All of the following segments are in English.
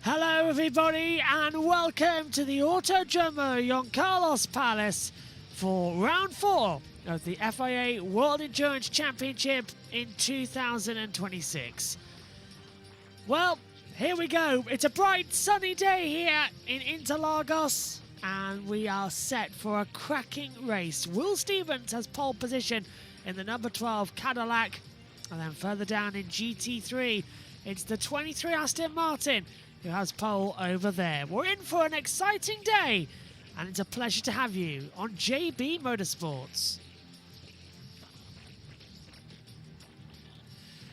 Hello everybody and welcome to the Autodromo Juan Carlos Palace for round 4 of the FIA World Endurance Championship in 2026. Well, here we go. It's a bright sunny day here in Interlagos and we are set for a cracking race. Will Stevens has pole position in the number 12 Cadillac, and then further down in GT3 it's the 23 Aston Martin who has pole over there. We're in for an exciting day, and it's a pleasure to have you on JB Motorsports.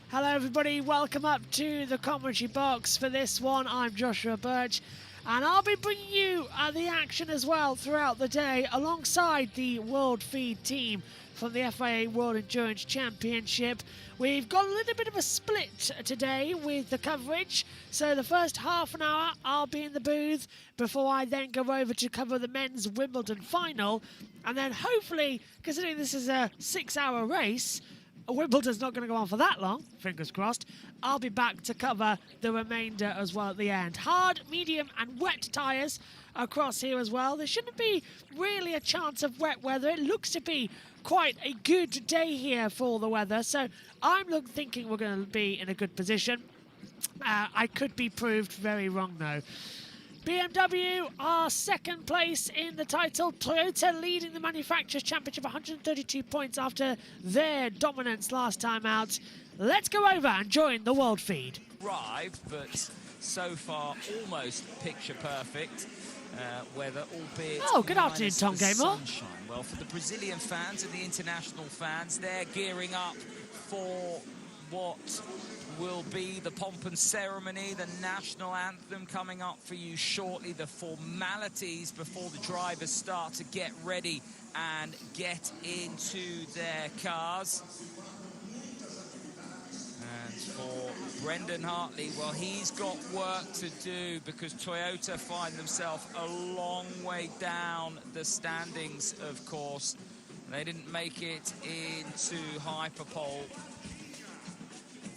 Hello everybody, welcome up to the commentary box for this one. I'm Joshua Birch, and I'll be bringing you the action as well throughout the day alongside the World Feed team from the FIA World Endurance Championship. We've got a little bit of a split today with the coverage. So the first half an hour I'll be in the booth before I then go over to cover the men's Wimbledon final. And then hopefully, considering this is a 6-hour race, Wimbledon's not going to go on for that long, fingers crossed, I'll be back to cover the remainder as well at the end. Hard, medium and wet tyres across here as well. There shouldn't be really a chance of wet weather. It looks to be quite a good day here for the weather, so I'm thinking we're going to be in a good position. I could be proved very wrong though. BMW are second place in the title. Toyota leading the Manufacturers' Championship, 132 points after their dominance last time out. Let's go over and join the World Feed. Arrived, but so far almost picture perfect. Weather, albeit good afternoon, Tom Gamer. Sunshine. Well, for the Brazilian fans and the international fans, they're gearing up for what will be the pomp and ceremony, the national anthem coming up for you shortly, the formalities before the drivers start to get ready and get into their cars. And for Brendan Hartley, well, he's got work to do because Toyota find themselves a long way down the standings, of course. They didn't make it into Hyperpole.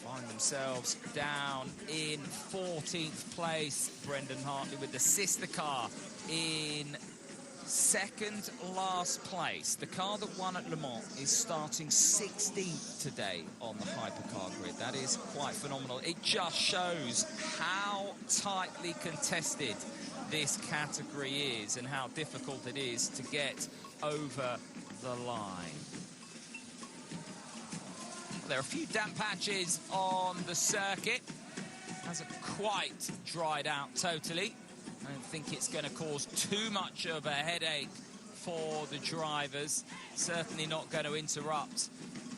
Find themselves down in 14th place. Brendan Hartley with the sister car in second last place. The car that won at Le Mans is starting 16th today on the hypercar grid. That is quite phenomenal. It just shows how tightly contested this category is and how difficult it is to get over the line. There are a few damp patches on the circuit. Hasn't quite dried out totally. I don't think it's going to cause too much of a headache for the drivers. Certainly not going to interrupt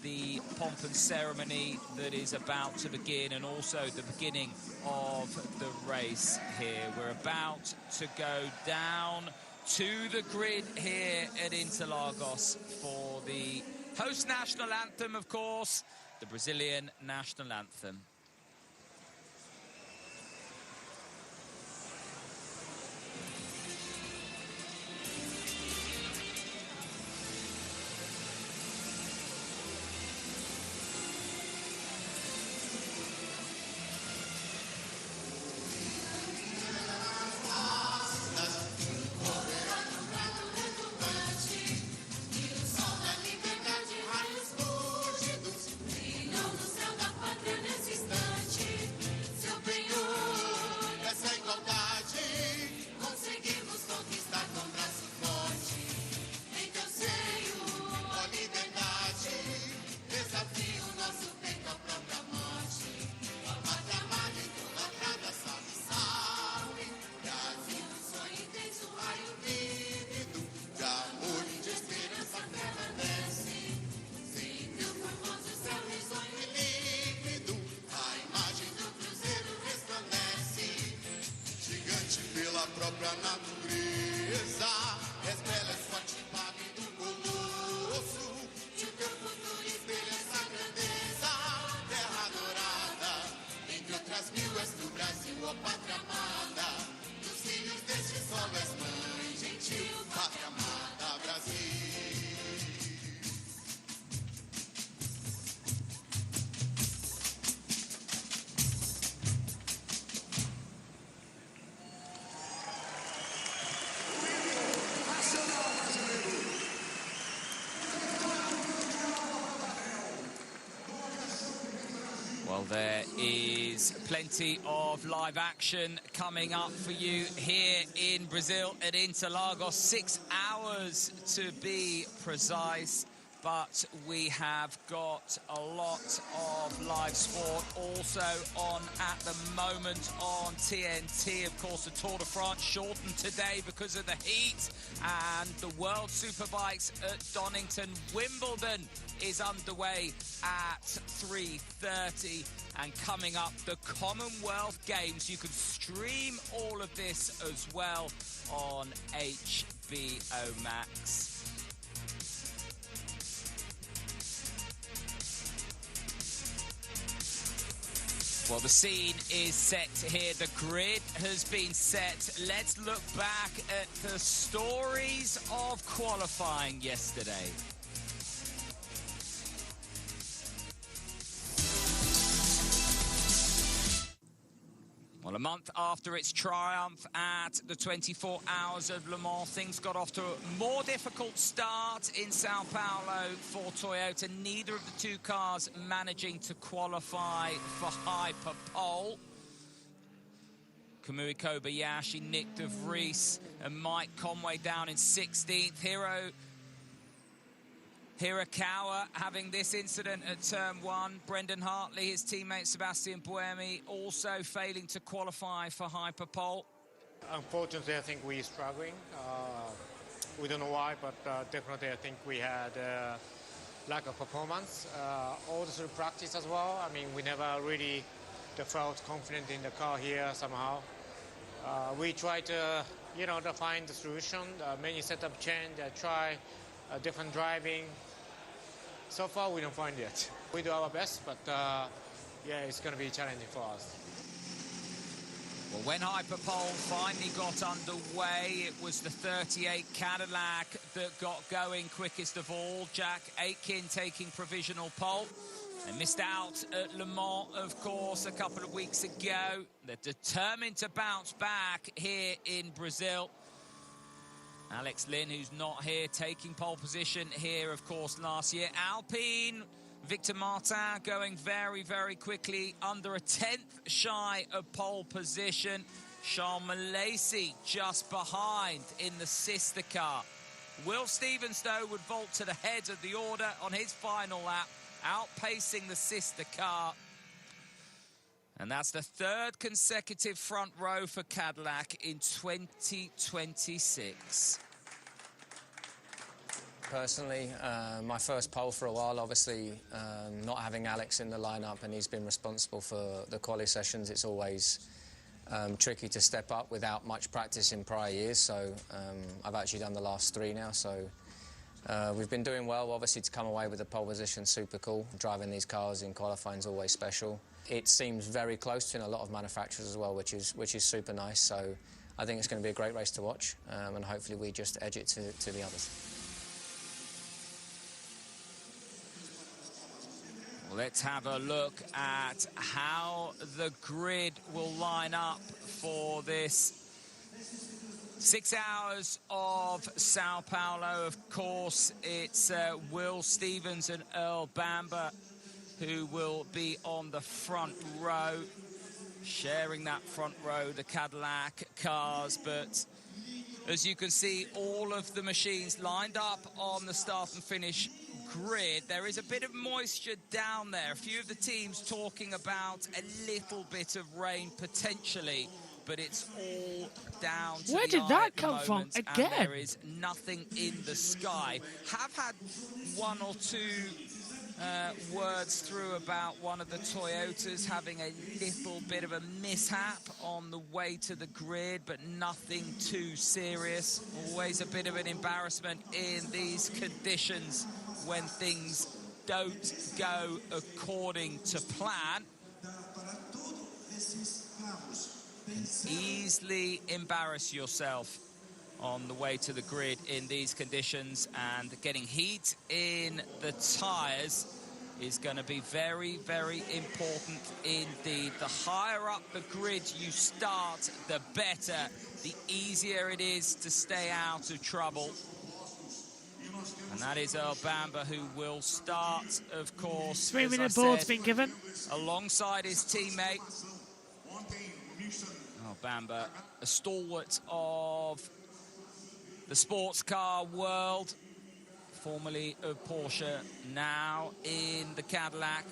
the pomp and ceremony that is about to begin, and also the beginning of the race here. We're about to go down to the grid here at Interlagos for the host national anthem, of course, the Brazilian national anthem. Well, there is plenty of live action coming up for you here in Brazil at Interlagos. 6 hours to be precise, but we have got a lot of live sport also on at the moment on TNT. Of course, the Tour de France shortened today because of the heat, and the World Superbikes at Donington. Wimbledon is underway at 3:30, and coming up, the Commonwealth Games. You can stream all of this as well on HBO Max. Well, the scene is set here. The grid has been set. Let's look back at the stories of qualifying yesterday. Well, a month after its triumph at the 24 Hours of Le Mans, things got off to a more difficult start in Sao Paulo for Toyota. Neither of the two cars managing to qualify for hyperpole. Kamui Kobayashi, Nick de Vries and Mike Conway down in 16th. Hirakawa having this incident at turn 1. Brendan Hartley, his teammate Sebastian Buemi, also failing to qualify for hyperpole. Unfortunately, I think we're struggling. We don't know why, but definitely I think we had lack of performance. All through practice as well. I mean, we never really felt confident in the car here somehow. We try to, to find the solution. Many setup change, try different driving. So far, we don't find it yet. We do our best, but yeah, it's going to be challenging for us. Well, when hyperpole finally got underway, it was the 38 Cadillac that got going quickest of all. Jack Aitken taking provisional pole. They missed out at Le Mans, of course, a couple of weeks ago. They're determined to bounce back here in Brazil. Alex Lynn, who's not here, taking pole position here, of course, last year. Alpine, Victor Martin going very, very quickly, under a 10th shy of pole position. Charles Malaysi just behind in the sister car. Will Stevens, though, would vault to the head of the order on his final lap, outpacing the sister car. And that's the third consecutive front row for Cadillac in 2026. Personally, my first pole for a while, obviously not having Alex in the lineup, and he's been responsible for the quali sessions. It's always tricky to step up without much practice in prior years, so I've actually done the last 3 now, so we've been doing well. Obviously, to come away with the pole position, super cool. Driving these cars in qualifying is always special. It seems very close to a lot of manufacturers as well, which is super nice. So I think it's going to be a great race to watch, and hopefully we just edge it to the others. Well, let's have a look at how the grid will line up for this 6 hours of Sao Paulo. Of course, it's Will Stevens and Earl Bamber who will be on the front row, sharing that front row, the Cadillac cars. But as you can see, all of the machines lined up on the start and finish grid. There is a bit of moisture down there. A few of the teams talking about a little bit of rain potentially, but it's all down to Where the did eye that at the come from moment, again? and there is nothing in the sky. Have had 1 or 2 words through about one of the Toyotas having a little bit of a mishap on the way to the grid, but nothing too serious. Always a bit of an embarrassment in these conditions when things don't go according to plan. Easily embarrass yourself on the way to the grid in these conditions, and getting heat in the tyres is going to be very, very important indeed. The higher up the grid you start, the better. The easier it is to stay out of trouble. And that is Earl Bamber, who will start, of course, 3-minute board's been given. alongside his teammate. Oh, Bamber, a stalwart of the sports car world, formerly of Porsche, now in the Cadillac.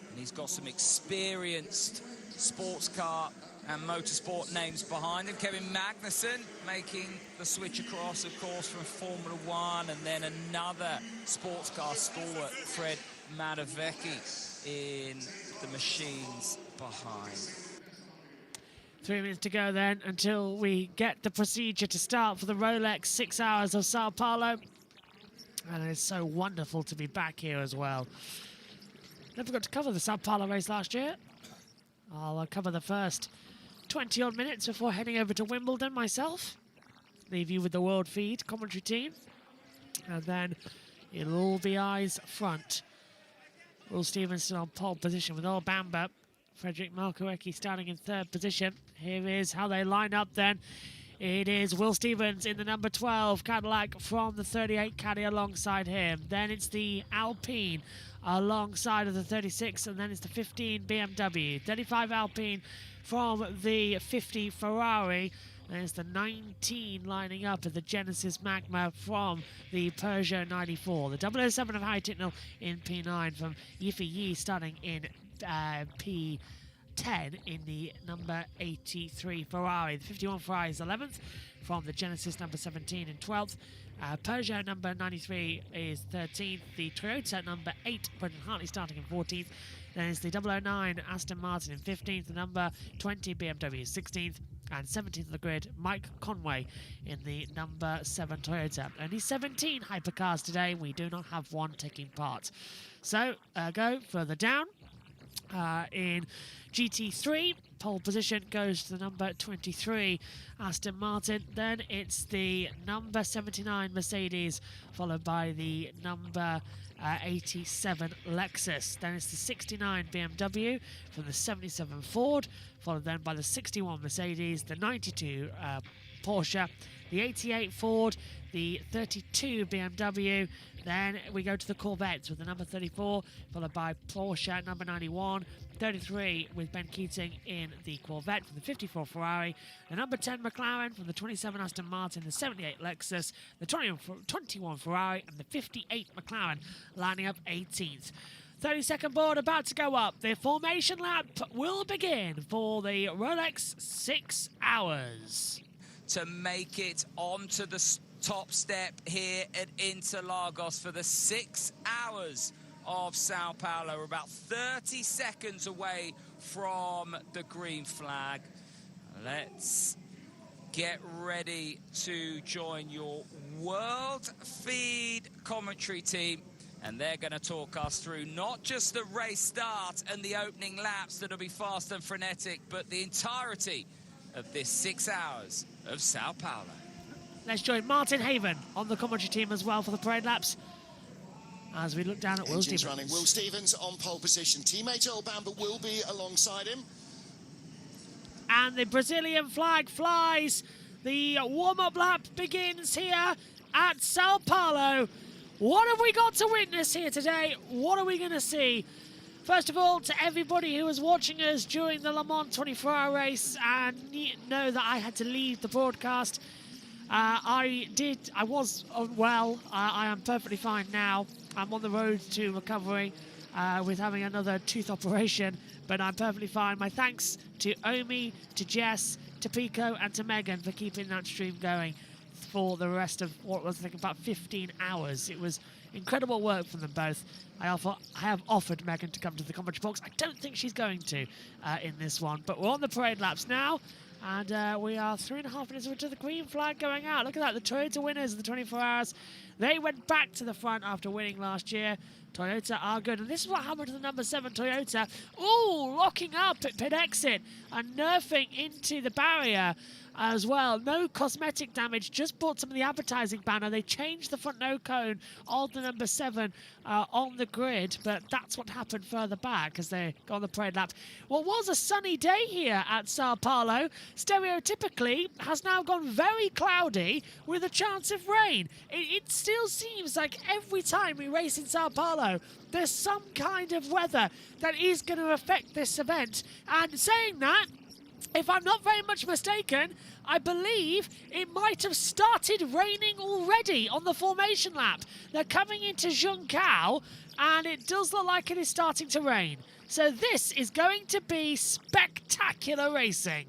And he's got some experienced sports car and motorsport names behind him. Kevin Magnussen making the switch across, of course, from Formula One, and then another sports car stalwart, Fred Mattavecchi, in the machines behind. 3 minutes to go then until we get the procedure to start for the Rolex 6 hours of Sao Paulo. And it's so wonderful to be back here as well. Never got to cover the Sao Paulo race last year. I'll cover the first 20-odd minutes before heading over to Wimbledon myself. Leave you with the World Feed commentary team. And then it'll all be eyes front. Will Stevenson on pole position with Earl Bamber. Frederick Malkowiecki starting in 3rd position. Here is how they line up then. It is Will Stevens in the number 12 Cadillac from the 38 Caddy alongside him. Then it's the Alpine alongside of the 36, and then it's the 15 BMW. 35 Alpine from the 50 Ferrari. There's the 19 lining up at the Genesis Magma from the Peugeot 94. The 007 of Harry Ticknell in P9 from Yiffy Yi starting in P10 in the number 83 Ferrari. The 51 Ferrari is 11th from the Genesis number 17 in 12th. Peugeot number 93 is 13th. The Toyota number 8, Brendan Hartley starting in 14th. Then it's the 009 Aston Martin in 15th. The number 20 BMW is 16th. And 17th of the grid, Mike Conway in the number 7 Toyota. Only 17 hypercars today. We do not have one taking part. So, go further down. In GT3, pole position goes to the number 23 Aston Martin. Then it's the number 79 Mercedes, followed by the number 87 Lexus. Then it's the 69 BMW from the 77 Ford, followed then by the 61 Mercedes, the 92 Porsche, the 88 Ford, the 32 BMW. Then we go to the Corvettes with the number 34, followed by Porsche number 91, 33 with Ben Keating in the Corvette from the 54 Ferrari, the number 10 McLaren from the 27 Aston Martin, the 78 Lexus, the 21 Ferrari, and the 58 McLaren lining up 18th. 30-second board about to go up. The formation lap will begin for the Rolex 6 hours. To make it onto the top step here at Interlagos for the 6 hours of Sao Paulo. We're about 30 seconds away from the green flag. Let's get ready to join your World Feed commentary team. And they're going to talk us through not just the race start and the opening laps that'll be fast and frenetic, but the entirety of this 6 hours of Sao Paulo. Let's join Martin Haven on the commentary team as well for the parade laps as we look down at Will Stevens. Running. Will Stevens on pole position. Teammate Earl Bamber will be alongside him. And the Brazilian flag flies. The warm-up lap begins here at Sao Paulo. What have we got to witness here today? What are we going to see? First of all, to everybody who was watching us during the Le Mans 24-hour race and know that I had to leave the broadcast, I was unwell. I am perfectly fine now. I'm on the road to recovery with having another tooth operation, but I'm perfectly fine. My thanks to Omi, to Jess, to Pico, and to Megan for keeping that stream going for the rest of what was, I think, about 15 hours. It was incredible work from them both. I have offered Megan to come to the commentary box. I don't think she's going to in this one, but we're on the parade laps now, and we are 3.5 minutes into the green flag going out. Look at that, the Toyota winners of the 24 hours. They went back to the front after winning last year. Toyota are good, and this is what happened to the number 7 Toyota. Ooh, locking up at pit exit and nerfing into the barrier as well. No cosmetic damage, just bought some of the advertising banner. They changed the front no cone of the number 7 on the grid, but that's what happened further back as they go on the parade lap. What was a sunny day here at Sao Paulo, stereotypically has now gone very cloudy with a chance of rain. It's still seems like every time we race in Sao Paulo, there's some kind of weather that is going to affect this event. And saying that, if I'm not very much mistaken, I believe it might have started raining already on the formation lap. They're coming into Junção, and it does look like it is starting to rain. So this is going to be spectacular racing.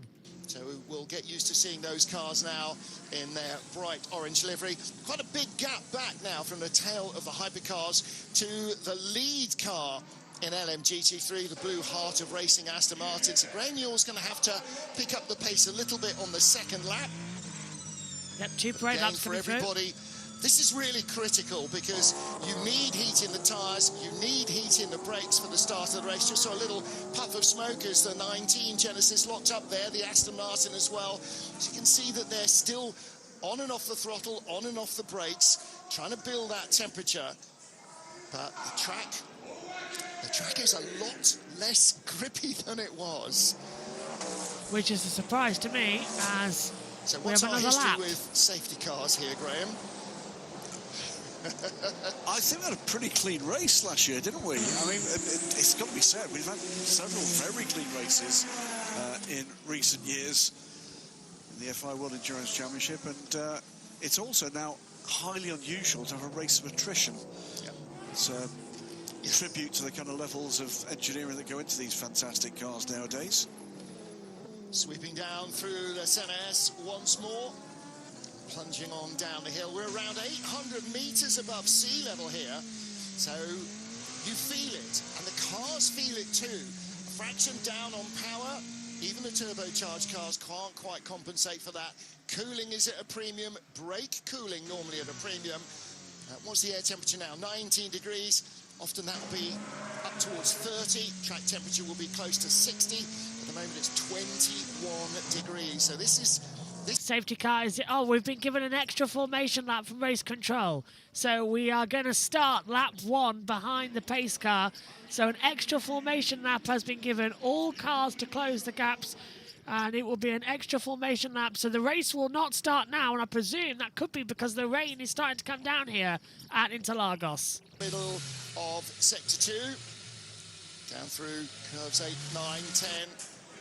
So we'll get used to seeing those cars now in their bright orange livery. Quite a big gap back now from the tail of the hypercars to the lead car in LMGT3, the blue heart of racing, Aston Martin. So Graham Newell's going to have to pick up the pace a little bit on the second lap. Yep, 2 parade laps for everybody. This is really critical because you need heat in the tyres, you need heat in the brakes for the start of the race. Just saw a little puff of smoke as the 19 Genesis locked up there, the Aston Martin as well. So you can see that they're still on and off the throttle, on and off the brakes, trying to build that temperature. But the track is a lot less grippy than it was. Which is a surprise to me, as so we have what's our another history lap with safety cars here, Graham? I think we had a pretty clean race last year, didn't we? I mean, it's got to be said, we've had several very clean races in recent years in the FI World Endurance Championship, and it's also now highly unusual to have a race of attrition. Yep. It's a tribute to the kind of levels of engineering that go into these fantastic cars nowadays. Sweeping down through the Senna-S once more. Plunging on down the hill. We're around 800 metres above sea level here. So you feel it, and the cars feel it too. A fraction down on power. Even the turbocharged cars can't quite compensate for that. Cooling is at a premium. Brake cooling normally at a premium. What's the air temperature now? 19 degrees. Often that will be up towards 30. Track temperature will be close to 60. At the moment it's 21 degrees. So this is... Safety car is... Oh, we've been given an extra formation lap from race control. So we are going to start lap 1 behind the pace car. So an extra formation lap has been given. All cars to close the gaps. And it will be an extra formation lap. So the race will not start now. And I presume that could be because the rain is starting to come down here at Interlagos. Middle of sector 2. Down through curves 8, 9, 10.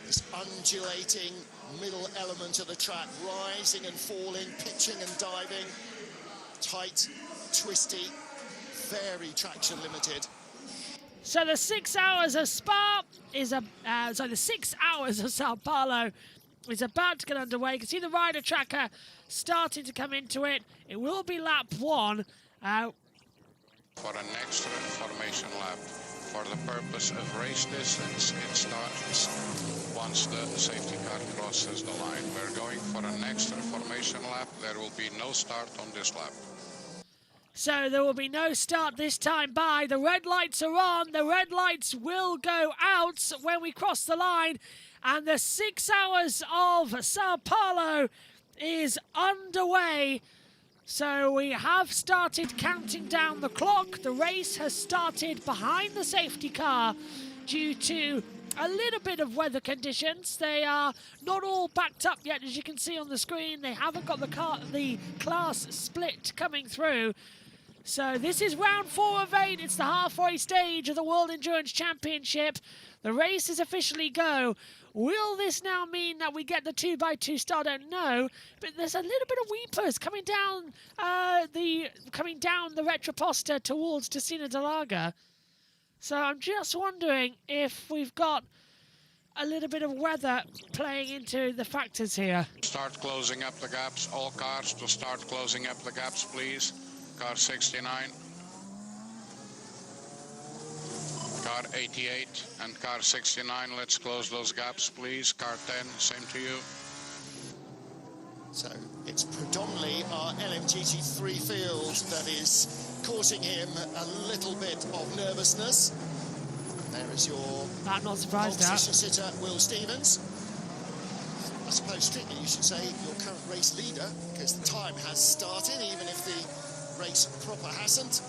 This undulating middle element of the track, rising and falling, pitching and diving, tight, twisty, very traction limited. So the 6 hours of Spa is the 6 hours of Sao Paulo is about to get underway. You can see the rider tracker starting to come into it. It will be lap 1. For an extra formation lap. For the purpose of race distance, it starts once the safety car crosses the line. We're going for an extra formation lap. There will be no start on this lap. So there will be no start this time by. The red lights are on. The red lights will go out when we cross the line. And the 6 hours of Sao Paulo is underway. So we have started counting down the clock. The race has started behind the safety car due to a little bit of weather conditions. They are not all backed up yet, as you can see on the screen. They haven't got the class split coming through. So this is round 4 of 8. It's the halfway stage of the World Endurance Championship. The race is officially go. Will this now mean that we get the 2x2 start? I don't know, but there's a little bit of weepers coming down the Retroposta towards Ticino de Larga. So I'm just wondering if we've got a little bit of weather playing into the factors here. Start closing up the gaps. All cars to start closing up the gaps, please. Car 69. Car 88 and car 69, let's close those gaps, please. Car 10, same to you. So it's predominantly our LMGT3 field that is causing him a little bit of nervousness. There is your not surprised position sitter, Will Stevens. I suppose strictly you should say your current race leader, because the time has started, even if the race proper hasn't.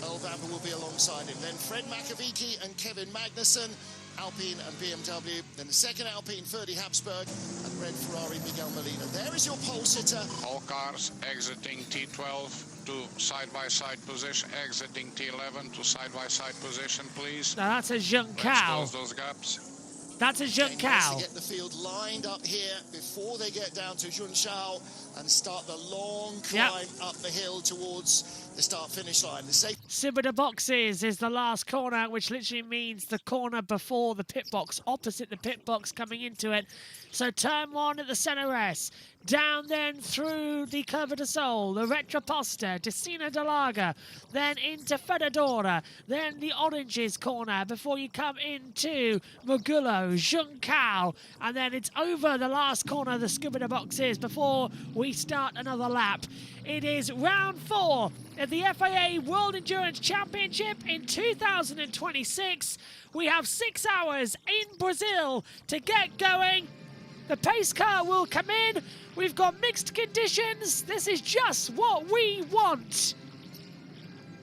Earl Bamber will be alongside him. Then Fred McAveeky and Kevin Magnussen Alpine and BMW. Then the second Alpine, Ferdi Habsburg, and red Ferrari, Miguel Molina. There is your pole sitter. All cars exiting T12 to side-by-side position, exiting T11 to side-by-side position, please. Now that's a Zheng Let's Cao. close those gaps. That's a Zheng Cao. To get the field lined up here before they get down to Junshao and start the long climb up the hill towards the start-finish line. The safe Subida Boxes is the last corner, which literally means the corner before the pit box, opposite the pit box coming into it. So turn one at the center S. Down then through the Curva de Sol, the Retroposta, Decina de Laga, then into Fedadora, then the Oranges corner before you come into Mogullo, Zheng Cao, and then it's over the last corner of the Subida Boxes before we start another lap. It is round 4 of the FIA World Endurance Championship in 2026. We have 6 hours in Brazil to get going. The pace car will come in. We've got mixed conditions. This is just what we want.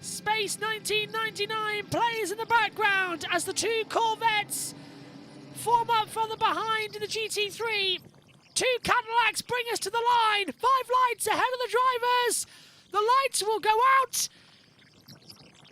Space 1999 plays in the background as the 2 Corvettes form up from the behind in the GT3. 2 Cadillacs bring us to the line. 5 lights ahead of the drivers. The lights will go out.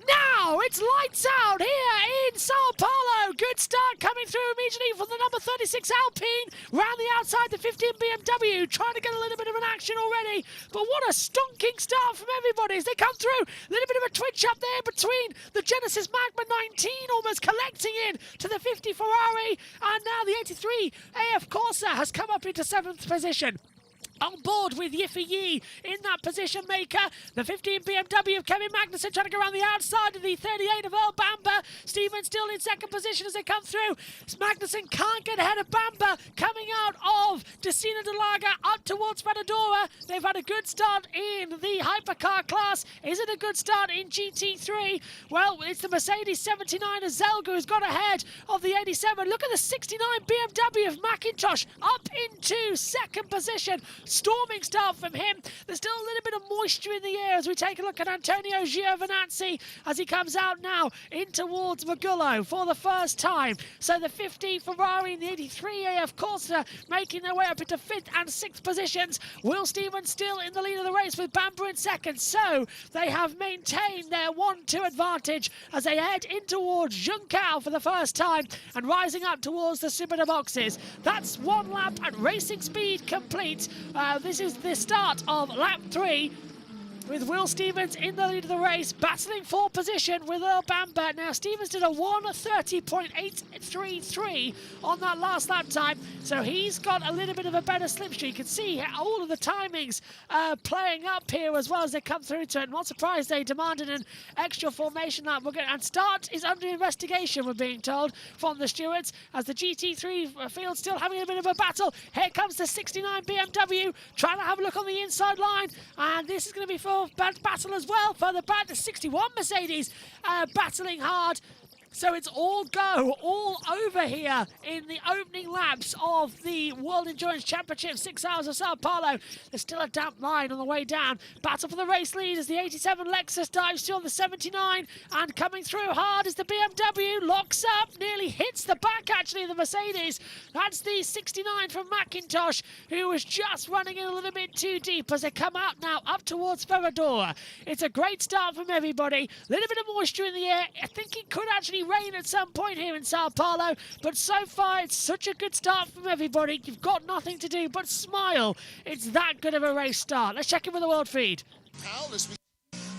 Now it's lights out here in Sao Paulo. Good start coming through immediately from the number 36 Alpine. Round the outside, the 15 BMW. Trying to get a little bit of an action already. But what a stonking start from everybody as they come through. A little bit of a twitch up there between the Genesis Magma 19 almost collecting in to the 50 Ferrari. And now the 83 AF Corsa has come up into 7th position. On board with Yiffy Yi in that position maker. The 15 BMW of Kevin Magnussen trying to go around the outside of the 38 of Earl Bamber. Stevens still in 2nd position as they come through. Magnussen can't get ahead of Bamber. Coming out of Decina de Laga up towards Fedadora. They've had a good start in the hypercar class. Is it a good start in GT3? Well, it's the Mercedes 79 of Zelga who's got ahead of the 87. Look at the 69 BMW of McIntosh up into 2nd position. Storming start from him. There's still a little bit of moisture in the air as we take a look at Antonio Giovinazzi as he comes out now in towards Mogullo for the first time. So the 50 Ferrari and the 83 AF Corsa making their way up into 5th and 6th positions. Will Stevens still in the lead of the race with Bamber in 2nd. So they have maintained their 1-2 advantage as they head in towards Zheng Cao for the first time and rising up towards the Subida Boxes. That's 1 lap at racing speed complete. This is the start of lap 3 with Will Stevens in the lead of the race, battling for position with Earl Bamber. Now, Stevens did a 1:30.833 on that last lap time, so he's got a little bit of a better slipstream. You can see all of the timings playing up here as well as they come through to it. Not surprised they demanded an extra formation lap. And start is under investigation, we're being told, from the stewards, as the GT3 field still having a bit of a battle. Here comes the 69 BMW, trying to have a look on the inside line, and this is going to be for battle as well. Further back, the 61 Mercedes battling hard. So it's all go, all over here in the opening laps of the World Endurance Championship, 6 hours of Sao Paulo. There's still a damp line on the way down. Battle for the race lead as the 87 Lexus dives through on the 79, and coming through hard is the BMW, locks up, nearly hits the back actually of the Mercedes. That's the 69 from McIntosh, who was just running in a little bit too deep as they come out now up towards Ferradora. It's a great start from everybody. A little bit of moisture in the air. I think it could actually rain at some point here in Sao Paulo, but so far it's such a good start from everybody. You've got nothing to do but smile. It's that good of a race start. Let's check in with the world feed. Paulo, as we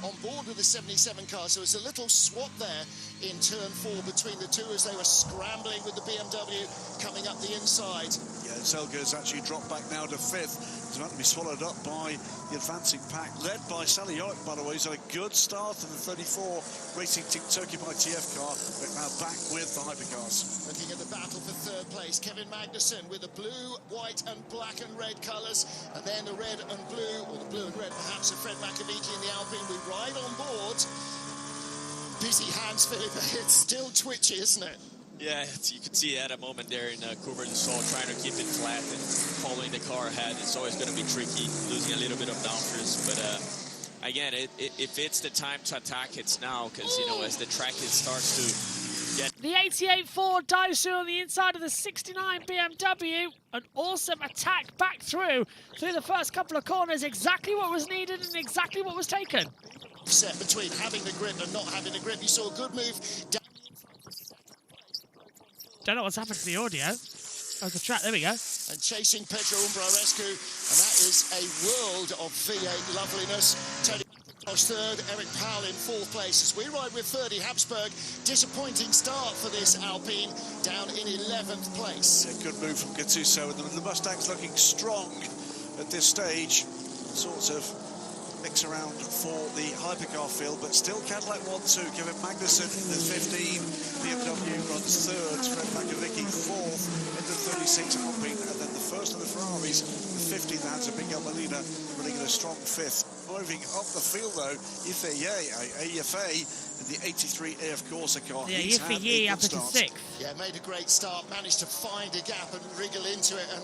on board with the 77 car, so it's a little swap there in turn 4 between the two as they were scrambling with the BMW coming up the inside. Yeah, Zelga's actually dropped back now to 5th. It's about to be swallowed up by the advancing pack, led by Sally Yoick, by the way. He's had a good start in the 34 Racing Team Turkey by TF car, but now back with the hypercars. Looking at the battle for 3rd place, Kevin Magnussen with the blue, white and black and red colours, and then the red and blue, or the blue and red perhaps, of Fred McAvicky in the Alpine. We ride on board. Busy hands, Philip. It's still twitchy, isn't it? Yeah, you can see at a moment there in Curva de Sol trying to keep it flat and following the car ahead. It's always going to be tricky, losing a little bit of downforce. But again, if it's the time to attack, it's now, because, you know, as the track starts to The 88 Ford dives through on the inside of the 69 BMW. An awesome attack back through the first couple of corners. Exactly what was needed and exactly what was taken. Set between having the grip and not having the grip. You saw a good move. Don't know what's happened to the audio of the track. There we go. And chasing Pedro Umbrarescu, and that is a world of V8 loveliness. Tony third, Eric Powell in fourth place. As we ride with 30, Habsburg, disappointing start for this Alpine, down in 11th place. A good move from Gattuso, and the Mustang's looking strong at this stage. Sorts of mix around for the hypercar field, but still Cadillac 1-2. Kevin Magnussen in the 15, BMW runs third, Fred Makovicky fourth, into 36 Alpine, and then the first of the Ferraris, the 15, the Hansa Miguel Molina, running in a strong fifth. Moving up the field though, AFA in the 83 AF Corsa car. Yeah, Yiffy up into sixth. Yeah, made a great start, managed to find a gap and wriggle into it, and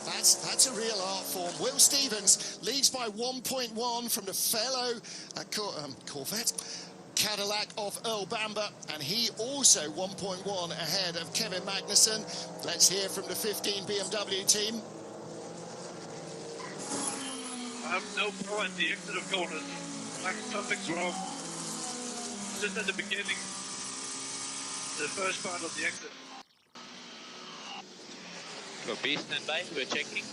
that's a real art form. Will Stevens leads by 1.1 from the fellow Corvette Cadillac of Earl Bamber, and he also 1.1 ahead of Kevin Magnussen. Let's hear from the 15 BMW team. I have no power at the exit of corners. Like something's wrong. Just at the beginning, the first part of the exit. Copy, stand by, we're checking.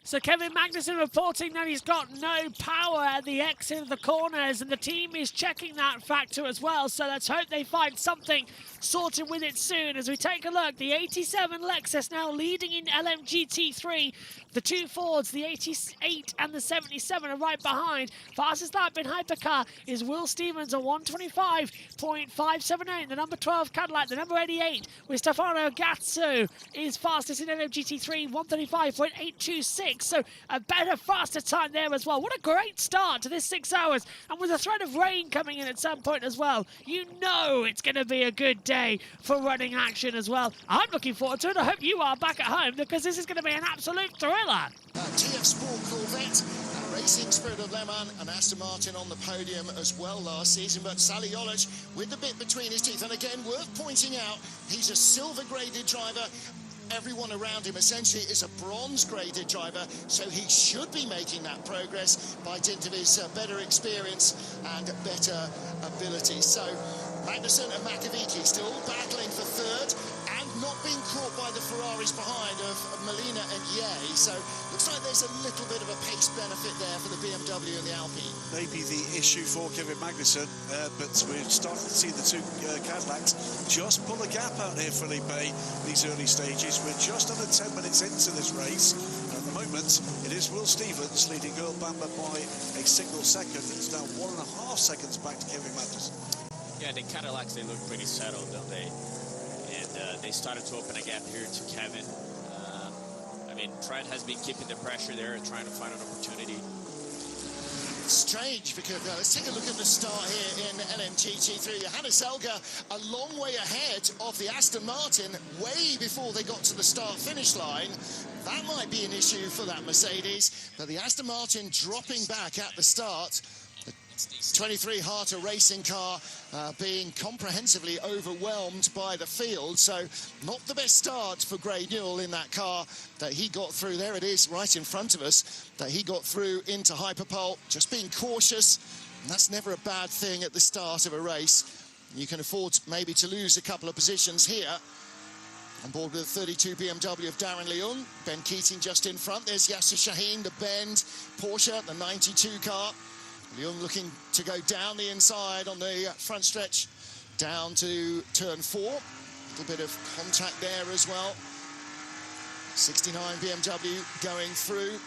So Kevin Magnussen reporting that he's got no power at the exit of the corners, and the team is checking that factor as well. So let's hope they find something sorted with it soon. As we take a look, the 87 Lexus now leading in LMGT3. The two Fords, the 88 and the 77, are right behind. Fastest lap in hypercar is Will Stevens at 125.578. The number 12 Cadillac, the number 88 with Stefano Gazzo is fastest in LMGT3, 135.826. So a better, faster time there as well. What a great start to this 6 hours. And with a threat of rain coming in at some point as well, you know it's going to be a good day for running action as well. I'm looking forward to it. I hope you are back at home, because this is going to be an absolute thriller. TF Sport Corvette, Racing Spirit of Le Mans, and Aston Martin on the podium as well last season. But Sally Jolich with the bit between his teeth. And again, worth pointing out, he's a silver-graded driver. Everyone around him essentially is a bronze-graded driver, so he should be making that progress by dint of his better experience and better ability. So Magnussen and Makovicky still battling for third, and not being caught by the Ferraris behind of Molina and Ye. So looks like there's a little bit of a pace benefit there for the BMW and the Alpine. Maybe the issue for Kevin Magnussen, but we're starting to see the two Cadillacs just pull a gap out here, Felipe, these early stages. We're just under 10 minutes into this race. At the moment, it is Will Stevens leading Earl Bamber by a single second. It's now 1.5 seconds back to Kevin Magnussen. Yeah, the Cadillacs, they look pretty settled, don't they? And they started to open a gap here to Kevin. I mean, Fred has been keeping the pressure there, trying to find an opportunity. Strange, because let's take a look at the start here in LMGT3. Johannes Elger a long way ahead of the Aston Martin, way before they got to the start-finish line. That might be an issue for that Mercedes, but the Aston Martin dropping back at the start. 23 Harter racing car being comprehensively overwhelmed by the field, so not the best start for Gray Newell in that car that he got through. There it is right in front of us, that he got through into Hyperpole. Just being cautious, and that's never a bad thing at the start of a race. You can afford maybe to lose a couple of positions here. On board with the 32 BMW of Darren Leung, Ben Keating just in front. There's Yasser Shaheen, the Bend Porsche, the 92 car. Leung looking to go down the inside on the front stretch, down to turn 4. A little bit of contact there as well. 69 BMW going through.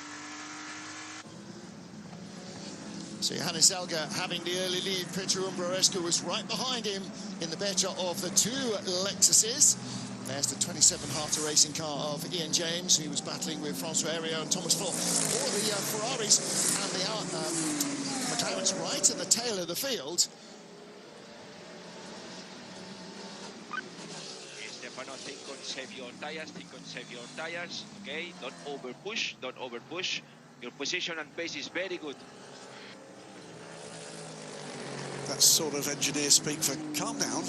So Johannes Elger having the early lead. Petru Umbrarescu was right behind him in the better of the two Lexuses. There's the 27 Harter racing car of Ian James, who was battling with François Heriot and Thomas Flohr. All the Ferraris and the McLaren's right at the tail of the field. Stefano, think on save your tires, okay? Don't over push. Your position and pace is very good. that sort of engineer speak for calm down.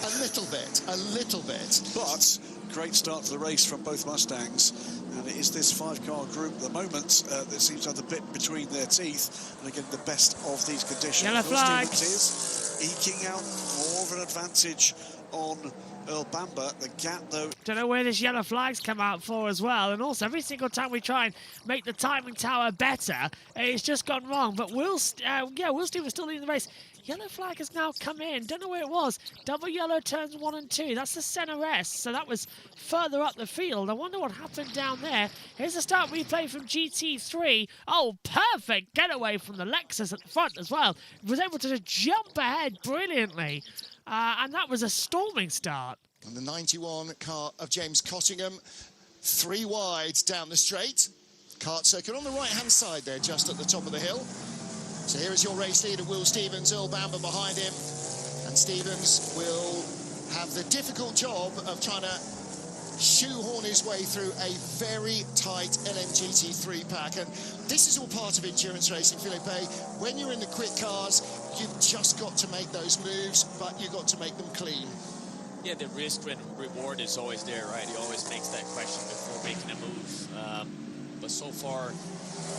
A little bit, a little bit. But great start to the race from both Mustangs. And it is this 5-car group at the moment that seems to have the bit between their teeth and again the best of these conditions. Yellow flag. Is eking out more of an advantage on Earl Bamber. The gap, though... Don't know where this yellow flag's come out for as well. And also, every single time we try and make the timing tower better, it's just gone wrong. But Will Stevens still leading the race. Yellow flag has now come in. Don't know where it was. Double yellow turns 1 and 2. That's the center S. So that was further up the field. I wonder what happened down there. Here's a start replay from GT3. Oh, perfect getaway from the Lexus at the front as well. Was able to just jump ahead brilliantly. And that was a storming start. And the 91 car of James Cottingham, 3 wide down the straight. Kart circuit on the right-hand side there, just at the top of the hill. So here is your race leader, Will Stevens, Earl Bamber behind him. And Stevens will have the difficult job of trying to shoehorn his way through a very tight LMGT3 pack. And this is all part of endurance racing, Philippe. When you're in the quick cars, you've just got to make those moves, but you've got to make them clean. Yeah, the risk and reward is always there, right? He always makes that question before making a move. But so far,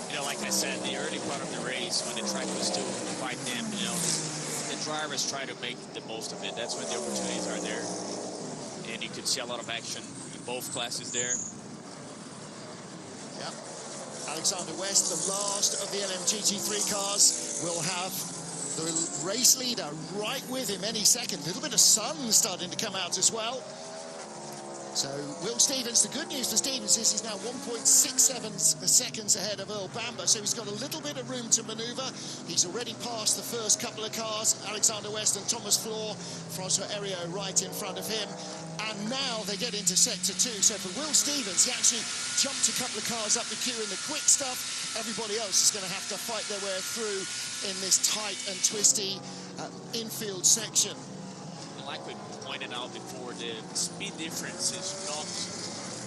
you know, like I said, the early part of the race, when the track was still quite damp, you know, the drivers try to make the most of it. That's when the opportunities are there. And you could see a lot of action in both classes there. Yeah. Alexander West, the last of the LMGT3 cars, will have the race leader right with him any second. A little bit of sun starting to come out as well. So Will Stevens, the good news for Stevens is he's now 1.67 seconds ahead of Earl Bamber, so he's got a little bit of room to manoeuvre. He's already passed the first couple of cars, Alexander West and Thomas Floor, François Heriot right in front of him. And now they get into sector 2. So for Will Stevens, he actually jumped a couple of cars up the queue in the quick stuff. Everybody else is going to have to fight their way through in this tight and twisty infield section. Like we pointed out before, the speed difference is not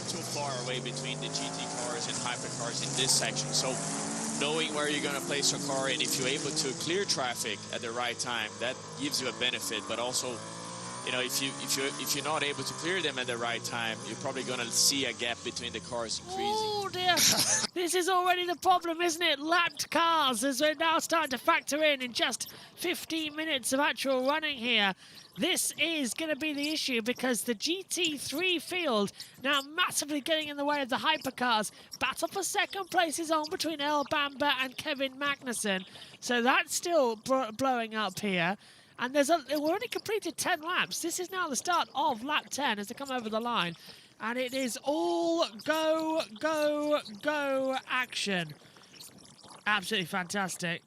too far away between the GT cars and hypercars in this section. So knowing where you're going to place your car and if you're able to clear traffic at the right time, that gives you a benefit. But also, you know, if you're not able to clear them at the right time, you're probably going to see a gap between the cars increasing. Oh dear, this is already the problem, isn't it? Lapped cars, as we're now starting to factor in just 15 minutes of actual running here. This is going to be the issue because the GT3 field now massively getting in the way of the hypercars. Battle for second place is on between Earl Bamber and Kevin Magnussen. So that's still blowing up here. And we've already completed 10 laps. This is now the start of lap 10 as they come over the line. And it is all go, go, go action. Absolutely fantastic.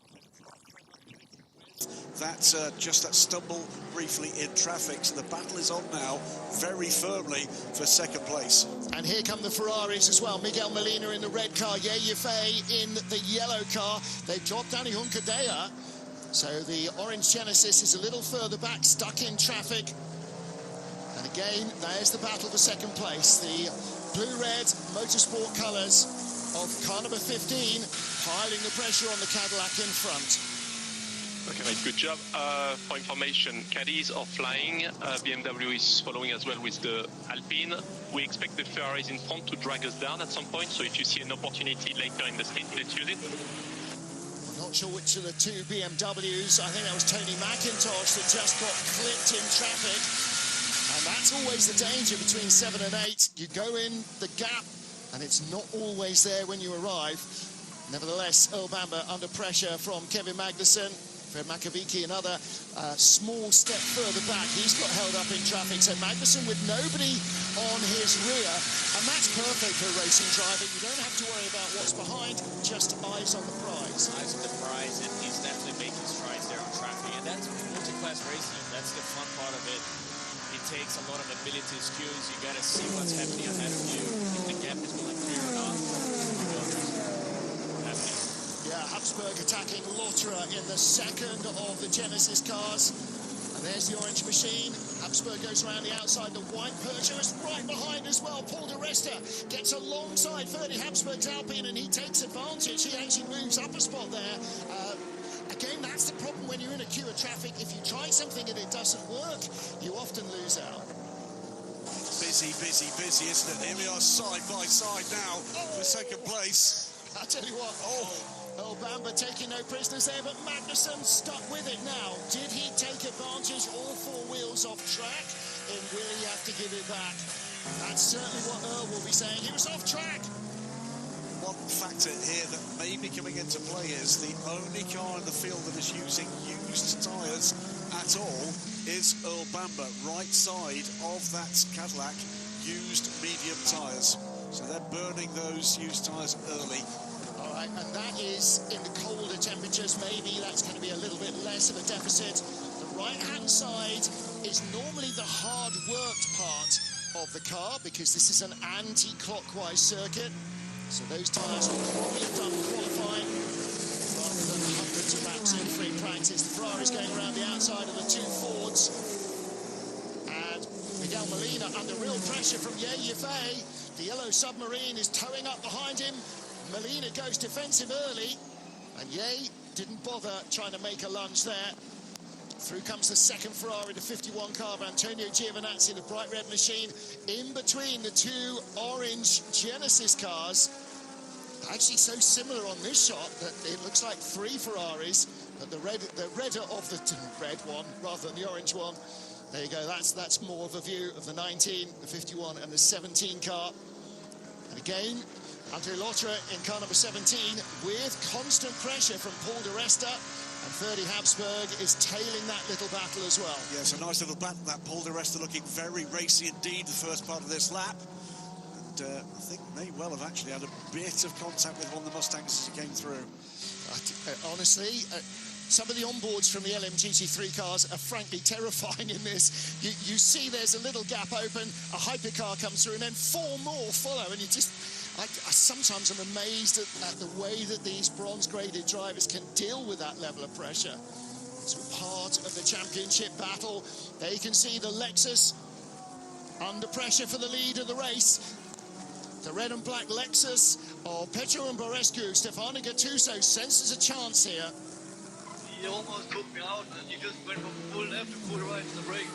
That's just that stumble briefly in traffic. So the battle is on now very firmly for second place. And here come the Ferraris as well. Miguel Molina in the red car, Ye Yifei in the yellow car. They've dropped Danny Hunkadea. So the orange Genesis is a little further back, stuck in traffic. And again, there's the battle for second place. The blue-red motorsport colours of car number 15 piling the pressure on the Cadillac in front. Okay, mate, good job. For information, caddies are flying. BMW is following as well with the Alpine. We expect the Ferraris in front to drag us down at some point, so if you see an opportunity later in the stint, let's use it. Not sure which of the two BMWs. I think that was Tony McIntosh that just got clipped in traffic. And that's always the danger between 7 and 8. You go in the gap, and it's not always there when you arrive. Nevertheless, Earl Bamber under pressure from Kevin Magnussen. Fred Makovici, another small step further back. He's got held up in traffic. So Magnussen with nobody on his rear. And that's perfect for a racing driver. You don't have to worry about what's behind, just eyes on the prize. Eyes on the prize, and he's definitely making strides there on traffic. And that's multi-class racing. That's the fun part of it. It takes a lot of ability skills. You got to see what's happening ahead of you. If the gap is going to clear or not. Yeah, Habsburg attacking Lotterer in the second of the Genesis cars. And there's the orange machine. Habsburg goes around the outside. The white Peugeot is right behind as well. Paul de Resta gets alongside Ferdy Habsburg's Alpine and he takes advantage. He actually moves up a spot there. Again, that that's the problem when you're in a queue of traffic. If you try something and it doesn't work, you often lose out. Busy, busy, busy, isn't it? Here we are side by side now for second place. I tell you what, Earl Bamber taking no prisoners there, but Magnussen stuck with it now. Did he take advantage, all four wheels off track? And will he have to give it back? That's certainly what Earl will be saying. He was off track. One factor here that may be coming into play is the only car in the field that is using used tyres at all is Earl Bamber, right side of that Cadillac, used medium tyres. So they're burning those used tyres early. All right, and that is in the colder temperatures. Maybe that's going to be a little bit less of a deficit. The right-hand side is normally the hard-worked part of the car because this is an anti-clockwise circuit. So those tyres will probably have done qualifying rather than hundreds of laps in free practice. The Ferrari's going around the outside of the two Fords. And Miguel Molina under real pressure from Ye Yifei. The yellow submarine is towing up behind him. Molina goes defensive early. And Ye didn't bother trying to make a lunge there. Through comes the second Ferrari, the 51 car of Antonio Giovinazzi, the bright red machine, in between the two orange Genesis cars. Actually so similar on this shot that it looks like three Ferraris, but the redder of the red one rather than the orange one. There you go, that's more of a view of the 19, the 51 and the 17 car. And again, Andre Lotterer in car number 17 with constant pressure from Paul di Resta. And Ferdy Habsburg is tailing that little battle as well. Yes, a nice little battle. That Paul di Resta looking very racy indeed the first part of this lap. And I think may well have actually had a bit of contact with one of the Mustangs as he came through. Honestly, some of the onboards from the LMGT3 cars are frankly terrifying in this. You see there's a little gap open, a hypercar comes through, and then four more follow, and you just... I sometimes am amazed at the way that these bronze-graded drivers can deal with that level of pressure. So part of the championship battle. There you can see the Lexus under pressure for the lead of the race. The red and black Lexus of Petro and Borescu. Stefano Gattuso senses a chance here. He almost took me out, and he just went from full left to full right in the brake.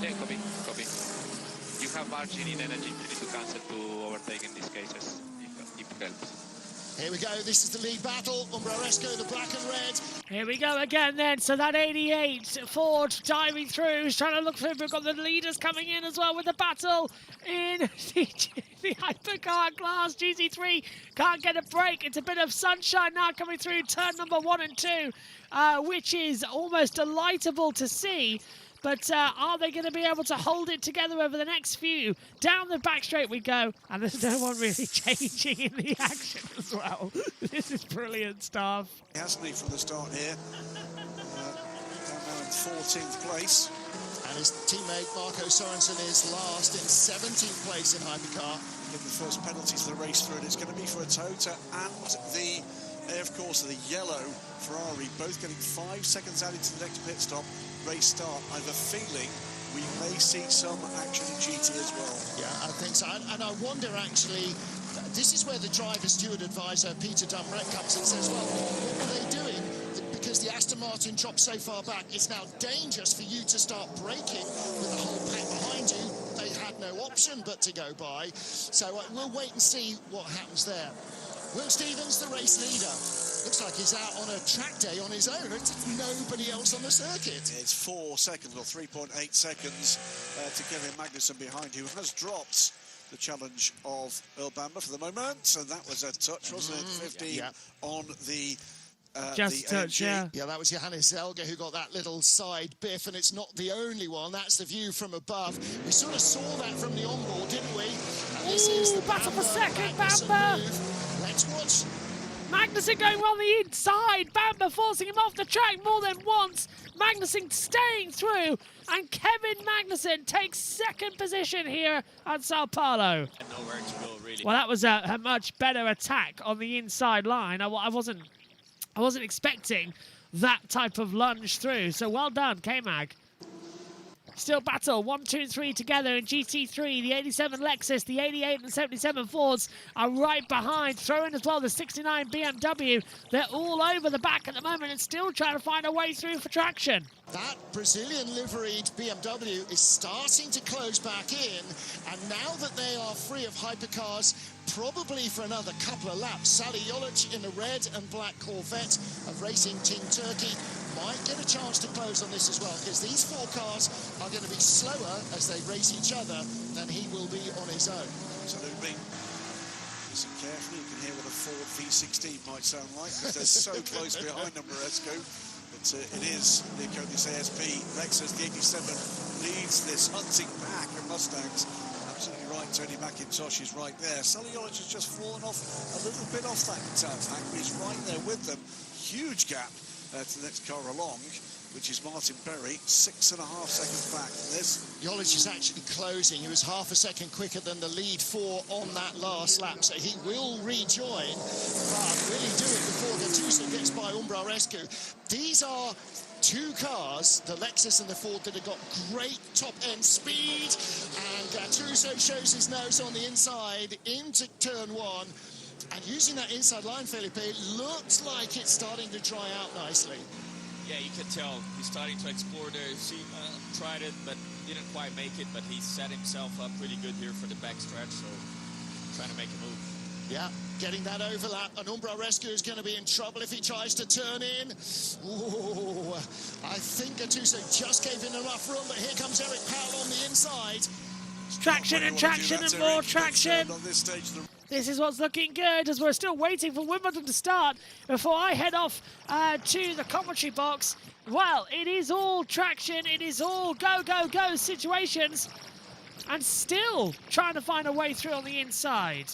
Yeah, copy. You have margin in energy. You need to cancel to overtake in these cases, if it helps. Here we go. This is the lead battle. Umbraresco, the black and red. Here we go again then. So that 88 Ford diving through. He's trying to look through. We've got the leaders coming in as well with the battle in the hypercar class. GT3 can't get a break. It's a bit of sunshine now coming through turn number 1 and 2, which is almost delightable to see. But are they going to be able to hold it together over the next few? Down the back straight we go. And there's no one really changing in the action as well. This is brilliant stuff. Hasn't he from the start here? Down now in 14th place. And his teammate Marco Sorensen is last in 17th place in hypercar. In the first penalties of the race through, and it's going to be for a Toyota and the, of course, the yellow Ferrari, both getting 5 seconds out into the next pit stop. Race start. I have a feeling we may see some action in GT as well. Yeah, I think so. And I wonder, actually, this is where the driver steward advisor, Peter Dumbrett, comes in and says, well, what were they doing? Because the Aston Martin dropped so far back, it's now dangerous for you to start braking with the whole pack behind you. They had no option but to go by. So we'll wait and see what happens there. Will Stevens, the race leader. Looks like he's out on a track day on his own. It's nobody else on the circuit. It's 4 seconds, or 3.8 seconds, to Kevin Magnussen behind, who has dropped the challenge of Earl Bamber for the moment. So that was a touch, wasn't it? 15 on the... Just the touch, yeah. Yeah, that was Johannes Zelger who got that little side biff, and it's not the only one. That's the view from above. We sort of saw that from the onboard, didn't we? And this is the battle for second, Magnussen Bamber. move. Let's watch. Magnussen going on the inside. Bamber forcing him off the track more than once. Magnussen staying through. And Kevin Magnussen takes second position here at Sao Paulo. And nowhere to go, really. Well, that was a much better attack on the inside line. I wasn't expecting that type of lunge through. So well done, K-Mag. Still battle 1, 2, and 3 together in GT3. The 87 Lexus, the 88 and 77 Fords are right behind. Throw in as well the 69 BMW. They're all over the back at the moment and still trying to find a way through for traction. That Brazilian liveried BMW is starting to close back in, and now that they are free of hypercars, probably for another couple of laps, Sally Jolic in the red and black Corvette of Racing Team Turkey might get a chance to close on this as well, because these four cars are going to be slower as they race each other than he will be on his own. Absolutely. Listen carefully, you can hear what a Ford V16 might sound like, because they're so close behind them, Moresco. But it is the Konis ASP Lexus, the 87 leads this hunting pack of Mustangs. Absolutely right, Tony McIntosh is right there. Sally Jolic has just fallen off a little bit off that pack, but he's right there with them. Huge gap to the next car along, which is Martin Berry, 6.5 seconds back. Jolic is actually closing. He was half a second quicker than the lead four on that last lap, so he will rejoin, but will he do it before Gattuso gets by Umbrarescu? These are two cars, the Lexus and the Ford, that have got great top-end speed, and Gattuso shows his nose on the inside into turn one. And using that inside line, Felipe, it looks like it's starting to dry out nicely. Yeah, you can tell he's starting to explore there. Tried it, but didn't quite make it. But he set himself up pretty good here for the backstretch, so trying to make a move. Yeah, getting that overlap. And Umbrarescu is going to be in trouble if he tries to turn in. Ooh, I think Gattuso just gave him enough room, but here comes Eric Powell on the inside. Traction and traction and more traction. On this stage, This is what's looking good as we're still waiting for Wimbledon to start before I head off to the commentary box. Well, it is all traction. It is all go, go, go situations. And still trying to find a way through on the inside.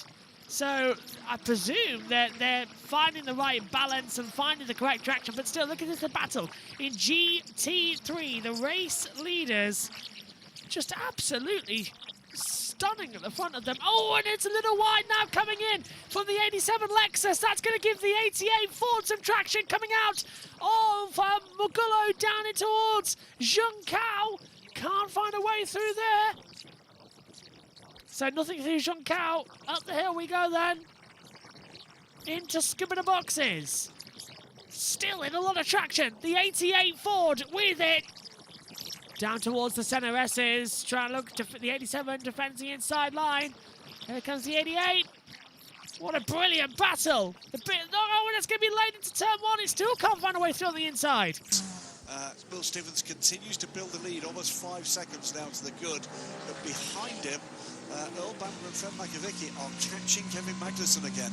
So I presume that they're finding the right balance and finding the correct traction. But still, look at this, the battle in GT3. The race leaders just absolutely stunning at the front of them. Oh, and it's a little wide now coming in from the 87 Lexus. That's going to give the 88 Ford some traction coming out of Mugello down in towards Zhengkao. Can't find a way through there. So nothing through Zhengkao. Up the hill we go then. Into skipping boxes. Still in a lot of traction. The 88 Ford with it. Down towards the center S's, trying to look to the 87 defends the inside line. Here comes the 88. What a brilliant battle. Oh, it's going to be late into turn one. It still can't find a way through on the inside. Bill Stevens continues to build the lead, almost 5 seconds now to the good. But behind him, Earl Bamber and Fred Makovicky are catching Kevin Magnussen again.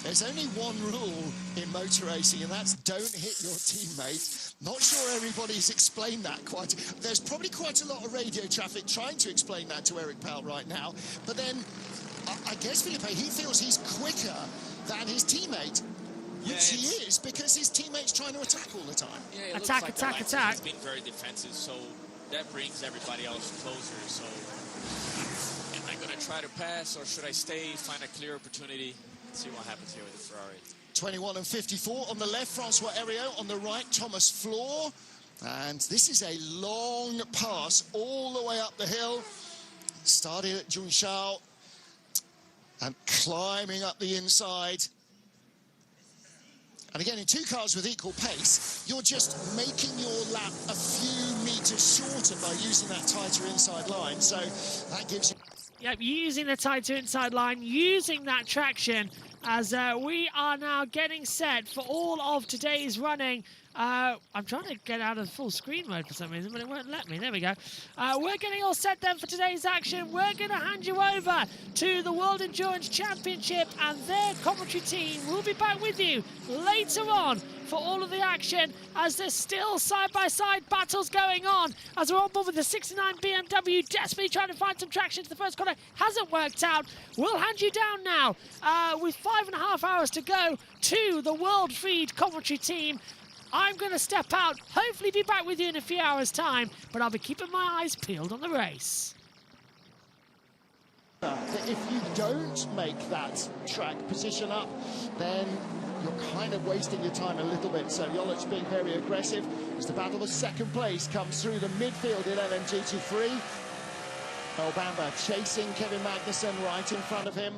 There's only one rule in motor racing, and that's don't hit your teammate. Not sure everybody's explained that quite. There's probably quite a lot of radio traffic trying to explain that to Eric Powell right now. But then, I guess, Felipe, he feels he's quicker than his teammate. Which he is, because his teammate's trying to attack all the time. Yeah, attack. He's been very defensive, so that brings everybody else closer. So, am I going to try to pass, or should I stay, find a clear opportunity? See what happens here with the Ferrari. 21 and 54 on the left, Francois Heriot. On the right, Thomas Floor. And this is a long pass all the way up the hill. Started at Junshao and climbing up the inside. And again, in two cars with equal pace, you're just making your lap a few meters shorter by using that tighter inside line. So that gives you... Yep, using the tighter inside line, using that traction as we are now getting set for all of today's running. I'm trying to get out of full screen mode for some reason, but it won't let me. There we go. We're getting all set then for today's action. We're going to hand you over to the World Endurance Championship and their commentary team. We'll be back with you later on for all of the action as there's still side-by-side battles going on as we're on board with the 69 BMW, desperately trying to find some traction to the first corner. Hasn't worked out. We'll hand you down now with 5.5 hours to go to the World Feed commentary team. I'm going to step out, hopefully be back with you in a few hours' time, but I'll be keeping my eyes peeled on the race. The if you don't make that track position up, then you're kind of wasting your time a little bit. So Jolic being very aggressive as the battle for second place comes through the midfield in LMGT3. Earl Bamber chasing Kevin Magnussen right in front of him.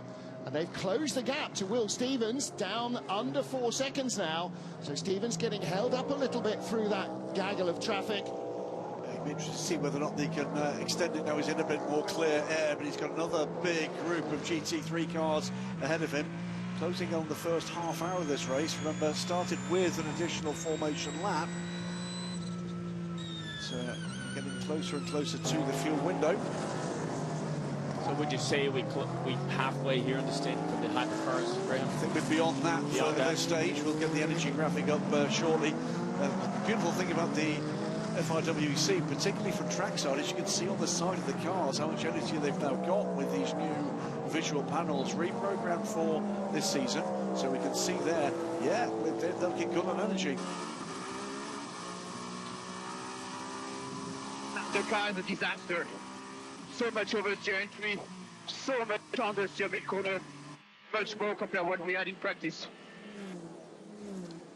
And they've closed the gap to Will Stevens, down under 4 seconds now. So Stevens getting held up a little bit through that gaggle of traffic. It'll be interesting to see whether or not they can extend it now. He's in a bit more clear air, but he's got another big group of GT3 cars ahead of him. Closing on the first half hour of this race. Remember, started with an additional formation lap. It's getting closer and closer to the fuel window. So would you say we halfway here in the stint with the hypercars, Graham? I think we're beyond that for this stage. We'll get the energy graphic up shortly. Beautiful thing about the FIWEC, particularly from trackside, is you can see on the side of the cars how much energy they've now got with these new visual panels reprogrammed for this season. So we can see there, yeah, they're looking good on energy. The car is a disaster. So much oversteer entry, so much understeer mid-corner, much more compared to what we had in practice.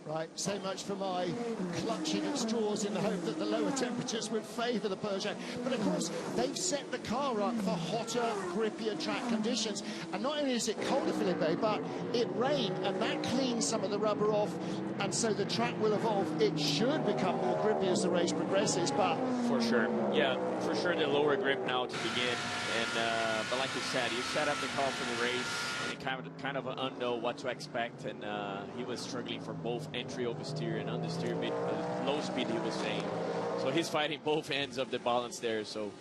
Right, so much for my clutching at straws in the hope that the lower temperatures would favour the Peugeot. But of course, they've set the car up for hotter, grippier track conditions. And not only is it colder, Felipe, but it rained, and that cleans some of the rubber off. And so the track will evolve. It should become more grippy as the race progresses, but... For sure. Yeah, for sure the lower grip now to begin. And but like you said, you set up the car for the race, and you kind of unknow what to expect. And he was struggling for both entry oversteer and understeer mid low speed, he was saying. So he's fighting both ends of the balance there. So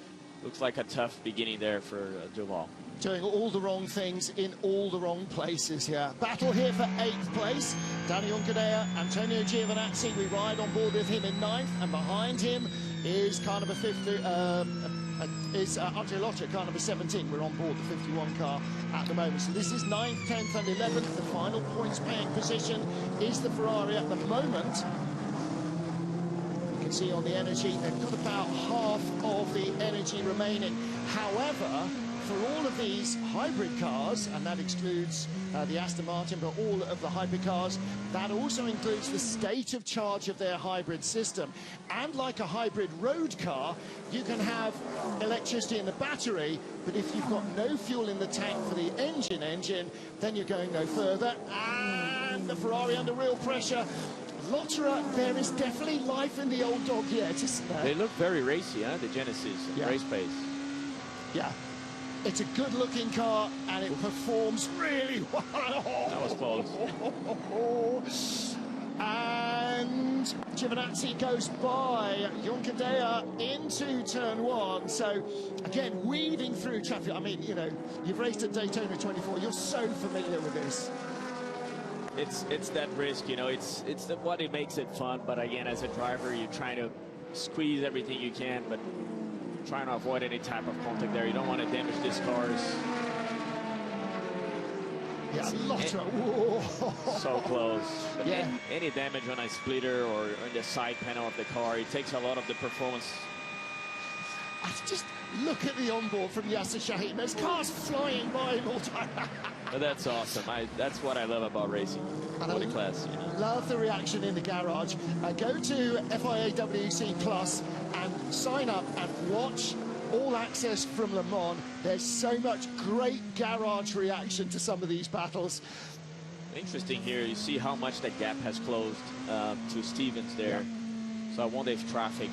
looks like a tough beginning there for Duval. Doing all the wrong things in all the wrong places here. Battle here for 8th place. Danny Uncadea, Antonio Giovinazzi, we ride on board with him in 9th, and behind him is car number 50, is Andre Lotter, car number 17. We're on board the 51 car at the moment. So this is 9th, 10th and 11th. The final points paying position is the Ferrari at the moment. You can see on the energy, they've got about half of the energy remaining. However, for all of these hybrid cars, and that excludes the Aston Martin, but all of the hypercars, that also includes the state of charge of their hybrid system. And like a hybrid road car, you can have electricity in the battery, but if you've got no fuel in the tank for the engine, then you're going no further. And the Ferrari under real pressure. Lotterer, there is definitely life in the old dog yet, isn't there? They look very racy, huh? The Genesis, race pace. Yeah. It's a good-looking car, and it performs really well. That was close. And Giovinazzi goes by Uncadea into turn 1. So, again, weaving through traffic. I mean, you know, you've raced at Daytona 24. You're so familiar with this. It's that risk, you know. It's what it makes it fun. But again, as a driver, you're trying to squeeze everything you can, but trying to avoid any type of contact there. You don't want to damage these cars. Yeah, so close. But any damage on a splitter or on the side panel of the car, it takes a lot of the performance. Just look at the onboard from Yasser Shaheen. There's cars flying by him all the time. But that's awesome. That's what I love about racing. Quality class. You know. Love the reaction in the garage. Go to FIA-WEC Plus and sign up and watch All Access from Le Mans. There's so much great garage reaction to some of these battles. Interesting here, you see how much that gap has closed to Stevens there. Yeah. So I wonder if traffic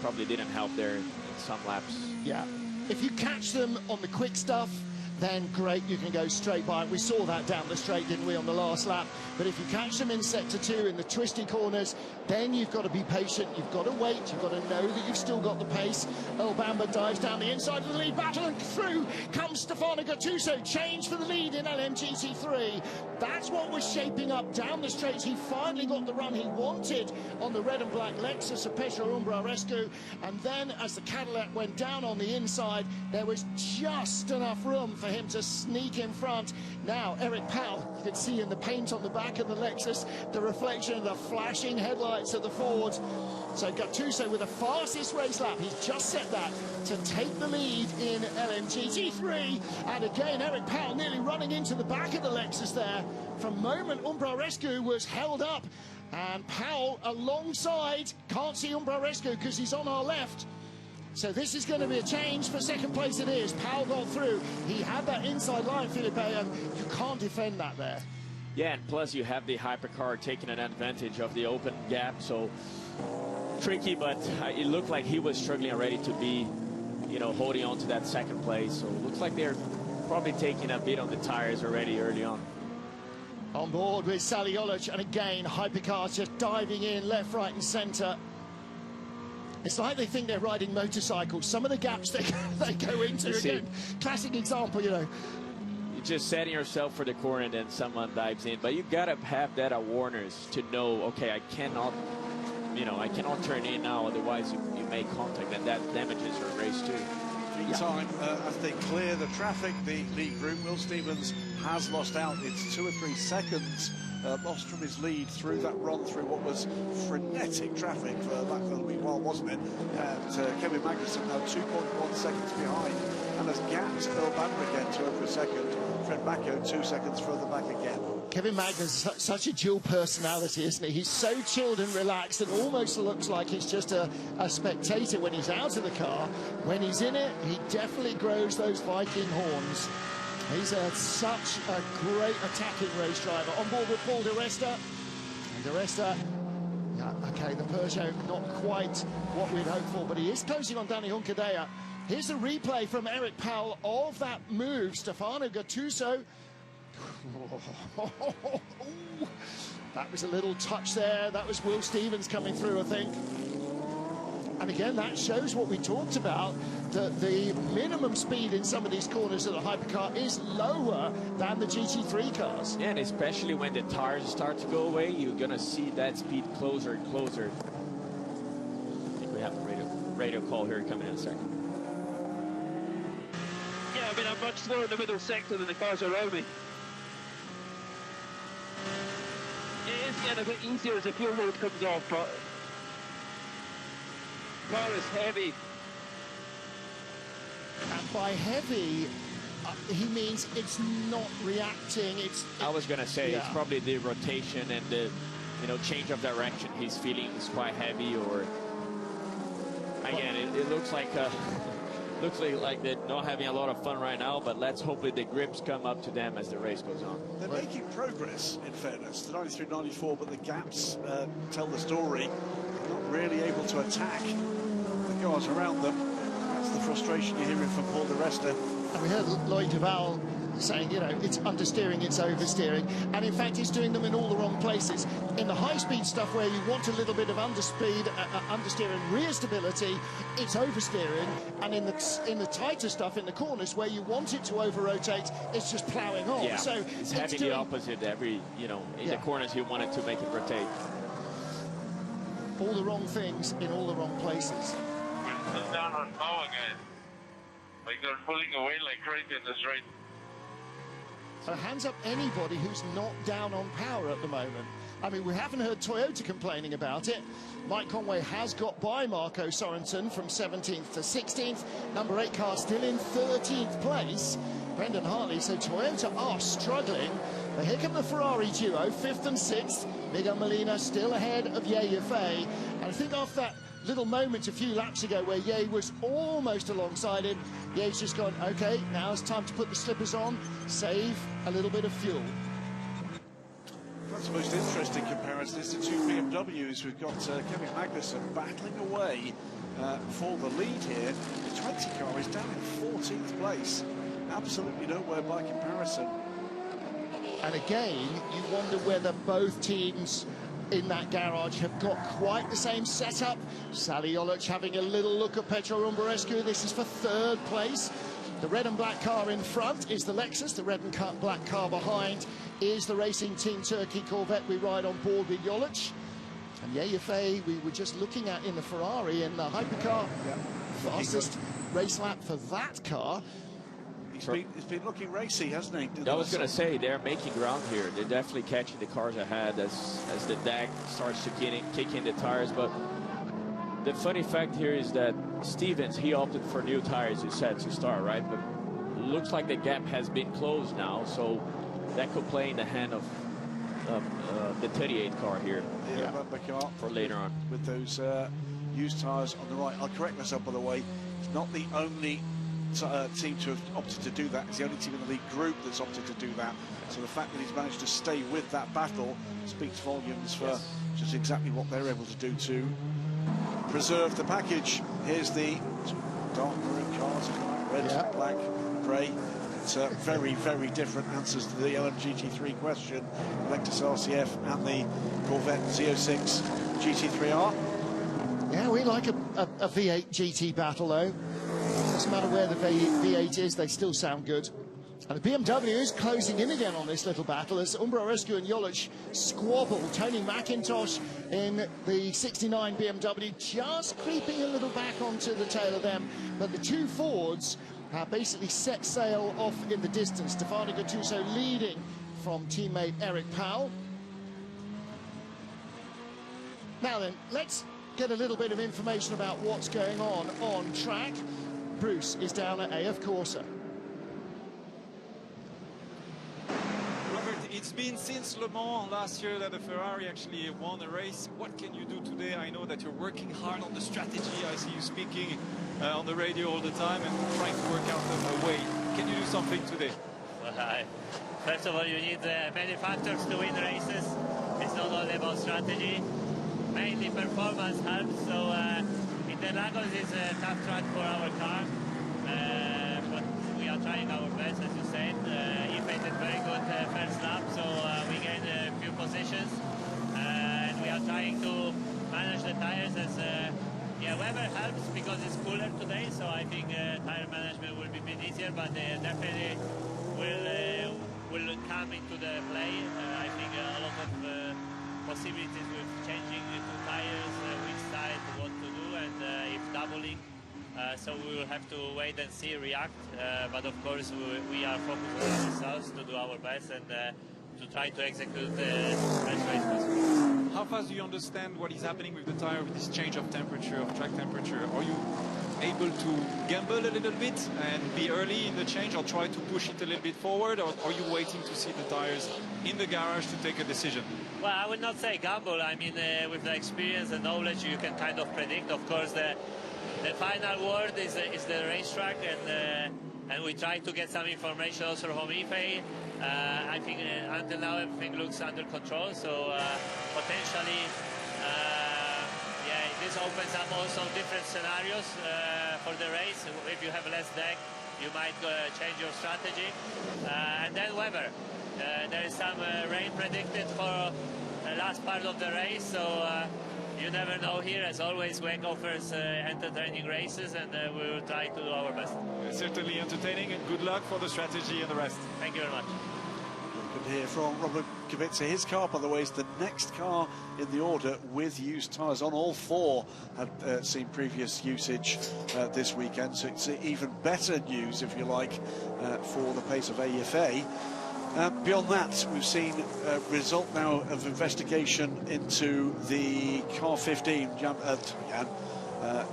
probably didn't help there in some laps. Yeah, if you catch them on the quick stuff, then great, you can go straight by. We saw that down the straight, didn't we, on the last lap? But if you catch them in sector 2 in the twisty corners, then you've got to be patient. You've got to wait. You've got to know that you've still got the pace. Earl Bamber dives down the inside of the lead battle, and through comes Stefano Gattuso. Change for the lead in LMGT3. That's what was shaping up down the straights. He finally got the run he wanted on the red and black Lexus of Pedro Umbrarescu. And then as the Cadillac went down on the inside, there was just enough room for him to sneak in front. Now, Eric Powell, you can see in the paint on the back of the Lexus, the reflection of the flashing headlights of the Ford. So Gattuso with the fastest race lap. He's just set that to take the lead in LMGT3. And again, Eric Powell nearly running into the back of the Lexus there. From moment Umbrarescu was held up. And Powell alongside, can't see Umbrarescu because he's on our left. So this is going to be a change for second place it is. Powell got through. He had that inside line, Felipe, and you can't defend that there. Yeah, and plus you have the hypercar taking an advantage of the open gap, so tricky, but it looked like he was struggling already to be, you know, holding on to that second place. So it looks like they're probably taking a bit on the tires already early on. On board with Sally Olic, and again, hypercars just diving in left, right, and centre. It's like they think they're riding motorcycles. Some of the gaps they go into, again, classic example, you know. You're just setting yourself for the corner and then someone dives in. But you got to have that awareness to know, okay, I cannot, you know, I cannot turn in now, otherwise you make contact, and that damages your race too. Meantime, as they clear the traffic, the lead group, Will Stevens has lost out. It's 2 or 3 seconds lost from his lead through that run through what was frenetic traffic for that for a wee while, wasn't it? And Kevin Magnussen now 2.1 seconds behind, and has gapped Earl Banner again to over a second. Fred Bacco 2 seconds further back again. Kevin Magnussen is such a dual personality, isn't he? He's so chilled and relaxed and almost looks like he's just a spectator when he's out of the car. When he's in it, he definitely grows those Viking horns. He's such a great attacking race driver. On board with Paul Di Resta. And Di Resta, yeah, okay, the Peugeot not quite what we'd hoped for, but he is closing on Danny Huncadea. Here's a replay from Eric Powell of that move. Stefano Gattuso. That was a little touch there. That was Will Stevens coming through, I think. And again, that shows what we talked about, that the minimum speed in some of these corners of the hypercar is lower than the GT3 cars. Yeah, and especially when the tires start to go away, you're going to see that speed closer and closer. I think we have a radio call here coming in a second. Yeah, I mean, I'm much slower in the middle sector than the cars around me. It is getting a bit easier as the fuel load comes off, but the car is heavy. And by heavy, he means it's not reacting. I was going to say, yeah, it's probably the rotation and the, you know, change of direction. He's feeling is quite heavy, or again, it looks like they're not having a lot of fun right now, but let's hope that the grips come up to them as the race goes on. They're making progress, in fairness. The 93, 94, but the gaps tell the story. Not really able to attack the cars around them. That's the frustration you're hearing from Paul Di Resta. And we heard Lloyd Duval saying, you know, it's understeering, it's oversteering, and in fact it's doing them in all the wrong places. In the high-speed stuff where you want a little bit of understeer and rear stability, it's oversteering, and in the tighter stuff in the corners where you want it to over-rotate, it's just ploughing on. Yeah, so it's having the opposite every, you know, in the corners you want it to make it rotate. All the wrong things in all the wrong places. We're still down on power, guys. Like, they're pulling away like crazy in this race. So hands up anybody who's not down on power at the moment. I mean, we haven't heard Toyota complaining about it. Mike Conway has got by Marco Sorensen from 17th to 16th. Number 8 car still in 13th place. Brendan Hartley, so Toyota are struggling. But here come the Ferrari duo, 5th and 6th. Miguel Molina still ahead of Ye Yifei. And I think after that little moment a few laps ago where Ye was almost alongside him, Ye's just gone, okay, now it's time to put the slippers on, save a little bit of fuel. That's the most interesting comparison is the two BMWs. We've got Kevin Magnussen battling away for the lead here. The 20 car is down in 14th place. Absolutely nowhere by comparison. And again, you wonder whether both teams in that garage have got quite the same setup. Sally Olic having a little look at Petro Umbarescu. This is for 3rd place. The red and black car in front is the Lexus. The red and black car behind is the Racing Team Turkey Corvette we ride on board with Jolic. And Ye Yifei, we were just looking at in the Ferrari in the hypercar. Fastest race lap for that car. He's It's been looking racy, hasn't he? I was going to say, they're making ground here. They're definitely catching the cars ahead as the deck starts to kick in the tires. But the funny fact here is that Stevens, he opted for new tires, you said, to start, right? But it looks like the gap has been closed now, so that could play in the hand of the 38 car here. Yeah, car for later on. With those used tires on the right. I'll correct myself, by the way. It's not the only team to have opted to do that. It's the only team in the league group that's opted to do that. So the fact that he's managed to stay with that battle speaks volumes for just exactly what they're able to do to preserve the package. Here's the dark maroon cars, red, black, grey. It's very, very different answers to the LMGT3 question. Lexus RCF and the Corvette Z06 GT3R. Yeah, we like a V8 GT battle, though. Doesn't matter where the V8 is, they still sound good. And the BMW is closing in again on this little battle as Umbro and Jolic squabble. Tony McIntosh in the 69 BMW just creeping a little back onto the tail of them. But the two Fords basically set sail off in the distance. Stefano Gattuso leading from teammate Eric Powell. Now then, let's get a little bit of information about what's going on track. Bruce is down at AF Corsa. Robert, it's been since Le Mans last year that the Ferrari actually won a race. What can you do today? I know that you're working hard on the strategy. I see you speaking on the radio all the time and trying to work out a way. Can you do something today? Well, first of all, you need many factors to win races. It's not only about strategy. Mainly performance helps. So Interlagos is a tough track for our car. But we are trying our best, as you said. He made a very good first lap, so we gained a few positions. And we are trying to manage the tires as weather helps because it's cooler today, so I think tire management will be a bit easier, but definitely will come into the play. I think a lot of possibilities with changing two tires, which side, what to do, and if doubling. So we will have to wait and see, react. But of course, we are focused on ourselves to do our best and to try to execute the best race possible. How fast do you understand what is happening with the tire with this change of temperature, of track temperature? Are you able to gamble a little bit and be early in the change, or try to push it a little bit forward, or are you waiting to see the tires in the garage to take a decision? Well, I would not say gamble. I mean, with the experience and knowledge, you can kind of predict. Of course, the final word is the racetrack, and we try to get some information also from IFE. I think until now everything looks under control, so potentially, this opens up also different scenarios for the race. If you have less deck, you might change your strategy. And then weather. There is some rain predicted for the last part of the race, so you never know here. As always, WEC offers entertaining races, and we will try to do our best. Certainly entertaining, and good luck for the strategy and the rest. Thank you very much. Good to hear from Robert Kubica. His car, by the way, is the next car in the order with used tyres on. All four had seen previous usage this weekend, so it's even better news, if you like, for the pace of AFA. Beyond that, we've seen a result now of investigation into the car 15,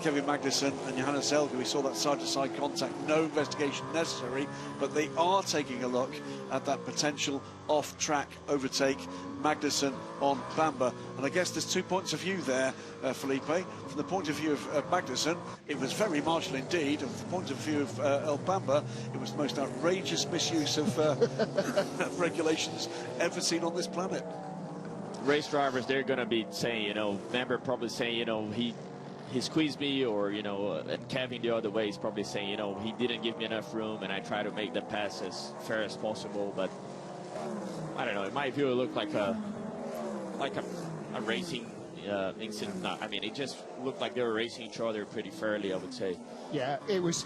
Kevin Magnussen and Johannes Elger. We saw that side-to-side contact, no investigation necessary, but they are taking a look at that potential off-track overtake, Magnussen on Bamber. And I guess there's 2 points of view there, Felipe. From the point of view of Magnussen, it was very marginal indeed. And from the point of view of El Bamber, it was the most outrageous misuse of regulations ever seen on this planet. Race drivers, they're going to be saying, Bamber probably saying, he squeezed me, or, and Kevin the other way is probably saying, he didn't give me enough room, and I try to make the pass as fair as possible. But I don't know. In my view, it looked like a racing incident. No, I mean, it just looked like they were racing each other pretty fairly, I would say. Yeah, it was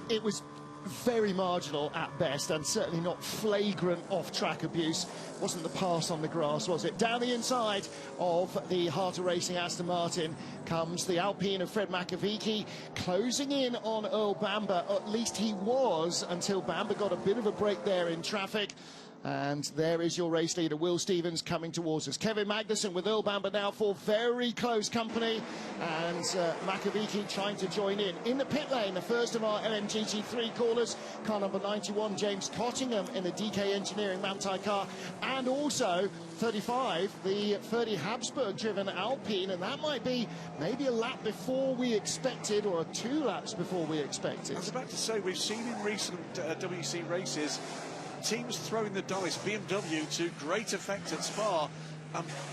very marginal at best, and certainly not flagrant off-track abuse. Wasn't the pass on the grass, was it? Down the inside of the Heart of Racing Aston Martin comes the Alpine of Fred Makovici, closing in on Earl Bamber. At least he was, until Bamber got a bit of a break there in traffic. And there is your race leader, Will Stevens, coming towards us. Kevin Magnussen with Earl Bamber now for very close company. And Makovici trying to join in. In the pit lane, the first of our LMGT3 callers, car number 91, James Cottingham in the DK Engineering Manthey car. And also 35, the Ferdy Habsburg-driven Alpine. And that might be maybe a lap before we expected, or 2 laps before we expected. I was about to say, we've seen in recent WEC races teams throwing the dice, BMW to great effect at Spa.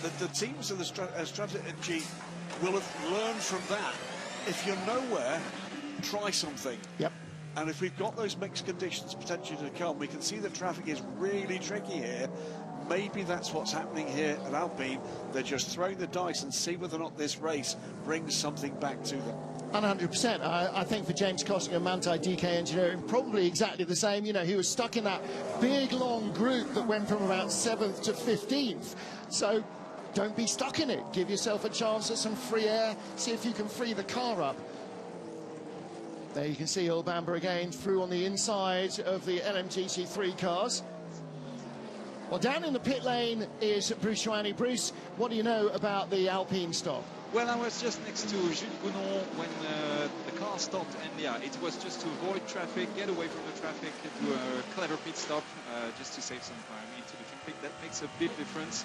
The teams of the strategy will have learned from that. If you're nowhere, try something. Yep. And if we've got those mixed conditions potentially to come, we can see that traffic is really tricky here. Maybe that's what's happening here at Alpine. They're just throwing the dice and see whether or not this race brings something back to them. 100%. I think for James Cottingham, Manthey DK Engineering, probably exactly the same. You know, he was stuck in that big, long group that went from about 7th to 15th. So don't be stuck in it. Give yourself a chance at some free air. See if you can free the car up. There you can see Earl Bamber again through on the inside of the LMGT3 cars. Well, down in the pit lane is Bruce Joanny. Bruce, what do you know about the Alpine stop? Well, I was just next to Jules Gounon when the car stopped, and yeah, it was just to avoid traffic, get away from the traffic, do a clever pit stop, just to save some time into the traffic. That makes a big difference.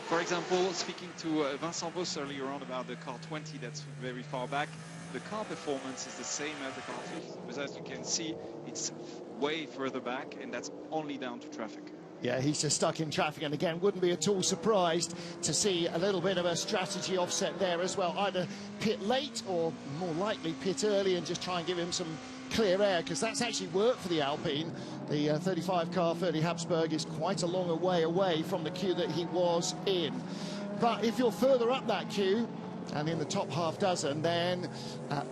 For example, speaking to Vincent Voss earlier on about the car 20 that's very far back, the car performance is the same as the car 50, but as you can see, it's way further back, and that's only down to traffic. Yeah, he's just stuck in traffic, and again, wouldn't be at all surprised to see a little bit of a strategy offset there as well. Either pit late or more likely pit early and just try and give him some clear air, because that's actually worked for the Alpine. The 35 car, Ferdy Habsburg, is quite a long way away from the queue that he was in. But if you're further up that queue and in the top half dozen, then,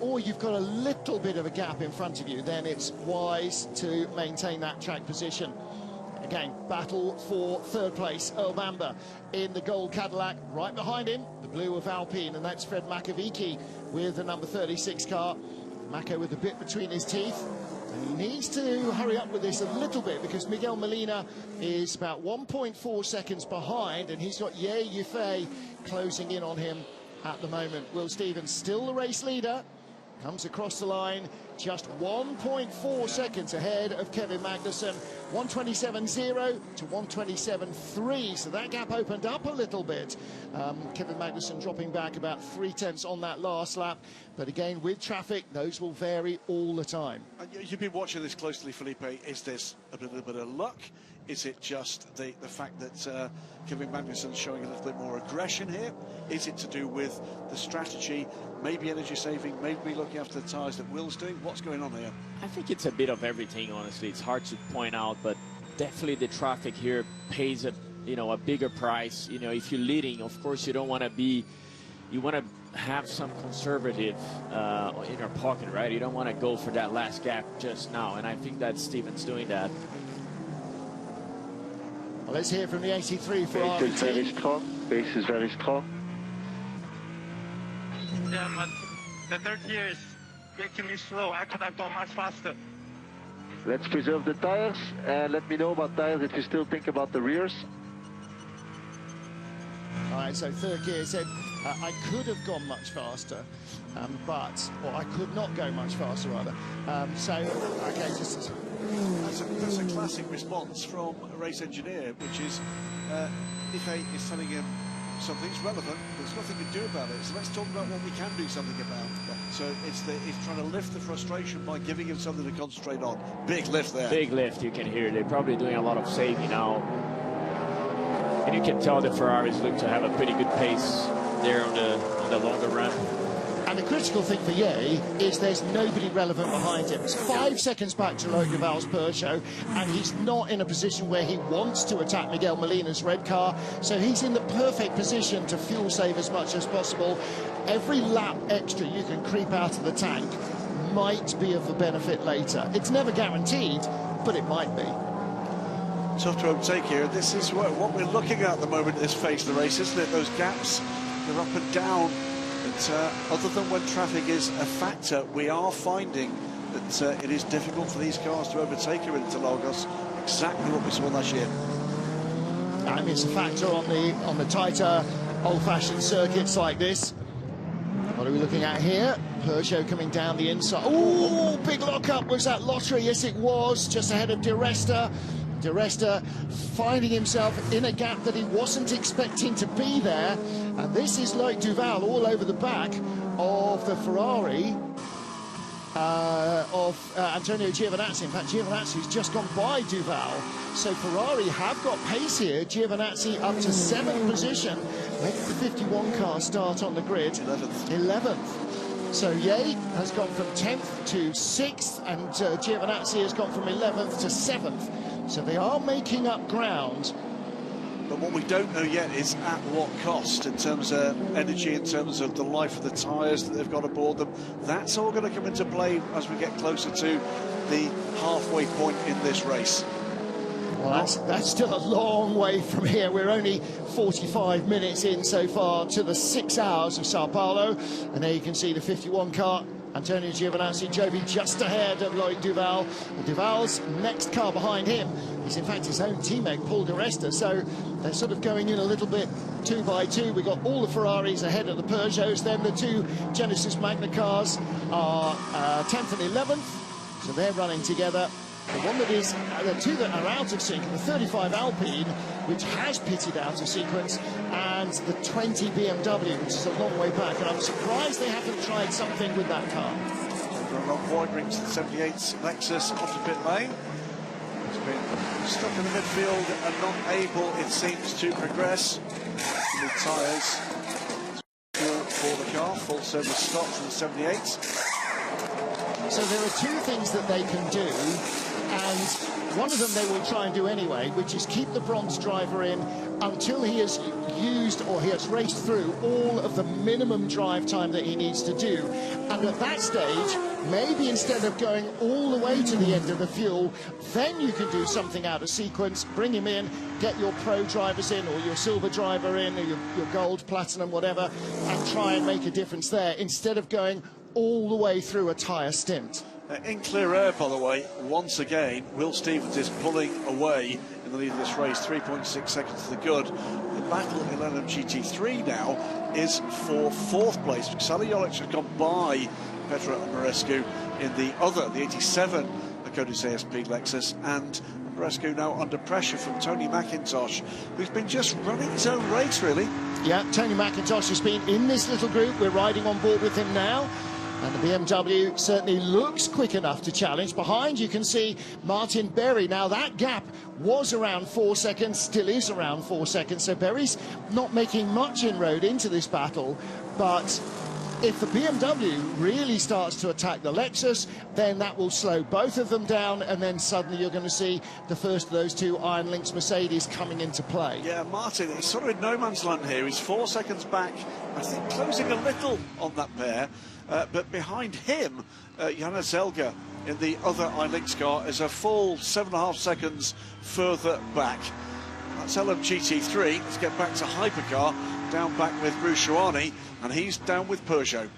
or you've got a little bit of a gap in front of you, then it's wise to maintain that track position. Again, battle for third place. Earl Bamber in the gold Cadillac. Right behind him, the blue of Alpine, and that's Fred Makovici with the number 36 car. Mako with the bit between his teeth. And he needs to hurry up with this a little bit, because Miguel Molina is about 1.4 seconds behind, and he's got Ye Yufei closing in on him at the moment. Will Stevens, still the race leader, comes across the line just 1.4 seconds ahead of Kevin Magnussen. 127.0 to 127.3, so that gap opened up a little bit. Kevin Magnussen dropping back about 3/10 on that last lap, but again, with traffic, those will vary all the time. You've been watching this closely, Felipe. Is this a little bit of luck? Is it just the fact that Kevin Magnussen's showing a little bit more aggression here? Is it to do with the strategy, maybe energy saving, maybe looking after the tyres that Will's doing? What's going on here? I think it's a bit of everything, honestly. It's hard to point out, but definitely the traffic here pays a bigger price. You know, if you're leading, of course you don't want to be, you want to have some conservative in your pocket, right? You don't want to go for that last gap just now, and I think that Steven's doing that. Well, let's hear from the 83 for our Base is very strong. Base is very strong. Yeah, but the third gear is making me slow. I could have gone much faster. Let's preserve the tires, and let me know about tires if you still think about the rears. All right, so third gear said, I could have gone much faster, or I could not go much faster, rather. Okay, just... That's a classic response from a race engineer, which is Ife is telling him something's relevant, there's nothing to do about it, so let's talk about what we can do something about. So it's trying to lift the frustration by giving him something to concentrate on. Big lift there. Big lift, you can hear. They're probably doing a lot of saving now. And you can tell the Ferraris look to have a pretty good pace there on the longer run. And the critical thing for Ye is there's nobody relevant behind him. It's 5 seconds back to Roqueval's Peugeot, and he's not in a position where he wants to attack Miguel Molina's red car, so he's in the perfect position to fuel save as much as possible. Every lap extra you can creep out of the tank might be of a benefit later. It's never guaranteed, but it might be. Tough to overtake here. This is what we're looking at the moment in this phase of the race, isn't it? Those gaps, they're up and down. But other than when traffic is a factor, we are finding that it is difficult for these cars to overtake her into Lagos. Exactly what we saw last year. I mean, it's a factor on the tighter, old-fashioned circuits like this. What are we looking at here? Peugeot coming down the inside. Oh, big lock-up. Was that Lottery? Yes, it was. Just ahead of Di Resta. Di Resta finding himself in a gap that he wasn't expecting to be there. And this is Loic Duval all over the back of the Ferrari of Antonio Giovinazzi. In fact, Giovinazzi's just gone by Duval. So Ferrari have got pace here. Giovinazzi up to 7th position. Making the 51 car start on the grid. 11th. So Ye has gone from 10th to 6th, and Giovinazzi has gone from 11th to 7th. So they are making up ground. But what we don't know yet is at what cost, in terms of energy, in terms of the life of the tyres that they've got aboard them. That's all going to come into play as we get closer to the halfway point in this race. Well, that's still a long way from here. We're only 45 minutes in so far to the 6 hours of Sao Paulo. And there you can see the 51 car. Antonio Giovinazzi, Joby just ahead of Loic Duval. And Duval's next car behind him is in fact his own teammate, Paul Di Resta. So they're sort of going in a little bit 2 by 2. We've got all the Ferraris ahead of the Peugeots. Then the 2 Genesis Magna cars are 10th and 11th. So they're running together. The one that is, the 2 that are out of sync, the 35 Alpine, which has pitted out of sequence, and the 20 BMW, which is a long way back. And I'm surprised they haven't tried something with that car. Ron Boyd brings the 78's Lexus onto pit lane. He's been stuck in the midfield and not able, it seems, to progress. New tyres for the car, full service stop from the 78's. So there are 2 things that they can do, and one of them they will try and do anyway, which is keep the bronze driver in until he has used or he has raced through all of the minimum drive time that he needs to do. And at that stage, maybe instead of going all the way to the end of the fuel, then you can do something out of sequence, bring him in, get your pro drivers in, or your silver driver in, or your gold, platinum, whatever, and try and make a difference there, instead of going all the way through a tyre stint. In clear air, by the way, once again, Will Stevens is pulling away in the lead of this race, 3.6 seconds to the good. The battle in LMGT3 now is for 4th place. Sally Jollich has gone by Petra Marescu in the other, the 87 Codis ASP Lexus, and Marescu now under pressure from Tony McIntosh, who's been just running his own race, really. Yeah, Tony McIntosh has been in this little group. We're riding on board with him now. And the BMW certainly looks quick enough to challenge. Behind you can see Martin Berry. Now that gap was around 4 seconds, still is around 4 seconds. So Berry's not making much inroad into this battle. But if the BMW really starts to attack the Lexus, then that will slow both of them down. And then suddenly you're going to see the first of those 2 Iron Lynx Mercedes coming into play. Yeah, Martin, he's sort of in no man's land here. He's 4 seconds back, I think, closing a little on that pair. But behind him, Jana Zelga in the other Iron Lynx car is a full 7.5 seconds further back. That's LMGT3. Let's get back to Hypercar, down back with Bruce Chouani, and he's down with Peugeot.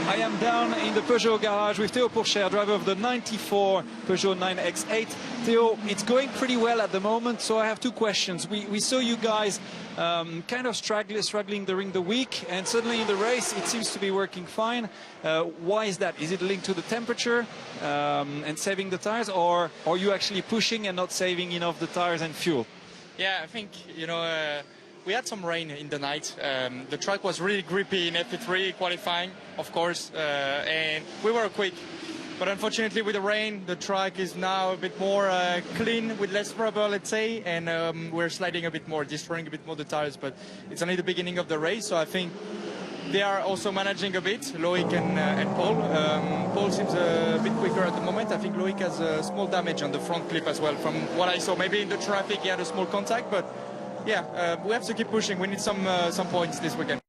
I am down in the Peugeot garage with Theo Pourchaire, driver of the 94 Peugeot 9X8. Theo, it's going pretty well at the moment, so I have 2 questions. We saw you guys kind of struggling during the week, and suddenly in the race it seems to be working fine. Why is that? Is it linked to the temperature and saving the tires, or are you actually pushing and not saving enough the tires and fuel? Yeah, I think, you know, we had some rain in the night. The track was really grippy in FP3 qualifying, of course, and we were quick. But unfortunately, with the rain, the track is now a bit more clean, with less rubber, let's say, and we're sliding a bit more, destroying a bit more the tires. But it's only the beginning of the race, so I think they are also managing a bit, Loic and Paul. Paul seems a bit quicker at the moment. I think Loic has a small damage on the front clip as well, from what I saw. Maybe in the traffic he had a small contact, but yeah, we have to keep pushing. We need some points this weekend.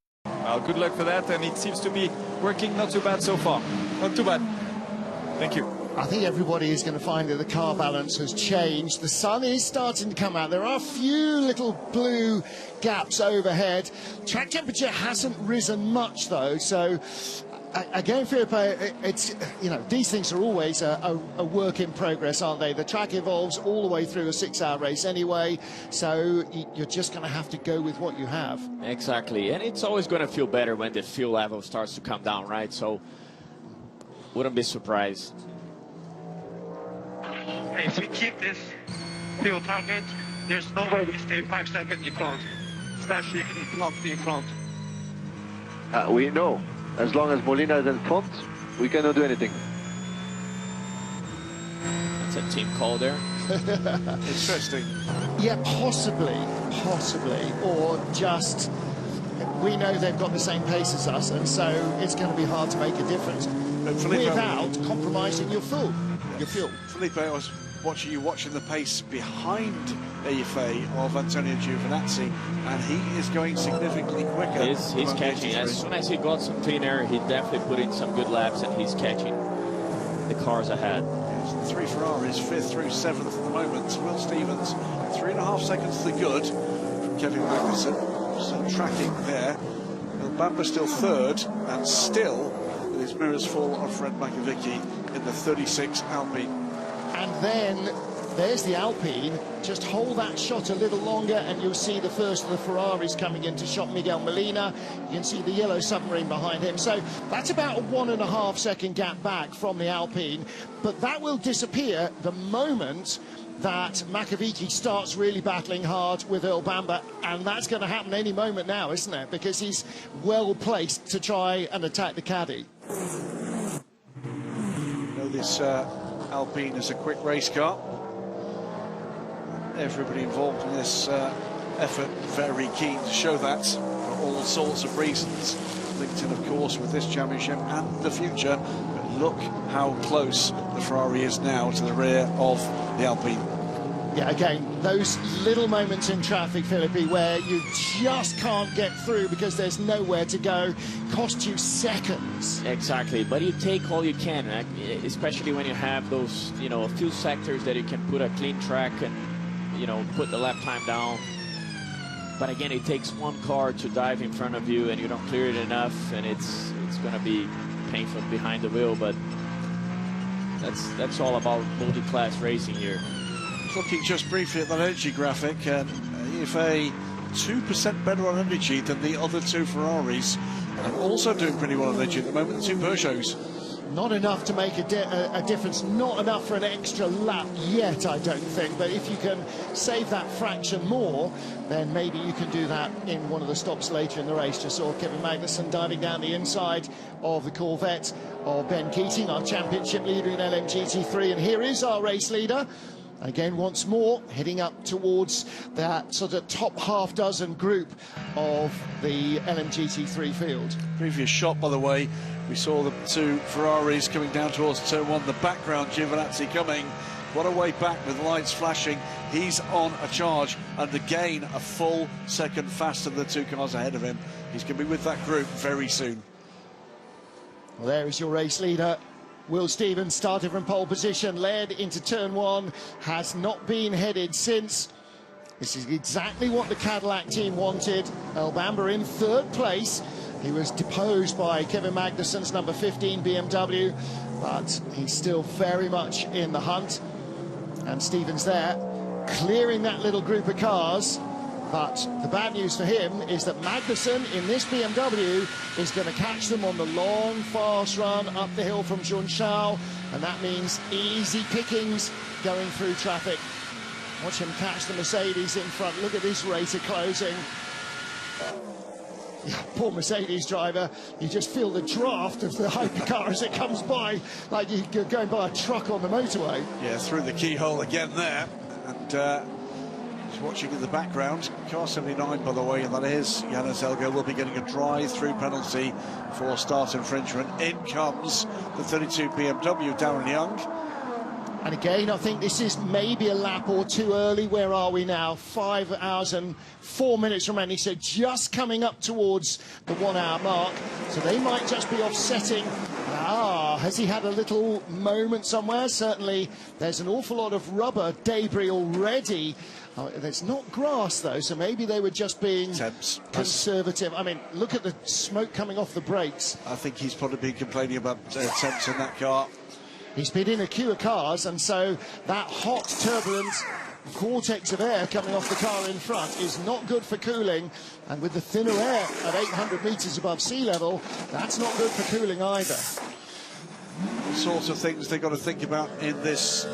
Well, good luck for that, and it seems to be working not too bad so far. Not too bad. Thank you. I think everybody is going to find that the car balance has changed. The sun is starting to come out. There are a few little blue gaps overhead. Track temperature hasn't risen much, though, so again, Filippo, it's, you know, these things are always a work in progress, aren't they? The track evolves all the way through a 6-hour race anyway, so you're just going to have to go with what you have. Exactly, and it's always going to feel better when the fuel level starts to come down, right? So, wouldn't be surprised. If we keep this fuel target, there's no way we stay 5 seconds in front, especially if it's not in front. We know. As long as Molina is in front, we cannot do anything. That's a team call there. Interesting. Yeah, possibly, or just we know they've got the same pace as us, and so it's going to be hard to make a difference without compromising your fuel. Felipe, I was watching the pace behind EFA of Antonio Giovinazzi, and he is going significantly quicker. He's catching. As soon as he got some clean air, he definitely put in some good laps, and he's catching the cars ahead. It's 3 Ferraris, 5th through 7th at the moment. Will Stevens, 3.5 seconds to the good from Kevin Magnussen. Still tracking there. Will Bamba still 3rd, and still with his mirrors full of Fred Makovic in the 36 Alpine. And then there's the Alpine. Just hold that shot a little longer and you'll see the first of the Ferraris coming into shot. Miguel Molina, you can see the yellow submarine behind him. So that's about a 1.5 second gap back from the Alpine. But that will disappear the moment that Makovic starts really battling hard with Earl Bamber, and that's going to happen any moment now, isn't it? Because he's well placed to try and attack the caddy. You know, this Alpine is a quick race car. Everybody involved in this effort very keen to show that for all sorts of reasons. Linked in, of course, with this championship and the future. But look how close the Ferrari is now to the rear of the Alpine. Yeah, again, those little moments in traffic, Philippi, where you just can't get through because there's nowhere to go, cost you seconds. Exactly, but you take all you can, especially when you have those, you know, a few sectors that you can put a clean track and, you know, put the lap time down. But again, it takes one car to dive in front of you and you don't clear it enough, and it's going to be painful behind the wheel. But that's all about multi-class racing here. Looking just briefly at that energy graphic, EFA 2% better on energy than the other 2 Ferraris, and also doing pretty well on energy at the moment, the 2 Peugeots. Not enough to make a difference, not enough for an extra lap yet, I don't think, but if you can save that fraction more, then maybe you can do that in one of the stops later in the race. Just saw Kevin Magnussen diving down the inside of the Corvette of Ben Keating, our championship leader in LMGT3, and here is our race leader. Again, once more, heading up towards that sort of top half-dozen group of the LMGT3 field. Previous shot, by the way, we saw the 2 Ferraris coming down towards turn 1. The background, Giovinazzi coming. What a way back with lights flashing. He's on a charge, and again, a full second faster than the 2 cars ahead of him. He's going to be with that group very soon. Well, there is your race leader. Will Stevens started from pole position, led into turn 1, has not been headed since. This is exactly what the Cadillac team wanted. Earl Bamber in 3rd place. He was deposed by Kevin Magnussen's number 15 BMW, but he's still very much in the hunt. And Stevens there, clearing that little group of cars. But the bad news for him is that Magnussen in this BMW is going to catch them on the long, fast run up the hill from Zhonshao, and that means easy pickings going through traffic. Watch him catch the Mercedes in front. Look at this rate of closing. Yeah, poor Mercedes driver, you just feel the draft of the hypercar as it comes by, like you're going by a truck on the motorway. Yeah, through the keyhole again there, and watching in the background, car 79, by the way, and that is Yannis Elgo, will be getting a drive-through penalty for start infringement. In comes the 32 BMW, Darren Young, And again, I think this is maybe a lap or two early. Where are we now? 5 hours and 4 minutes remaining, so just coming up towards the 1 hour mark. So they might just be offsetting. Has he had a little moment somewhere? Certainly, there's an awful lot of rubber debris already. There's not grass, though, so maybe they were just being conservative. I mean, look at the smoke coming off the brakes. I think he's probably been complaining about temps in that car. He's been in a queue of cars, and so that hot, turbulent vortex of air coming off the car in front is not good for cooling. And with the thinner air at 800 metres above sea level, that's not good for cooling either. The sorts of things they've got to think about in this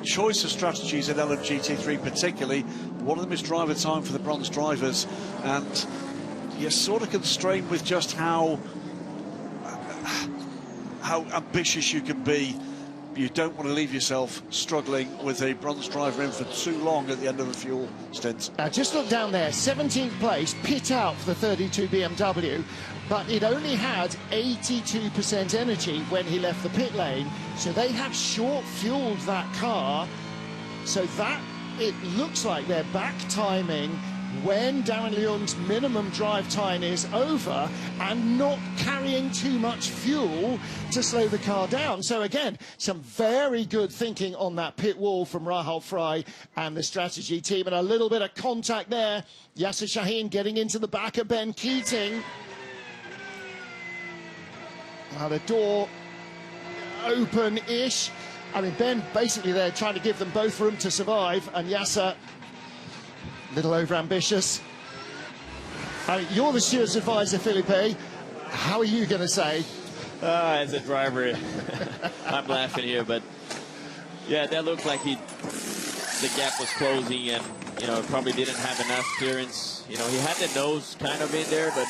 choice of strategies in LMGT3 particularly. One of them is driver time for the bronze drivers, and you're sort of constrained with just how ambitious you can be. You don't want to leave yourself struggling with a bronze driver in for too long at the end of a fuel stint. Just look down there, 17th place, pit out for the 32 BMW, but it only had 82% energy when he left the pit lane, so they have short-fueled that car, so that it looks like they're back timing when Darren Leung's minimum drive time is over and not carrying too much fuel to slow the car down. So again, some very good thinking on that pit wall from Rahul Fry and the strategy team, and a little bit of contact there. Yasser Shaheen getting into the back of Ben Keating. Now the door open-ish. I mean, Ben basically there trying to give them both room to survive, and Yasser little over-ambitious. I mean, you're the stewards advisor, Felipe. How are you going to say? As a driver, I'm laughing here, but yeah, that looked like the gap was closing, and you know, probably didn't have enough clearance. You know, he had the nose kind of in there, but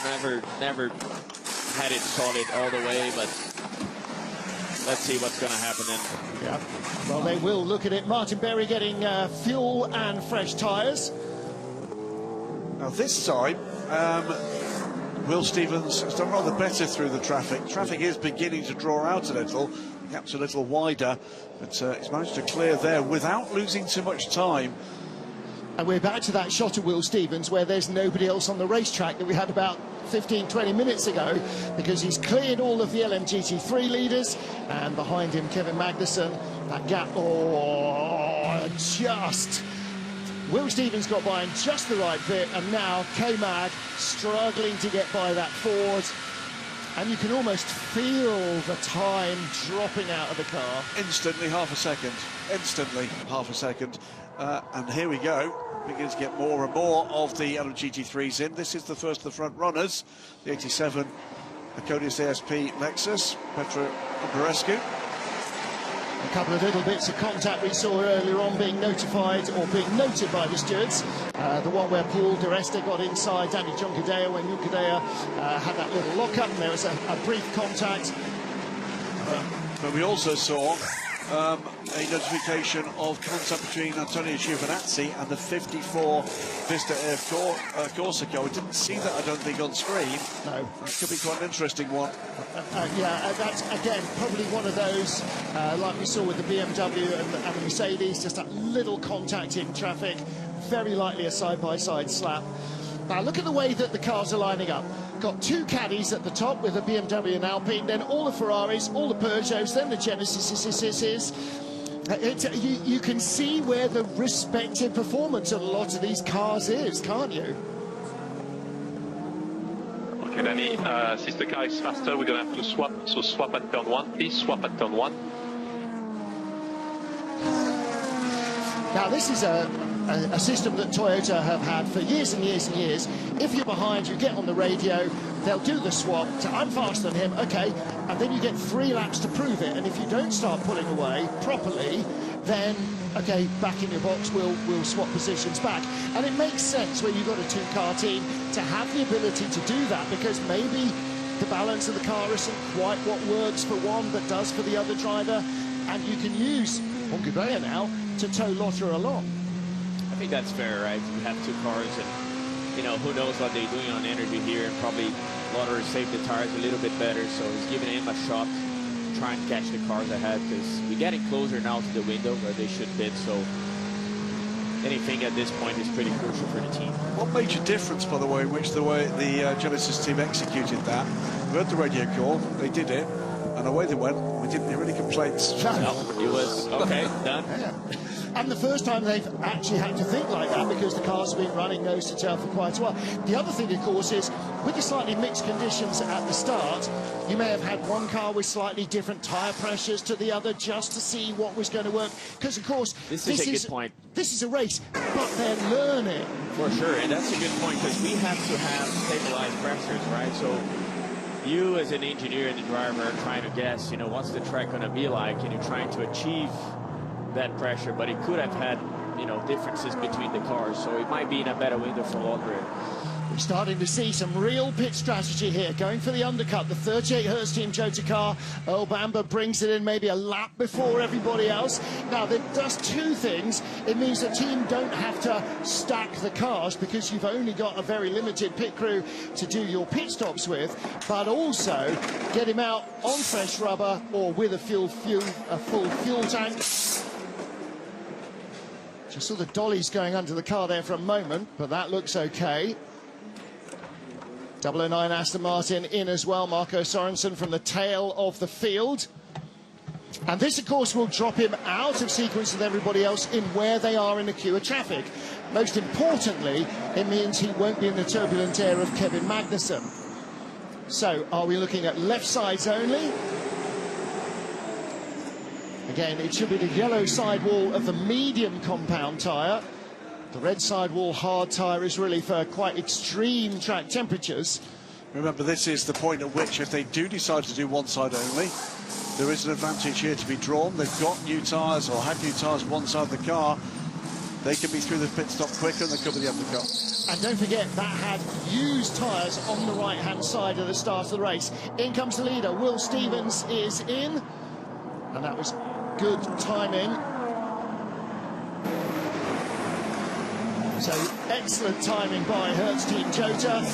never had it solid all the way. But let's see what's going to happen then. Yeah. Well, they will look at it. Martin Berry getting fuel and fresh tyres. Now this time, Will Stevens has done rather better through the traffic. Traffic is beginning to draw out a little, perhaps a little wider, but he's managed to clear there without losing too much time. And we're back to that shot of Will Stevens where there's nobody else on the racetrack that we had about 15-20 minutes ago, because he's cleared all of the LMGT3 leaders, and behind him Kevin Magnussen. That gap, just... Will Stevens got by in just the right bit, and now K-Mag struggling to get by that Ford. And you can almost feel the time dropping out of the car. Instantly half a second. Instantly half a second. And here we go. Begins to get more and more of the LMGT3s in. This is the first of the front runners. The 87 Acodius ASP Lexus, Petra Ambarescu. A couple of little bits of contact we saw earlier on being notified or being noted by the stewards. The one where Paul de Resta got inside Danny Juncadella when Juncadella had that little lock-up, and there was a brief contact. But we also saw a notification of contact between Antonio Giovinazzi and the 54 Vista Air Corsica. We didn't see that, I don't think, on screen. No. That could be quite an interesting one. That's, again, probably one of those, like we saw with the BMW and the Mercedes, just that little contact in traffic, very likely a side-by-side slap. Now, look at the way that the cars are lining up. Got two caddies at the top with the BMW and Alpine, then all the Ferraris, all the Peugeots, then the Genesises. You can see where the respective performance of a lot of these cars is, can't you? Okay, Danny, since the car is faster, we're going to have to swap. So swap at turn 1, please. Swap at turn 1. Now, this is a system that Toyota have had for years and years and years. If you're behind, you get on the radio, they'll do the swap. So I'm faster than him, okay, and then you get 3 laps to prove it. And if you don't start pulling away properly, then, okay, back in your box, we'll swap positions back. And it makes sense when you've got a 2-car team to have the ability to do that, because maybe the balance of the car isn't quite what works for one but does for the other driver, and you can use Hongibea now to tow Lotter along. I think that's fair, right? We have 2 cars, and you know, who knows what they're doing on energy here, and probably Lotter saved the tires a little bit better, so he's giving him a shot. try and catch the cars ahead, because we're getting closer now to the window where they should pit. So anything at this point is pretty crucial for the team. What major difference, by the way, the way the Genesis team executed that? We heard the radio call, they did it, and away they went. We didn't hear any complaints. No, it was okay, done. Yeah. And the first time they've actually had to think like that, because the cars have been running nose to tail for quite a while. The other thing, of course, is with the slightly mixed conditions at the start, you may have had one car with slightly different tyre pressures to the other just to see what was going to work. Because, of course, this is a good point. This is a race, but they're learning. For sure, and that's a good point, because we have to have stabilized pressures, right? So you as an engineer and the driver are trying to guess, you know, what's the track going to be like, and you're trying to achieve that pressure, but it could have had, you know, differences between the cars, so it might be in a better window for longer. We're starting to see some real pit strategy here, going for the undercut. The 38 Hertz Team Jota car, Earl Bamber brings it in maybe a lap before everybody else. Now, that does two things. It means the team don't have to stack the cars, because you've only got a very limited pit crew to do your pit stops with, but also get him out on fresh rubber or with a full fuel tank. Just saw the dollies going under the car there for a moment, but that looks okay. 009 Aston Martin in as well, Marco Sorensen from the tail of the field. And this, of course, will drop him out of sequence with everybody else in where they are in the queue of traffic. Most importantly, it means he won't be in the turbulent air of Kevin Magnussen. So, are we looking at left sides only? Again, it should be the yellow sidewall of the medium compound tyre. The red sidewall hard tyre is really for quite extreme track temperatures. Remember, this is the point at which, if they do decide to do one side only, there is an advantage here to be drawn. They've got new tyres, or had new tyres one side of the car. They can be through the pit stop quicker and they cover the undercut. And don't forget, that had used tyres on the right-hand side at the start of the race. In comes the leader. Will Stevens is in. And that was good timing. So excellent timing by Hertz Team Jota.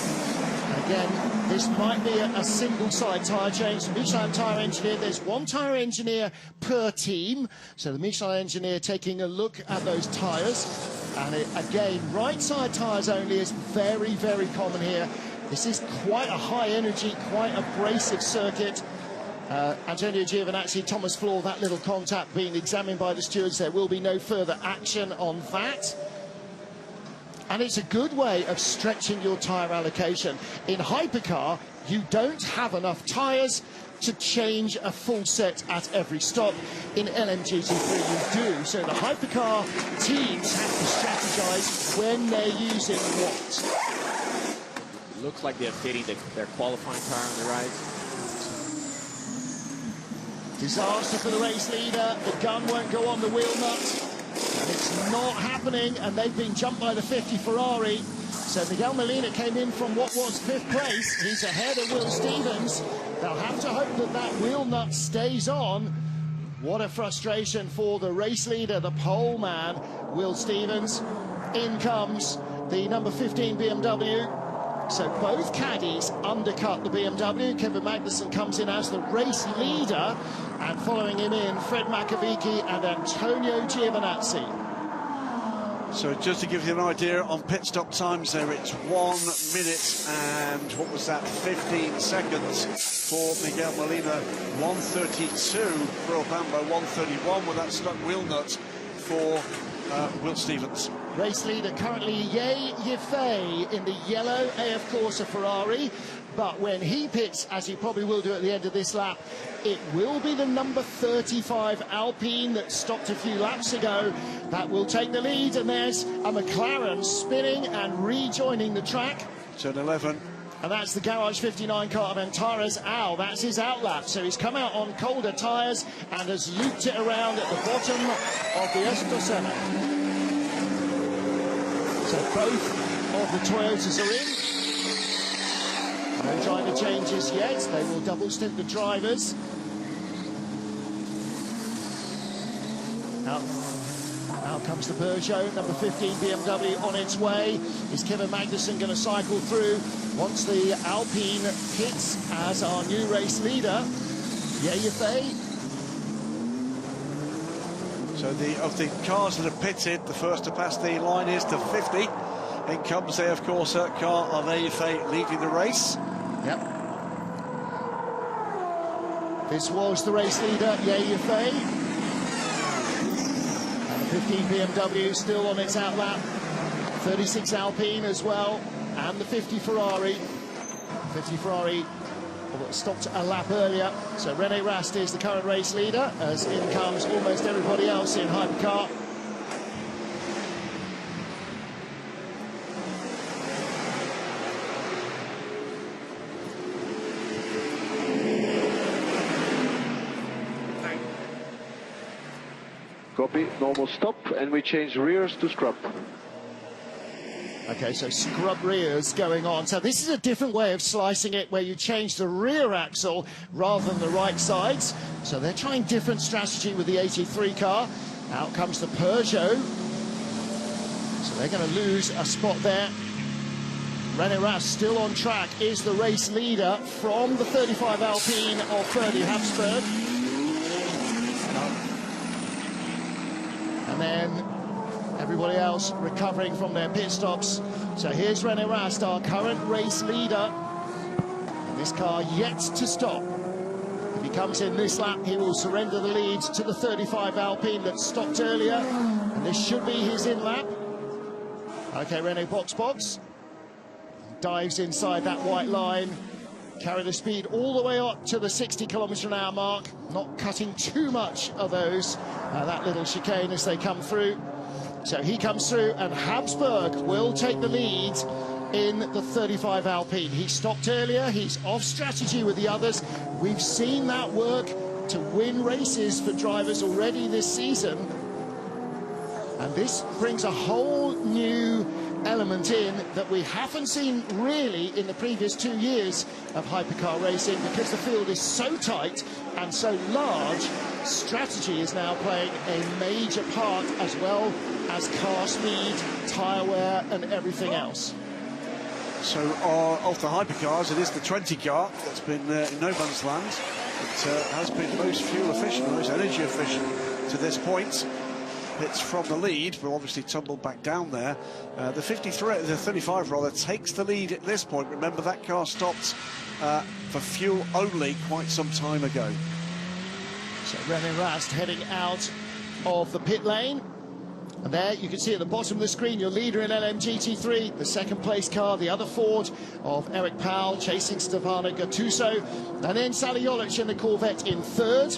Again, this might be a single-side tyre change. The Michelin tyre engineer, there's one tyre engineer per team. So the Michelin engineer taking a look at those tyres. And again, right-side tyres only is very, very common here. This is quite a high energy, quite abrasive circuit. Antonio Giovinazzi, Thomas Floor, that little contact being examined by the stewards. There will be no further action on that. And it's a good way of stretching your tyre allocation. In hypercar, you don't have enough tyres to change a full set at every stop. In LMGT3 you do. So the hypercar teams have to strategize when they're using what. It looks like they're fitting their qualifying tyre on the right. Disaster for the race leader. The gun won't go on the wheel nut. And it's not happening, and they've been jumped by the 50 Ferrari. So Miguel Molina came in from what was 5th place. He's ahead of Will Stevens. They'll have to hope that that wheel nut stays on. What a frustration for the race leader, the pole man, Will Stevens. In comes the number 15 BMW. So both caddies undercut the BMW. Kevin Magnussen comes in as the race leader, and following him in, Fred Makovici and Antonio Giovinazzi. So just to give you an idea on pit stop times there, it's 1 minute and what was that, 15 seconds for Miguel Molina, 1:32 for Obambo, 1:31 with that stuck wheel nut for Will Stevens. Race leader currently Ye Yifei in the yellow AF Corsa Ferrari, but when he pits, as he probably will do at the end of this lap, it will be the number 35 Alpine that stopped a few laps ago that will take the lead, and there's a McLaren spinning and rejoining the track. Turn 11. And that's the Garage 59 car of Antares Al. That's his outlap. So he's come out on colder tyres and has looped it around at the bottom of the Estosena. So both of the Toyotas are in. No driver changes yet. They will double stick the drivers. Out comes the Peugeot, number 15 BMW on its way. Is Kevin Magnussen going to cycle through once the Alpine hits as our new race leader? Yeah, you say. So of the cars that have pitted, the first to pass the line is the 50. In comes there, of course, a car of AFA leading the race. Yep. This was the race leader, AFA. And the 15 BMW still on its outlap. 36 Alpine as well, and the 50 Ferrari. 50 Ferrari stopped a lap earlier, so René Rast is the current race leader, as in comes almost everybody else in hypercar. Copy, normal stop, and we change rears to scrub. Okay, so scrub rears going on. So this is a different way of slicing it, where you change the rear axle rather than the right sides. So they're trying different strategy with the 83 car. Out comes the Peugeot. So they're going to lose a spot there. René Rast still on track, is the race leader from the 35 Alpine of Ferdi Habsburg. And then everybody else recovering from their pit stops. So here's René Rast, our current race leader. And this car yet to stop. If he comes in this lap, he will surrender the lead to the 35 Alpine that stopped earlier. And this should be his in-lap. Okay, René box. Dives inside that white line. Carry the speed all the way up to the 60 km/h mark. Not cutting too much of those. That little chicane as they come through. So he comes through, and Habsburg will take the lead in the 35 Alpine. He stopped earlier, he's off strategy with the others. We've seen that work to win races for drivers already this season. And this brings a whole new element in that we haven't seen really in the previous 2 years of hypercar racing, because the field is so tight and so large. Strategy is now playing a major part, as well as car speed, tyre wear and everything else. So of the hypercars, it is the 20 car that's been in no man's land. It has been most fuel efficient, most energy efficient to this point. It's from the lead, but obviously tumbled back down there. The 35 rather, takes the lead at this point. Remember, that car stopped for fuel only quite some time ago. So René Rast heading out of the pit lane. And there you can see at the bottom of the screen your leader in LMGT3, the second place car, the other Ford of Eric Powell, chasing Stefano Gattuso. And then Sally Jolic in the Corvette in third.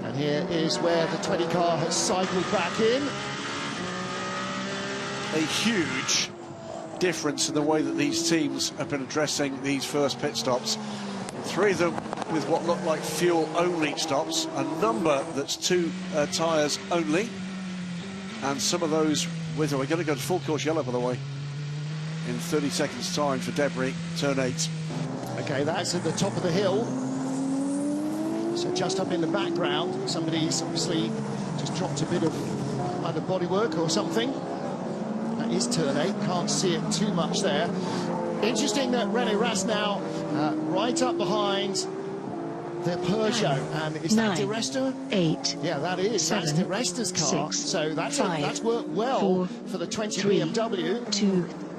And here is where the 20 car has cycled back in. A huge difference in the way that these teams have been addressing these first pit stops. 3 of them with what looked like fuel-only stops, a number that's 2 tyres only, and some of those with, we're going to go to full course yellow, by the way, in 30 seconds' time for Debris, turn 8. Okay, that's at the top of the hill. So just up in the background, somebody's obviously just dropped a bit of either bodywork or something. That is turn 8, can't see it too much there. Interesting that René Rast now right up behind the Peugeot. And is that Di Resta? 8. Yeah, that is. 7, that's Di Resta's car. 6, so that's 5, that's worked well 4, for the 20 3, BMW. 2,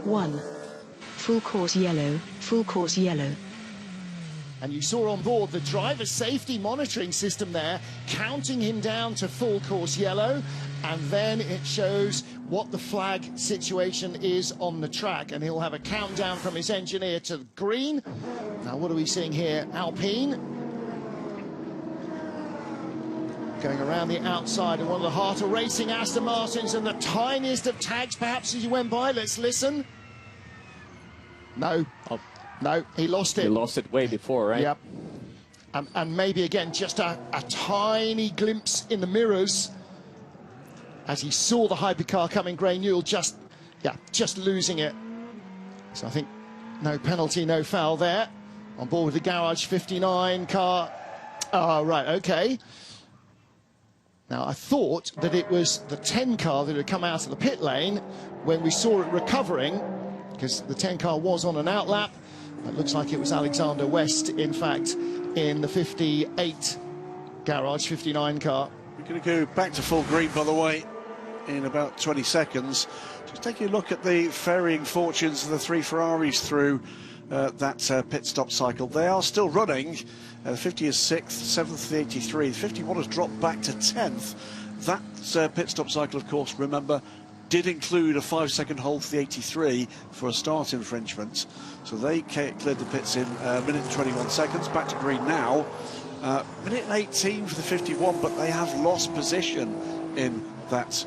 1. Full course yellow, full course yellow. And you saw on board the driver safety monitoring system there, counting him down to full course yellow, and then it shows what the flag situation is on the track, and he'll have a countdown from his engineer to green. Now what are we seeing here? Alpine going around the outside of one of the heart of racing Aston Martins, and the tiniest of tags perhaps as you went by. Let's listen. No. Oh. No, he lost it. He lost it way before, right? Yep. And maybe, again, just a tiny glimpse in the mirrors as he saw the hypercar coming. Gray Newell just losing it. So I think no penalty, no foul there. On board with the Garage 59 car. Oh, right, OK. Now, I thought that it was the 10 car that had come out of the pit lane when we saw it recovering, because the 10 car was on an outlap. It looks like it was Alexander West, in fact, in the 58 garage, 59 car. We're going to go back to full green, by the way, in about 20 seconds. Just taking a look at the varying fortunes of the three Ferraris through that pit stop cycle. They are still running. The 50 is 6th, 7th the 83. The 51 has dropped back to 10th. That pit stop cycle, of course, remember, did include a 5-second hold for the 83 for a start infringement. So they cleared the pits in a minute and 21 seconds. Back to green now. Minute and 18 for the 51, but they have lost position in that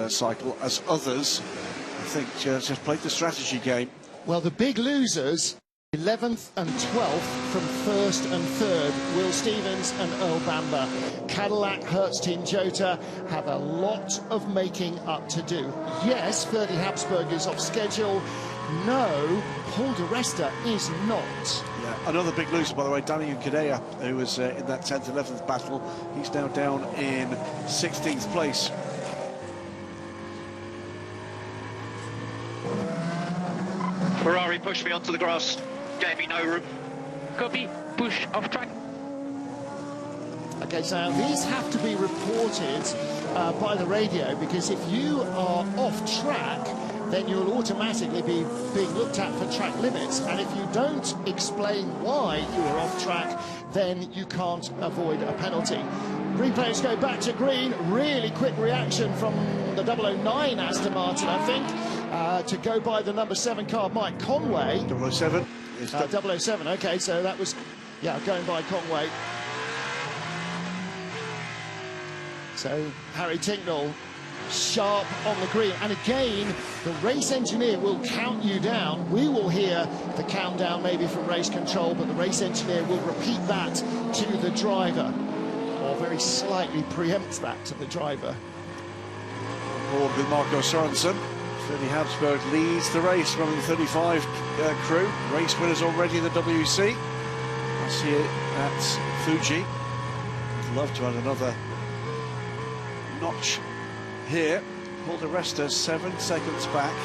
cycle, as others, I think, just played the strategy game. Well, the big losers, 11th and 12th from 1st and 3rd, Will Stevens and Earl Bamber. Cadillac, Hertz Team Jota have a lot of making up to do. Yes, Ferdy Habsburg is off schedule. No, Paul de Resta is not. Yeah, another big loser, by the way, Daniel Cadea, who was in that 10th, 11th battle. He's now down in 16th place. Ferrari, push me onto the grass. Gave me no room. Copy. Push off track. Okay, so these have to be reported by the radio, because if you are off track, then you'll automatically be being looked at for track limits. And if you don't explain why you are off track, then you can't avoid a penalty. Green players go back to green. Really quick reaction from the 009 Aston Martin, I think, to go by the number 7 car, Mike Conway. 007. 007, okay, so that was, yeah, going by Conway. So Harry Tinknell sharp on the green, and again the race engineer will count you down. We will hear the countdown maybe from race control, but the race engineer will repeat that to the driver, or very slightly preempt that to the driver. On board with Marco Sorensen. Ferdy Habsburg leads the race, running the 35 crew. Race winners already in the WEC. I see it at Fuji. I'd love to add another notch here. Paul de Resta 7 seconds back.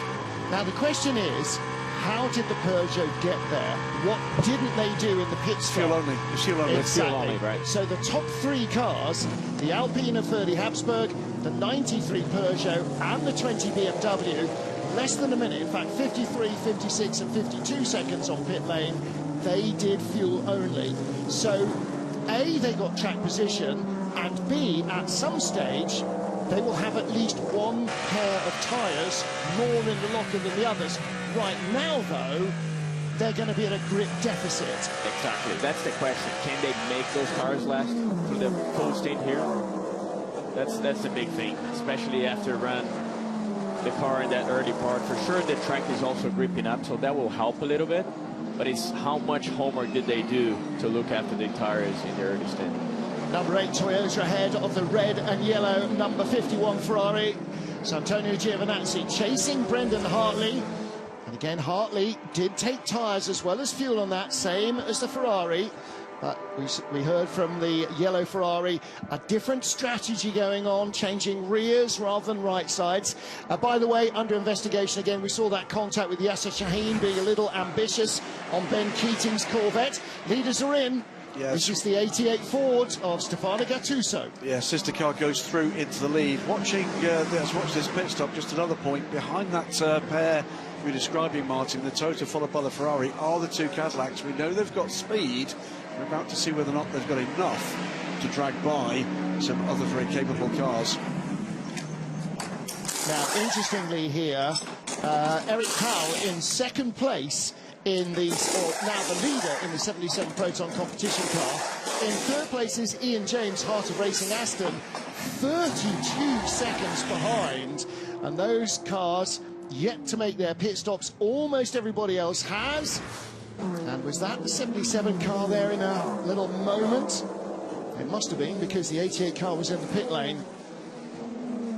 Now the question is, how did the Peugeot get there? What didn't they do in the pit stop? Fuel only. Fuel only. Exactly. Fuel only, right. So the top 3 cars, the Alpine of Ferdy Habsburg, the 93 Peugeot and the 20 BMW, less than a minute, in fact 53, 56 and 52 seconds on pit lane, they did fuel only. So A, they got track position, and B, at some stage they will have at least one pair of tyres more in the locker than the others. Right now, though, they're going to be at a grip deficit. Exactly, that's the question. Can they make those cars last through the full stint here? That's the big thing, especially after run the car in that early part. For sure, the track is also gripping up, so that will help a little bit. But it's how much homework did they do to look after the tires in the early stint? Number 8 Toyota ahead of the red and yellow number 51 Ferrari. So Antonio Giovinazzi chasing Brendan Hartley. And again, Hartley did take tyres as well as fuel on that, same as the Ferrari. But we heard from the yellow Ferrari a different strategy going on, changing rears rather than right sides. By the way, under investigation again, we saw that contact with Yasser Shaheen being a little ambitious on Ben Keating's Corvette. Leaders are in. Yes. This is the 88 Ford of Stefano Gattuso. Yeah, sister car goes through into the lead. Let's watch this pit stop. Just another point behind that pair we're describing, Martin. The Toyota followed by the Ferrari are the 2 Cadillacs. We know they've got speed. We're about to see whether or not they've got enough to drag by some other very capable cars. Now, interestingly here, Eric Powell in 2nd place in the, or now the leader in the 77 Proton competition car. In 3rd place is Ian James, Heart of Racing Aston, 32 seconds behind. And those cars yet to make their pit stops. Almost everybody else has. And was that the 77 car there in a little moment? It must have been, because the 88 car was in the pit lane.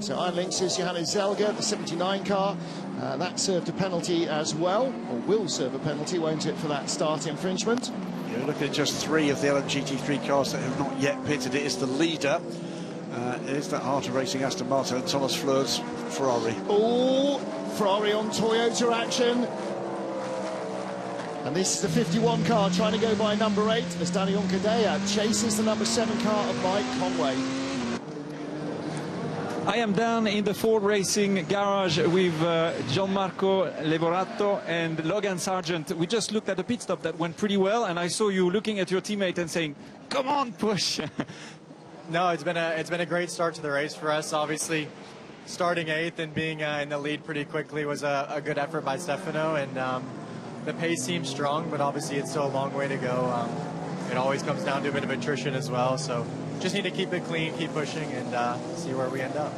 So Iron Lynx's Johannes Zelger, the 79 car, that served a penalty as well, or will serve a penalty, won't it, for that start infringement? You're looking at just 3 of the LMGT3 cars that have not yet pitted. It is the leader. It is that Heart of Racing Aston Martin and Thomas Fleur's Ferrari. Oh, Ferrari on Toyota action. And this is the 51 car trying to go by number 8 as Danny Onkadea chases the number 7 car of Mike Conway. I am down in the Ford Racing garage with Gianmarco Levorato and Logan Sargent. We just looked at a pit stop that went pretty well, and I saw you looking at your teammate and saying, "Come on, push!" No, it's been a great start to the race for us. Obviously, starting 8th and being in the lead pretty quickly was a good effort by Stefano, and the pace seems strong, but obviously it's still a long way to go. It always comes down to a bit of attrition as well, so just need to keep it clean, keep pushing, and see where we end up.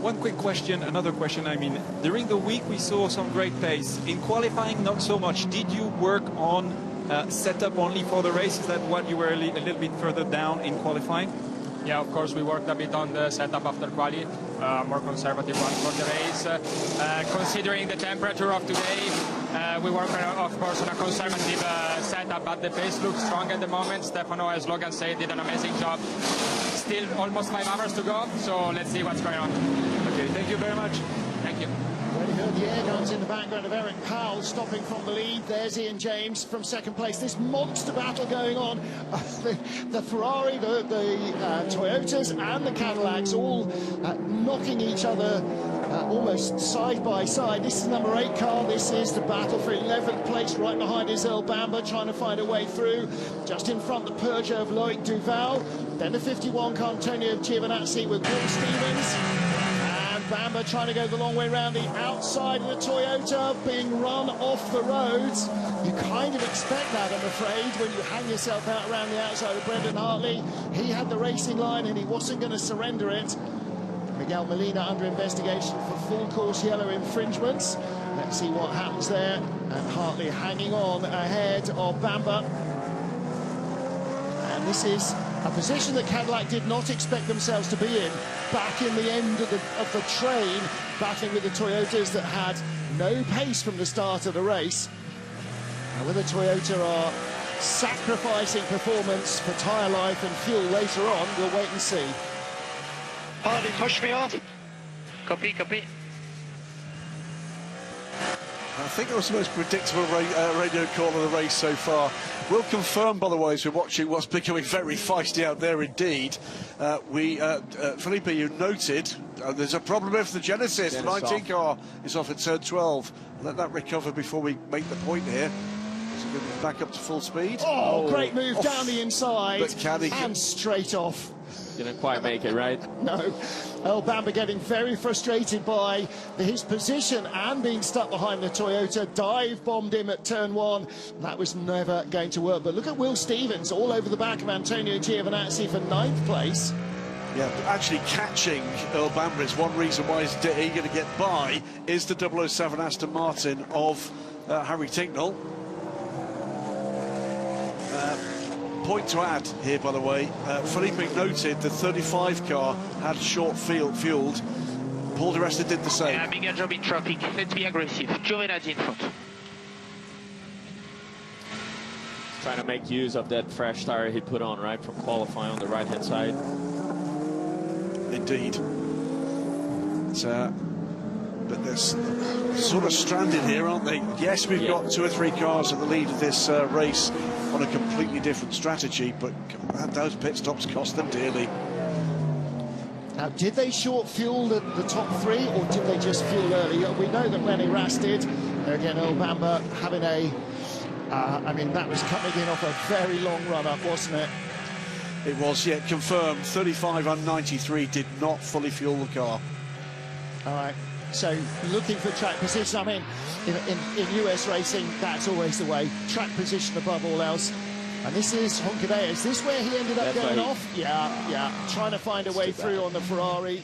One quick question, another question. I mean, during the week we saw some great pace. In qualifying, not so much. Did you work on setup only for the race? Is that what you were a little bit further down in qualifying? Yeah, of course, we worked a bit on the setup after quali, more conservative one for the race. Considering the temperature of today, we work, of course, on a conservative setup, but the pace looks strong at the moment. Stefano, as Logan said, did an amazing job. Still almost 5 hours to go, so let's see what's going on. Okay, thank you very much. Thank you. Already heard the air guns in the background of Eric Powell stopping from the lead. There's Ian James from second place. This monster battle going on. The Ferrari, the Toyotas and the Cadillacs all knocking each other almost side by side. This is number 8 car. This is the battle for 11th place. Right behind is Earl Bamber trying to find a way through. Just in front, the Peugeot of Loic Duval. Then the 51 car, Antonio Giovinazzi with Will Stevens. Bamber trying to go the long way round the outside of the Toyota, being run off the roads. You kind of expect that, I'm afraid, when you hang yourself out around the outside of Brendan Hartley. He had the racing line and he wasn't going to surrender it. Miguel Molina under investigation for full course yellow infringements. Let's see what happens there. And Hartley hanging on ahead of Bamber. And this is a position that Cadillac did not expect themselves to be in, back in the end of the train, battling with the Toyotas that had no pace from the start of the race. And whether Toyota are sacrificing performance for tyre life and fuel later on, we'll wait and see. Hardy, push me off. Copy, copy. I think that was the most predictable radio call of the race so far. We'll confirm, by the way, as we're watching what's becoming very feisty out there indeed. Felipe, you noted there's a problem with the Genesis. The 19 car is off at turn 12. Let that recover before we make the point here. So we're going to be back up to full speed. Oh, great move down the inside. But and straight off. Didn't quite make it, right? No. Earl Bamber getting very frustrated by his position and being stuck behind the Toyota. Dive bombed him at turn 1. That was never going to work. But look at Will Stevens all over the back of Antonio Giovinazzi for 9th place. Yeah, actually catching Earl Bamber is one reason why he's eager to get by, is the 007 Aston Martin of Harry Tinknell. Point to add here, by the way, Felipe noted the 35 car had short fueled. Paul di Resta did the same. Yeah, bigger job in traffic. Let's be aggressive. Giovinazzi in front. Trying to make use of that fresh tire he put on, right, from qualifying on the right-hand side. Indeed. But they're sort of stranded here, aren't they? Yes, we've got 2 or 3 cars at the lead of this race on a completely different strategy, but those pit stops cost them dearly. Now, did they short fuel the top 3, or did they just fuel early? We know that Lenny Ras did. Again, Earl Bamber having a... I mean, that was coming in off a very long run-up, wasn't it? It was, yeah, confirmed. 35 and 93 did not fully fuel the car. All right. So looking for track position. I mean, in US racing, that's always the way. Track position above all else. And this is Honkadea. Is this where he ended up going off? Yeah. Trying to find a way through on the Ferrari.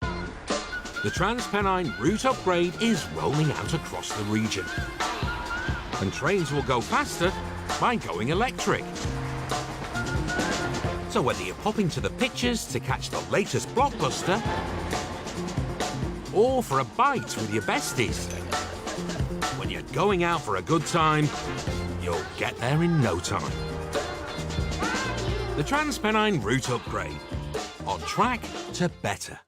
The TransPennine route upgrade is rolling out across the region. And trains will go faster by going electric. So whether you're popping to the pictures to catch the latest blockbuster, or for a bite with your besties, when you're going out for a good time, you'll get there in no time. The TransPennine route upgrade. On track to better.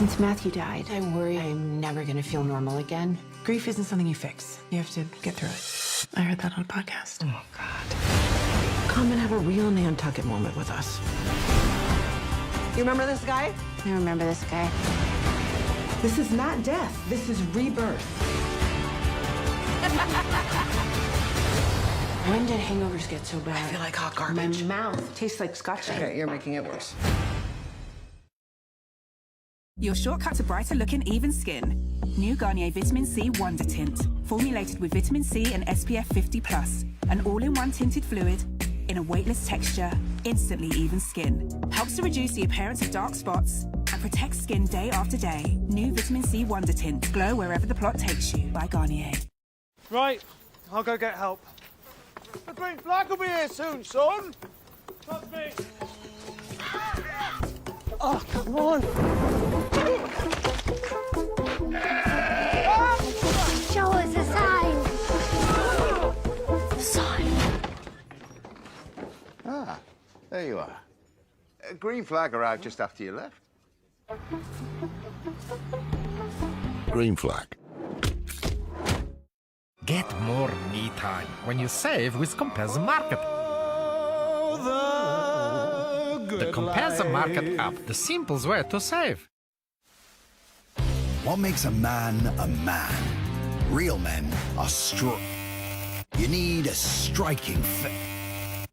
Since Matthew died, I worry I'm never gonna feel normal again. Grief isn't something you fix. You have to get through it. I heard that on a podcast. Oh, God. Come and have a real Nantucket moment with us. You remember this guy? I remember this guy. This is not death. This is rebirth. When did hangovers get so bad? I feel like hot garbage. My mouth tastes like Scotch. Okay, you're making it worse. Your shortcut to brighter looking even skin. New Garnier Vitamin C Wonder Tint. Formulated with vitamin C and SPF 50+. An all-in-one tinted fluid in a weightless texture. Instantly even skin. Helps to reduce the appearance of dark spots and protects skin day after day. New Vitamin C Wonder Tint. Glow wherever the plot takes you. By Garnier. Right, I'll go get help. The green flag will be here soon, son. Trust me. Oh, come on. Show us a sign. Sign. Ah, there you are. A green flag arrived just after you left. Green flag. Get more me time when you save with Compare the Market. The Compare the Market app, the simplest way to save. What makes a man? Real men are strong. You need a striking fit.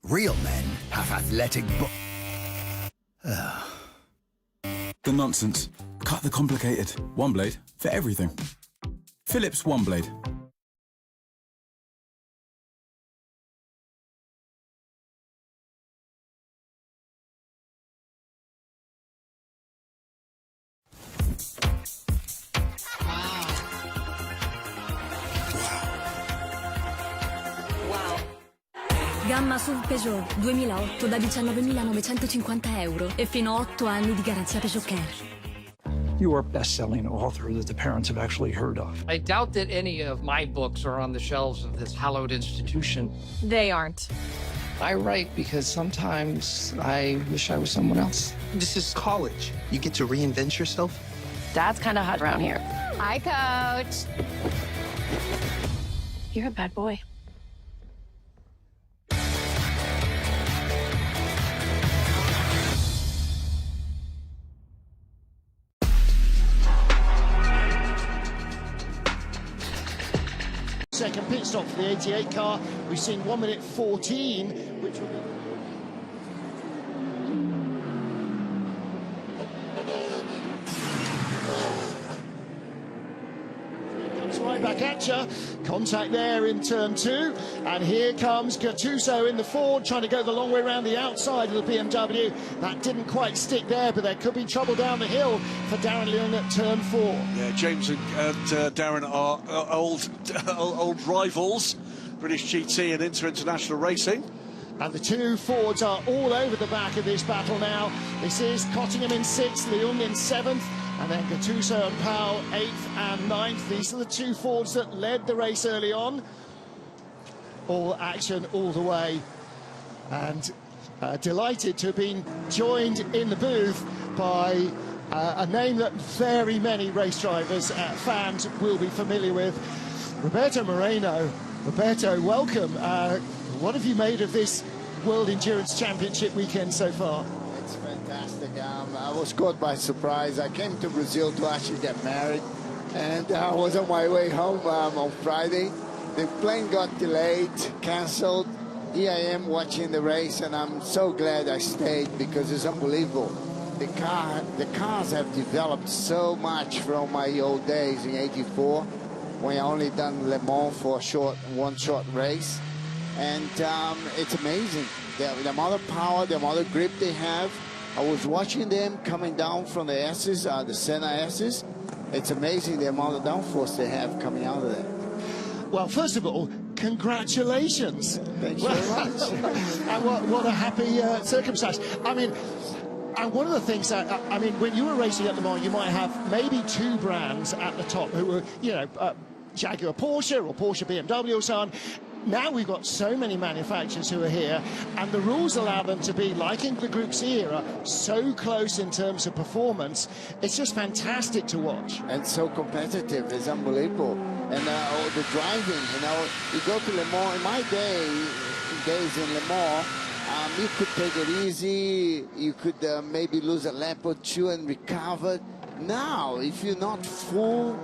Real men have athletic The nonsense. Cut the complicated. One blade for everything. Philips One Blade. Gamma SUV Peugeot 2008 da 19.950 euro e fino a 8 anni di garanzia Peugeot Care. You are a best-selling author that the parents have actually heard of. I doubt that any of my books are on the shelves of this hallowed institution. They aren't. I write because sometimes I wish I was someone else. This is college. You get to reinvent yourself. Dad's kind of hot around here. Hi, Coach. You're a bad boy. Second pit stop for the 88 car. We've seen 1 minute 14, which will be... Comes right back at you. Contact there in turn 2. And here comes Gattuso in the Ford, trying to go the long way around the outside of the BMW. That didn't quite stick there, but there could be trouble down the hill for Darren Lynn at turn 4. Yeah, James and Darren are old rivals, British GT and International Racing. And the two Fords are all over the back of this battle now. This is Cottingham in 6th, Leung in 7th, and then Gattuso and Powell 8th and 9th. These are the two Fords that led the race early on. All action all the way. And delighted to have been joined in the booth by a name that very many race drivers, fans will be familiar with, Roberto Moreno. Roberto, welcome. What have you made of this World Endurance Championship weekend so far? It's fantastic. I was caught by surprise. I came to Brazil to actually get married, and I was on my way home on Friday. The plane got delayed, cancelled. Here I am watching the race, and I'm so glad I stayed because it's unbelievable. The cars have developed so much from my old days in '84, when I only done Le Mans for one short race. And it's amazing, the amount of power, the amount of grip they have. I was watching them coming down from the S's, the Senna S's. It's amazing the amount of downforce they have coming out of there. Well, first of all, congratulations. Thank you very much. And what a happy circumstance. I mean, and one of the things that, I mean, when you were racing at Le Mans, you might have maybe two brands at the top who were, you know, Jaguar Porsche or Porsche BMW or so on. now we've got so many manufacturers who are here, and the rules allow them to be, like in the Group C era, so close in terms of performance. It's just fantastic to watch. And so competitive, it's unbelievable. And the driving, you know, you go to Le Mans, in my days in Le Mans, you could take it easy, you could maybe lose a lap or two and recover. Now, if you're not full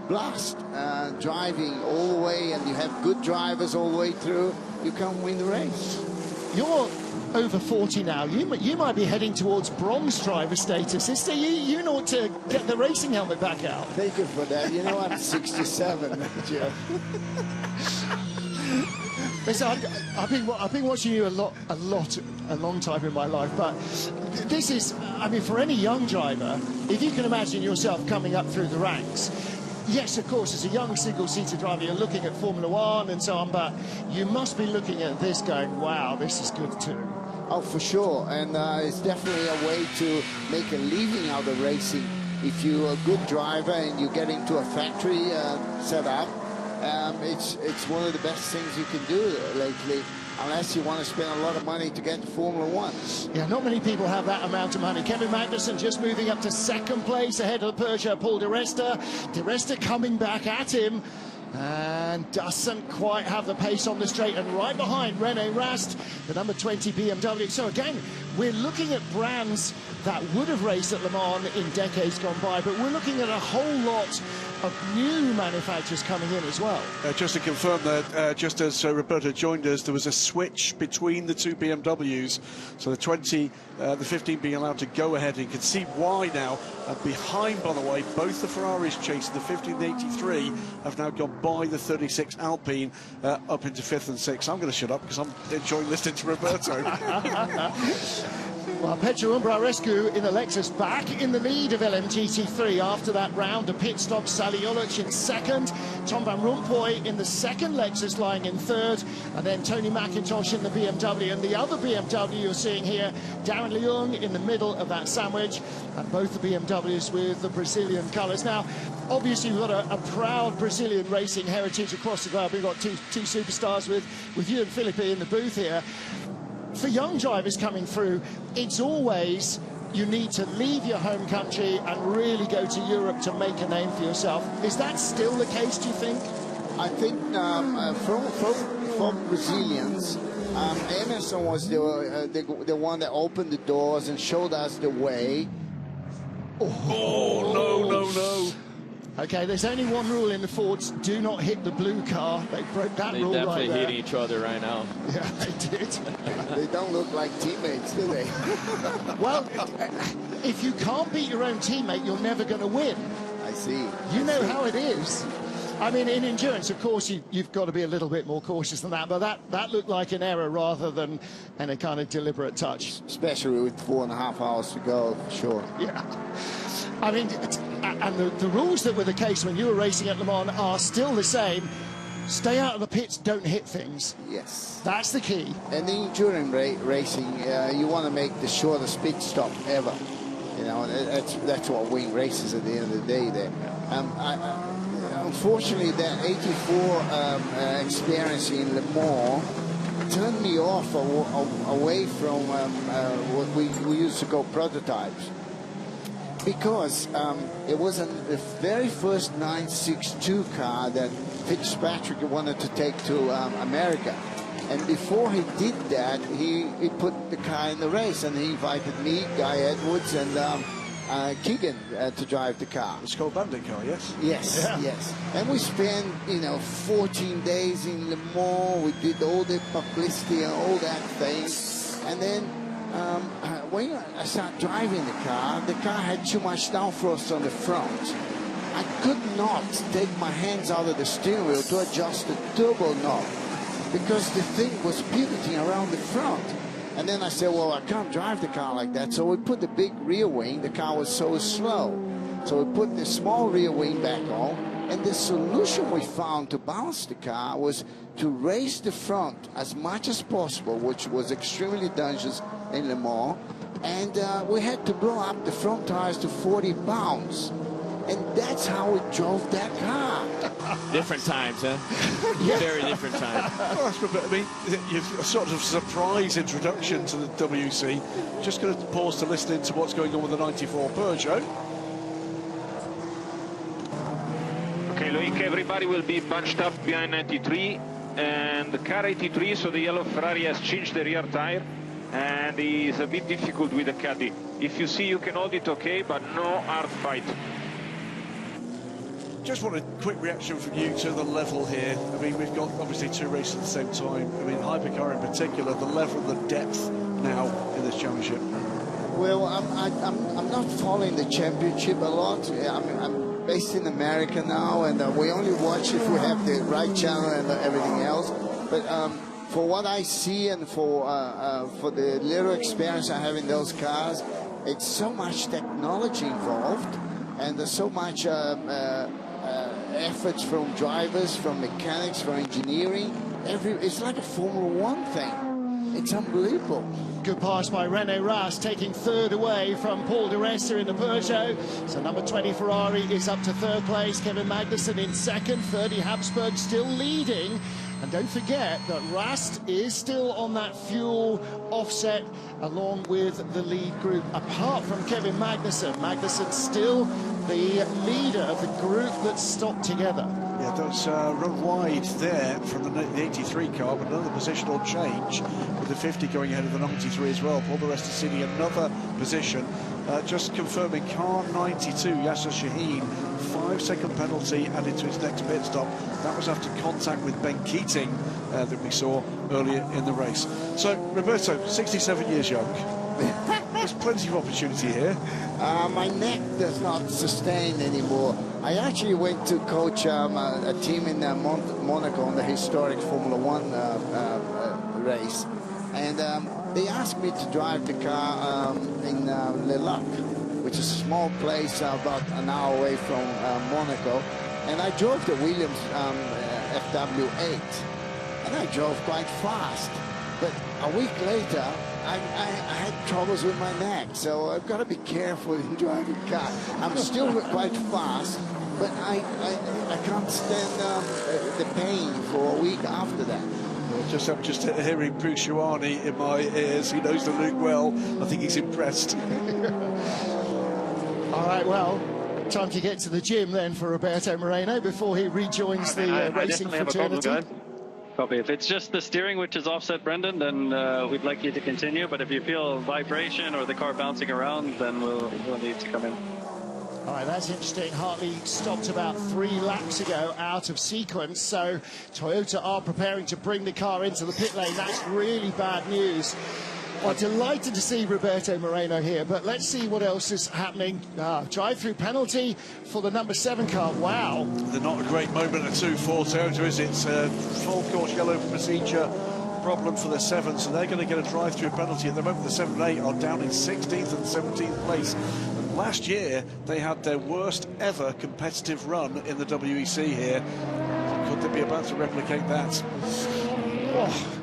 blast driving all the way and you have good drivers all the way through, you can't win the race. You're over 40 now. You might be heading towards bronze driver status. Sister, you know to get the racing helmet back out. Thank you for that. You know, I'm 67, Jeff. Listen, I've been watching you a long time in my life, but this is, I mean, for any young driver, if you can imagine yourself coming up through the ranks, yes, of course, as a young single-seater driver, you're looking at Formula One and so on, but you must be looking at this going, wow, this is good too. Oh, for sure, and it's definitely a way to make a living out of racing. If you're a good driver and you get into a factory setup, it's one of the best things you can do lately, unless you want to spend a lot of money to get to Formula One. Yeah, not many people have that amount of money. Kevin Magnussen just moving up to second place ahead of the Peugeot Paul Di Resta. Di Resta coming back at him and doesn't quite have the pace on the straight, and right behind Rene Rast, the number 20 BMW. So again, we're looking at brands that would have raced at Le Mans in decades gone by, but we're looking at a whole lot of new manufacturers coming in as well. Just to confirm that, just as Roberto joined us, there was a switch between the two BMWs, so the 15 being allowed to go ahead, and you can see why now. Behind, by the way, both the Ferraris chasing the 1583 have now gone by the 36 Alpine up into 5th and 6th. I'm going to shut up because I'm enjoying listening to Roberto. Well, Pedro Umbrarescu in the Lexus back in the lead of LMGT3 after that round. A pit stop, Sally Ulich in second, Tom Van Rompuy in the second Lexus lying in third, and then Tony McIntosh in the BMW. And the other BMW you're seeing here, Darren Leung in the middle of that sandwich, and both the BMWs with the Brazilian colours. Now, obviously we've got a proud Brazilian racing heritage across the globe. We've got two superstars with you and Felipe in the booth here. For young drivers coming through, it's always you need to leave your home country and really go to Europe to make a name for yourself. Is that still the case, do you think? I think from Brazilians, Emerson was the one that opened the doors and showed us the way. Oh, no. Okay, there's only one rule in the Fords: do not hit the blue car. They broke that rule right there. They're definitely hitting each other right now. Yeah, they did. They don't look like teammates, do they? Well, if you can't beat your own teammate, you're never going to win. I see. You know how it is. I mean, in endurance, of course, you've got to be a little bit more cautious than that, but that looked like an error rather than a kind of deliberate touch. Especially with 4.5 hours to go, for sure. Yeah. I mean, and the rules that were the case when you were racing at Le Mans are still the same. Stay out of the pits, don't hit things. Yes. That's the key. And in endurance racing, you want to make the shortest pit stop ever. You know, that's what wins races at the end of the day there. Unfortunately, that 84 experience in Le Mans turned me off away from what we used to call prototypes. Because it was the very first 962 car that Fitzpatrick wanted to take to America. And before he did that, he put the car in the race, and he invited me, Guy Edwards, and Keegan to drive the car. The Skull Bandit car, yes? Yes, yeah. Yes. And we spent, 14 days in Le Mans. We did all the publicity and all that thing. And then when I started driving the car had too much downforce on the front. I could not take my hands out of the steering wheel to adjust the turbo knob because the thing was pivoting around the front. And then I said, well, I can't drive the car like that. So we put the big rear wing. The car was so slow. So we put the small rear wing back on. And the solution we found to balance the car was to raise the front as much as possible, which was extremely dangerous in Le Mans. And we had to blow up the front tires to 40 pounds. and that's how we drove that car. Different times, huh? Very different times. Well, I mean, you've a sort of surprise introduction to the WEC. Just going to pause to listen into what's going on with the 94 Peugeot. Okay, Loic, everybody will be bunched up behind 93 and the car 83, so the yellow Ferrari has changed the rear tire and is a bit difficult with the caddy. If you see you can hold it, okay, but no hard fight. Just want a quick reaction from you to the level here. I mean, we've got obviously two races at the same time. I mean, Hypercar in particular, the level and the depth now in this championship. Well, I'm not following the championship a lot. I'm based in America now, and we only watch if we have the right channel and everything else. But for what I see and for the little experience I have in those cars, it's so much technology involved, and there's so much efforts from drivers, from mechanics, from engineering. It's like a Formula One thing. It's unbelievable. Good pass by René Rast, taking third away from Paul de Resta in the Peugeot. So number 20 Ferrari is up to third place. Kevin Magnussen in second. 30 Habsburg still leading. And don't forget that Rast is still on that fuel offset along with the lead group. Apart from Kevin Magnussen, Magnussen's still the leader of the group that's stopped together. Yeah, that's run wide there from the 83 car, but another positional change with the 50 going ahead of the 93 as well. Paul de Resta ceding another position. Just confirming car 92, Yasser Shaheen, 5-second penalty added to his next pit stop. That was after contact with Ben Keating that we saw earlier in the race. So, Roberto, 67 years young. There's plenty of opportunity here. My neck does not sustain anymore. I actually went to coach a team in Monaco on the historic Formula One race. And they asked me to drive the car in Le Lac, which is a small place about an hour away from Monaco. And I drove the Williams FW8. And I drove quite fast. But a week later, I had troubles with my neck, so I've got to be careful in driving car. I'm still quite fast, but I can't stand the pain for a week after that. I'm just hearing Bouchouani in my ears. He knows the Luke well. I think he's impressed. All right, well, time to get to the gym then for Roberto Moreno before he rejoins the racing fraternity. Copy. If it's just the steering which is offset, Brendan, then we'd like you to continue. But if you feel vibration or the car bouncing around, then we'll need to come in. All right, that's interesting. Hartley stopped about 3 laps ago out of sequence. So Toyota are preparing to bring the car into the pit lane. That's really bad news. Well, delighted to see Roberto Moreno here, but let's see what else is happening. Drive-through penalty for the number 7 car. Wow. They're not a great moment at 2-4 Toyota, is it? It's a full course yellow procedure problem for the 7, so they're going to get a drive-through penalty. At the moment, the 7 and 8 are down in 16th and 17th place. And last year, they had their worst ever competitive run in the WEC here. Could they be about to replicate that? Oh.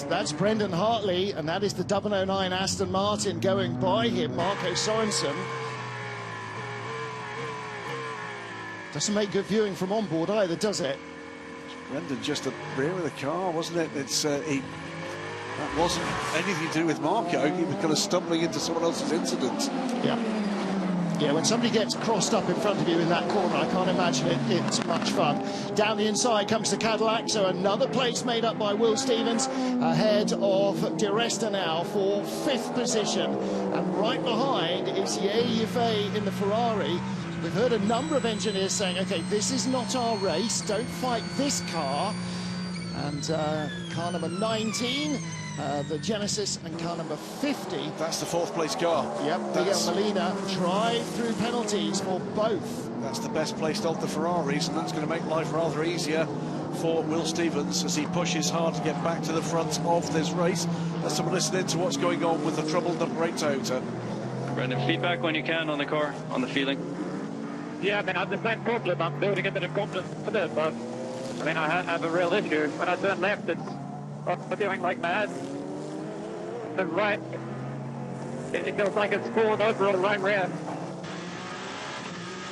That's Brendan Hartley, and that is the 009 Aston Martin going by him, Marco Sorensen. Doesn't make good viewing from on board either, does it? Brendan just at the rear of the car, wasn't it? It's that wasn't anything to do with Marco. He was kind of stumbling into someone else's incident. Yeah, when somebody gets crossed up in front of you in that corner, I can't imagine it's much fun. Down the inside comes the Cadillac, so another place made up by Will Stevens, ahead of De Resta now for 5th position. And right behind is Ye Yifei in the Ferrari. We've heard a number of engineers saying, OK, this is not our race, don't fight this car. And car number 19, the Genesis, and car number 50. That's the 4th place car. Yep, Miguel Molina, drive-through penalties for both. That's the best placed of the Ferraris, and that's going to make life rather easier for Will Stevens as he pushes hard to get back to the front of this race. Let's have a listen in to what's going on with the troubled number 8 Toyota. Brendan, feedback when you can on the car, on the feeling. Yeah, I mean, I have the same problem. I'm building a bit of confidence for this, but I mean, I have a real issue. When I turn left, it's feeling like mad. The right, it feels like it's fallen over all the right rear.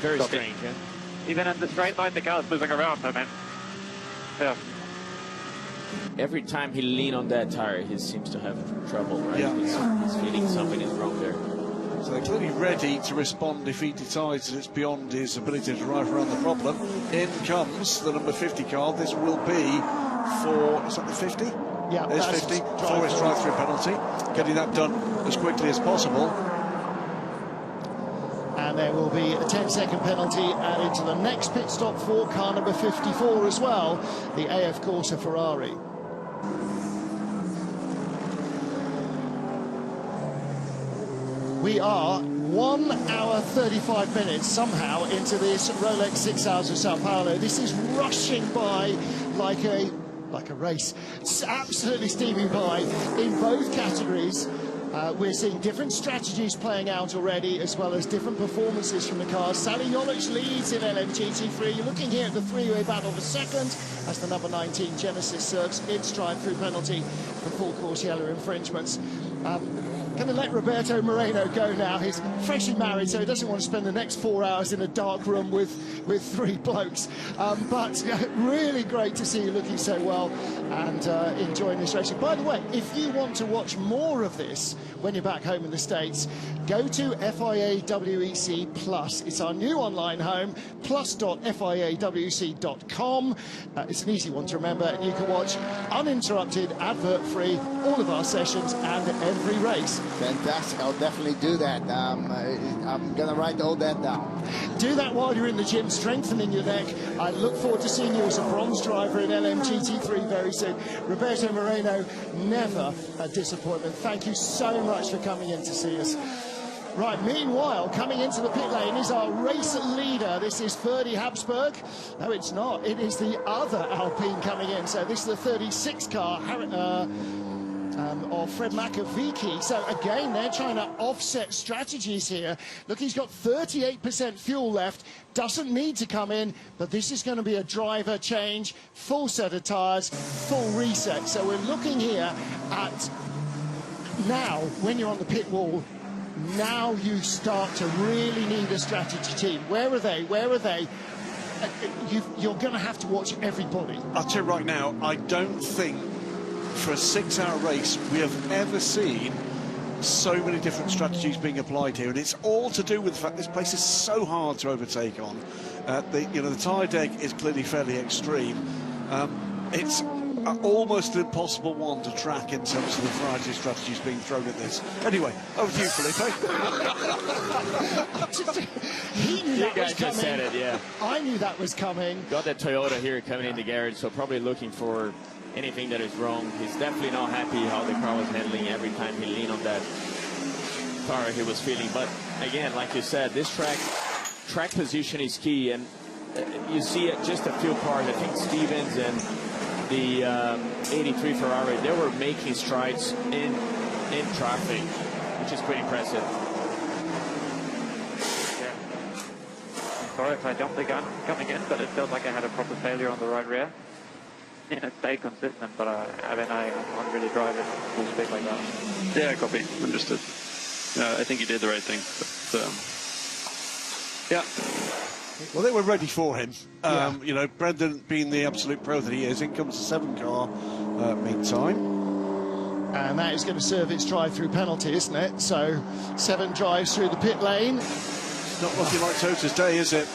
Very strange, yeah? Even in the straight line, the car is moving around, I mean. Yeah. Every time he leans on that tire, he seems to have trouble, right? Yeah. He's feeling something is wrong there. So they're clearly ready to respond if he decides that it's beyond his ability to drive around the problem. In comes the number 50 car. This will be for, is that the 50? Yeah, it's 50 for his drive-through penalty. Getting that done as quickly as possible. And there will be a 10-second penalty added to the next pit stop for car number 54 as well, the AF Corsa Ferrari. We are 1 hour 35 minutes somehow into this Rolex 6 Hours of Sao Paulo. This is rushing by like a race. It's absolutely steaming by in both categories. We're seeing different strategies playing out already, as well as different performances from the cars. Sally Jolic leads in LMGT3. You're looking here at the three-way battle for second as the number 19 Genesis serves its drive-through penalty for full course yellow infringements. Going to let Roberto Moreno go now. He's freshly married, so he doesn't want to spend the next 4 hours in a dark room with three blokes. But really great to see you looking so well and enjoying this racing. By the way, if you want to watch more of this when you're back home in the States, go to FIA WEC Plus. It's our new online home, plus.fiawec.com. It's an easy one to remember. You can watch uninterrupted, advert-free, all of our sessions and every race. Fantastic. I'll definitely do that. I'm going to write all that down. Do that while you're in the gym, strengthening your neck. I look forward to seeing you as a bronze driver in LMGT3 very soon. Roberto Moreno, never a disappointment. Thank you so much for coming in to see us. Right, meanwhile, coming into the pit lane is our race leader. This is Ferdy Habsburg. No, it's not. It is the other Alpine coming in. So this is the 36 car, of Fred Makovici. So again, they're trying to offset strategies here. Look, he's got 38% fuel left. Doesn't need to come in, but this is going to be a driver change, full set of tyres, full reset. So we're looking here at now, when you're on the pit wall, now you start to really need a strategy team. Where are they? Where are they? You're going to have to watch everybody. I'll tell you right now, I don't think for a 6-hour race we have ever seen so many different strategies being applied here, and it's all to do with the fact this place is so hard to overtake on. The tyre deck is clearly fairly extreme. It's almost an impossible one to track in terms of the variety of strategies being thrown at this. Anyway, over to you, Felipe. He knew that was coming. Just said it, yeah. I knew that was coming. Got that Toyota here coming in the garage, so probably looking for anything that is wrong. He's definitely not happy how the car was handling every time he leaned on that car he was feeling. But again, like you said, this track position is key, and you see it just a few cars. I think Stevens and the 83 Ferrari, they were making strides in traffic, which is pretty impressive. Yeah. Sorry if I jumped the gun coming in, but it felt like I had a proper failure on the right rear. Yeah, stay consistent, but I can't really drive it full speed like that. Yeah, copy. Understood. I think you did the right thing. But, yeah. Well, they were ready for him. Brendan being the absolute pro that he is, in comes the 7 car meantime. And that is going to serve its drive-through penalty, isn't it? So 7 drives through the pit lane. It's not looking like Tota's day, is it?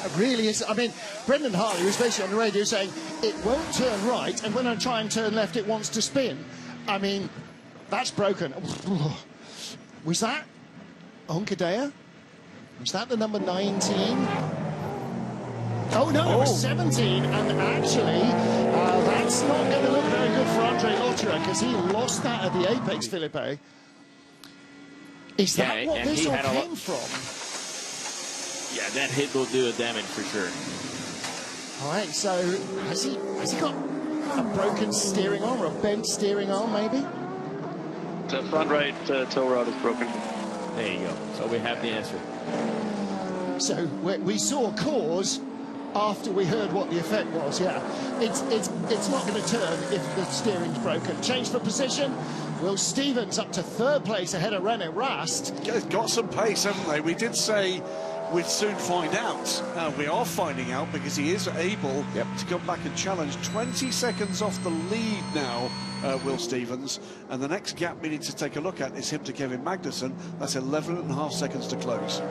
It really is. I mean, Brendan Hartley was basically on the radio saying, it won't turn right, and when I try and turn left, it wants to spin. I mean, that's broken. Was that Onkadea? Was that the number 19? Oh, no, it was 17, and actually, that's not going to look very good for Andre Lotterer, because he lost that at the apex, Felipe. Is that what this all came from? Yeah, that hit will do a damage for sure. All right, so has he got a broken steering arm or a bent steering arm, maybe? The front right tow rod is broken. There you go. So we have the answer. So we saw cause after we heard what the effect was. Yeah, it's not going to turn if the steering's broken. Change for position. Will Stevens up to 3rd place ahead of René Rast. Got some pace, haven't they? We did say we'd soon find out. We are finding out because he is able to come back and challenge. 20 seconds off the lead now, Will Stevens. And the next gap we need to take a look at is him to Kevin Magnussen. That's 11.5 seconds to close.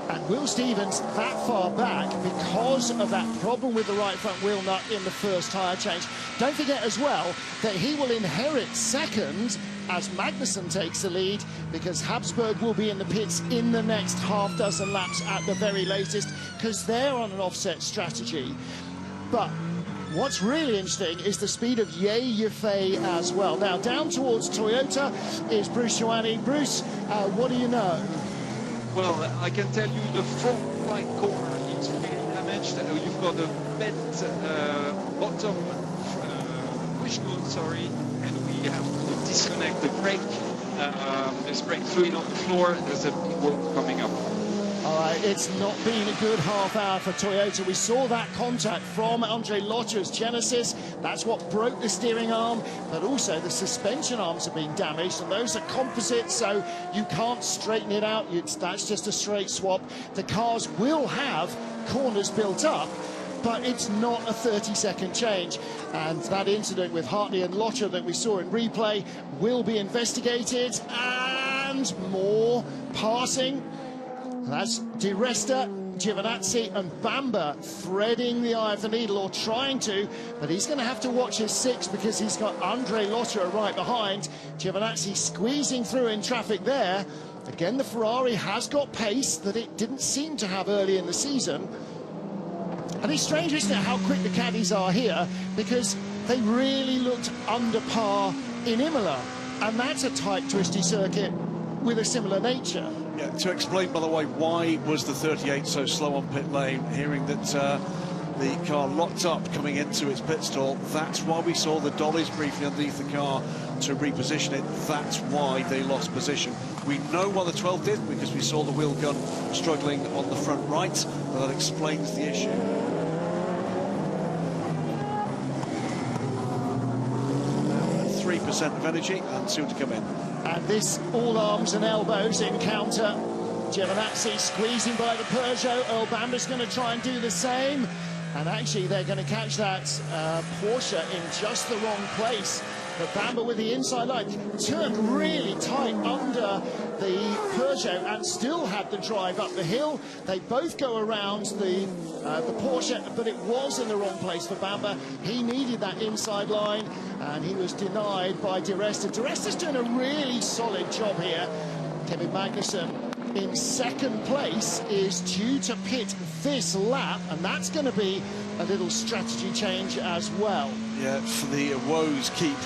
And Will Stevens that far back because of that problem with the right front wheel nut in the first tyre change. Don't forget as well that he will inherit second as Magnussen takes the lead, because Habsburg will be in the pits in the next half dozen laps at the very latest, because they're on an offset strategy. But what's really interesting is the speed of Yafei as well. Now down towards Toyota is Bruce Joanny. Bruce, what do you know? Well, I can tell you the front right corner is really damaged. You've got a bent bottom wishbone, sorry, and we have to disconnect the brake. There's brake fluid on the floor. There's a big work coming up. All right, it's not been a good half hour for Toyota. We saw that contact from Andre Lotter's Genesis. That's what broke the steering arm, but also the suspension arms have been damaged, and those are composite, so you can't straighten it out. That's just a straight swap. The cars will have corners built up, but it's not a 30-second change. And that incident with Hartley and Lotter that we saw in replay will be investigated. And more passing. That's Di Resta, Giovinazzi and Bamba threading the eye of the needle, or trying to, but he's going to have to watch his six because he's got Andre Lotter right behind. Giovinazzi squeezing through in traffic there. Again, the Ferrari has got pace that it didn't seem to have early in the season. And it's strange, isn't it, how quick the caddies are here, because they really looked under par in Imola. And that's a tight, twisty circuit with a similar nature. Yeah, to explain, by the way, why was the 38 so slow on pit lane, hearing that the car locked up coming into its pit stall, that's why we saw the dollies briefly underneath the car to reposition it. That's why they lost position. We know why the 12 did, because we saw the wheel gun struggling on the front right, but that explains the issue. Now, 3% of energy and soon to come in. And this all arms and elbows encounter. Giovinazzi squeezing by the Peugeot. Earl Bamber's going to try and do the same. And actually, they're going to catch that Porsche in just the wrong place. But Bamber with the inside line turned really tight under the Peugeot and still had the drive up the hill. They both go around the Porsche, but it was in the wrong place for Bamber. He needed that inside line, and he was denied by Di Resta. Di Resta's doing a really solid job here. Kevin Magnussen in second place is due to pit this lap, and that's going to be a little strategy change as well. Yeah, for the woes keep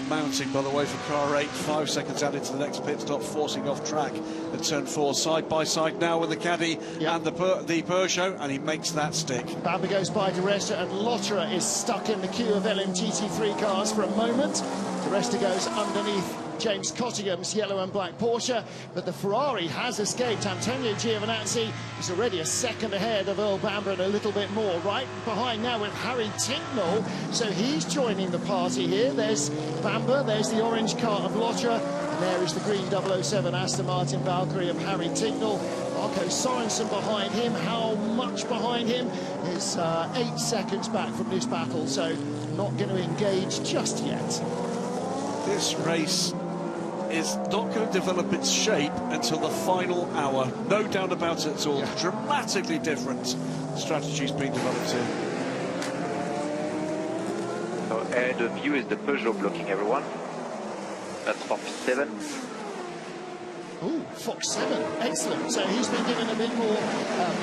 mounting, by the way, for car 8. 5 seconds added to the next pit stop, forcing off track at turn 4. Side by side now with the caddy and the Peugeot, and he makes that stick. Bamber goes by Di Resta, and Lotterer is stuck in the queue of LMGT3 cars for a moment. Di Resta goes underneath James Cottingham's yellow and black Porsche, but the Ferrari has escaped. Antonio Giovinazzi is already a second ahead of Earl Bamber and a little bit more. Right behind now with Harry Tinknell, so he's joining the party here. There's Bamber, there's the orange car of Lotterer, and there is the green 007 Aston Martin Valkyrie of Harry Tinknell. Marco Sorensen behind him. How much behind him? Is 8 seconds back from this battle, so not going to engage just yet. This race is not going to develop its shape until the final hour. No doubt about it at all. Yeah. Dramatically different strategies being developed here. So ahead of you is the Peugeot blocking everyone. That's Fox 7. Ooh, Fox 7, excellent. So he's been given a bit more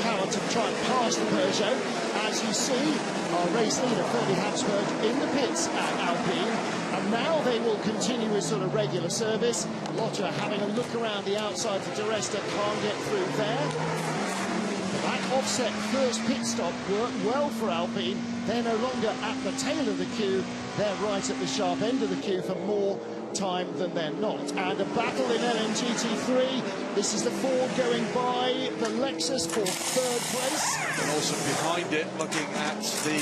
power to try and pass the Peugeot. As you see, our race leader, Ferdy Habsburg, in the pits at Alpine. And now they will continue with sort of regular service. Lotter having a look around the outside for Di Resta, can't get through there. That offset first pit stop worked well for Alpine. They're no longer at the tail of the queue. They're right at the sharp end of the queue for more time than they're not. And a battle in LMGT3. This is the Ford going by the Lexus for third place. And also behind it, looking at the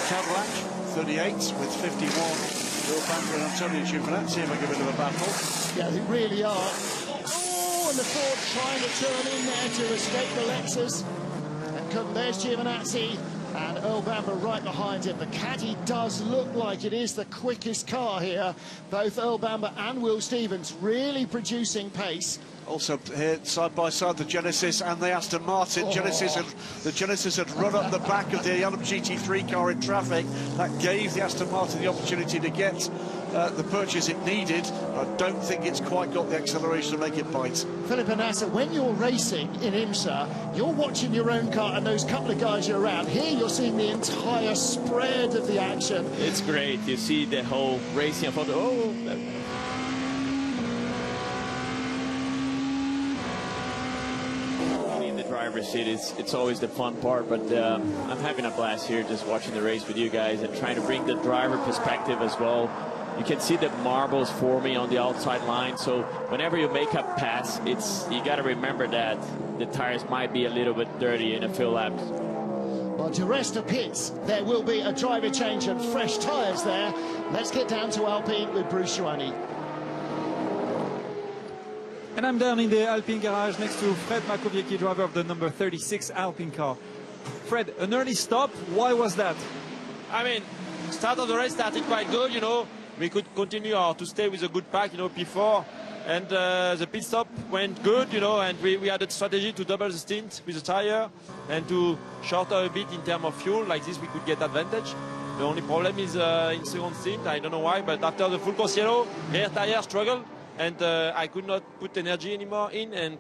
Cadillac 38 with 51. Earl Bamber and Antonio Giovinazzi have a bit of a battle. Yeah, they really are. Oh, in the Ford trying to turn in there to escape the Lexus. And couldn't. There's Giovinazzi and Earl Bamber right behind him. The Caddy does look like it is the quickest car here. Both Earl Bamber and Will Stevens really producing pace. Also here, side by side, the Genesis and the Aston Martin. The Genesis had run up the back of the GT3 car in traffic. That gave the Aston Martin the opportunity to get the purchase it needed. I don't think it's quite got the acceleration to make it bite. Philip Nasser, when you're racing in IMSA, you're watching your own car and those couple of guys you're around. Here you're seeing the entire spread of the action. It's great. You see the whole racing of driver's seat. It's always the fun part, but I'm having a blast here just watching the race with you guys and trying to bring the driver perspective as well. You can see the marbles forming on the outside line, so whenever you make a pass, you got to remember that the tires might be a little bit dirty in a few laps. Well, to rest of pits, there will be a driver change and fresh tyres there. Let's get down to Alpine with Bruce Joanny. And I'm down in the Alpine garage next to Fred Makowiecki, driver of the number 36 Alpine car. Fred, an early stop, why was that? I mean, start of the race started quite good, you know. We could continue to stay with a good pack, you know, P4. And the pit stop went good, you know, and we had a strategy to double the stint with the tire and to shorter a bit in terms of fuel. Like this, we could get advantage. The only problem is in second stint, I don't know why, but after the full course yellow, rear tire struggled. And I could not put energy anymore in, and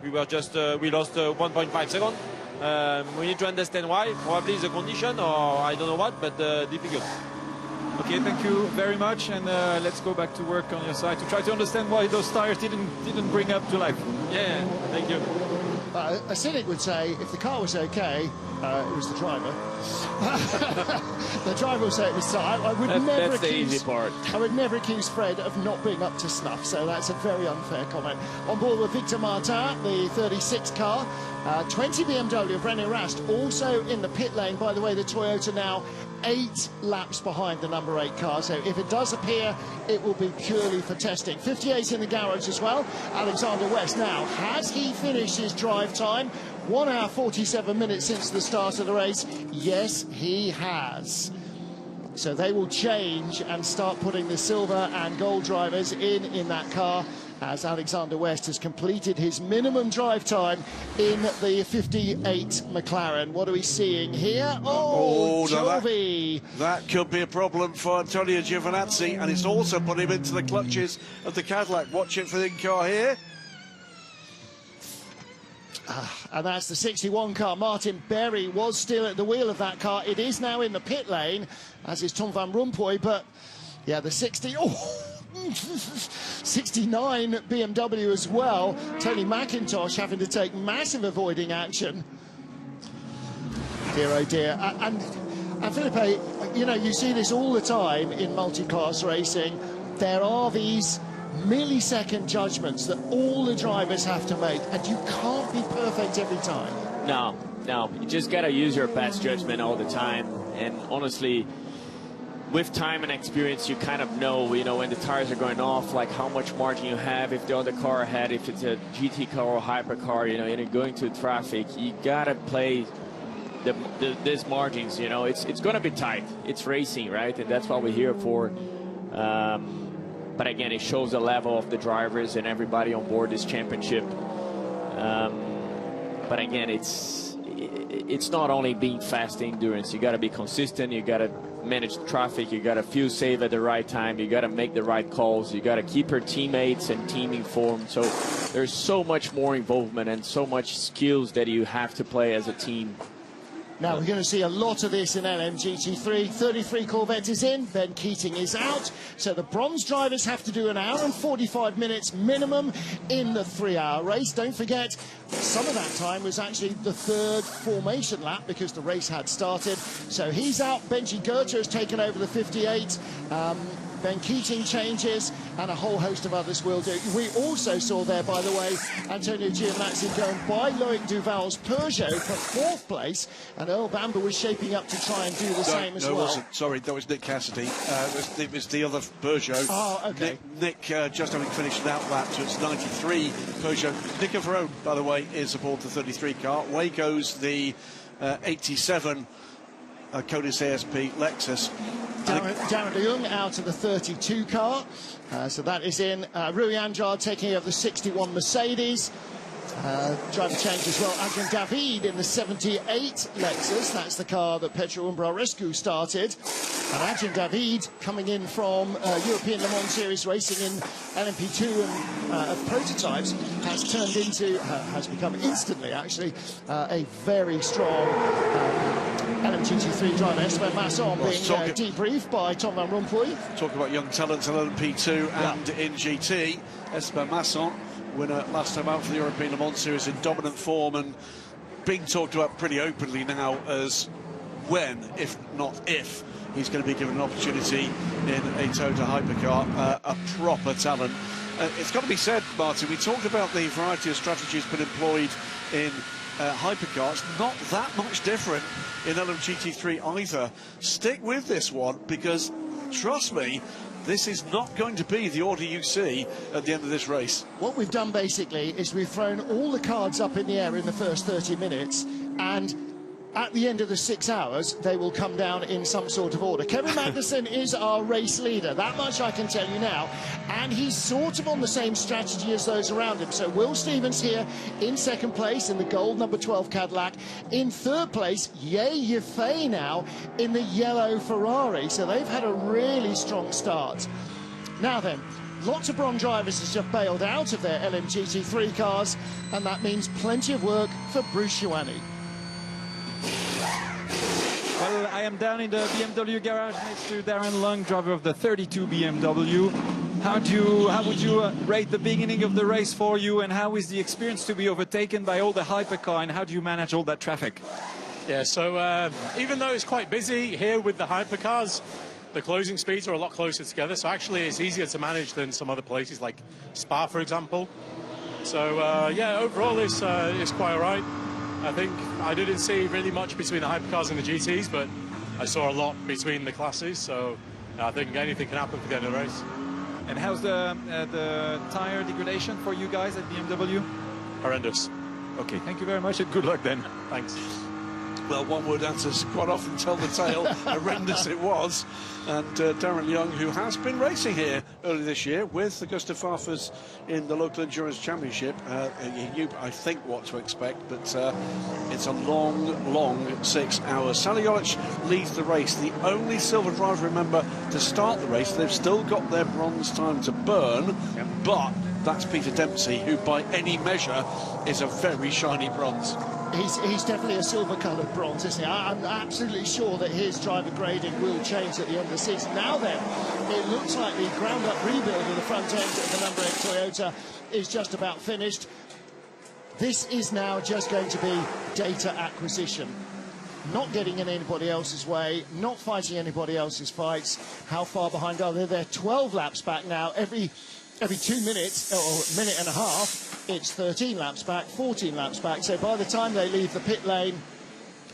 we lost 1.5 seconds. We need to understand why. Probably the condition, or I don't know what, but difficult. Okay, thank you very much, and let's go back to work on your side to try to understand why those tires didn't bring up to life. Yeah, thank you. A cynic would say if the car was okay, it was the driver. The driver will say it was. I would never that's the easy part. I would never accuse Fred of not being up to snuff, so that's a very unfair comment. On board with Victor Martin, the 36 car, 20 BMW, Brendan Rast also in the pit lane. By the way, the Toyota now 8 laps behind the number 8 car, so if it does appear, it will be purely for testing. 58 in the garage as well. Alexander West now, has he finished his drive time? 1 hour 47 minutes since the start of the race. Yes, he has. So they will change and start putting the silver and gold drivers in that car as Alexander West has completed his minimum drive time in the 58 McLaren. What are we seeing here? Giovi. That could be a problem for Antonio Giovinazzi, and it's also put him into the clutches of the Cadillac. Watch it for the in-car here. And that's the 61 car. Martin Berry was still at the wheel of that car. It is now in the pit lane, as is Tom van Rompuy, but yeah, the 69 BMW as well. Tony McIntosh having to take massive avoiding action. Dear, oh dear. And Felipe, you know, you see this all the time in multi-class racing. There are these millisecond judgments that all the drivers have to make, and you can't be perfect every time. No, you just gotta use your best judgment all the time. And honestly, with time and experience, you kind of know, you know, when the tires are going off, like how much margin you have, if the other car ahead, if it's a GT car or hypercar, you know, and you're going to traffic, you gotta play these margins, you know. It's gonna be tight. It's racing, right? And that's what we're here for. But again, it shows the level of the drivers and everybody on board this championship. But again, it's not only being fast endurance. You got to be consistent. You got to manage traffic. You got to fuel save at the right time. You got to make the right calls. You got to keep your teammates and team informed. So there's so much more involvement and so much skills that you have to play as a team. Now, we're going to see a lot of this in LMGT3. 33 Corvette is in, Ben Keating is out. So the bronze drivers have to do 1 hour and 45 minutes minimum in the 3-hour race. Don't forget, some of that time was actually the 3rd formation lap because the race had started. So he's out. Benji Goethe has taken over the 58. Ben Keating changes. and a whole host of others will do. We also saw there, by the way, Antonio Giovinazzi go and buy Loic Duval's Peugeot for 4th place, and Earl Bamber was shaping up to try and do the same as well. No, it wasn't. Sorry, that was Nick Cassidy. It was the other Peugeot. Oh, okay. Nick just having finished an outlap to its 93 Peugeot. Nick Verone, by the way, is aboard the 33 car. Away goes the 87 Codis ASP Lexus. Darren de Jong out of the 32 car, so that is in. Rui Anjar taking over the 61 Mercedes. Driver change as well. Adrian David in the 78 Lexus. That's the car that Petru Umbrarescu started. And Adrian David coming in from European Le Mans Series racing in LMP2 and prototypes has become instantly actually a very strong LMGT3 driver. Esteban Masson being debriefed by Tom Van Rompuy. Talk about young talents in LMP2 and in GT. Esteban Masson, winner last time out for the European Le Mans Series in dominant form, and being talked about pretty openly now as when, if not if, he's going to be given an opportunity in a Toyota hypercar, a proper talent. It's got to be said, Martin, we talked about the variety of strategies been employed in hypercars. Not that much different in LMGT3 either. Stick with this one, because trust me, this is not going to be the order you see at the end of this race. What we've done basically is we've thrown all the cards up in the air in the first 30 minutes, and at the end of the 6 hours, they will come down in some sort of order. Kevin Magnussen is our race leader, that much I can tell you now, and he's sort of on the same strategy as those around him. So Will Stevens here in 2nd place in the gold number 12 Cadillac. In 3rd place, Ye Yifei now in the yellow Ferrari. So they've had a really strong start. Now then, lots of Bron drivers has just bailed out of their LMGT3 cars, and that means plenty of work for Bruce Schwani. Well, I am down in the BMW garage next to Darren Lung, driver of the 32 BMW. How would you rate the beginning of the race for you, and how is the experience to be overtaken by all the hypercar, and how do you manage all that traffic? Yeah, so even though it's quite busy here with the hypercars, the closing speeds are a lot closer together, so actually it's easier to manage than some other places like Spa, for example. So yeah, overall it's quite all right. I think I didn't see really much between the hypercars and the GTs, but I saw a lot between the classes, so I think anything can happen for the end of the race. And how's the tire degradation for you guys at BMW? Horrendous. Okay, thank you very much, and good luck then. Thanks. Well, one-word answers quite often tell the tale. Horrendous it was. And Darren Young, who has been racing here early this year with the Gustav Farfers in the local endurance championship, he knew, I think, what to expect, but it's a long 6 hours. Sally Jolic leads the race, the only silver driver, remember, to start the race. They've still got their bronze time to burn, but that's Peter Dempsey, who by any measure is a very shiny bronze. He's definitely a silver-coloured bronze, isn't he? I'm absolutely sure that his driver grading will change at the end of the season. Now then, it looks like the ground-up rebuild of the front end of the number 8 Toyota is just about finished. This is now just going to be data acquisition. Not getting in anybody else's way, not fighting anybody else's fights. How far behind are they? They're 12 laps back now. Every 2 minutes, or minute and a half, it's 13 laps back, 14 laps back. So by the time they leave the pit lane,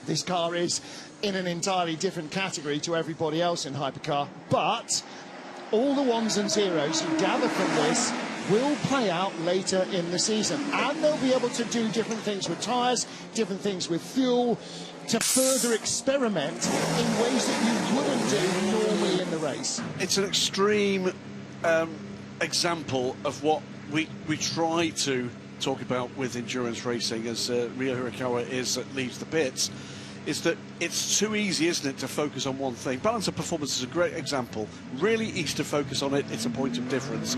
this car is in an entirely different category to everybody else in hypercar. But all the ones and zeros you gather from this will play out later in the season. And they'll be able to do different things with tyres, different things with fuel, to further experiment in ways that you wouldn't do normally in the race. It's an extreme example of what we try to talk about with endurance racing as Ryo Hirakawa leaves the pits, is that it's too easy, isn't it, to focus on one thing. Balance of performance is a great example. Really easy to focus on it, it's a point of difference.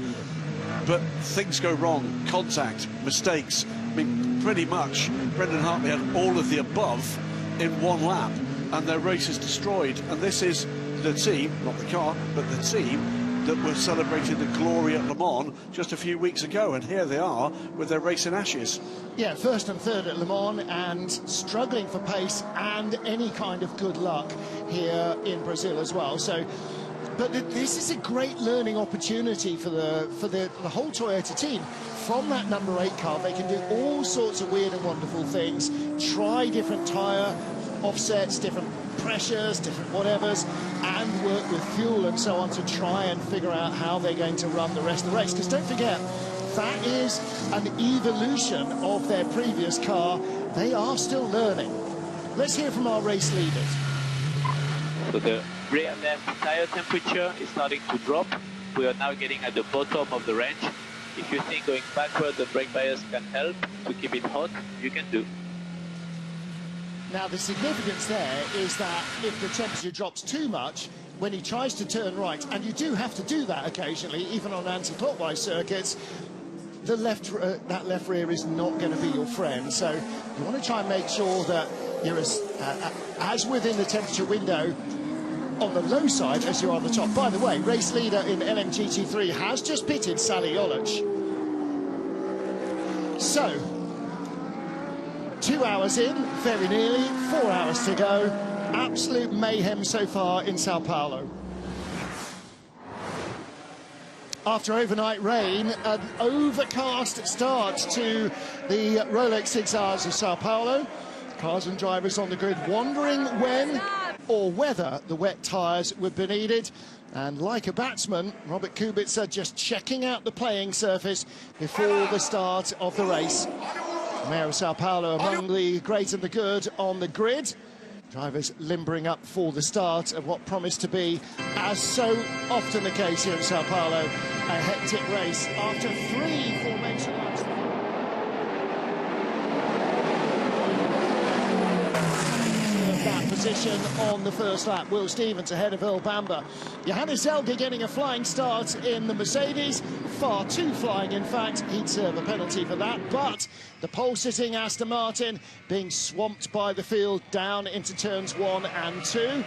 But things go wrong, contact, mistakes. I mean, pretty much Brendan Hartley had all of the above in one lap, and their race is destroyed. And this is the team, not the car, but the team that were celebrating the glory at Le Mans just a few weeks ago, and here they are with their race in ashes. Yeah, 1st and 3rd at Le Mans, and struggling for pace and any kind of good luck here in Brazil as well. So But this is a great learning opportunity for the whole Toyota team. From that number 8 car, they can do all sorts of weird and wonderful things, try different tyre offsets, different pressures, different whatevers, and work with fuel and so on to try and figure out how they're going to run the rest of the race. Because don't forget, that is an evolution of their previous car. They are still learning. Let's hear from our race leaders. So the rear end tire temperature is starting to drop. We are now getting at the bottom of the range. If you think going backward the brake bias can help to keep it hot, you can do. Now the significance there is that if the temperature drops too much, when he tries to turn right, and you do have to do that occasionally, even on anti-clockwise circuits, the that left rear is not going to be your friend. So you want to try and make sure that you're as within the temperature window on the low side as you're on the top. By the way, race leader in LMGT3 has just pitted Sally Jolic. So 2 hours in, very nearly, 4 hours to go. Absolute mayhem so far in Sao Paulo. After overnight rain, an overcast start to the Rolex 6 Hours of Sao Paulo. Cars and drivers on the grid wondering when or whether the wet tyres would be needed. And like a batsman, Robert Kubica just checking out the playing surface before the start of the race. Mayor of Sao Paulo among the great and the good on the grid. Drivers limbering up for the start of what promised to be, as so often the case here in Sao Paulo, a hectic race. After 3 formation laps. That position on the first lap, Will Stevens ahead of Earl Bamber. Johannes Elger getting a flying start in the Mercedes, far too flying in fact. He'd serve a penalty for that, but the pole-sitting Aston Martin being swamped by the field down into turns 1 and 2,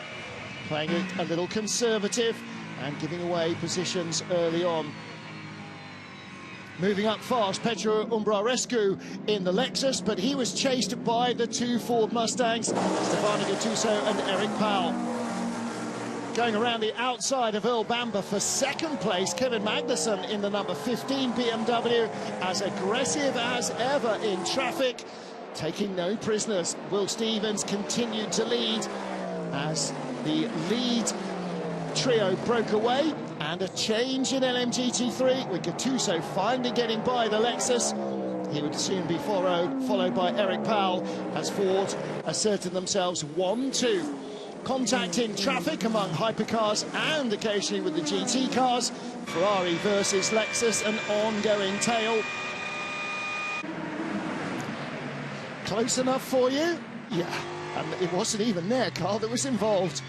playing it a little conservative and giving away positions early on. Moving up fast, Pedro Umbrarescu in the Lexus, but he was chased by the 2 Ford Mustangs, Stefano Gattuso and Eric Powell. Going around the outside of Earl Bamber for second place, Kevin Magnussen in the number 15 BMW, as aggressive as ever in traffic, taking no prisoners. Will Stevens continued to lead as the lead trio broke away, and a change in LMGT3 with Gattuso finally getting by the Lexus. He would soon be followed by Eric Powell as Ford asserted themselves 1-2. Contact in traffic among hypercars and occasionally with the GT cars. Ferrari versus Lexus, an ongoing tale. Close enough for you? Yeah, and it wasn't even their car that was involved.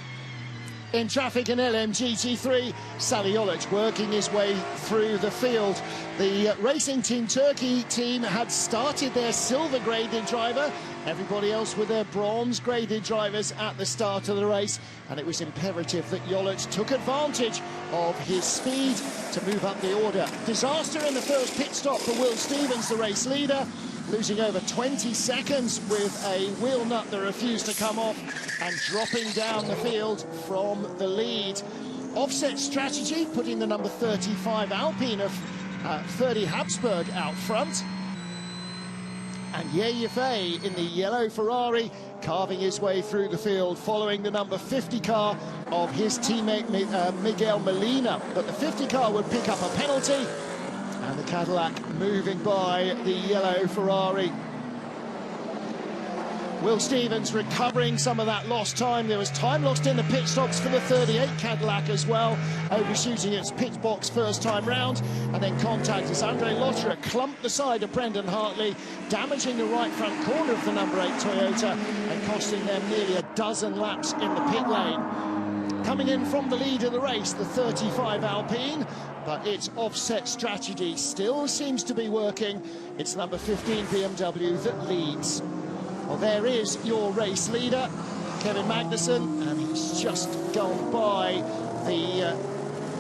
In traffic in LMGT3, Sally Jolic working his way through the field. The Racing Team Turkey team had started their silver graded driver, everybody else with their bronze graded drivers at the start of the race, and it was imperative that Jolic took advantage of his speed to move up the order. Disaster in the first pit stop for Will Stevens, the race leader, losing over 20 seconds with a wheel nut that refused to come off and dropping down the field from the lead. Offset strategy, putting the number 35 Alpine of 30 Habsburg out front. And Yeye in the yellow Ferrari carving his way through the field, following the number 50 car of his teammate Miguel Molina. But the 50 car would pick up a penalty, and the Cadillac moving by the yellow Ferrari. Will Stevens recovering some of that lost time. There was time lost in the pit stops for the 38 Cadillac as well, overshooting its pit box first time round, and then contact as Andre Lotterer clumped the side of Brendan Hartley, damaging the right front corner of the number 8 Toyota and costing them nearly a dozen laps in the pit lane. Coming in from the lead of the race, the 35 Alpine, but its offset strategy still seems to be working. It's number 15 BMW that leads. Well, there is your race leader, Kevin Magnussen, and he's just gone by the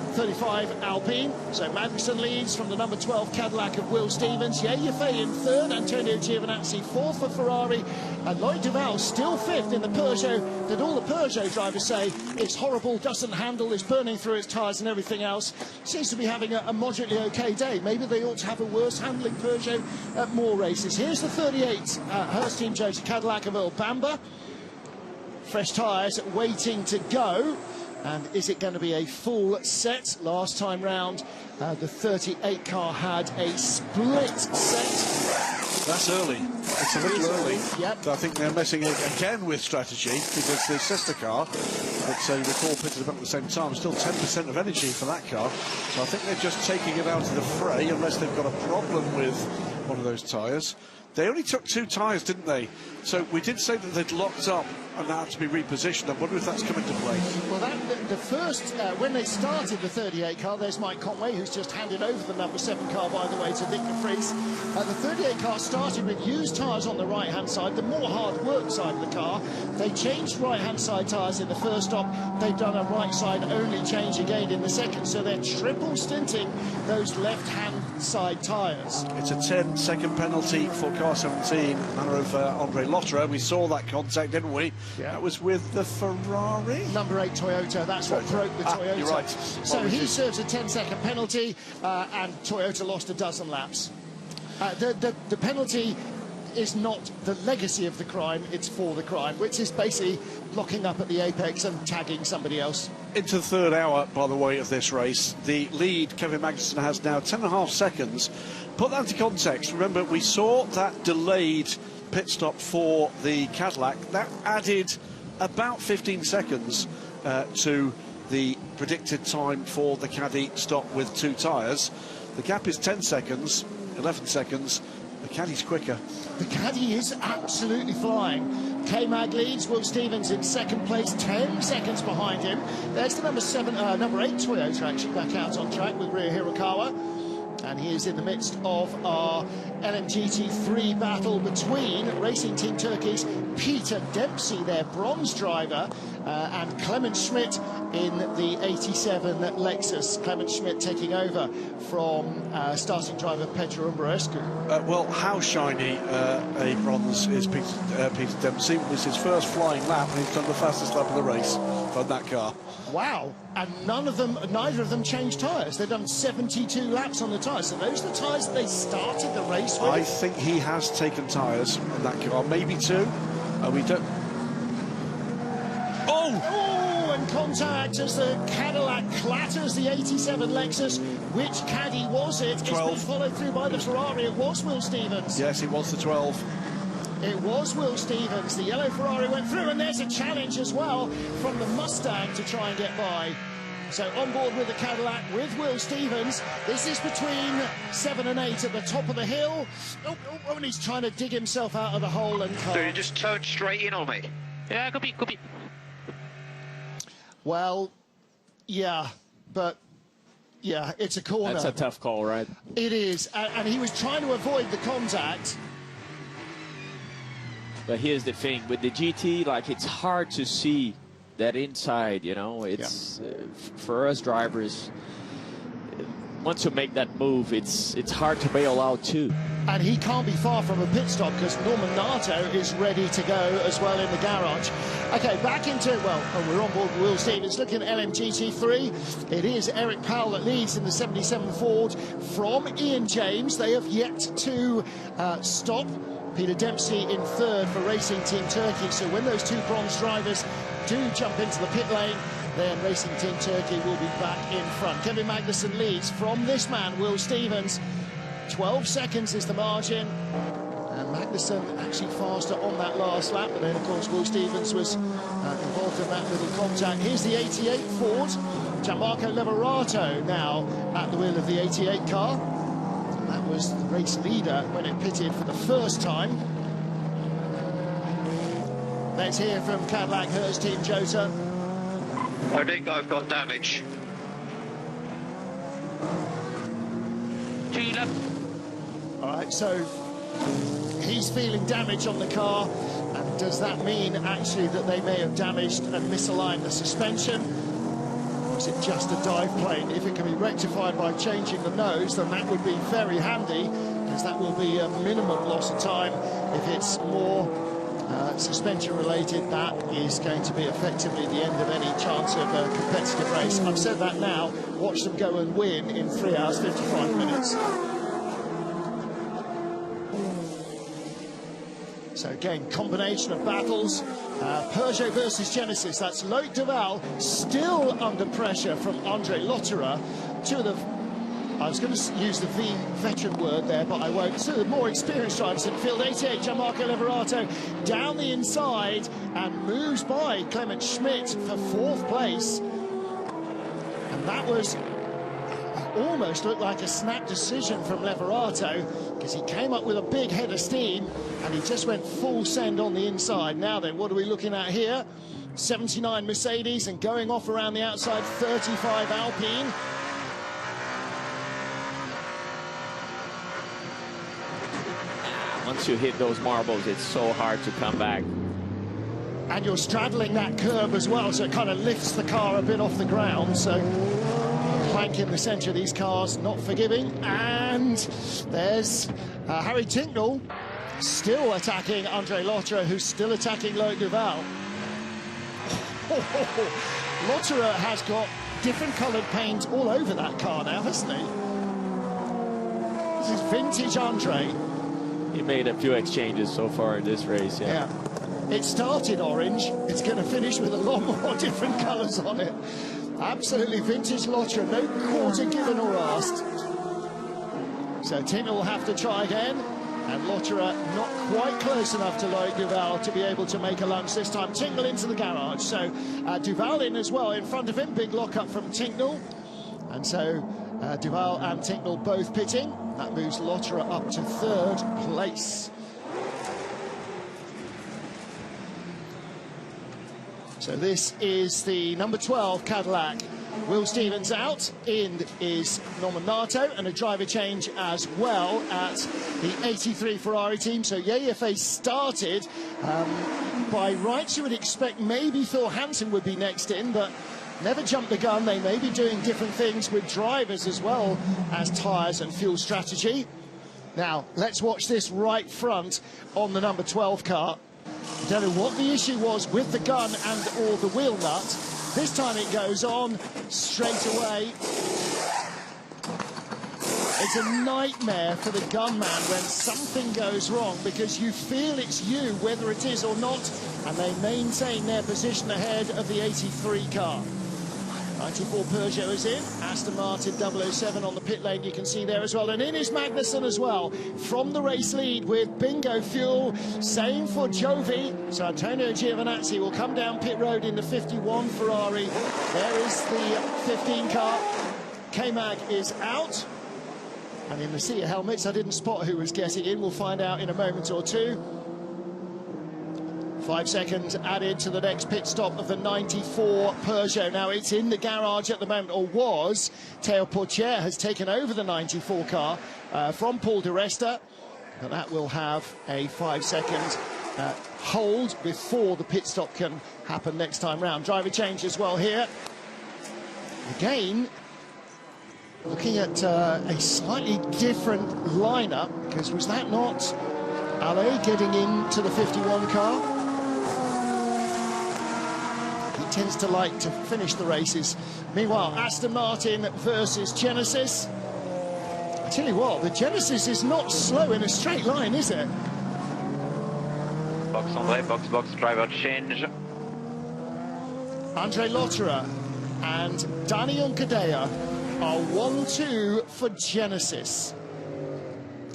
35 Alpine. So Magnussen leads from the number 12 Cadillac of Will Stevens. Yefei in third, Antonio Giovinazzi fourth for Ferrari, and Lloyd Duval still fifth in the Peugeot that all the Peugeot drivers say it's horrible, doesn't handle, is burning through its tyres and everything else. Seems to be having a moderately okay day. Maybe they ought to have a worse handling Peugeot at more races. Here's the 38 Hurst Team Jones Cadillac of Earl Bamber. Fresh tyres waiting to go. And is it going to be a full set? Last time round, the 38 car had a split set. That's early. It's a little early. Yep. I think they're messing again with strategy, because the sister car, that you recall pitted about at the same time, still 10% of energy for that car. So I think they're just taking it out of the fray, unless they've got a problem with one of those tyres. They only took 2 tyres, didn't they? So we did say that they'd locked up and that had to be repositioned. I wonder if that's come into play. Well, the first, when they started the 38 car, there's Mike Conway, who's just handed over the number 7 car, by the way, to Nick de Vries. The 38 car started with used tyres on the right-hand side, the more hard work side of the car. They changed right-hand side tyres in the first stop. They've done a right side only change again in the second, so they're triple stinting those left-hand side tyres. It's a 10-second penalty for car 17, manner of Andre Lotterer. We saw that contact, didn't we? Yeah. That was with the Ferrari? Number 8 Toyota, that's what broke the Toyota. You're right. So he serves a 10-second penalty, and Toyota lost a dozen laps. The penalty is not the legacy of the crime, it's for the crime, which is basically locking up at the apex and tagging somebody else. Into the third hour, by the way, of this race. The lead, Kevin Magnussen, has now 10.5 seconds. Put that into context. Remember, we saw that delayed pit stop for the Cadillac. That added about 15 seconds to the predicted time for the Caddy stop with 2 tyres. The gap is 10 seconds, 11 seconds. The Caddy's quicker. The Caddy is absolutely flying. K-Mag leads, Will Stevens in second place, 10 seconds behind him. There's the number 8 Toyota actually back out on track with Ryo Hirakawa. And he is in the midst of our LMGT3 battle between Racing Team Turkey's Peter Dempsey, their bronze driver, and Clement Schmidt in the 87 Lexus. Clement Schmidt taking over from starting driver Pedro Umbraescu. Well, how shiny a bronze is Peter Dempsey. It was his first flying lap, and he's done the fastest lap of the race on that car. Wow, and neither of them changed tyres. They've done 72 laps on the tyres. So those are the tyres that they started the race with. I think he has taken tyres on that car, maybe 2. We don't. Oh, and contact as the Cadillac clatters the 87 Lexus. Which Caddy was it? 12. It's been followed through by the Ferrari. It was Will Stevens. Yes, it was the 12. It was Will Stevens. The yellow Ferrari went through, and there's a challenge as well from the Mustang to try and get by. So on board with the Cadillac with Will Stevens. This is between 7 and 8 at the top of the hill. And he's trying to dig himself out of the hole and can't. So you just turned straight in on me? Yeah, copy. Well, yeah, but yeah, it's a corner. That's a tough call, right? It is, and he was trying to avoid the contact. But here's the thing, with the GT, like, it's hard to see that inside, you know. It's for us drivers, once you make that move, it's hard to bail out too. And he can't be far from a pit stop because Norman Nato is ready to go as well in the garage. Okay, back into, we're on board with Will Stevens looking at LMGT3. It is Eric Powell that leads in the 77 Ford from Ian James. They have yet to stop. Peter Dempsey in third for Racing Team Turkey. So when those 2 bronze drivers do jump into the pit lane, then Racing Team Turkey will be back in front. Kevin Magnussen leads from this man, Will Stevens. 12 seconds is the margin. And Magnussen actually faster on that last lap. But then, of course, Will Stevens was involved in that little contact. Here's the 88 Ford. Gianmarco Lavorato now at the wheel of the 88 car. That was the race leader when it pitted for the first time. Let's hear from Cadillac Hurst Team Jota. I think I've got damage. 2 left. All right, so he's feeling damage on the car. And does that mean actually that they may have damaged and misaligned the suspension? was it just a dive plane? If it can be rectified by changing the nose, then that would be very handy, because that will be a minimum loss of time. If it's more suspension related, that is going to be effectively the end of any chance of a competitive race. I've said that now. Watch them go and win in 3 hours 55 minutes. So again, combination of battles. Peugeot versus Genesis. That's Loic Duval still under pressure from Andre Lotterer. Two of the, I was going to use the veteran word there, but I won't. Two of the more experienced drivers in field. 88, Gianmarco Leverato down the inside and moves by Clement Schmidt for 4th place. And that was almost looked like a snap decision from Leverato, because he came up with a big head of steam and he just went full send on the inside. Now then, what are we looking at here? 79 Mercedes, and going off around the outside, 35 Alpine. Once you hit those marbles, it's so hard to come back. And you're straddling that curb as well, so it kind of lifts the car a bit off the ground. So plank in the centre of these cars, not forgiving. And there's Harry Tincknell still attacking Andre Lotterer, who's still attacking Loic Duval. Lotterer has got different coloured paint all over that car now, hasn't he? This is vintage Andre. He made a few exchanges so far in this race, yeah. It started orange, it's going to finish with a lot more different colours on it. Absolutely vintage Lotterer, no quarter given or asked. So Tincknell will have to try again, and Lotterer not quite close enough to Loic Duval to be able to make a lunge this time. Tincknell into the garage, so Duval in as well in front of him, big lock-up from Tincknell. And so Duval and Tincknell both pitting. That moves Lotterer up to 3rd place. So this is the number 12 Cadillac. Will Stevens out. In is Norman Nato, and a driver change as well at the 83 Ferrari team. So Yefe started. By rights, you would expect maybe Phil Hansen would be next in, but never jumped the gun. They may be doing different things with drivers as well as tyres and fuel strategy. Now, let's watch this right front on the number 12 car. I don't know what the issue was with the gun and or the wheel nut. This time it goes on straight away. It's a nightmare for the gunman when something goes wrong, because you feel it's you, whether it is or not, and they maintain their position ahead of the 83 car. 94 Peugeot is in, Aston Martin 007 on the pit lane, you can see there as well, and in is Magnussen as well, from the race lead with bingo fuel, same for Jovi, so Antonio Giovinazzi will come down pit road in the 51 Ferrari, there is the 15 car, K-Mag is out, and in the sea of helmets, I didn't spot who was getting in, we'll find out in a moment or two. 5 seconds added to the next pit stop of the 94 Peugeot. Now it's in the garage at the moment, or was. Théo Pourchaire has taken over the 94 car from Paul di Resta, but that will have a 5-second hold before the pit stop can happen next time round. Driver change as well here. Again, looking at a slightly different lineup, because was that not Ale getting into the 51 car? Tends to like to finish the races. Meanwhile, Aston Martin versus Genesis. I tell you what, the Genesis is not slow in a straight line, is it? Box André, box, driver change. Andre Lotterer and Dani Unkadea are 1-2 for Genesis.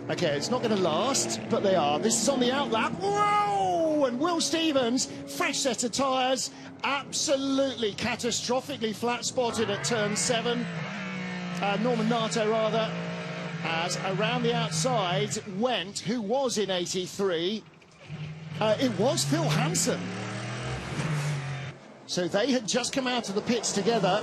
Okay, it's not going to last, but they are. This is on the outlap. Whoa! And Will Stevens, fresh set of tyres, absolutely catastrophically flat spotted at turn 7. Norman Nato, rather, as around the outside went, who was in 83? It was Phil Hansen. So they had just come out of the pits together.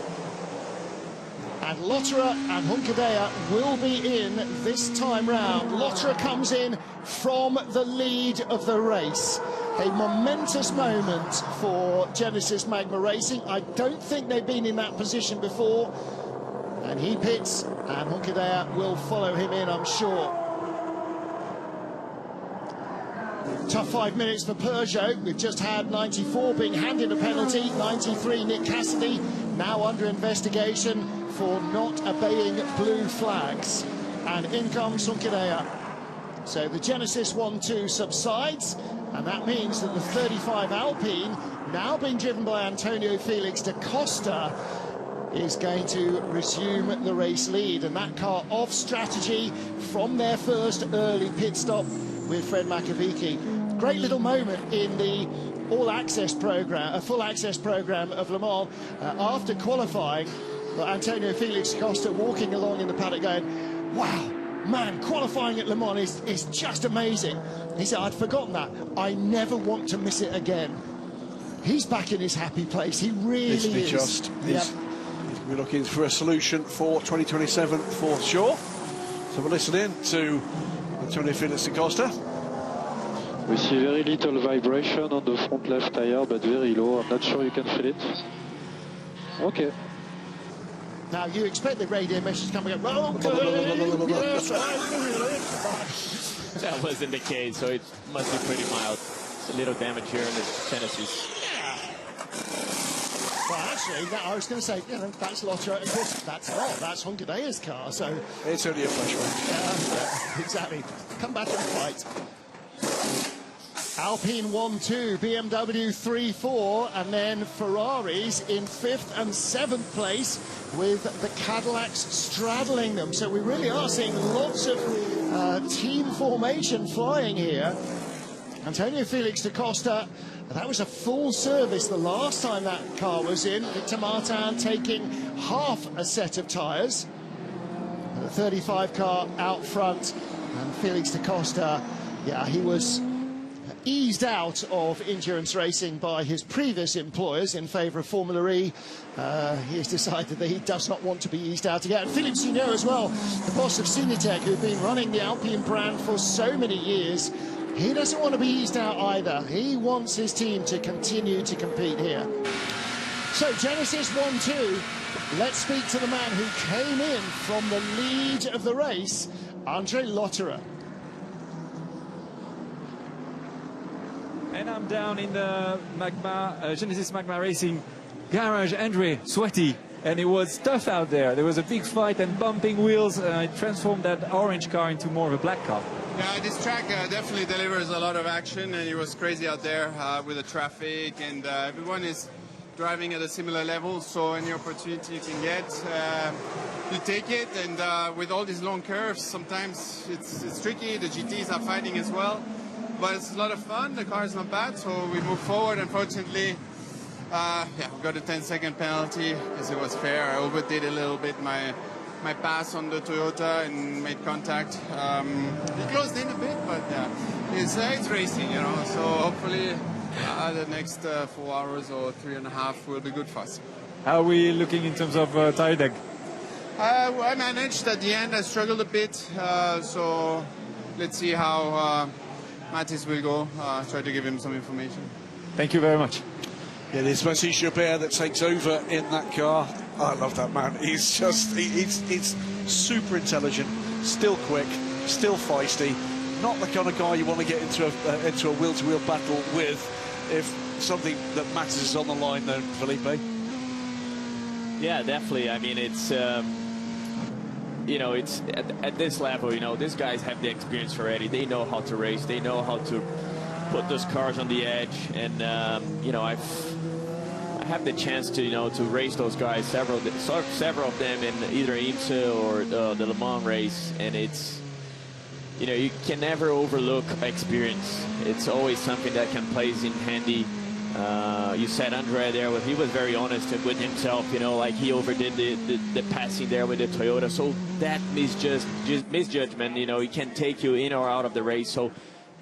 And Lotterer and Unkadea will be in this time round. Lotterer comes in from the lead of the race. A momentous moment for Genesis Magma Racing. I don't think they've been in that position before. And he pits, and Honkadea will follow him in, I'm sure. Tough 5 minutes for Peugeot. We've just had 94 being handed a penalty. 93, Nick Cassidy, now under investigation for not obeying blue flags. And in comes Honkadea. So the Genesis 1-2 subsides, and that means that the 35 Alpine, now being driven by Antonio Felix da Costa, is going to resume the race lead. And that car off strategy from their first early pit stop with Fred Makovici. Great little moment in the all-access program, full access program of Le Mans. After qualifying, Antonio Felix da Costa walking along in the paddock going, wow, man, qualifying at Le Mans is just amazing. He said, I'd forgotten that. I never want to miss it again. He's back in his happy place. He really is. We're looking for a solution for 2027 for sure. So we'll listen in to Antonio Felix da Costa. We see very little vibration on the front left tire, but very low. I'm not sure you can feel it. Okay. Now you expect the radio message coming up. That wasn't the case, so it must be pretty mild. It's a little damage here in the Genesis. Well, actually, I was going to say, you know, that's Lotto. Of course, that's not. That's Honkadea's car, so... It's only a flash one. Yeah, exactly. Come back and fight. Alpine 1-2, BMW 3-4, and then Ferraris in 5th and 7th place with the Cadillacs straddling them. So we really are seeing lots of team formation flying here. Antonio Felix da Costa, that was a full service the last time that car was in. Victor Martin taking half a set of tyres. The 35 car out front, and Felix da Costa, yeah, he was eased out of endurance racing by his previous employers in favour of Formula E. He has decided that he does not want to be eased out again. And Philippe Senior as well, the boss of Cinetec, who've been running the Alpine brand for so many years, he doesn't want to be eased out either. He wants his team to continue to compete here. So Genesis 1-2, let's speak to the man who came in from the lead of the race, Andre Lotterer. And I'm down in the Genesis Magma Racing garage, Andre, sweaty, and it was tough out there. There was a big fight and bumping wheels, and it transformed that orange car into more of a black car. Yeah, this track definitely delivers a lot of action, and it was crazy out there with the traffic, and everyone is driving at a similar level, so any opportunity you can get, you take it, and with all these long curves, sometimes it's tricky. The GTs are fighting as well. But it's a lot of fun. The car is not bad, so we move forward. Unfortunately, yeah, we got a 10-second penalty because it was fair. I overdid a little bit my pass on the Toyota and made contact. It closed in a bit, but yeah, it's racing, you know. So hopefully, the next 4 hours or 3.5 will be good for us. How are we looking in terms of tire deck? I managed at the end. I struggled a bit, so let's see how Mattis will go. Try to give him some information. Thank you very much. Yeah, it's Mathieu Joubert that takes over in that car. I love that man. He's just, he's super intelligent, still quick, still feisty. Not the kind of guy you want to get into a wheel-to-wheel battle with if something that matters is on the line, though, Felipe. Yeah, definitely. I mean, it's... you know, it's at this level, you know, these guys have the experience already. They know how to race. They know how to put those cars on the edge. And, you know, I have the chance to, you know, to race those guys, several of them in either IMSA or the Le Mans race. And it's, you know, you can never overlook experience. It's always something that can play in handy. You said Andre there, well, he was very honest with himself, you know, like he overdid the passing there with the Toyota. So that misjudgment, you know, it can take you in or out of the race. So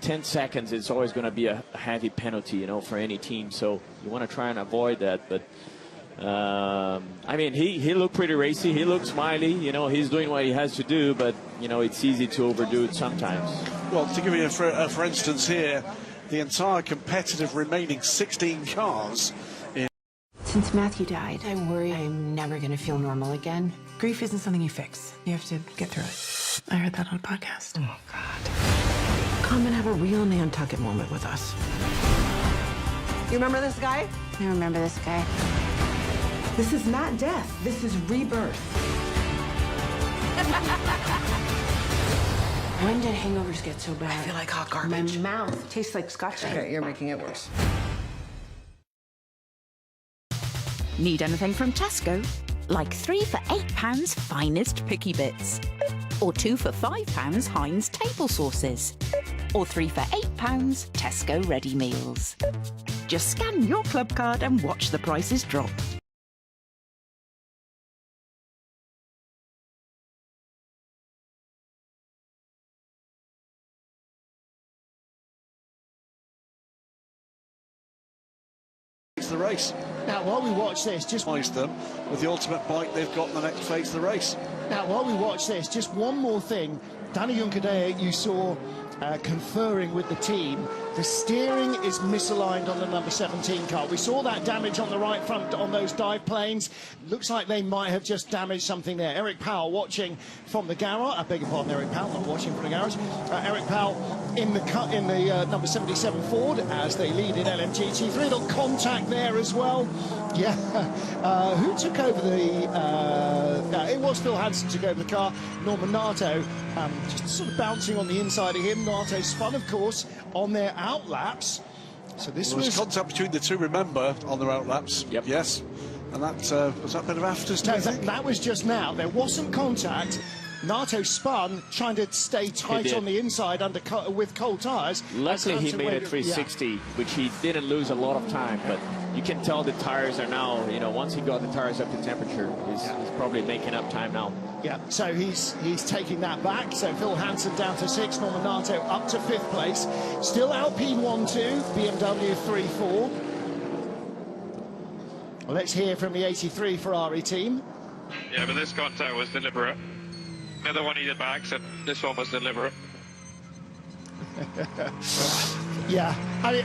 10 seconds is always going to be a heavy penalty, you know, for any team. So you want to try and avoid that. But I mean, he looked pretty racy. He looked smiley. You know, he's doing what he has to do. But, you know, it's easy to overdo it sometimes. Well, to give you for instance here, the entire competitive remaining 16 cars. Since Matthew died, I worry I'm never going to feel normal again. Grief isn't something you fix. You have to get through it. I heard that on a podcast. Oh, God. Come and have a real Nantucket moment with us. You remember this guy? I remember this guy. This is not death. This is rebirth. When did hangovers get so bad? I feel like hot garbage. My mouth tastes like Scotch. Okay, you're making it worse. Need anything from Tesco? Like 3 for £8 Finest Picky Bits. Or 2 for £5 Heinz Table Sauces. Or 3 for £8 Tesco Ready Meals. Just scan your club card and watch the prices drop. The race. Now, while we watch this, just them with the ultimate bike they've got in the next phase of the race. Now, while we watch this, just one more thing. Danny Juncadella, you saw conferring with the team. The steering is misaligned on the number 17 car. We saw that damage on the right front on those dive planes. Looks like they might have just damaged something there. Eric Powell watching from the garage. I beg your pardon, Eric Powell, not watching from the garage. Eric Powell in the number 77 Ford as they lead in LMGT3. Little contact there as well. Yeah. Who took over the... it was Phil Hansen took over the car. Norman Nato just sort of bouncing on the inside of him. Nato spun, of course, on their outlaps. So this was contact between the two, remember, on their outlaps. Yep. Yes. And that was that bit of afters, do you think? That was just now. There wasn't contact. Nato spun, trying to stay tight on the inside with cold tyres. Luckily, he made a 360, which he didn't lose a lot of time, but you can tell the tires are now, you know, once he got the tires up to temperature, he's probably making up time now. Yeah, so he's taking that back. So Phil Hansen down to 6, Norman Nato up to 5th place. Still Alpine 1-2, BMW 3-4. Well, let's hear from the 83 Ferrari team. Yeah, but this contact was deliberate. The other one he did by accident. This one was deliberate. Yeah, I mean,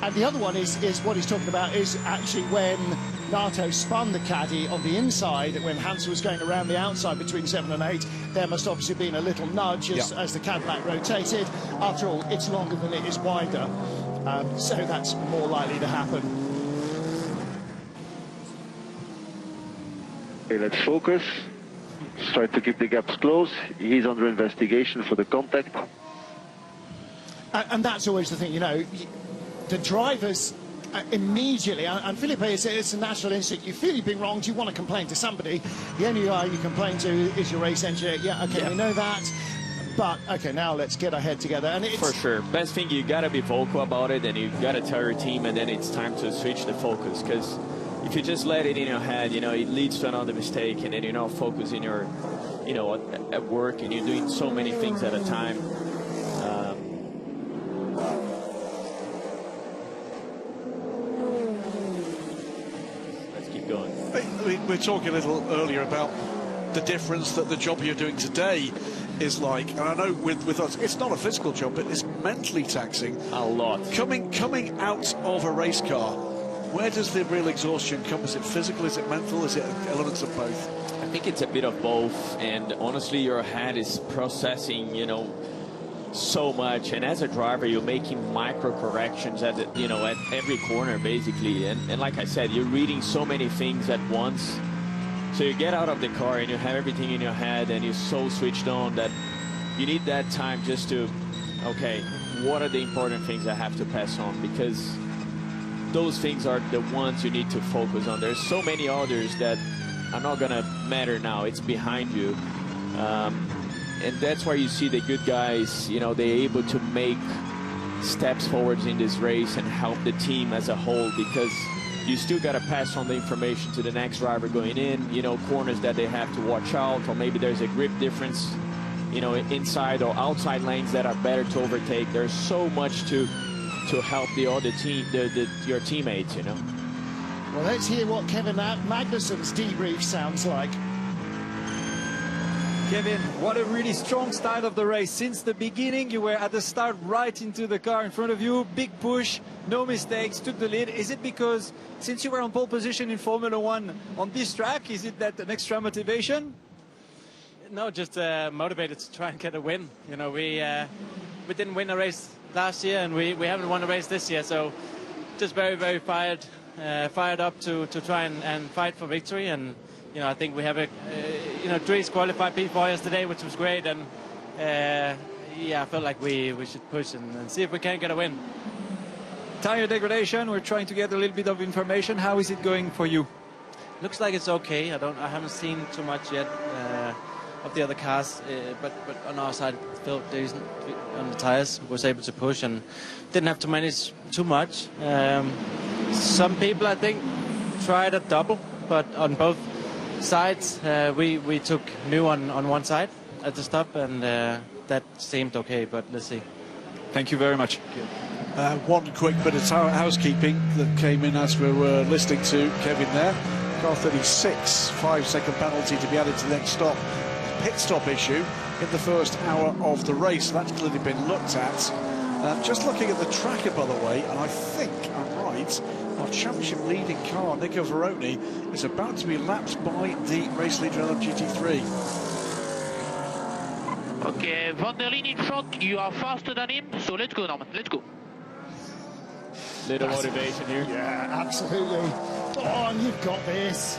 and the other one is what he's talking about is actually when Nato spun the caddy on the inside, when Hansen was going around the outside between 7 and 8, there must obviously have been a little nudge as the Cadillac rotated. After all, it's longer than it is wider, so that's more likely to happen. Okay, let's focus. Try to keep the gaps close. He's under investigation for the contact. And that's always the thing, you know, the drivers immediately, and Felipe, it's a natural instinct. You feel you've been wronged, you want to complain to somebody. The only guy you complain to is your race engineer. Yeah, okay, we know that. But, okay, now let's get our head together. And it's... For sure. Best thing, you got to be vocal about it, and you got to tell your team, and then it's time to switch the focus. Because if you just let it in your head, you know, it leads to another mistake, and then you're not focusing your, you know, at work, and you're doing so many things at a time. Let's keep going. We were talking a little earlier about the difference that the job you're doing today is like, and I know with us, it's not a physical job, but it's mentally taxing. A lot. Coming out of a race car, where does the real exhaustion come? Is it physical? Is it mental? Is it elements of both? I think it's a bit of both, and honestly, your head is processing, you know, so much, and as a driver, you're making micro corrections at you know, at every corner, basically, and like I said, you're reading so many things at once. So you get out of the car and you have everything in your head, and you're so switched on that you need that time just to, okay, what are the important things I have to pass on? Because those things are the ones you need to focus on. There's so many others that are not gonna matter now. It's behind you. And that's why you see the good guys, you know, they're able to make steps forwards in this race and help the team as a whole, because you still got to pass on the information to the next driver going in, you know, corners that they have to watch out, or maybe there's a grip difference, you know, inside or outside lanes that are better to overtake. There's so much to help the other team, your teammates, you know. Well, let's hear what Kevin Magnussen's debrief sounds like. Kevin, what a really strong start of the race. Since the beginning, you were at the start right into the car in front of you. Big push, no mistakes, took the lead. Is it because since you were on pole position in Formula 1 on this track, is it that an extra motivation? No, just motivated to try and get a win. You know, we didn't win a race last year, and we haven't won a race this year, so just very, very fired up to try and fight for victory. And you know, I think we have Dries qualified P4 yesterday, which was great, and yeah, I felt like we should push and see if we can get a win. Tire degradation, we're trying to get a little bit of information. How is it going for you? Looks like it's okay. I haven't seen too much yet of the other cars, but on our side, felt decent on the tires. Was able to push and didn't have to manage too much. Some people, I think, tried a double, but on both sides, we took new on one side at the stop, and that seemed okay, but let's see. Thank you very much. One quick bit of housekeeping that came in as we were listening to Kevin there. Car 36, 5-second penalty to be added to the next stop. Pit stop issue in the first hour of the race. That's clearly been looked at. Just looking at the tracker, by the way, and I think I'm right, our championship leading car, Nico Veroni, is about to be lapped by the race leader of GT3. Okay, Van der Leyen in front, you are faster than him, so let's go, Norman, let's go. Little motivation here. Yeah, absolutely. Oh, and you've got this.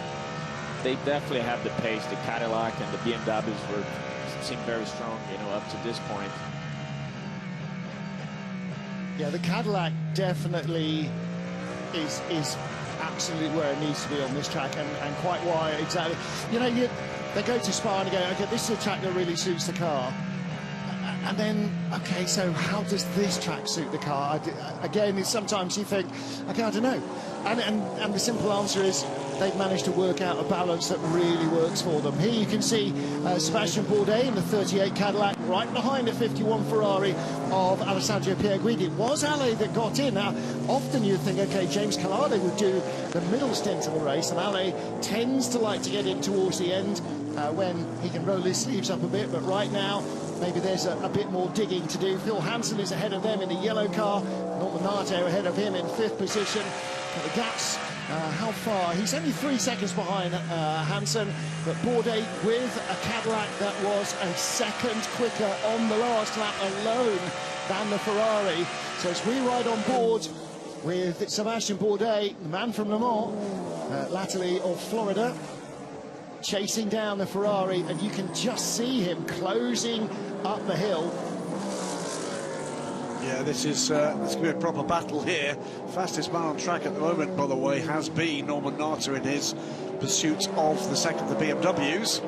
They definitely have the pace. The Cadillac and the BMWs seem very strong, you know, up to this point. Yeah, the Cadillac definitely is absolutely where it needs to be on this track, and quite why exactly. You know, they go to Spa and go, okay, this is a track that really suits the car. And then, okay, so how does this track suit the car? Again, sometimes you think, okay, I don't know. And the simple answer is they've managed to work out a balance that really works for them. Here you can see Sebastian Bourdais in the 38 Cadillac, right behind the 51 Ferrari of Alessandro Pierguidi. It was Ale that got in. Now, often you'd think, okay, James Calado would do the middle stint of the race, and Ale tends to like to get in towards the end when he can roll his sleeves up a bit, but right now, maybe there's a bit more digging to do. Phil Hansen is ahead of them in the yellow car. Norman Nato ahead of him in 5th position. But the gaps, how far? He's only 3 seconds behind Hansen, but Bourdais with a Cadillac that was a second quicker on the last lap alone than the Ferrari. So as we ride on board with Sebastian Bourdais, the man from Le Mans, latterly of Florida, chasing down the Ferrari, and you can just see him closing up the hill. Yeah, this is going to be a proper battle here. Fastest man on track at the moment, by the way, has been Norman Nato in his pursuit of the second of the BMWs.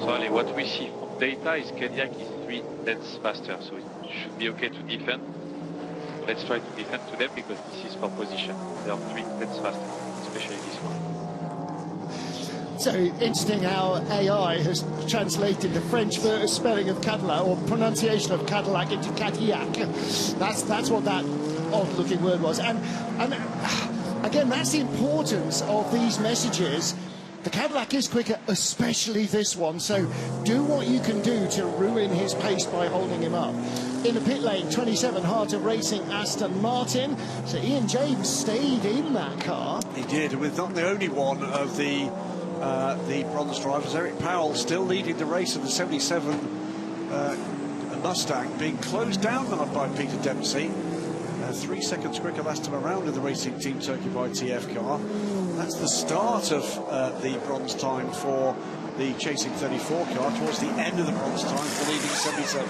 So Ali, what we see from data is Cadillac is 3 tenths faster, so it should be okay to defend. Let's try to defend to them because this is for position. They are 3 tenths faster, especially this one. So interesting how AI has translated the French spelling of Cadillac, or pronunciation of Cadillac, into Cadillac. That's what that odd-looking word was. And again, that's the importance of these messages. The Cadillac is quicker, especially this one, so do what you can do to ruin his pace by holding him up. In the pit lane, 27 Heart of Racing Aston Martin. So Ian James stayed in that car. He did, with not the only one of the bronze drivers. Eric Powell still leading the race of the 77 Mustang, being closed down now by Peter Dempsey. 3 seconds quicker last time around in the Racing Team Turkey by TF car. That's the start of the bronze time for the Chasing 34 car, towards the end of the bronze time for leading 77.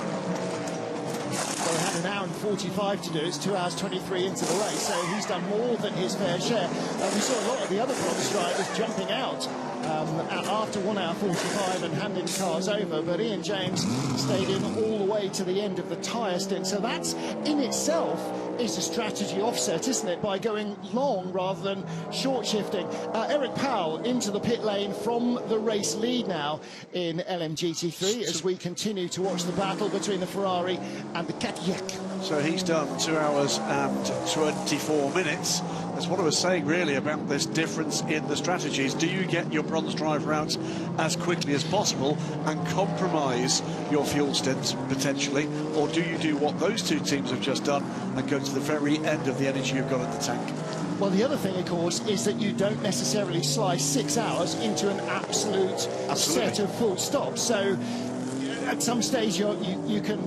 Well, he had an hour and 45 to do. It's 2 hours 23 into the race, so he's done more than his fair share. We saw a lot of the other bronze drivers jumping out after 1 hour 45 and handing cars over, but Ian James stayed in all the way to the end of the tyre stint. So that's in itself is a strategy offset, isn't it, by going long rather than short shifting. Eric Powell into the pit lane from the race lead now in LMGT3 as we continue to watch the battle between the Ferrari and the Cadillac. So he's done 2 hours and 24 minutes. That's what I was saying really about this difference in the strategies. Do you get your bronze driver out as quickly as possible and compromise your fuel stint potentially, or do you do what those two teams have just done and go to the very end of the energy you've got in the tank? Well, the other thing, of course, is that you don't necessarily slice 6 hours into an absolute set of full stops. So at some stage you can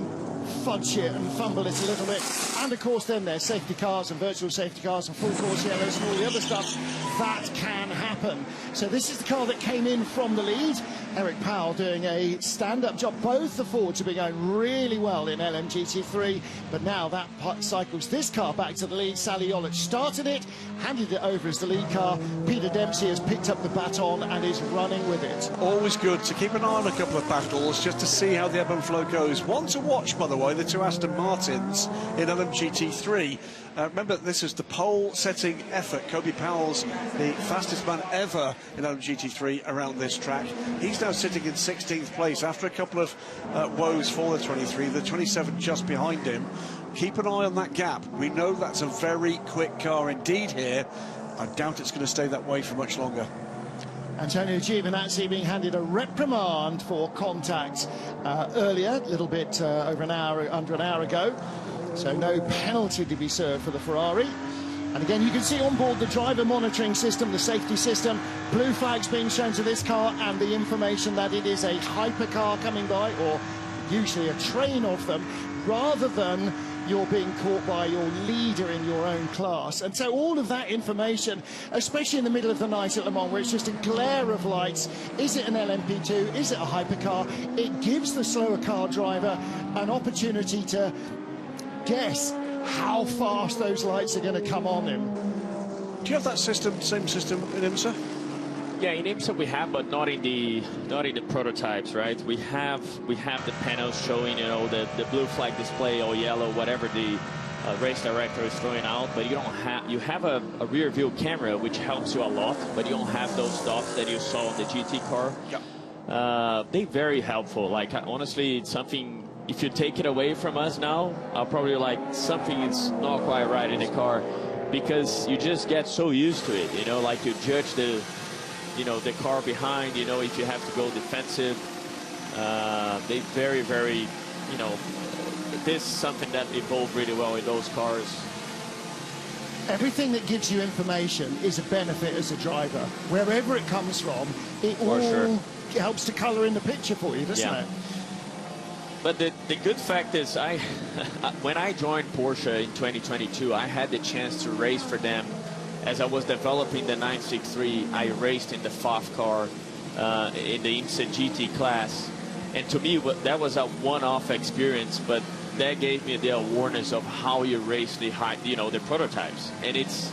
fudge it and fumble it a little bit. And, of course, then there's safety cars and virtual safety cars and full course yellows and all the other stuff. That can happen. So this is the car that came in from the lead. Eric Powell doing a stand-up job. Both the Fords have been going really well in LMGT3, but now that cycles this car back to the lead. Sally Yollich started it, handed it over as the lead car. Peter Dempsey has picked up the baton and is running with it. Always good to keep an eye on a couple of battles just to see how the ebb and flow goes. One to watch, by the way, the two Aston Martins in LMGT3. Remember, this is the pole-setting effort. Kobe Powell's the fastest man ever in LMGT3 around this track. He's now sitting in 16th place after a couple of woes for the 23, the 27 just behind him. Keep an eye on that gap. We know that's a very quick car indeed here. I doubt it's going to stay that way for much longer. Antonio Giovinazzi being handed a reprimand for contact earlier, a little bit under an hour ago. So no penalty to be served for the Ferrari. And again, you can see on board the driver monitoring system, the safety system, blue flags being shown to this car and the information that it is a hypercar coming by, or usually a train of them, rather than you're being caught by your leader in your own class. And so all of that information, especially in the middle of the night at Le Mans, where it's just a glare of lights, is it an LMP2, is it a hypercar? It gives the slower car driver an opportunity to guess how fast those lights are going to come on him. Do you have that system, same system in IMSA? Yeah, in IMSA we have, but not in the prototypes, right? We have the panels showing, you know, the blue flag display or yellow, whatever the race director is throwing out, but you don't have, you have a rear view camera which helps you a lot, but you don't have those dots that you saw on the GT car. Yeah. They're very helpful. Like, honestly, it's something. If you take it away from us now, I'll probably like something is not quite right in the car, because you just get so used to it, you know, like you judge the, you know, the car behind, you know, if you have to go defensive. They very, very, you know, this is something that evolved really well in those cars. Everything that gives you information is a benefit as a driver. Wherever it comes from, it all helps to colour in the picture for you, doesn't it? But the good fact is, when I joined Porsche in 2022, I had the chance to race for them. As I was developing the 963, I raced in the FAF car in the IMSA GT class. And to me, that was a one-off experience, but that gave me the awareness of how you race the the prototypes. And it's,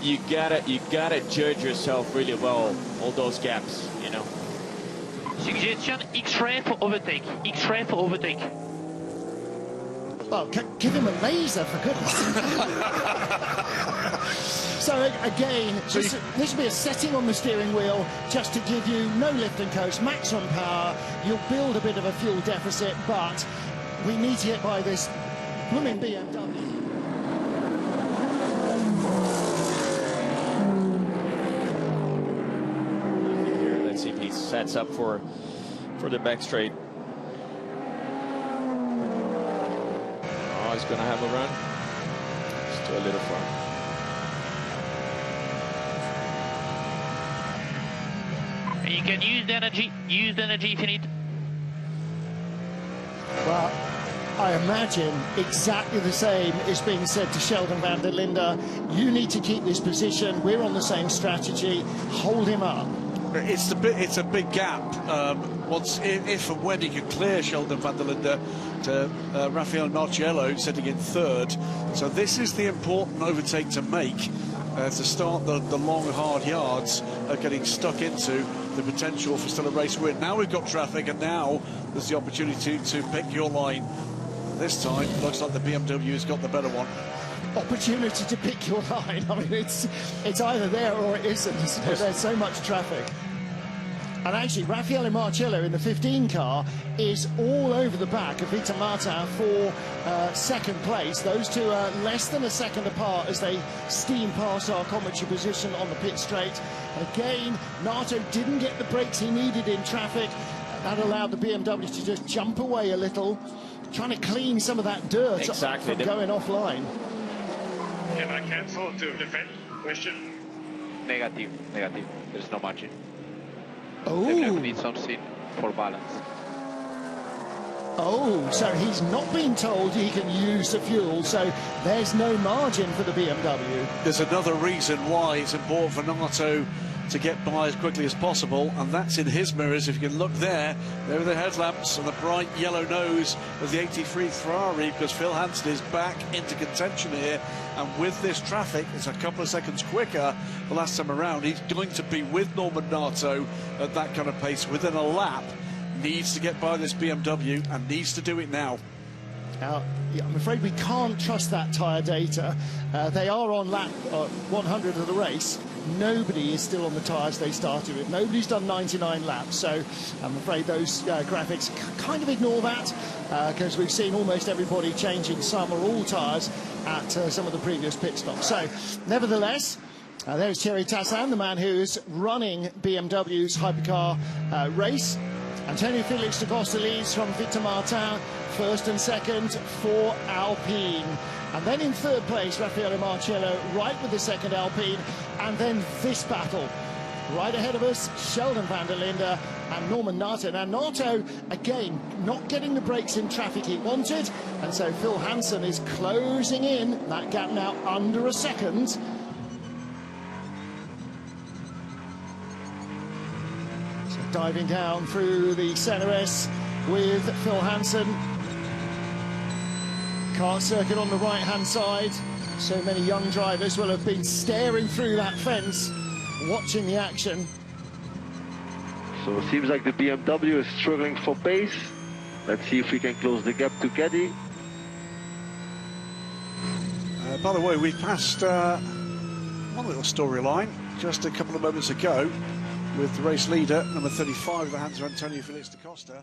you gotta judge yourself really well, all those gaps, you know. Suggestion, X-ray for overtake. X-ray for overtake. Well, give him a laser, for goodness sake. So again, this will be a setting on the steering wheel just to give you no lift and coast, maximum power. You'll build a bit of a fuel deficit, but we need to get by this blooming BMW. Let's see if he sets up for the back straight. Oh, he's gonna have a run. Still a little far. You can use the energy if you need. Well, I imagine exactly the same is being said to Sheldon van der Linde. You need to keep this position. We're on the same strategy. Hold him up. It's a big gap. If and when he can clear Sheldon van der Linde to Rafael Marciello sitting in third. So this is the important overtake to make to start the long, hard yards getting stuck into the potential for still a race win. Now we've got traffic, and now there's the opportunity to pick your line. This time, looks like the BMW has got the better one. opportunity to pick your line. I mean, it's either there or it isn't. There's so much traffic. And actually, Raffaele Marcello in the 15 car is all over the back of Victor Martin for second place. Those two are less than a second apart as they steam past our commentary position on the pit straight. Again, Nato didn't get the brakes he needed in traffic. That allowed the BMW to just jump away a little, trying to clean some of that dirt from going offline. Can I cancel to defend question? Negative. There's no margin. Oh. Definitely need something for balance. Oh, so he's not been told he can use the fuel, so there's no margin for the BMW. There's another reason why it's important for Nato to get by as quickly as possible, and that's in his mirrors. If you can look there are the headlamps and the bright yellow nose of the 83 Ferrari, because Phil Hansen is back into contention here, and with this traffic, it's a couple of seconds quicker the last time around. He's going to be with Norman Nato at that kind of pace within a lap. Needs to get by this BMW and needs to do it now. Now, I'm afraid we can't trust that tyre data. They are on lap 100 of the race. Nobody is still on the tyres they started with. Nobody's done 99 laps, so I'm afraid those graphics kind of ignore that, because we've seen almost everybody changing some or all tyres at some of the previous pit stops. So, nevertheless, there's Thierry Tassin, the man who's running BMW's hypercar race. Antonio Felix da Costa leads from Victor Martin, first and second for Alpine. And then in third place, Raffaele Marcello, right with the second Alpine. And then this battle. Right ahead of us, Sheldon van der Linde and Norman Nato. Now, Nato, again, not getting the brakes in traffic he wanted. And so Phil Hansen is closing in. That gap now under a second. So diving down through the CNRS with Phil Hansen. Kart circuit on the right-hand side. So many young drivers will have been staring through that fence, watching the action. So it seems like the BMW is struggling for pace. Let's see if we can close the gap to Caddy. By the way, we passed one little storyline just a couple of moments ago with the race leader, number 35 of the hands of Antonio Felix da Costa.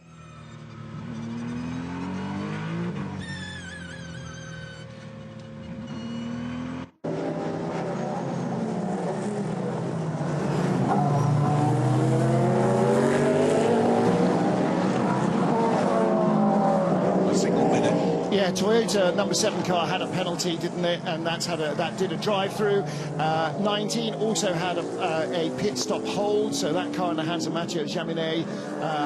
Yeah, Toyota number 7 car had a penalty, didn't it? And that did a drive-through. 19 also had a pit stop hold, so that car in the hands of Mathieu Jaminet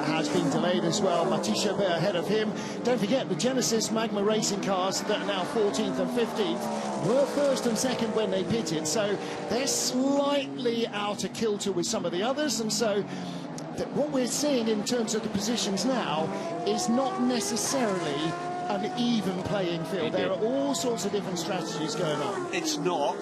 has been delayed as well. Mathieu Chabert ahead of him. Don't forget, the Genesis Magma Racing cars that are now 14th and 15th were first and second when they pitted, so they're slightly out of kilter with some of the others, and so what we're seeing in terms of the positions now is not necessarily an even playing field. There are all sorts of different strategies going on. It's not,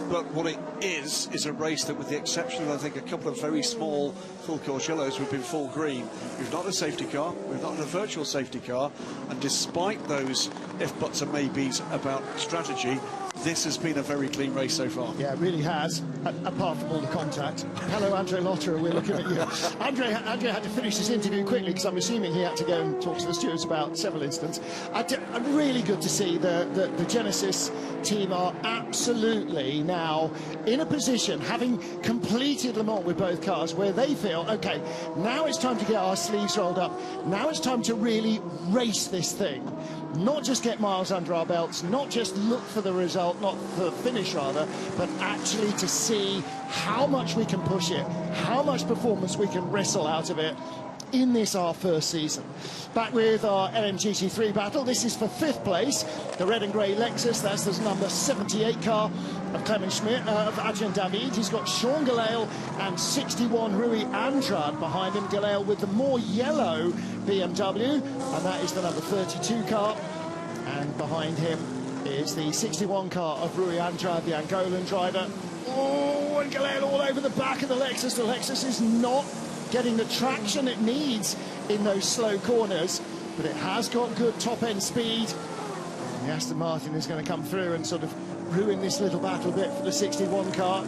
but what it is a race that, with the exception of, I think, a couple of very small full course yellows, we've been full green. We've not had a safety car, we've not had a virtual safety car, and despite those if, buts and maybes about strategy, this has been a very clean race so far. Yeah, it really has, apart from all the contact. Hello, Andre Lotterer, we're looking at you. Andre had to finish his interview quickly because I'm assuming he had to go and talk to the stewards about several incidents. Really good to see the Genesis team are absolutely now in a position, having completed Le Mans with both cars, where they feel, OK, now it's time to get our sleeves rolled up. Now it's time to really race this thing. Not just get miles under our belts, not just look for the result, not for the finish rather, but actually to see how much we can push it, how much performance we can wrestle out of it in this, our first season. Back with our LMGT3 battle. This is for 5th place, the red and grey Lexus. That's the number 78 car of Clement Schmidt, of Adrian David. He's got Sean Galale and 61 Rui Andrade behind him. Galale with the more yellow BMW, and that is the number 32 car. And behind him is the 61 car of Rui Andrade, the Angolan driver. Oh, and Galale all over the back of the Lexus. The Lexus is not getting the traction it needs in those slow corners, but it has got good top-end speed. And the Aston Martin is going to come through and sort of ruin this little battle a bit for the 61 car.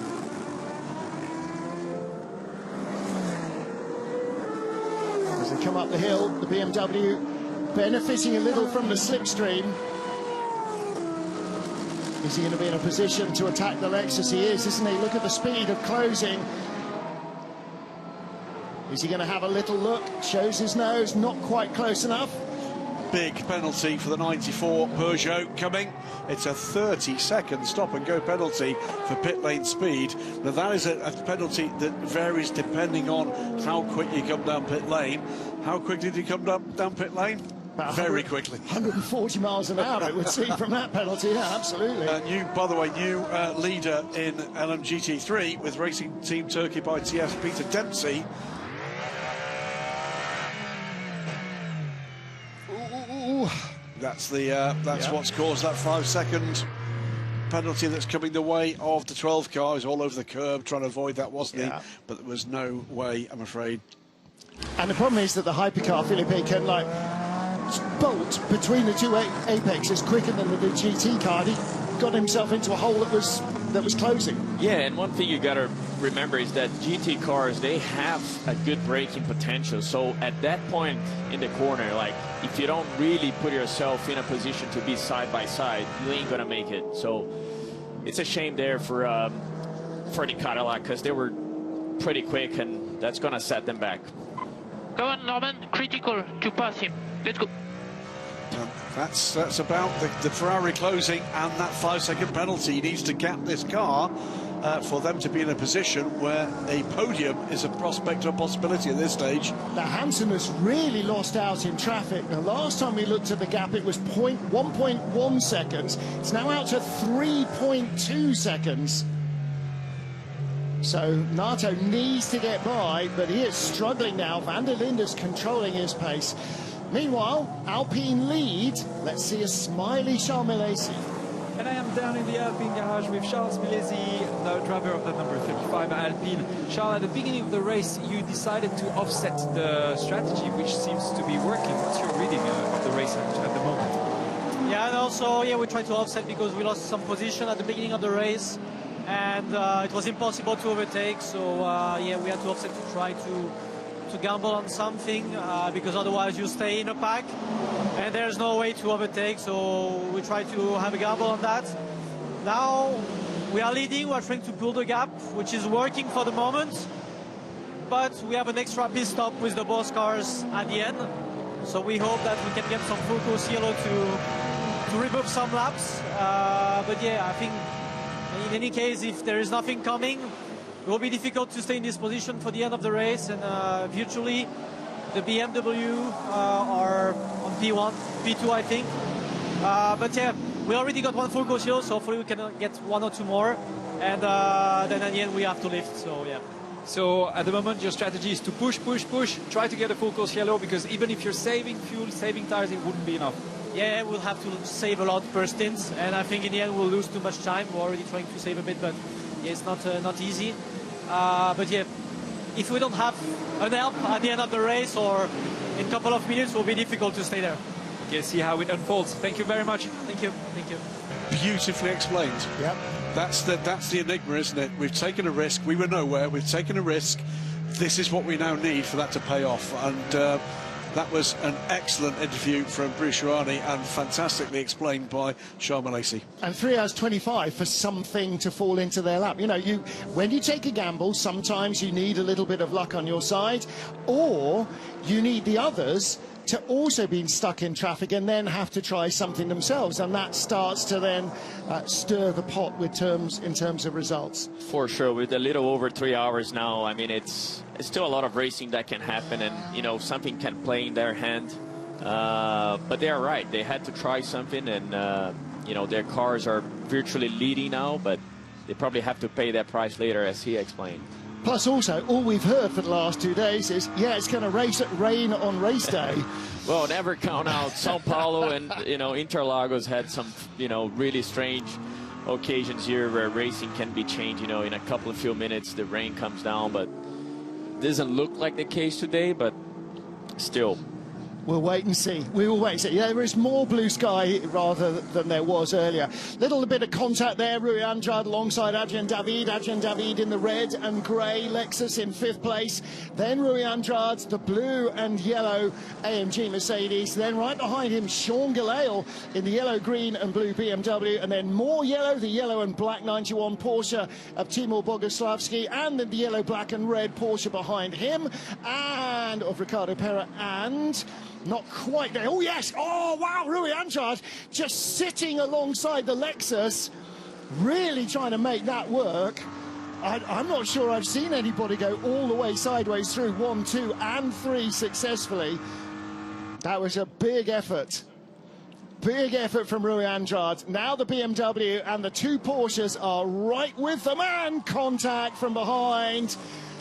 As they come up the hill, the BMW benefiting a little from the slipstream. Is he going to be in a position to attack the Lexus? He is, isn't he? Look at the speed of closing. Is he going to have a little look? Shows his nose, not quite close enough. Big penalty for the 94 Peugeot coming. It's a 30-second stop-and-go penalty for pit lane speed. Now, that is a penalty that varies depending on how quick you come down pit lane. How quick did you come down pit lane? Very quickly. 140 miles an hour, it would seem, from that penalty. Yeah, absolutely. New, by the way, new leader in LMGT3 with Racing Team Turkey by TF, Peter Dempsey. That's what's caused that 5-second penalty that's coming the way of the 12 car. He's all over the curb trying to avoid that, wasn't he? But there was no way, I'm afraid. And the problem is that the hypercar, Felipe, can like bolt between the two apexes quicker than the GT car. He got himself into a hole that was closing. Yeah, and one thing you got to remember is that GT cars, they have a good braking potential. So at that point in the corner, like if you don't really put yourself in a position to be side by side, you ain't gonna make it. So it's a shame there for the Cadillac, because they were pretty quick, and that's gonna set them back. Go on, Norman, critical to pass him. Let's go. That's about the Ferrari closing and that 5-second penalty. He needs to gap this car for them to be in a position where a podium is a prospect or possibility at this stage. Now, Hansen has really lost out in traffic. Now, last time we looked at the gap, it was 1.1 seconds. It's now out to 3.2 seconds. So Nato needs to get by, but he is struggling now. Van der Linde's controlling his pace. Meanwhile, Alpine lead. Let's see a smiley Charles Milesi. And I am down in the Alpine garage with Charles Milesi, the driver of the number 35 Alpine. Charles, at the beginning of the race, you decided to offset the strategy, which seems to be working. What's your reading of the race at the moment? Yeah, and also, we tried to offset because we lost some position at the beginning of the race, and it was impossible to overtake. So, we had to offset to try to gamble on something, because otherwise you stay in a pack and there's no way to overtake. So we try to have a gamble on that. Now we are leading, we're trying to pull the gap, which is working for the moment, but we have an extra pit stop with the boss cars at the end, so we hope that we can get some full course yellow to remove some laps. But yeah, I think in any case, if there is nothing coming, it will be difficult to stay in this position for the end of the race, and virtually the BMW are on P1, P2 I think. But yeah, we already got one full course hill, so hopefully we can get one or two more, and then at the end we have to lift, so yeah. So at the moment your strategy is to push, try to get a full course yellow, because even if you're saving fuel, saving tires, it wouldn't be enough. Yeah, we'll have to save a lot per stint, and I think in the end we'll lose too much time. We're already trying to save a bit, but yeah, it's not easy. But yeah, if we don't have an help at the end of the race or in a couple of minutes, it will be difficult to stay there. Okay, see how it unfolds. Thank you very much. Thank you. Thank you. Beautifully explained. Yep. That's the enigma, isn't it? We've taken a risk. We were nowhere. We've taken a risk. This is what we now need for that to pay off. And that was an excellent interview from Bruce Rani and fantastically explained by Charles Milesi. And 3 hours 25 for something to fall into their lap. You know, when you take a gamble, sometimes you need a little bit of luck on your side, or you need the others to also be stuck in traffic and then have to try something themselves, and that starts to then stir the pot in terms of results. For sure, with a little over 3 hours now, I mean, it's still a lot of racing that can happen, and something can play in their hand, but they are right, they had to try something, and their cars are virtually leading now, but they probably have to pay that price later, as he explained. Plus, also, all we've heard for the last 2 days is, yeah, it's going to rain on race day. Well, never count out Sao Paulo and, Interlagos had some, really strange occasions here where racing can be changed, in a few minutes, the rain comes down, but it doesn't look like the case today, but still. We'll wait and see. We will wait and see. Yeah, there is more blue sky rather than there was earlier. Little bit of contact there. Rui Andrade alongside Adrian David. Adrian David in the red and grey Lexus in 5th place. Then Rui Andrade, the blue and yellow AMG Mercedes. Then right behind him, Sean Gelael in the yellow, green and blue BMW. And then more yellow, the yellow and black 91 Porsche of Timur Boguslavski. And then the yellow, black and red Porsche behind him. And of Ricardo Pera and... not quite there. Oh, yes. Oh, wow. Rui Andrade just sitting alongside the Lexus, really trying to make that work. I'm not sure I've seen anybody go all the way sideways through 1, 2 and 3 successfully. That was a big effort. Big effort from Rui Andrade. Now the BMW and the 2 Porsches are right with them, and contact from behind.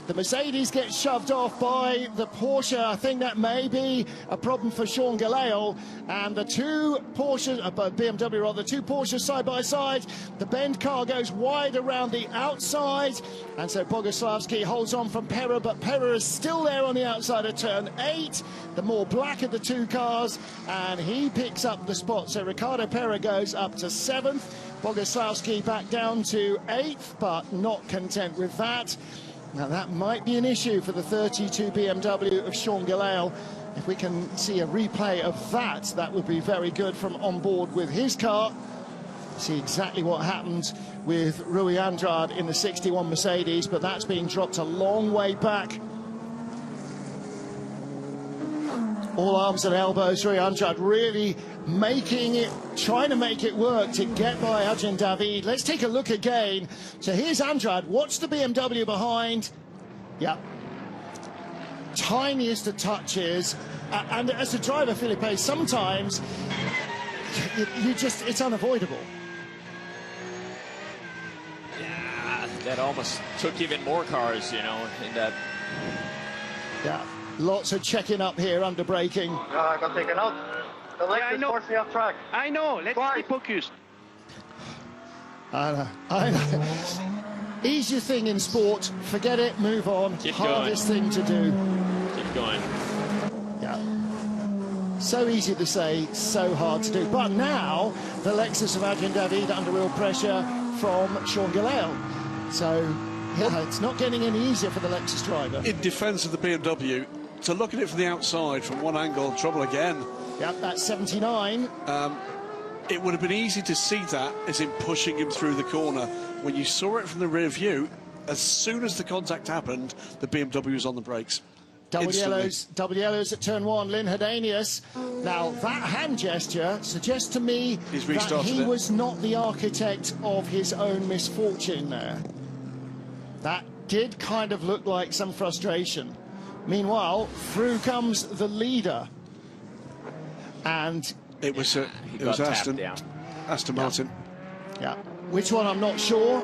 The Mercedes gets shoved off by the Porsche. I think that may be a problem for Sean Gelael. And the 2 Porsches, BMW rather, the 2 Porsches side by side. The Bend car goes wide around the outside. And so Boguslavski holds on from Pera, but Pera is still there on the outside of turn 8. The more black of the 2 cars, and he picks up the spot. So Ricardo Pera goes up to 7th. Boguslavski back down to 8th, but not content with that. Now that might be an issue for the 32 BMW of Sean Gelael. If we can see a replay of that, that would be very good from on board with his car. See exactly what happened with Rui Andrade in the 61 Mercedes, but that's being dropped a long way back. All arms and elbows, Rui Andrade really making it, trying to make it work to get by Adrian David. Let's take a look again. So here's Andrade, watch the BMW behind. Yeah. Tiniest of touches. And as a driver, Felipe, sometimes you just, it's unavoidable. Yeah, that almost took even more cars, you know, in that. Yeah. Lots of checking up here under braking. I got taken out. The Lexus forced me off track. I know. Let's stay focused. I know. Easier thing in sport. Forget it. Move on. Keep Hardest going. thing to do. Keep going. Yeah. So easy to say, so hard to do. But now the Lexus of Adrian David under real pressure from Sean Gelael. So yeah, it's not getting any easier for the Lexus driver. In defence of the BMW, to look at it from the outside, from one angle, trouble again. Yep, that's 79. It would have been easy to see that as in pushing him through the corner. When you saw it from the rear view, as soon as the contact happened, the BMW was on the brakes. Double yellows at turn 1, Lynn Hedanius. Now, that hand gesture suggests to me that he was not the architect of his own misfortune there. That did kind of look like some frustration. Meanwhile, through comes the leader. And it was Aston Martin. Yeah. Which one, I'm not sure.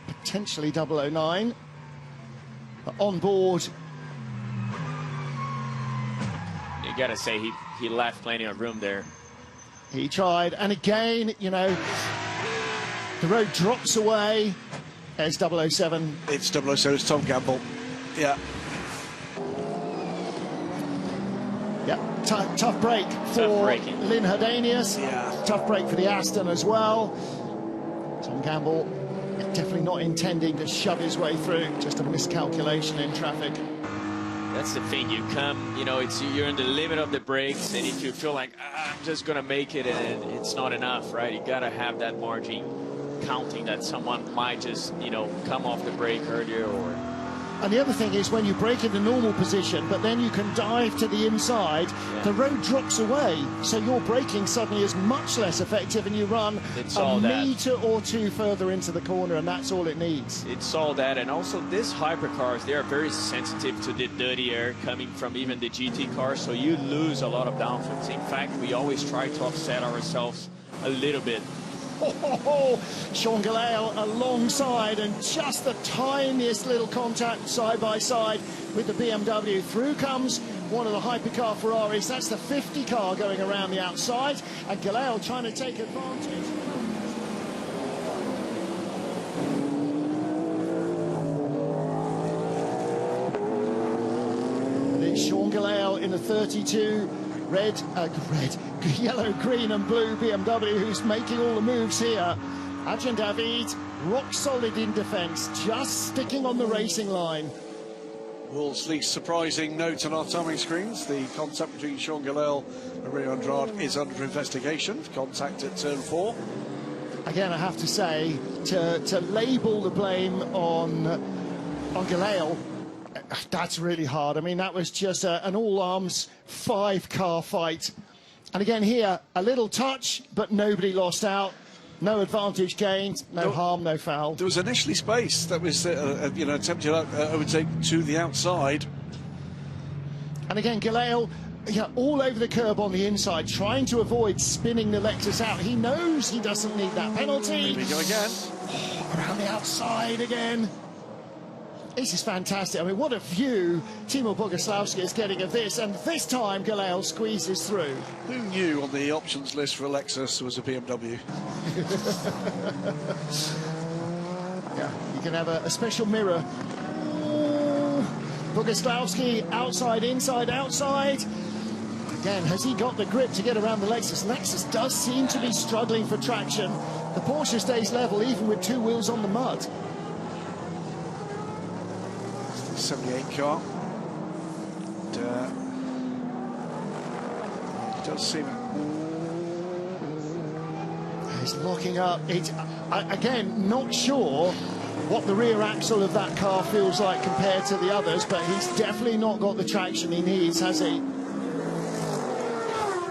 Potentially 009. But on board. You got to say he left plenty of room there. He tried. And again, you know, the road drops away. There's 007. It's 007, it's Tom Gamble. Yeah. Yeah, tough break for Lynn Hedanius. Yeah. Tough break for the Aston as well. Tom Gamble definitely not intending to shove his way through, just a miscalculation in traffic. That's the thing, you come, you know, you're in the limit of the brakes, and if you feel like, I'm just going to make it, and it's not enough, right? You got to have that margin counting that someone might just, you know, come off the brake earlier or... And the other thing is when you brake in the normal position, but then you can dive to the inside, the road drops away, so your braking suddenly is much less effective, and you run a metre or two further into the corner, and that's all it needs. It's all that, and also these hypercars, they are very sensitive to the dirty air coming from even the GT cars, so you lose a lot of downforce. In fact, we always try to offset ourselves a little bit. Sean Gelael alongside, and just the tiniest little contact side by side with the BMW. Through comes one of the hypercar Ferraris. That's the 50 car going around the outside, and Gelael trying to take advantage. And it's Sean Gelael in the 32 yellow, green and blue BMW who's making all the moves here. Adrian David, rock solid in defence, just sticking on the racing line. World's least surprising note on our timing screens. The contact between Sean Gillel and Rio Andrade is under investigation. Contact at turn 4. Again, I have to say, to label the blame on Gillel, that's really hard. I mean, that was just an all-arms 5-car fight. And again here, a little touch, but nobody lost out. No advantage gained, no harm, no foul. There was initially space that was, you know, attempted, I would say, to the outside. And again, Gillel, yeah, all over the curb on the inside, trying to avoid spinning the Lexus out. He knows he doesn't need that penalty. Here we go again. Around the outside again. This is fantastic. I mean, what a view Timo Boguslavski is getting of this, and this time Gillel squeezes through. Who knew on the options list for a Lexus was a BMW? Yeah, you can have a special mirror. Boguslavski, outside, inside, outside. Again, has he got the grip to get around the Lexus? Lexus does seem to be struggling for traction. The Porsche stays level even with 2 wheels on the mud. 78 car. And, it does seem... He's locking up. Again, not sure what the rear axle of that car feels like compared to the others, but he's definitely not got the traction he needs, has he?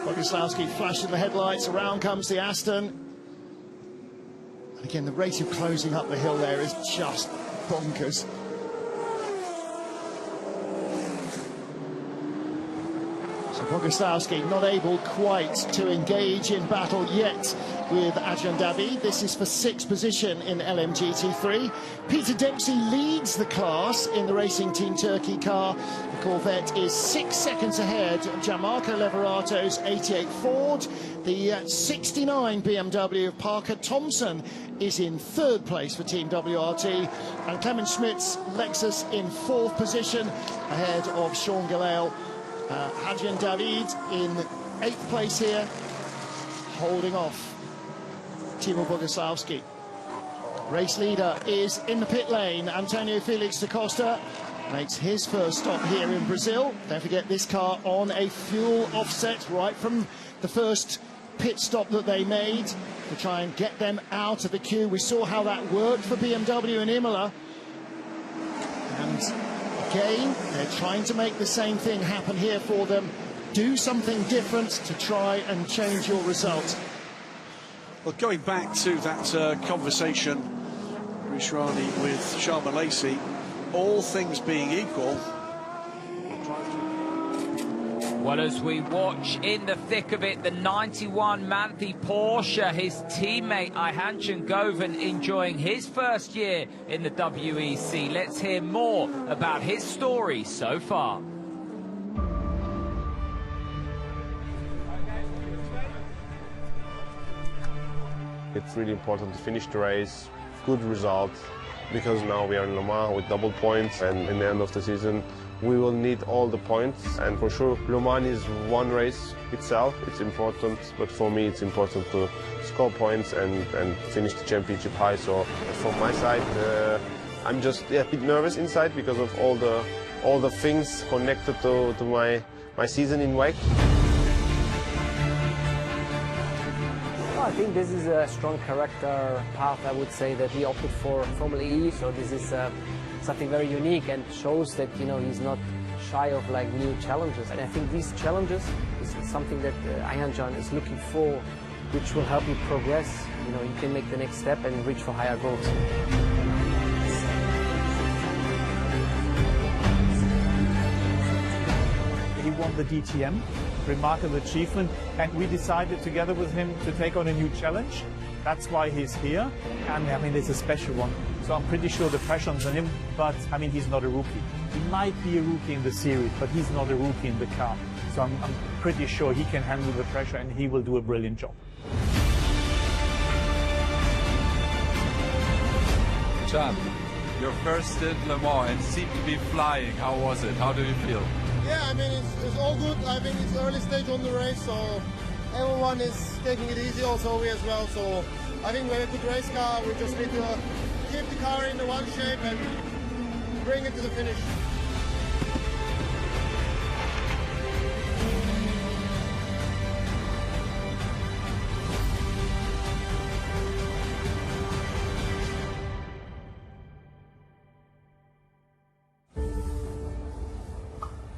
Boguslavski flashing the headlights, around comes the Aston. And again, the rate of closing up the hill there is just bonkers. Boguslavski not able quite to engage in battle yet with Adrian David. This is for 6th position in LMGT3. Peter Dempsey leads the class in the Racing Team Turkey car. The Corvette is 6 seconds ahead of Gianmarco Leverato's 88 Ford. The 69 BMW of Parker Thompson is in 3rd place for Team WRT. And Clement Schmidt's Lexus in 4th position ahead of Sean Gillel. Adrian David in 8th place here, holding off Timo Boguslavski. Race leader is in the pit lane. Antonio Felix da Costa makes his first stop here in Brazil. Don't forget, this car on a fuel offset right from the first pit stop that they made to try and get them out of the queue. We saw how that worked for BMW in Imola. And again, they're trying to make the same thing happen here for them. Do something different to try and change your result. Well, going back to that conversation, Rushrani with Sharma Lacey, all things being equal. Well, as we watch in the thick of it, the 91 Manthey Porsche, his teammate Ayhancan Govan enjoying his first year in the WEC. Let's hear more about his story so far. It's really important to finish the race, good result, because now we are in Le Mans with double points, and in the end of the season we will need all the points. And for sure, Le Mans is one race itself, it's important, but for me it's important to score points and finish the championship high. So from my side, I'm just a bit nervous inside because of all the things connected to my season in WEC. I think this is a strong character path, I would say, that he opted for Formula E. So this is something very unique and shows that, you know, he's not shy of like new challenges. And I think these challenges is something that Ayhancan is looking for, which will help you progress. You know, you can make the next step and reach for higher goals. He won the DTM, remarkable achievement, and we decided together with him to take on a new challenge. That's why he's here, and I mean, it's a special one. So I'm pretty sure the pressure's on him, but I mean, he's not a rookie. He might be a rookie in the series, but he's not a rookie in the car. So I'm pretty sure he can handle the pressure and he will do a brilliant job. John, your first stint Le Mans and seemed to be flying. How was it? How do you feel? Yeah, I mean, it's all good. I think it's early stage on the race, so everyone is taking it easy, also we as well. So I think we have a good race car. We just need to keep the car in the one shape and bring it to the finish.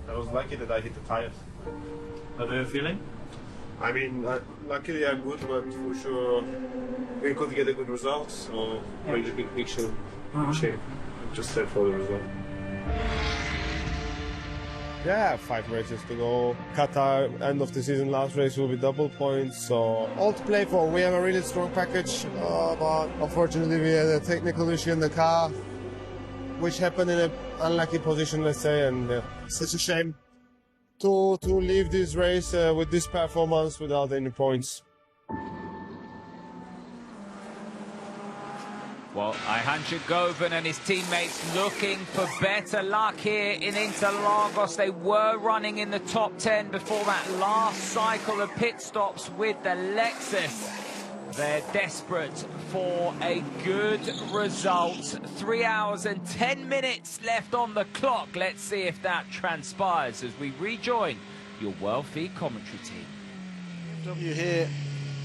I was lucky that I hit the tires. How are you feeling? I mean, luckily I'm good, but for sure we could get a good result, so really big picture shape. I'm just sad for the result. Yeah, 5 races to go. Qatar, end of the season, last race will be double points, so All to play for. We have a really strong package, but unfortunately we had a technical issue in the car, which happened in an unlucky position, let's say, and such a shame to leave this race with this performance without any points. Well, Ayhancan Govan and his teammates looking for better luck here in Interlagos. They were running in the top 10 before that last cycle of pit stops with the Lexus. They're desperate for a good result. 3 hours and 10 minutes left on the clock. Let's see if that transpires as we rejoin your World Feed commentary team. BMW here,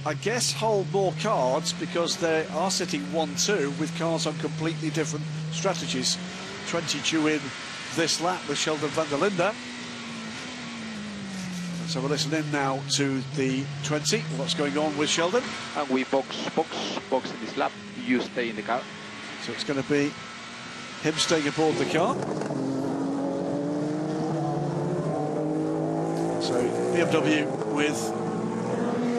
I guess, hold more cards because they are sitting 1-2 with cars on completely different strategies. 22 in this lap with Sheldon van der Linde. So we'll listen in now to the 20, what's going on with Sheldon. And we box in this lap, you stay in the car. So it's going to be him staying aboard the car. So BMW with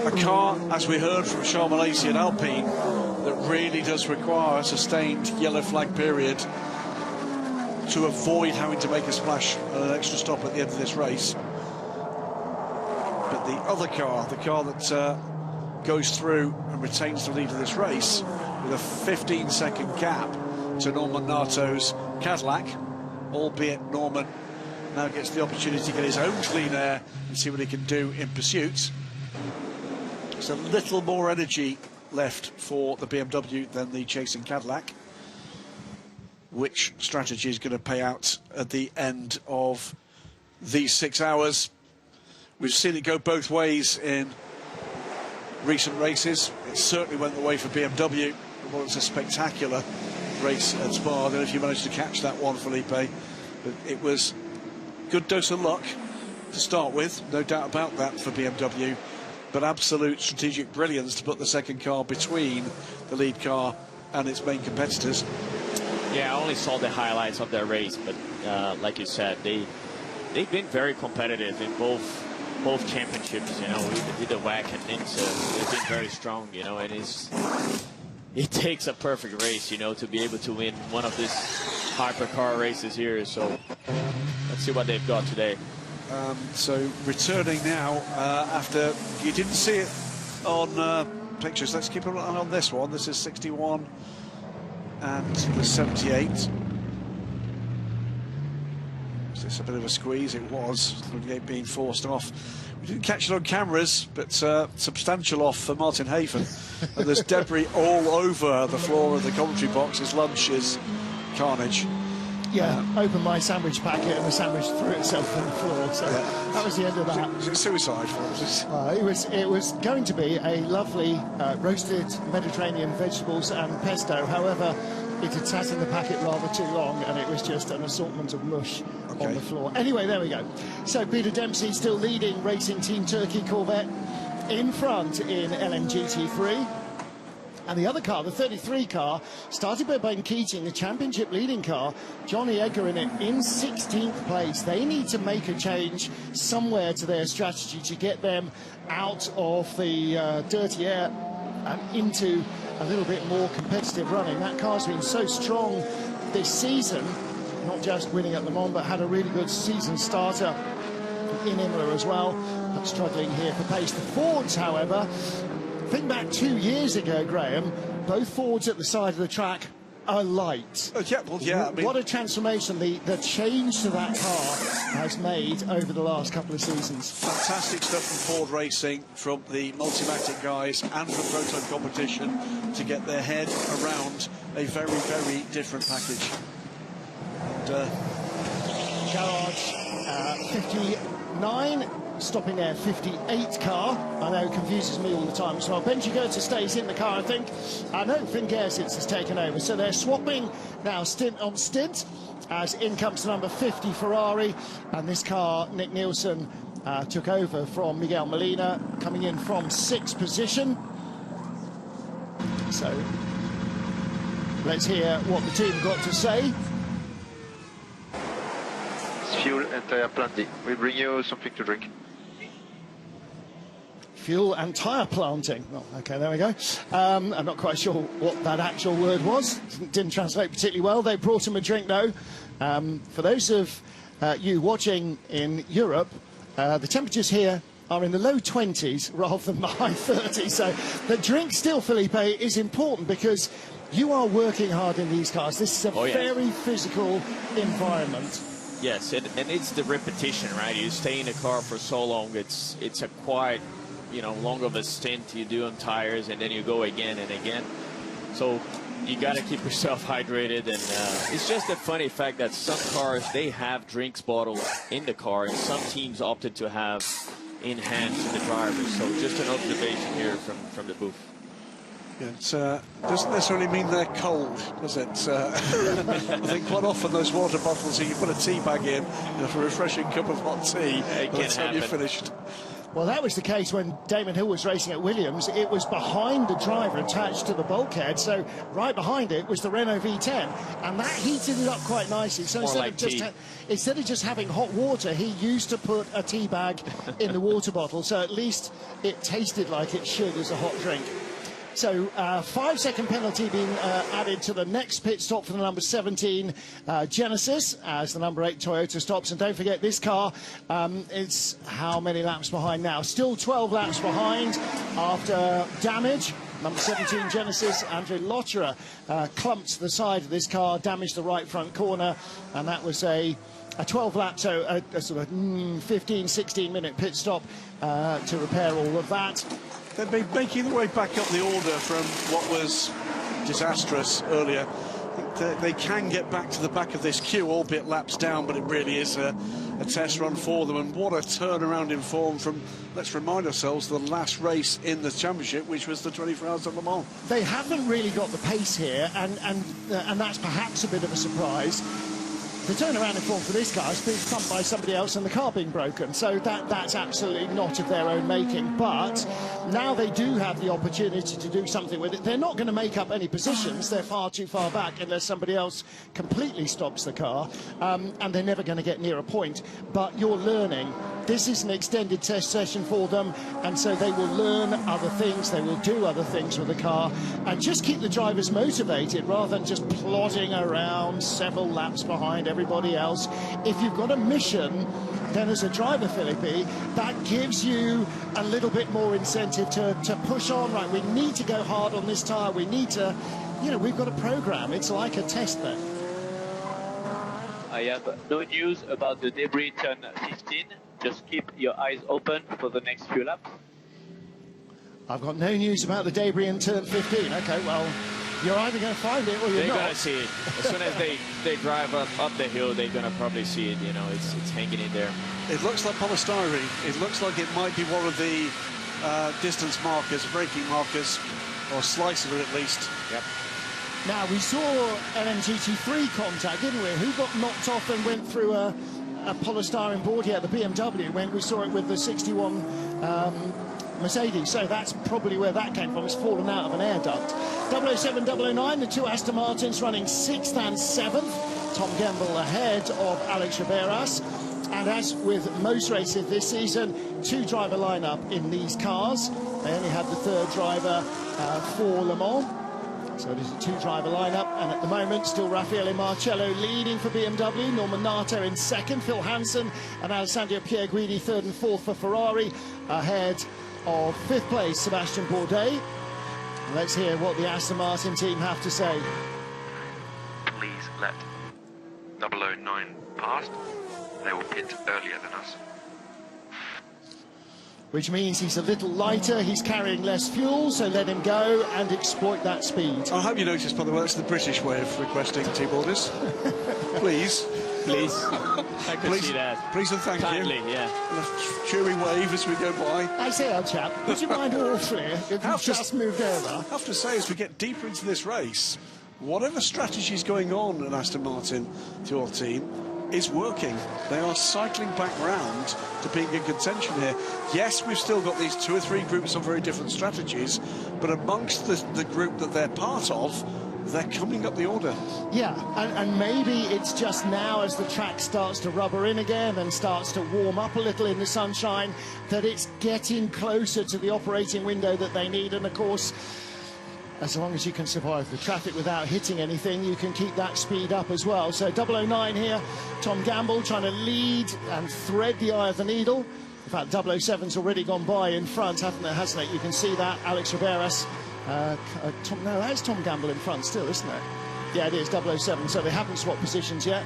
a car, as we heard from Charles Malaysia and Alpine, that really does require a sustained yellow flag period to avoid having to make a splash and an extra stop at the end of this race. But the other car, the car that goes through and retains the lead of this race with a 15-second gap to Norman Nato's Cadillac, albeit Norman now gets the opportunity to get his own clean air and see what he can do in pursuit. There's a little more energy left for the BMW than the chasing Cadillac. Which strategy is going to pay out at the end of these 6 hours? We've seen it go both ways in recent races. It certainly went the way for BMW. Well, it's a spectacular race at Spa. I don't know if you managed to catch that one, Felipe, but it was good dose of luck to start with, no doubt about that for BMW, but absolute strategic brilliance to put the second car between the lead car and its main competitors. Yeah, I only saw the highlights of their race, but like you said, they've been very competitive in both championships. You know, with the WEC and Linktr, they've been very strong. You know, and it takes a perfect race, you know, to be able to win one of these hypercar races here. So let's see what they've got today. So returning now after you didn't see it on pictures. Let's keep an eye on this one. This is 61 and the 78. Is this a bit of a squeeze? It was. Being forced off. We didn't catch it on cameras, but substantial off for Martin Hafen. And there's debris all over the floor of the commentary box. His lunch is carnage. Yeah, opened my sandwich packet and the sandwich threw itself on the floor. So that was the end of that. Was it suicide? It was going to be a lovely roasted Mediterranean vegetables and pesto. However, it had sat in the packet rather too long and it was just an assortment of mush on the floor. Anyway, there we go. So Peter Dempsey still leading Racing Team Turkey Corvette in front in LMGT3. And the other car, the 33 car, started by Ben Keating, the championship leading car. Johnny Edgar in it in 16th place. They need to make a change somewhere to their strategy to get them out of the dirty air and into a little bit more competitive running. That car's been so strong this season, not just winning at Le Mans, but had a really good season starter in Imola as well. But struggling here for pace. The Fords, however, think back 2 years ago, Graham, both Fords at the side of the track a light. Yeah, well, yeah. I mean, what a transformation the change to that car has made over the last couple of seasons. Fantastic stuff from Ford Racing, from the Multimatic guys and from Proton Competition to get their head around a very, very different package. And, Garage 59, stopping there 58 car. I know it confuses me all the time as well. Benji Goethe stays in the car, I think. I know Finn Gersitz has taken over, so they're swapping now stint on stint as in comes number 50 Ferrari, and this car Nick Nielsen took over from Miguel Molina, coming in from 6th position. So let's hear what the team got to say. Fuel and tire planting. We bring you something to drink. Fuel and tyre planting. Oh, okay, there we go. I'm not quite sure what that actual word was. Didn't translate particularly well. They brought him a drink, though. For those of you watching in Europe, the temperatures here are in the low 20s rather than the high 30s. So the drink still, Felipe, is important because you are working hard in these cars. This is a very physical environment. Yes, and it's the repetition, right? You stay in a car for so long, it's a quite, long of a stint you do on tires, and then you go again and again. So you got to keep yourself hydrated, and it's just a funny fact that some cars, they have drinks bottles in the car, and some teams opted to have in hand to the drivers. So just an observation here from the booth. Yeah, it doesn't necessarily mean they're cold, does it? I think quite often those water bottles, you put a tea bag in, for a refreshing cup of hot tea, by the time you're finished. Well, that was the case when Damon Hill was racing at Williams. It was behind the driver attached to the bulkhead, so right behind it was the Renault V10, and that heated it up quite nicely. So instead of just having hot water, he used to put a tea bag in the water bottle, so at least it tasted like it should as a hot drink. So 5-second penalty being added to the next pit stop for the number 17 Genesis as the number 8 Toyota stops. And don't forget, this car is how many laps behind now? Still 12 laps behind after damage. Number 17 Genesis, Andre Lotterer clumped the side of this car, damaged the right front corner, and that was a 12 lap, so a sort of 15, 16 minute pit stop to repair all of that. They've been making their way back up the order from what was disastrous earlier. They can get back to the back of this queue, albeit laps down, but it really is a test run for them. And what a turnaround in form from, let's remind ourselves, the last race in the championship, which was the 24 Hours of Le Mans. They haven't really got the pace here, and that's perhaps a bit of a surprise. The turnaround in form for this car has been thumped by somebody else and the car being broken, so that's absolutely not of their own making. But now they do have the opportunity to do something with it. They're not going to make up any positions. They're far too far back unless somebody else completely stops the car, and they're never going to get near a point. But you're learning. This is an extended test session for them, and so they will learn other things, they will do other things with the car, and just keep the drivers motivated rather than just plodding around several laps behind everybody else. If you've got a mission, then as a driver, Philippi, that gives you a little bit more incentive to push on. Right, we need to go hard on this tyre, we need to, we've got a program. It's like a test bed. I have no news about the debris turn 15. Just keep your eyes open for the next few laps. I've got no news about the debris in turn 15. Okay, well, you're either going to find it or you're not. They're going to see it. As soon as they drive up the hill, they're going to probably see it. It's hanging in there. It looks like polystyrene. It looks like it might be one of the distance markers, braking markers, or a slice of it at least. Yep. Now, we saw LMGT3 contact, didn't we? Who got knocked off and went through a polystyrene board here at the BMW when we saw it with the 61 Mercedes. So that's probably where that came from. It's fallen out of an air duct. 007, 009, the two Aston Martins running 6th and 7th. Tom Gamble ahead of Alex Riberas. And as with most races this season, two-driver lineup in these cars. They only have the third driver for Le Mans. So it is a two-driver lineup, and at the moment, still Raffaele Marcello leading for BMW, Norman Nato in second, Phil Hansen and Alessandro Pierguidi third and fourth for Ferrari, ahead of fifth place Sebastian Bourdais. Let's hear what the Aston Martin team have to say. please let 009 past. They will pit earlier than us. Which means he's a little lighter, he's carrying less fuel, so let him go and exploit that speed. I hope you noticed, by the way, that's the British way of requesting team orders. Please. Please. I could see that. Please and thank Kindly, you. yeah. And a cheery wave as we go by. I say, old chap, would you mind awfully if you just moved over? I have to say, as we get deeper into this race, whatever strategy is going on at Aston Martin, to your team, is working. They are cycling back round to being in contention here. Yes, we've still got these 2 or 3 groups on very different strategies, but amongst the group that they're part of, they're coming up the order. Yeah, and maybe it's just now as the track starts to rubber in again and starts to warm up a little in the sunshine that it's getting closer to the operating window that they need. And of course, as long as you can survive the traffic without hitting anything, you can keep that speed up as well. So 009 here, Tom Gamble trying to lead and thread the eye of the needle. In fact, 007's already gone by in front, hasn't it? You can see that, Alex Riberas. No, that's Tom Gamble in front still, isn't it? Yeah, it is, 007, so they haven't swapped positions yet.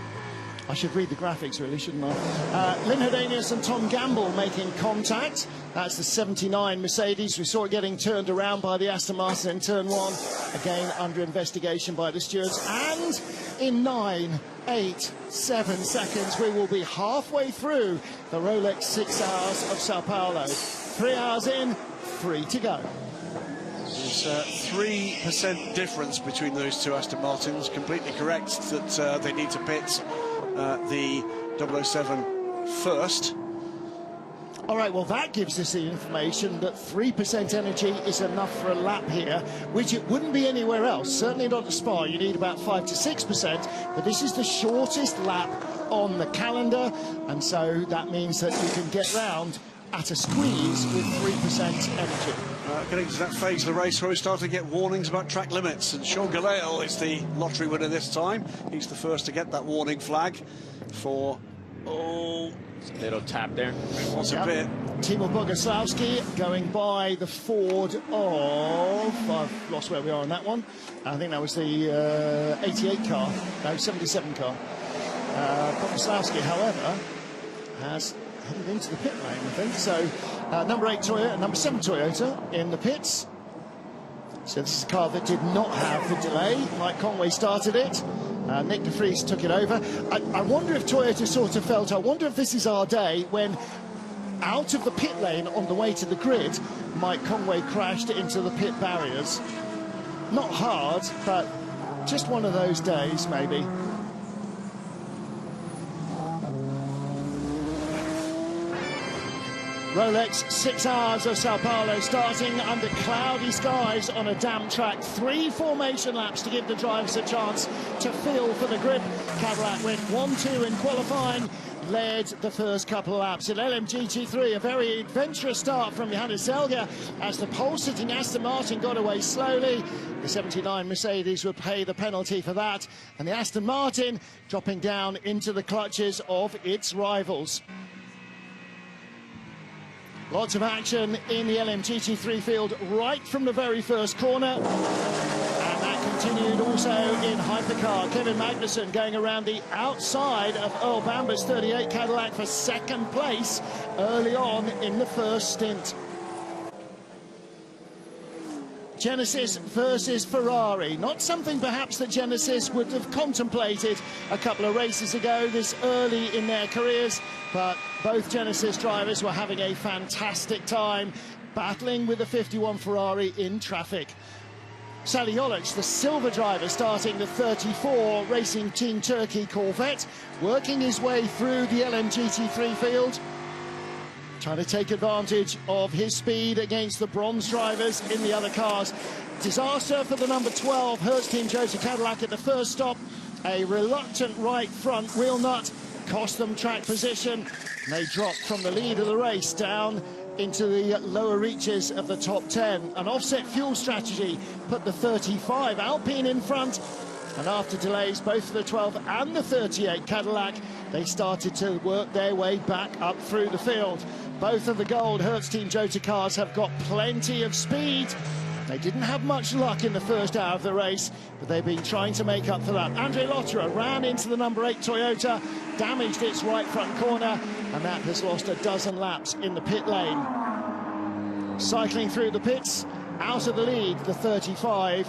I should read the graphics, really, shouldn't I? Lynn Hedanius and Tom Gamble making contact. That's the 79 Mercedes. We saw it getting turned around by the Aston Martin in turn 1. Again, under investigation by the stewards. And in 9, 8, 7 seconds, we will be halfway through the Rolex 6 hours of Sao Paulo. 3 hours in, 3 to go. There's a 3% difference between those two Aston Martins. Completely correct that they need to pit the 007 first. All right, well, that gives us the information that 3% energy is enough for a lap here, which it wouldn't be anywhere else. Certainly not at Spa. You need about 5 to 6%, but this is the shortest lap on the calendar, and so that means that you can get round at a squeeze with 3% energy. Getting to that phase of the race where we start to get warnings about track limits, and Sean Galale is the lottery winner this time. He's the first to get that warning flag for, a little tap there. What's a bit? Timo Bogusławski going by the Ford of, I've lost where we are on that one. I think that was the 88 car, no, 77 car. Bogusławski, however, has headed into the pit lane, I think. So number 8 Toyota, number 7 Toyota in the pits. So this is a car that did not have the delay. Mike Conway started it. Nick de Vries took it over. I wonder if Toyota sort of felt, I wonder if this is our day when out of the pit lane on the way to the grid, Mike Conway crashed into the pit barriers. Not hard, but just one of those days, maybe. Rolex 6 hours of Sao Paulo starting under cloudy skies on a damp track. 3 formation laps to give the drivers a chance to feel for the grip. Cadillac went 1-2 in qualifying, led the first couple of laps. In LMGT3, a very adventurous start from Johannes Elger as the pole-sitting Aston Martin got away slowly. The 79 Mercedes would pay the penalty for that, and the Aston Martin dropping down into the clutches of its rivals. Lots of action in the LMGT3 field right from the very first corner. And that continued also in hypercar. Kevin Magnussen going around the outside of Earl Bamber's 38 Cadillac for second place early on in the first stint. Genesis versus Ferrari. Not something perhaps that Genesis would have contemplated a couple of races ago this early in their careers, but both Genesis drivers were having a fantastic time battling with the 51 Ferrari in traffic. Sally Jolic, the silver driver, starting the 34 Racing Team Turkey Corvette, working his way through the LMGT3 field, trying to take advantage of his speed against the bronze drivers in the other cars. Disaster for the number 12 Hertz Team Toyota Cadillac at the first stop. A reluctant right front wheel nut cost them track position. They dropped from the lead of the race down into the lower reaches of the top 10. An offset fuel strategy put the 35 Alpine in front. And after delays, both for the 12 and the 38 Cadillac, they started to work their way back up through the field. Both of the gold Hertz Team Toyota cars have got plenty of speed. They didn't have much luck in the first hour of the race, but they've been trying to make up for that. Andre Lotterer ran into the number 8 Toyota, damaged its right front corner, and that has lost a dozen laps in the pit lane. Cycling through the pits, out of the lead, the 35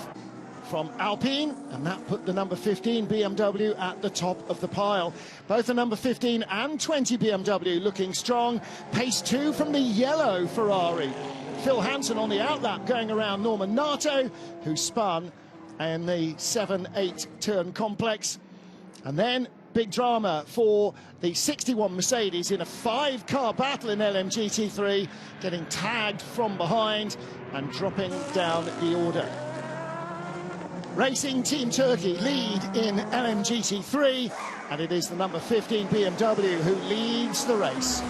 from Alpine, and that put the number 15 BMW at the top of the pile. Both the number 15 and 20 BMW looking strong. Pace 2 from the yellow Ferrari. Phil Hansen on the outlap going around Norman Nato, who spun in the 7-8 turn complex. And then big drama for the 61 Mercedes in a 5-car battle in LMGT3, getting tagged from behind and dropping down the order. Racing Team Turkey lead in LMGT3, and it is the number 15 BMW who leads the race.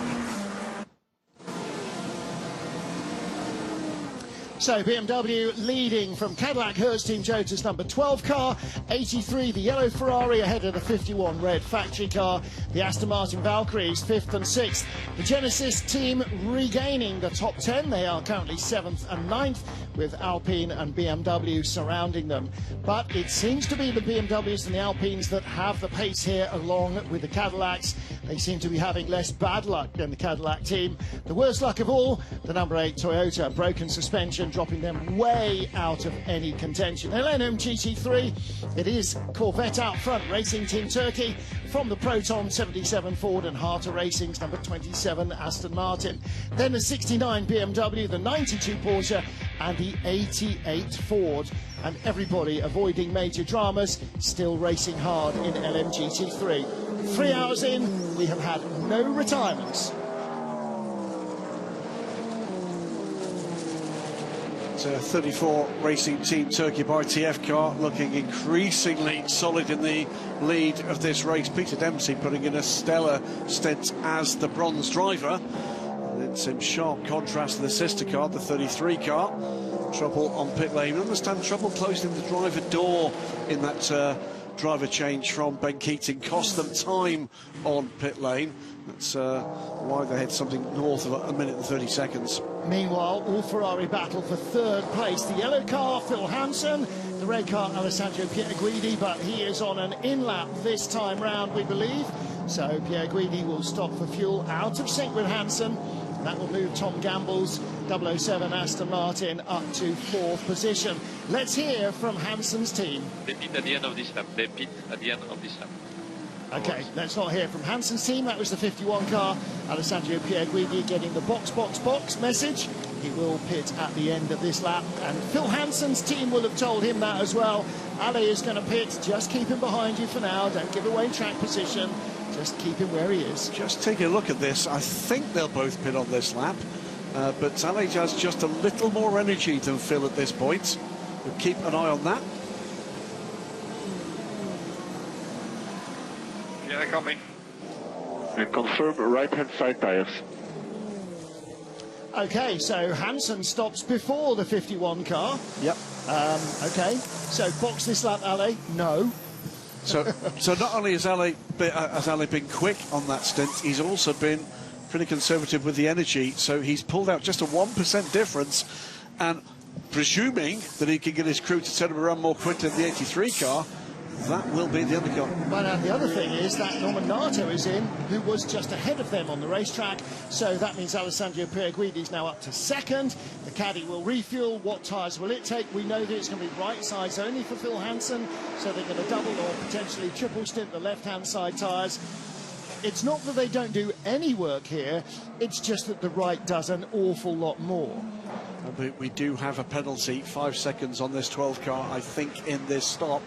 So BMW leading from Cadillac Hertz Team Toyota's number 12 car, 83 the yellow Ferrari ahead of the 51 red factory car, the Aston Martin Valkyries 5th and 6th. The Genesis team regaining the top 10, they are currently 7th and 9th with Alpine and BMW surrounding them. But it seems to be the BMWs and the Alpines that have the pace here along with the Cadillacs. They seem to be having less bad luck than the Cadillac team. The worst luck of all, the number 8 Toyota, broken suspension, dropping them way out of any contention. LMGT3, it is Corvette out front, Racing Team Turkey, from the Proton 77 Ford and Harter Racing's number 27 Aston Martin. Then the 69 BMW, the 92 Porsche and the 88 Ford. And everybody avoiding major dramas, still racing hard in LMGT3. 3 hours in, we have had no retirements. It's a 34 Racing Team Turkey by TF car, looking increasingly solid in the lead of this race. Peter Dempsey putting in a stellar stint as the bronze driver. And it's in sharp contrast to the sister car, the 33 car. Trouble on pit lane. I understand trouble closing the driver door in that driver change from Ben Keating cost them time on pit lane. That's why they had something north of a minute and 30 seconds. Meanwhile, all Ferrari battle for 3rd place. The yellow car, Phil Hansen. The red car, Alessandro Pierguidi, but he is on an in-lap this time round, we believe. So Pierguidi will stop for fuel, out of sync with Hansen. That will move Tom Gamble's 007 Aston Martin up to 4th position. Let's hear from Hansen's team. They pit at the end of this lap. They pit at the end of this lap. Okay, let's not hear from Hansen's team. That was the 51 car. Alessandro Pierguidi getting the box message. He will pit at the end of this lap. And Phil Hansen's team will have told him that as well. Ali is going to pit. Just keep him behind you for now. Don't give away track position. Just keep him where he is. Just take a look at this. I think they'll both pit on this lap. But Ali has just a little more energy than Phil at this point. We'll keep an eye on that. Yeah, they got me. And confirm right-hand side tires. Okay, so Hansen stops before the 51 car. Yep. Okay, so box this lap, Ali. No. So not only has Ali been quick on that stint, he's also been pretty conservative with the energy. So he's pulled out just a 1% difference, and presuming that he can get his crew to set him around more quickly than the 83 car, that will be the undercut. But the other thing is that Norman Nato is in, who was just ahead of them on the racetrack. So that means Alessandro Pierguidi is now up to 2nd. The caddy will refuel. What tyres will it take? We know that it's going to be right sides only for Phil Hansen. So they're going to double or potentially triple stint the left-hand side tyres. It's not that they don't do any work here. It's just that the right does an awful lot more. We do have a penalty, 5 seconds on this 12 car, I think, in this stop.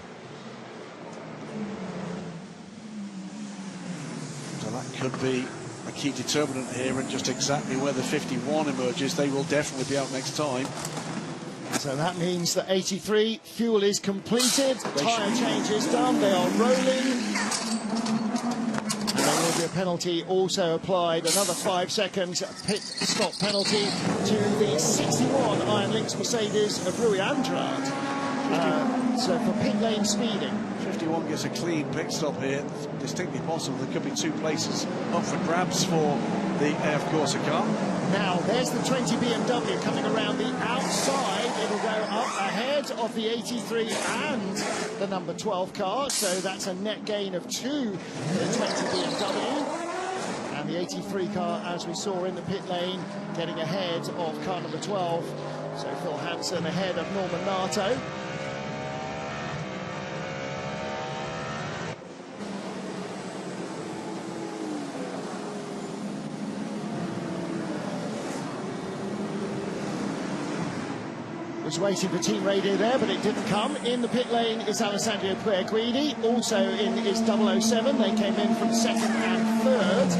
That could be a key determinant here, and just exactly where the 51 emerges. They will definitely be out next time. So that means that 83 fuel is completed, tyre change is done, they are rolling. And there will be a penalty also applied, another 5 seconds pit stop penalty to the 61 Iron Lynx Mercedes of Rui Andrade. So for pit lane speeding. 51 gets a clean pit stop here, distinctly possible. There could be 2 places up for grabs for the AF Corsa car. Now, there's the 20 BMW coming around the outside. It'll go up ahead of the 83 and the number 12 car, so that's a net gain of 2 for the 20 BMW. And the 83 car, as we saw in the pit lane, getting ahead of car number 12. So Phil Hansen ahead of Norman Nato. Was waiting for team radio there, but it didn't come. In the pit lane is Alessandro Pierguidi. Also in is 007. They came in from 2nd and 3rd.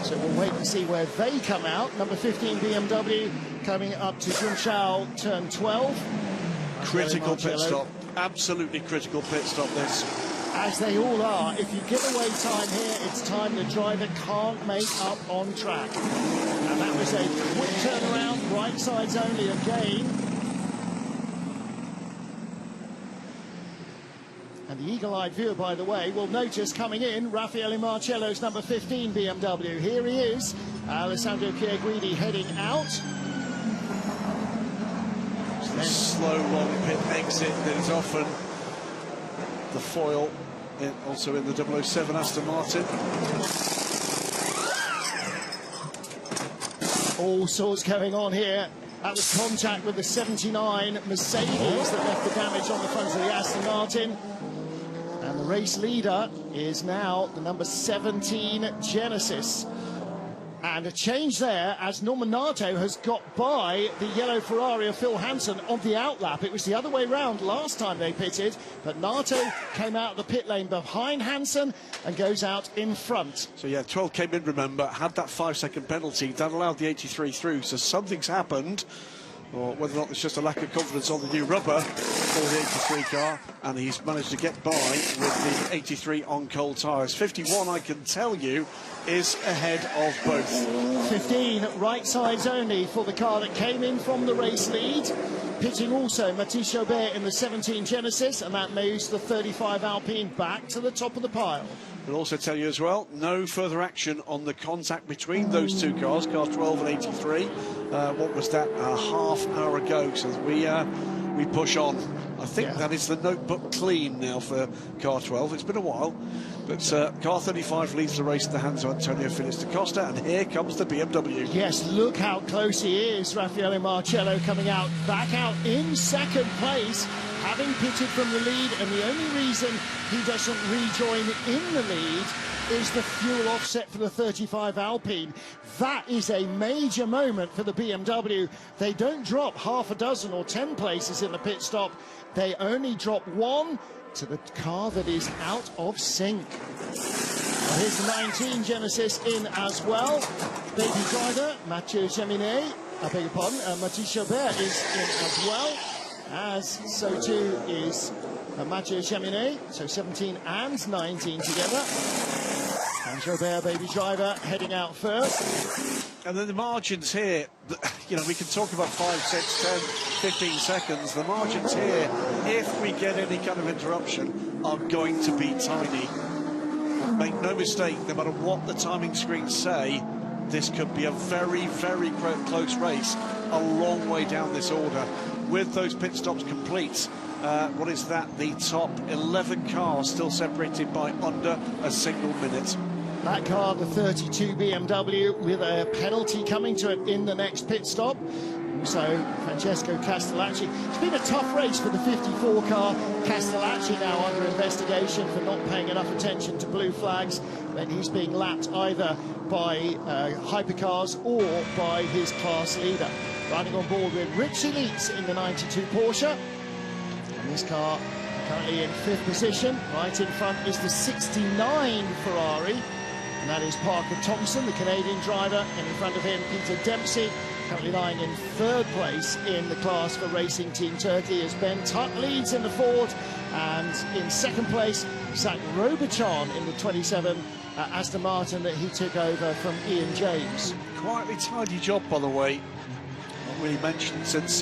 So we'll wait and see where they come out. Number 15 BMW coming up to Junshao, turn 12. Critical pit stop. Absolutely critical pit stop, this. As they all are. If you give away time here, it's time the driver can't make up on track. And that was a quick turnaround, right sides only again. And the eagle-eyed viewer, by the way, will notice coming in Raffaele Marcello's number 15 BMW. Here he is, Alessandro Pierguidi heading out. The slow long pit exit that is often the foil, also in the 007 Aston Martin. All sorts going on here. That was contact with the 79 Mercedes that left the damage on the front of the Aston Martin. And the race leader is now the number 17 Genesis. And a change there as Norman Nato has got by the yellow Ferrari of Phil Hansen on the outlap. It was the other way round last time they pitted, but Nato came out of the pit lane behind Hansen and goes out in front. So yeah, 12 came in, remember, had that 5-second penalty. That allowed the 83 through, so something's happened. Or whether or not it's just a lack of confidence on the new rubber for the 83 car, and he's managed to get by with the 83 on cold tyres. 51, I can tell you, is ahead of both. 15 right sides only for the car that came in from the race lead. Pitting also Mathis Chaubert in the 17 Genesis, and that moves the 35 Alpine back to the top of the pile. We'll also tell you as well, no further action on the contact between those 2 cars, car 12 and 83. What was that, a half hour ago? So we push on. I think that is the notebook clean now for car 12. It's been a while, but car 35 leads the race in the hands of Antonio Felix da Costa, and here comes the BMW. Yes, look how close he is. Raffaele Marcello coming out, back out in 2nd place, having pitted from the lead, and the only reason he doesn't rejoin in the lead is the fuel offset for the 35 Alpine. That is a major moment for the BMW. They don't drop half a dozen or 10 places in the pit stop. They only drop 1 to the car that is out of sync. Well, here's the 19 Genesis in as well. Baby driver, Mathieu Jaminet, I beg your pardon, Mathis Chaubert is in as well, as so too is Mathieu Jaminet, so 17 and 19 together. And Chaubert, baby driver, heading out first. And then the margins here, you know, we can talk about 5, 6, 10, 15 seconds. The margins here, if we get any kind of interruption, are going to be tiny. Make no mistake, no matter what the timing screens say, this could be a very, very close race, a long way down this order. With those pit stops complete, what is that? The top 11 cars still separated by under a single minute. That car, the 32 BMW, with a penalty coming to it in the next pit stop. Also, Francesco Castellacci. It's been a tough race for the 54 car. Castellacci now under investigation for not paying enough attention to blue flags. Then he's being lapped either by hypercars or by his class leader. Riding on board with Rich Elites in the 92 Porsche. And this car currently in 5th position. Right in front is the 69 Ferrari. And that is Parker Thompson, the Canadian driver. And in front of him, Peter Dempsey, currently lying in 3rd place in the class for Racing Team Turkey, as Ben Tutt leads in the Ford. And in 2nd place, Zach Robichon in the 27 Aston Martin that he took over from Ian James. Quietly tidy job, by the way. Not really mentioned since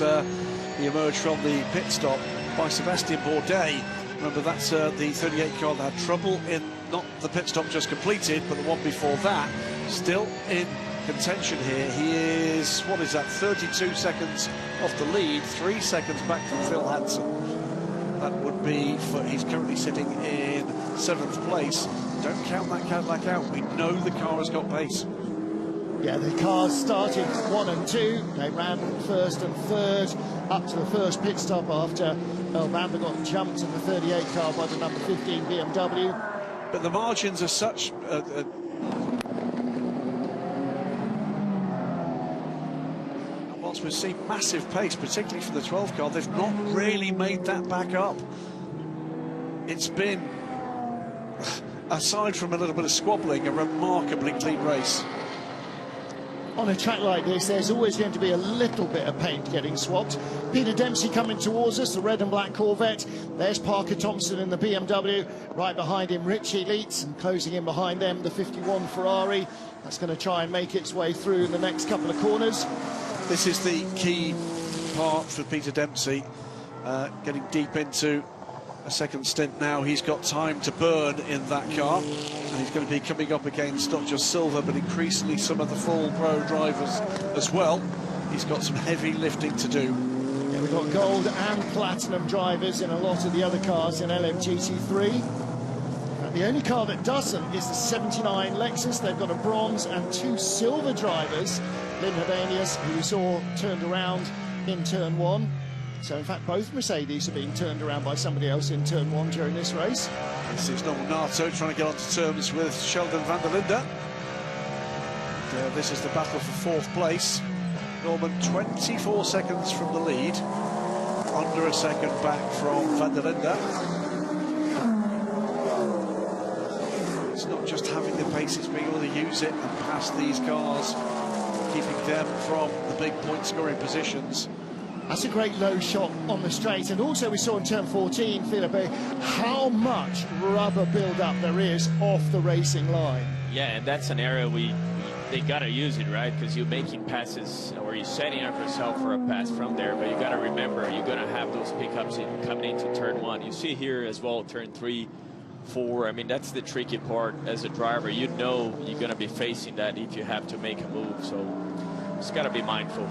he emerged from the pit stop by Sebastian Bourdais. Remember, that's the 38 car that had trouble in not the pit stop just completed, but the one before that. Still in contention here. He is, what is that, 32 seconds off the lead, 3 seconds back from Phil Hansen. That would be, he's currently sitting in 7th place. Don't count that Cadillac out. We know the car has got pace. Yeah, the cars started 1 and 2. They ran 1st and 3rd up to the first pit stop after Earl Bamber got jumped in the 38 car by the number 15 BMW. But the margins are such... whilst we've seen massive pace, particularly for the 12 car, they've not really made that back up. It's been, aside from a little bit of squabbling, a remarkably clean race. On a track like this, there's always going to be a little bit of paint getting swapped. Peter Dempsey coming towards us, the red and black Corvette. There's Parker Thompson in the BMW. Right behind him, Richie Leitz, and closing in behind them, the 51 Ferrari. That's going to try and make its way through in the next couple of corners. This is the key part for Peter Dempsey, getting deep into a second stint now. He's got time to burn in that car, and he's going to be coming up against not just Silver, but increasingly some of the full pro drivers as well. He's got some heavy lifting to do. Yeah, we've got gold and platinum drivers in a lot of the other cars in LMGT3. And the only car that doesn't is the 79 Lexus. They've got a bronze and 2 silver drivers. Lynn Hevanius, who we saw turned around in turn 1. So, in fact, both Mercedes are being turned around by somebody else in turn 1 during this race. This is Norman Nato trying to get onto terms with Sheldon van der Linde. This is the battle for 4th place. Norman 24 seconds from the lead, under a second back from van der Linde. It's not just having the pace, it's being able to use it and pass these cars, keeping them from the big point-scoring positions. That's a great low shot on the straight. And also we saw in turn 14, Philippe, how much rubber build-up there is off the racing line. Yeah, and that's an area they got to use it, right? Because you're making passes, or you're setting up yourself for a pass from there. But you got to remember, you're going to have those pickups coming into turn 1. You see here as well, turn 3, 4. I mean, that's the tricky part as a driver. You know you're going to be facing that if you have to make a move. So just got to be mindful.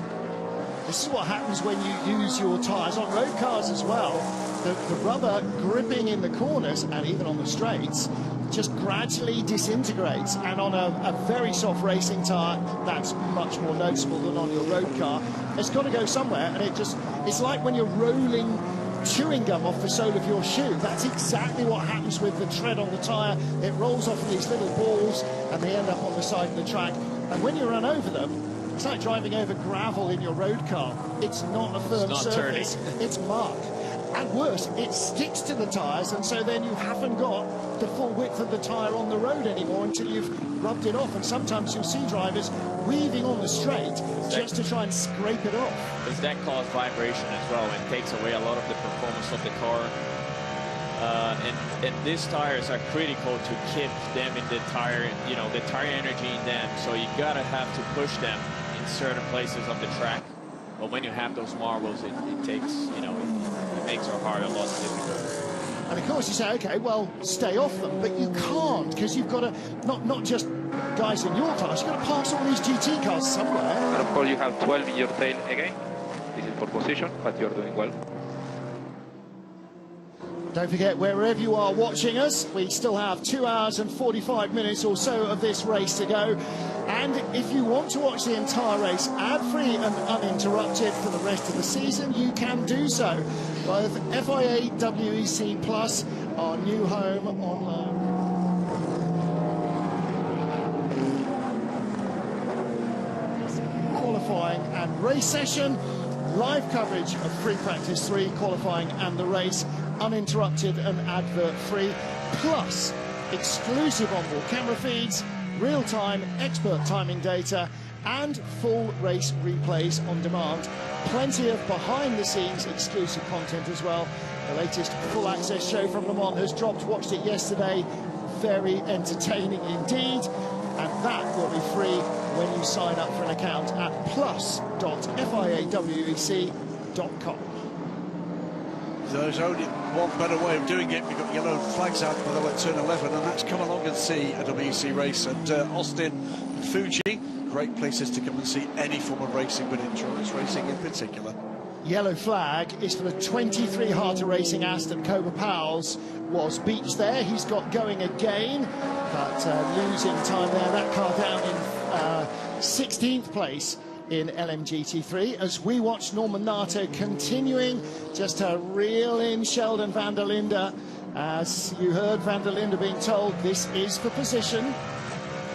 This is what happens when you use your tyres on road cars as well. The rubber gripping in the corners and even on the straights just gradually disintegrates, and on a very soft racing tyre that's much more noticeable than on your road car. It's got to go somewhere, and it's like when you're rolling chewing gum off the sole of your shoe. That's exactly what happens with the tread on the tyre. It rolls off in these little balls and they end up on the side of the track, and when you run over them, it's like driving over gravel in your road car. It's not a firm surface, it's mud. And worse, it sticks to the tyres, and so then you haven't got the full width of the tyre on the road anymore until you've rubbed it off. And sometimes you'll see drivers weaving on the straight just to try and scrape it off. Does that cause vibration as well, and takes away a lot of the performance of the car? And these tires are critical to keep them in the tire, the tire energy in them. So you gotta have to push them in certain places of the track. But when you have those marbles, it takes, it makes our car a lot difficult. And of course you say, okay, well, stay off them, but you can't, because you've got to, not just guys in your class, you've got to pass all these GT cars somewhere. And of course you have 12 in your tail again. This is for position, but you're doing well. Don't forget, wherever you are watching us, we still have 2 hours and 45 minutes or so of this race to go. And if you want to watch the entire race ad-free and uninterrupted for the rest of the season, you can do so with FIA WEC Plus, our new home online. Qualifying and race session, live coverage of free practice 3, qualifying and the race, uninterrupted and advert-free, plus exclusive onboard camera feeds, real-time expert timing data, and full race replays on demand. Plenty of behind-the-scenes exclusive content as well. The latest full-access show from Le Mans has dropped. Watched it yesterday. Very entertaining indeed. And that will be free when you sign up for an account at plus.fiawec.com. there's only one better way of doing it. We've got yellow flags out by the way, turn 11, and that's come along and see a WEC race. And Austin and Fuji, great places to come and see any form of racing, but endurance racing in particular. Yellow flag is for the 23 Heart of Racing Aston. Cobra Powell's was beached there. He's got going again, but losing time there. That car down in 16th place in LMGT3 as we watch Norman Nato continuing just to reel in Sheldon van der Linde. As you heard van der Linde being told, this is for position.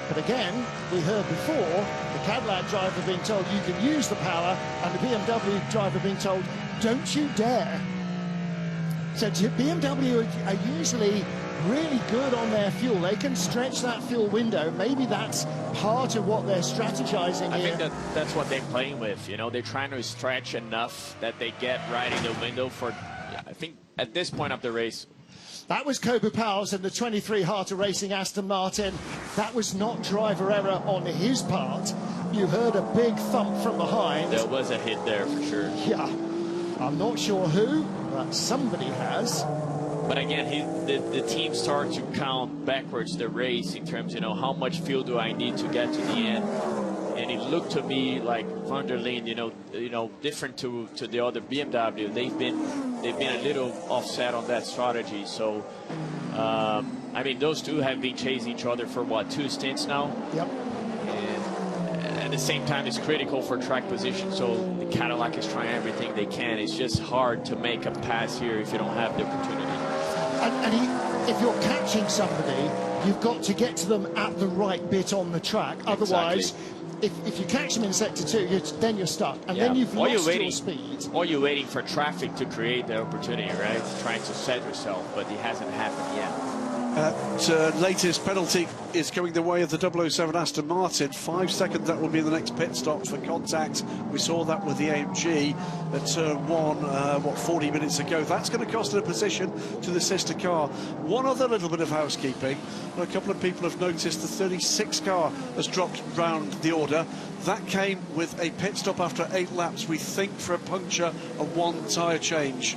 But again, we heard before the Cadillac driver being told you can use the power, and the BMW driver being told don't you dare. So BMW are usually really good on their fuel. They can stretch that fuel window. Maybe that's part of what they're strategizing here. I think that's what they're playing with. You know, they're trying to stretch enough that they get right in the window for, I think, at this point of the race. That was Cobra Powell's and the 23 Heart of Racing Aston Martin. That was not driver error on his part. You heard a big thump from behind. There was a hit there for sure. Yeah, I'm not sure who, but somebody has. But again, the team started to count backwards the race in terms, you know, how much fuel do I need to get to the end? And it looked to me like van der Linde, you know, different to the other BMW. They've been a little offset on that strategy. So, I mean, those two have been chasing each other for what, 2 stints now? Yep. And at the same time, it's critical for track position. So the Cadillac is trying everything they can. It's just hard to make a pass here if you don't have the opportunity. And if you're catching somebody, you've got to get to them at the right bit on the track. Otherwise, if you catch them in sector 2, then you're stuck, and then you've lost your speed. Or you're waiting for traffic to create the opportunity, right? Trying to set yourself, but it hasn't happened yet. Latest penalty is coming the way of the 007 Aston Martin. 5 seconds, that will be the next pit stop for contact. We saw that with the AMG at turn 1, 40 minutes ago. That's going to cost it a position to the sister car. One other little bit of housekeeping. A couple of people have noticed the 36 car has dropped round the order. That came with a pit stop after 8 laps, we think, for a puncture and 1 tyre change.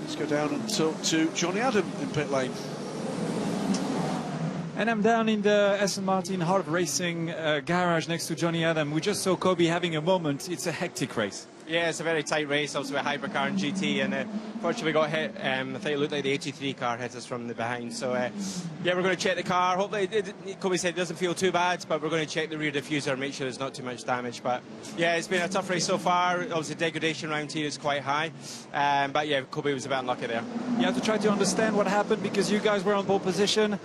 Let's go down and talk to Johnny Adam in pit lane. And I'm down in the Aston Martin Heart of Racing garage next to Johnny Adam. We just saw Kobe having a moment. It's a hectic race. Yeah, it's a very tight race, also a hypercar and GT, and fortunately we got hit. I think it looked like the 83 car hit us from the behind. So yeah, we're going to check the car. Hopefully, Kobe said it doesn't feel too bad, but we're going to check the rear diffuser and make sure there's not too much damage. But yeah, it's been a tough race so far. Obviously, degradation around here is quite high, but yeah, Kobe was a bit unlucky there. You have to try to understand what happened, because you guys were on pole position,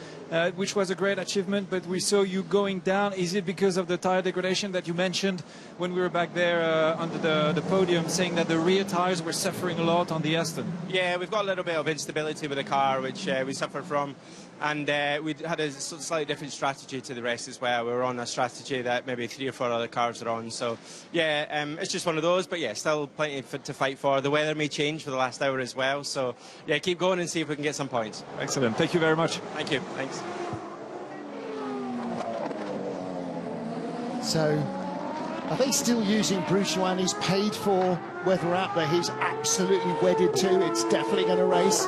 which was a great achievement, but we saw you going down. Is it because of the tire degradation that you mentioned when we were back there under the podium, saying that the rear tires were suffering a lot on the Aston? Yeah, we've got a little bit of instability with the car, which we suffered from, and we had a slightly different strategy to the rest as well. We were on a strategy that maybe 3 or 4 other cars are on, so yeah, it's just one of those, but yeah, still plenty to fight for. The weather may change for the last hour as well, so yeah, keep going and see if we can get some points. Excellent, thank you very much. Thank you, thanks. So, are they still using Bruce Yuan? He's paid for weather app that he's absolutely wedded to. It's definitely going to race.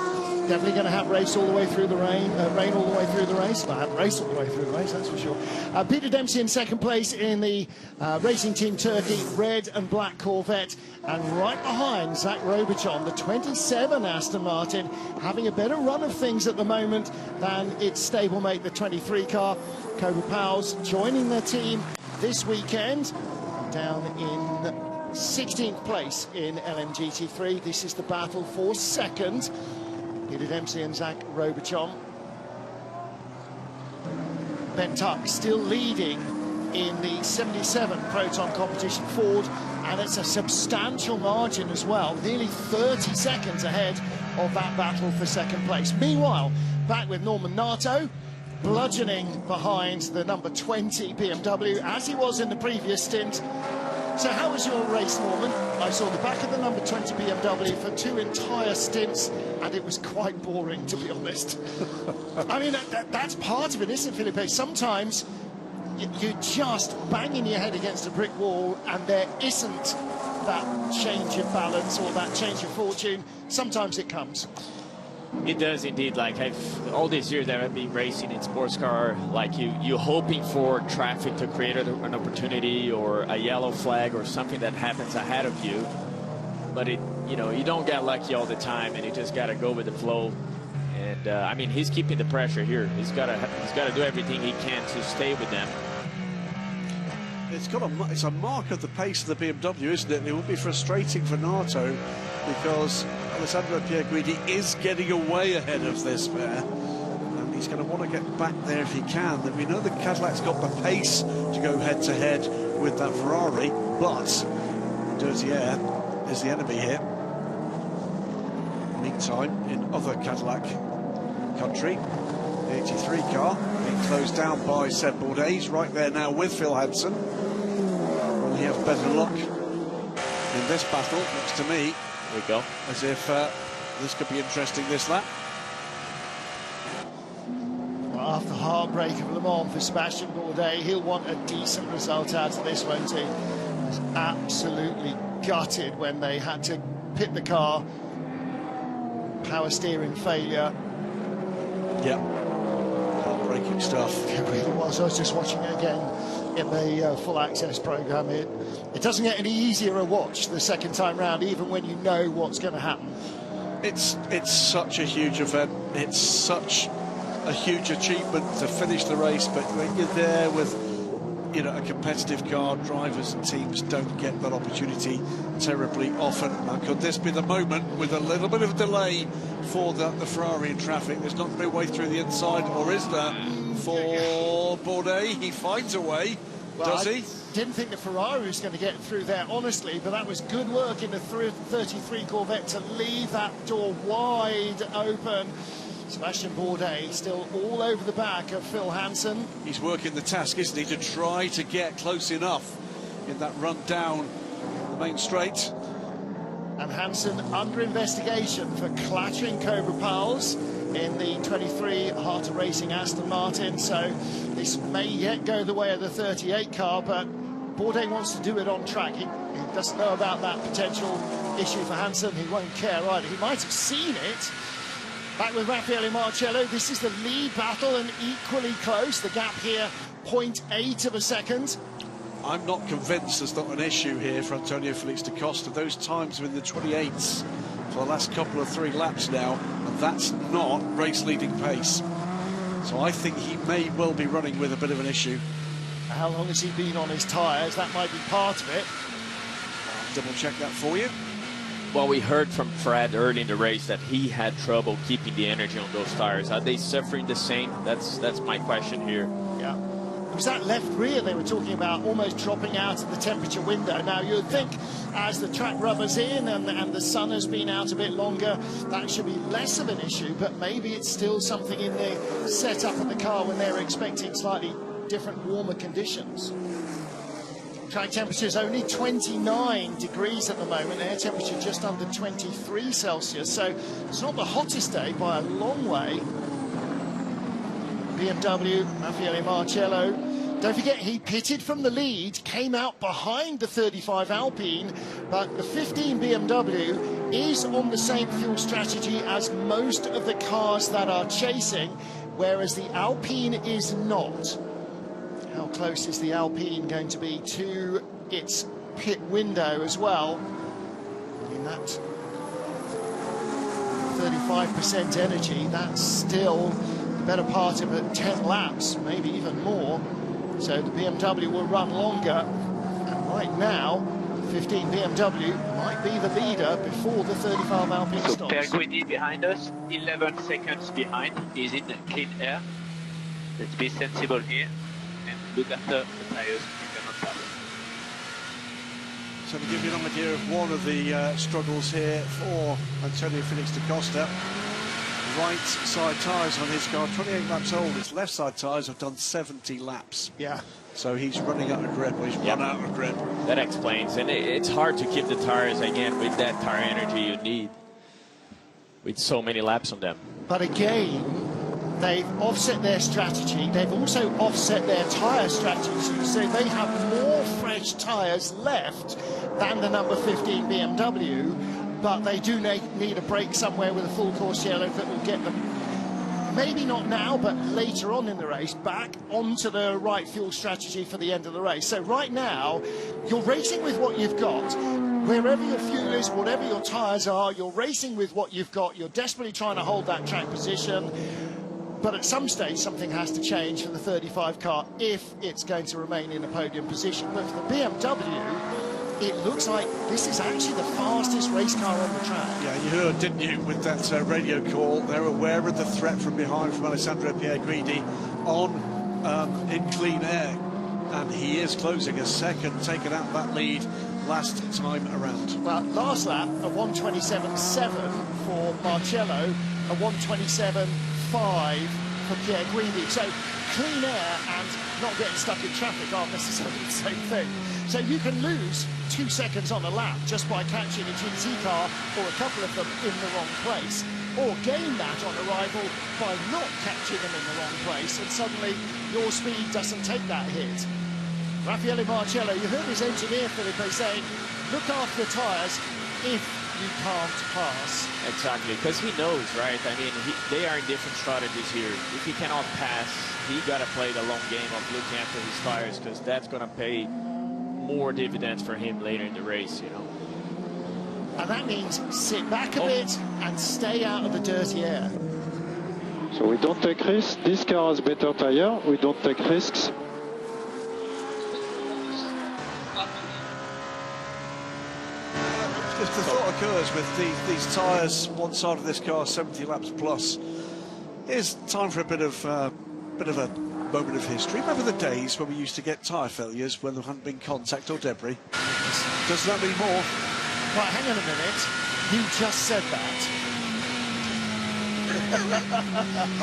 Definitely going to have race all the way through the rain. Rain all the way through the race. Well, have race all the way through the race, that's for sure. Peter Dempsey in second place in the Racing Team Turkey red and black Corvette. And right behind, Zach Robichon, the 27 Aston Martin, having a better run of things at the moment than its stablemate, the 23 car. Cobra Powell's joining their team this weekend, down in 16th place in LMGT3. This is the battle for second. Peter Dempsey and Zach Robichon. Ben Tuck still leading in the 77 Proton competition Ford, and it's a substantial margin as well, nearly 30 seconds ahead of that battle for second place. Meanwhile, back with Norman Nato, bludgeoning behind the number 20 BMW, as he was in the previous stint. So how was your race, Norman? I saw the back of the number 20 BMW for 2 entire stints, and it was quite boring, to be honest. I mean, that's part of it, isn't it, Felipe? Sometimes you're just banging your head against a brick wall, and there isn't that change of balance or that change of fortune, sometimes it comes. It does indeed. Like all these years that I've been racing in sports car, like you hoping for traffic to create an opportunity or a yellow flag or something that happens ahead of you. But you don't get lucky all the time, and you just got to go with the flow. And I mean, he's keeping the pressure here. He's got to do everything he can to stay with them. It's a mark of the pace of the BMW, isn't it? And it will be frustrating for Nato because Alessandro Pierguidi is getting away ahead of this pair, and he's going to want to get back there if he can. And we know the Cadillac's got the pace to go head-to-head with that Ferrari, but dirty air is the enemy here. Meantime, in other Cadillac country, the 83 car being closed down by Seb Bourdais. He's right there now with Phil Hansen. Will he have better luck in this battle? Looks to me, there we go, as if this could be interesting this lap. Well, after the heartbreak of Le Mans for Sebastian Bourdais, he'll want a decent result out of this, won't he? He was absolutely gutted when they had to pit the car. Power steering failure. Yeah, heartbreaking stuff. It really was. I was just watching it again in the full access program. It doesn't get any easier a watch the second time round, even when you know what's going to happen. It's such a huge event. It's such a huge achievement to finish the race, but when you're there with a competitive car, drivers and teams don't get that opportunity terribly often. Now, could this be the moment with a little bit of a delay for the Ferrari in traffic? There's not going to be a way through the inside, or is there for Bourdais? He finds a way, does he? Didn't think the Ferrari was going to get through there, honestly, but that was good work in the 33 Corvette to leave that door wide open. Sebastian Bourdais still all over the back of Phil Hansen. He's working the task, isn't he, to try to get close enough in that run down the main straight. And Hansen under investigation for clattering Cobra Pals in the 23 Heart of Racing Aston Martin, so this may yet go the way of the 38 car, but Bourdais wants to do it on track. He doesn't know about that potential issue for Hansen. He won't care either. He might have seen it. Back with Raffaele Marcello, this is the lead battle and equally close. The gap here, 0.8 of a second. I'm not convinced there's not an issue here for Antonio Felix da Costa. Those times are in the 28s for the last couple of 3 laps now, and that's not race-leading pace. So I think he may well be running with a bit of an issue. How long has he been on his tyres? That might be part of it. I'll double-check that for you. Well, we heard from Fred early in the race that he had trouble keeping the energy on those tires. Are they suffering the same? That's my question here. Yeah. It was that left rear they were talking about almost dropping out of the temperature window. Now, you'd think as the track rubber's in and the sun has been out a bit longer, that should be less of an issue, but maybe it's still something in the setup of the car when they're expecting slightly different, warmer conditions. Track temperature is only 29 degrees at the moment, air temperature just under 23 Celsius, so it's not the hottest day by a long way. BMW, Raffaele Marcello, don't forget he pitted from the lead, came out behind the 35 Alpine, but the 15 BMW is on the same fuel strategy as most of the cars that are chasing, whereas the Alpine is not. How close is the Alpine going to be to its pit window as well? In that 35% energy, that's still the better part of 10 laps, maybe even more. So the BMW will run longer. And right now, 15 BMW might be the leader before the 35 Alpine so stops. Pierguidi behind us, 11 seconds behind. He's in clean air. Let's be sensible here. Look after the tyres, you cannot pass. So to give you an idea of one of the struggles here for Antonio Felix da Costa, right side tyres on his car, 28 laps old. His left side tyres have done 70 laps. Yeah. So he's running out of grip, or he's run out of grip. That explains, and it's hard to keep the tires again with that tire energy you need with so many laps on them. But again, they've offset their strategy. They've also offset their tyre strategy, so they have more fresh fresh tyres left than the number 15 BMW, but they do need a break somewhere with a full course yellow that will get them, maybe not now, but later on in the race, back onto the right fuel strategy for the end of the race. So right now, you're racing with what you've got. Wherever your fuel is, whatever your tyres are, you're racing with what you've got. You're desperately trying to hold that track position. But at some stage, something has to change for the 35 car if it's going to remain in a podium position. But for the BMW, it looks like this is actually the fastest race car on the track. Yeah, you heard, didn't you, with that radio call? They're aware of the threat from behind from Alessandro Pierguidi on in clean air. And he is closing a second, taking out that lead last time around. Well, last lap, a 1:27.7 for Marcello, a 1:27.5 for Pierguidi. So clean air and not getting stuck in traffic aren't necessarily the same thing. So you can lose 2 seconds on a lap just by catching a GT car or a couple of them in the wrong place, or gain that on arrival by not catching them in the wrong place, and suddenly your speed doesn't take that hit. Raffaele Marcello, you heard his engineer, Felipe, saying, look after the tyres if you can't pass. Exactly, because he knows, right? I mean, they are in different strategies here. If he cannot pass, he got to play the long game of looking after his tyres, because that's going to pay more dividends for him later in the race, you know. And that means sit back a bit and stay out of the dirty air. So we don't take risks. This car has better tyre. We don't take risks. If the thought occurs with these tyres, one side of this car 70 laps plus, it's time for a bit of a moment of history. Remember the days when we used to get tyre failures when there hadn't been contact or debris? Does that mean more? Right, hang on a minute. You just said that.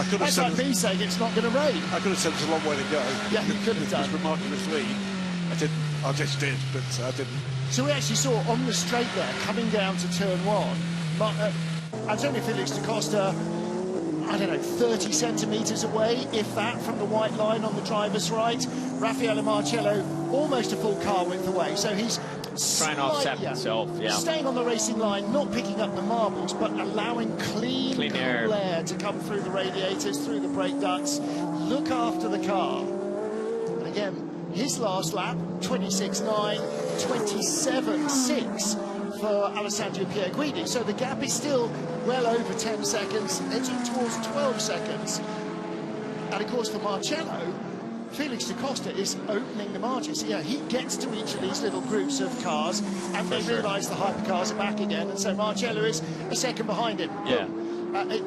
I could have That's said like me saying it's not going to rain. I could have said there's a long way to go. Yeah, you could have done. It was remarkably I didn't. I just did, but I didn't. So we actually saw on the straight there, coming down to turn one, Antonio Felix da Costa, I don't know, 30 centimetres away, if that, from the white line on the driver's right. Raffaele Marcello almost a full car width away. So he's trying to offset himself, yeah. Staying on the racing line, not picking up the marbles, but allowing clean air to come through the radiators, through the brake ducts. Look after the car. And again, his last lap, 26.9, 27.6 for Alessandro Pierguidi. So the gap is still well over 10 seconds, edging towards 12 seconds. And of course for Marcello, Felix da Costa is opening the margins. Yeah, he gets to each of these little groups of cars, and they realise the hypercars are back again, and so Marcello is a second behind him. Yeah.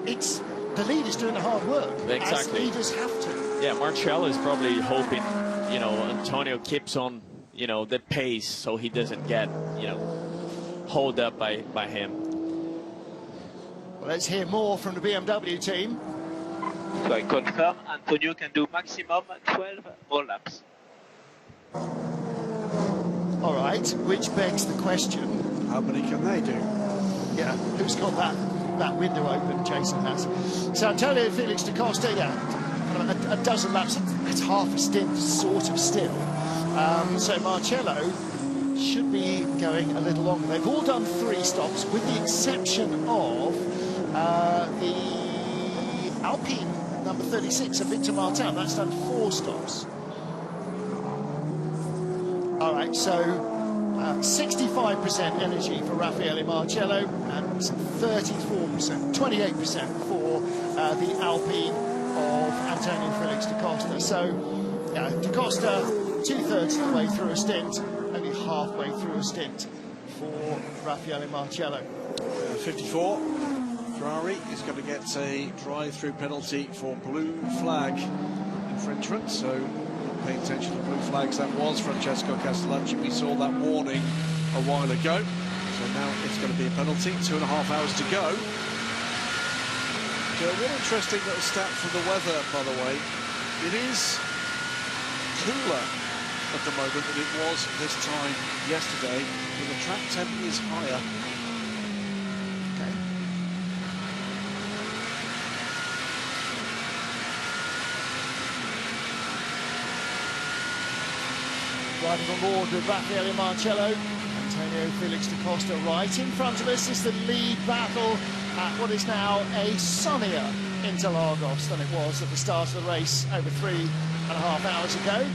It's the lead is doing the hard work, as leaders have to. Yeah, Marcello is probably hoping, you know, Antonio keeps on, you know, the pace so he doesn't get, you know, hold up by him. Well, let's hear more from the BMW team. So I confirm Antonio can do maximum 12 more laps. All right, which begs the question, how many can they do? Yeah, who's got that window open? Jason has. So Antonio Felix da Costa, yeah, a dozen laps. It's half a stint, sort of still. So Marcello should be going a little longer. They've all done 3 stops, with the exception of the Alpine number 36 of Victor Martin. That's done 4 stops. All right, so 65% energy for Raffaele Marcello and 34%, 28% for the Alpine of Antonio Felix da Costa. So da Costa 2/3 of the way through a stint, only halfway through a stint for Raffaele Marcello. 54. Ferrari is going to get a drive-through penalty for blue flag infringement, so not paying attention to blue flags. That was Francesco Castellacci. We saw that warning a while ago, so now it's going to be a penalty. 2.5 hours to go. So a really interesting little stat from the weather, by the way. It is cooler at the moment than it was this time yesterday, but the track temp is higher. riding on board with Raffaele Marcello. Antonio Felix da Costa right in front of us is the lead battle at what is now a sunnier Interlagos than it was at the start of the race over 3.5 hours ago.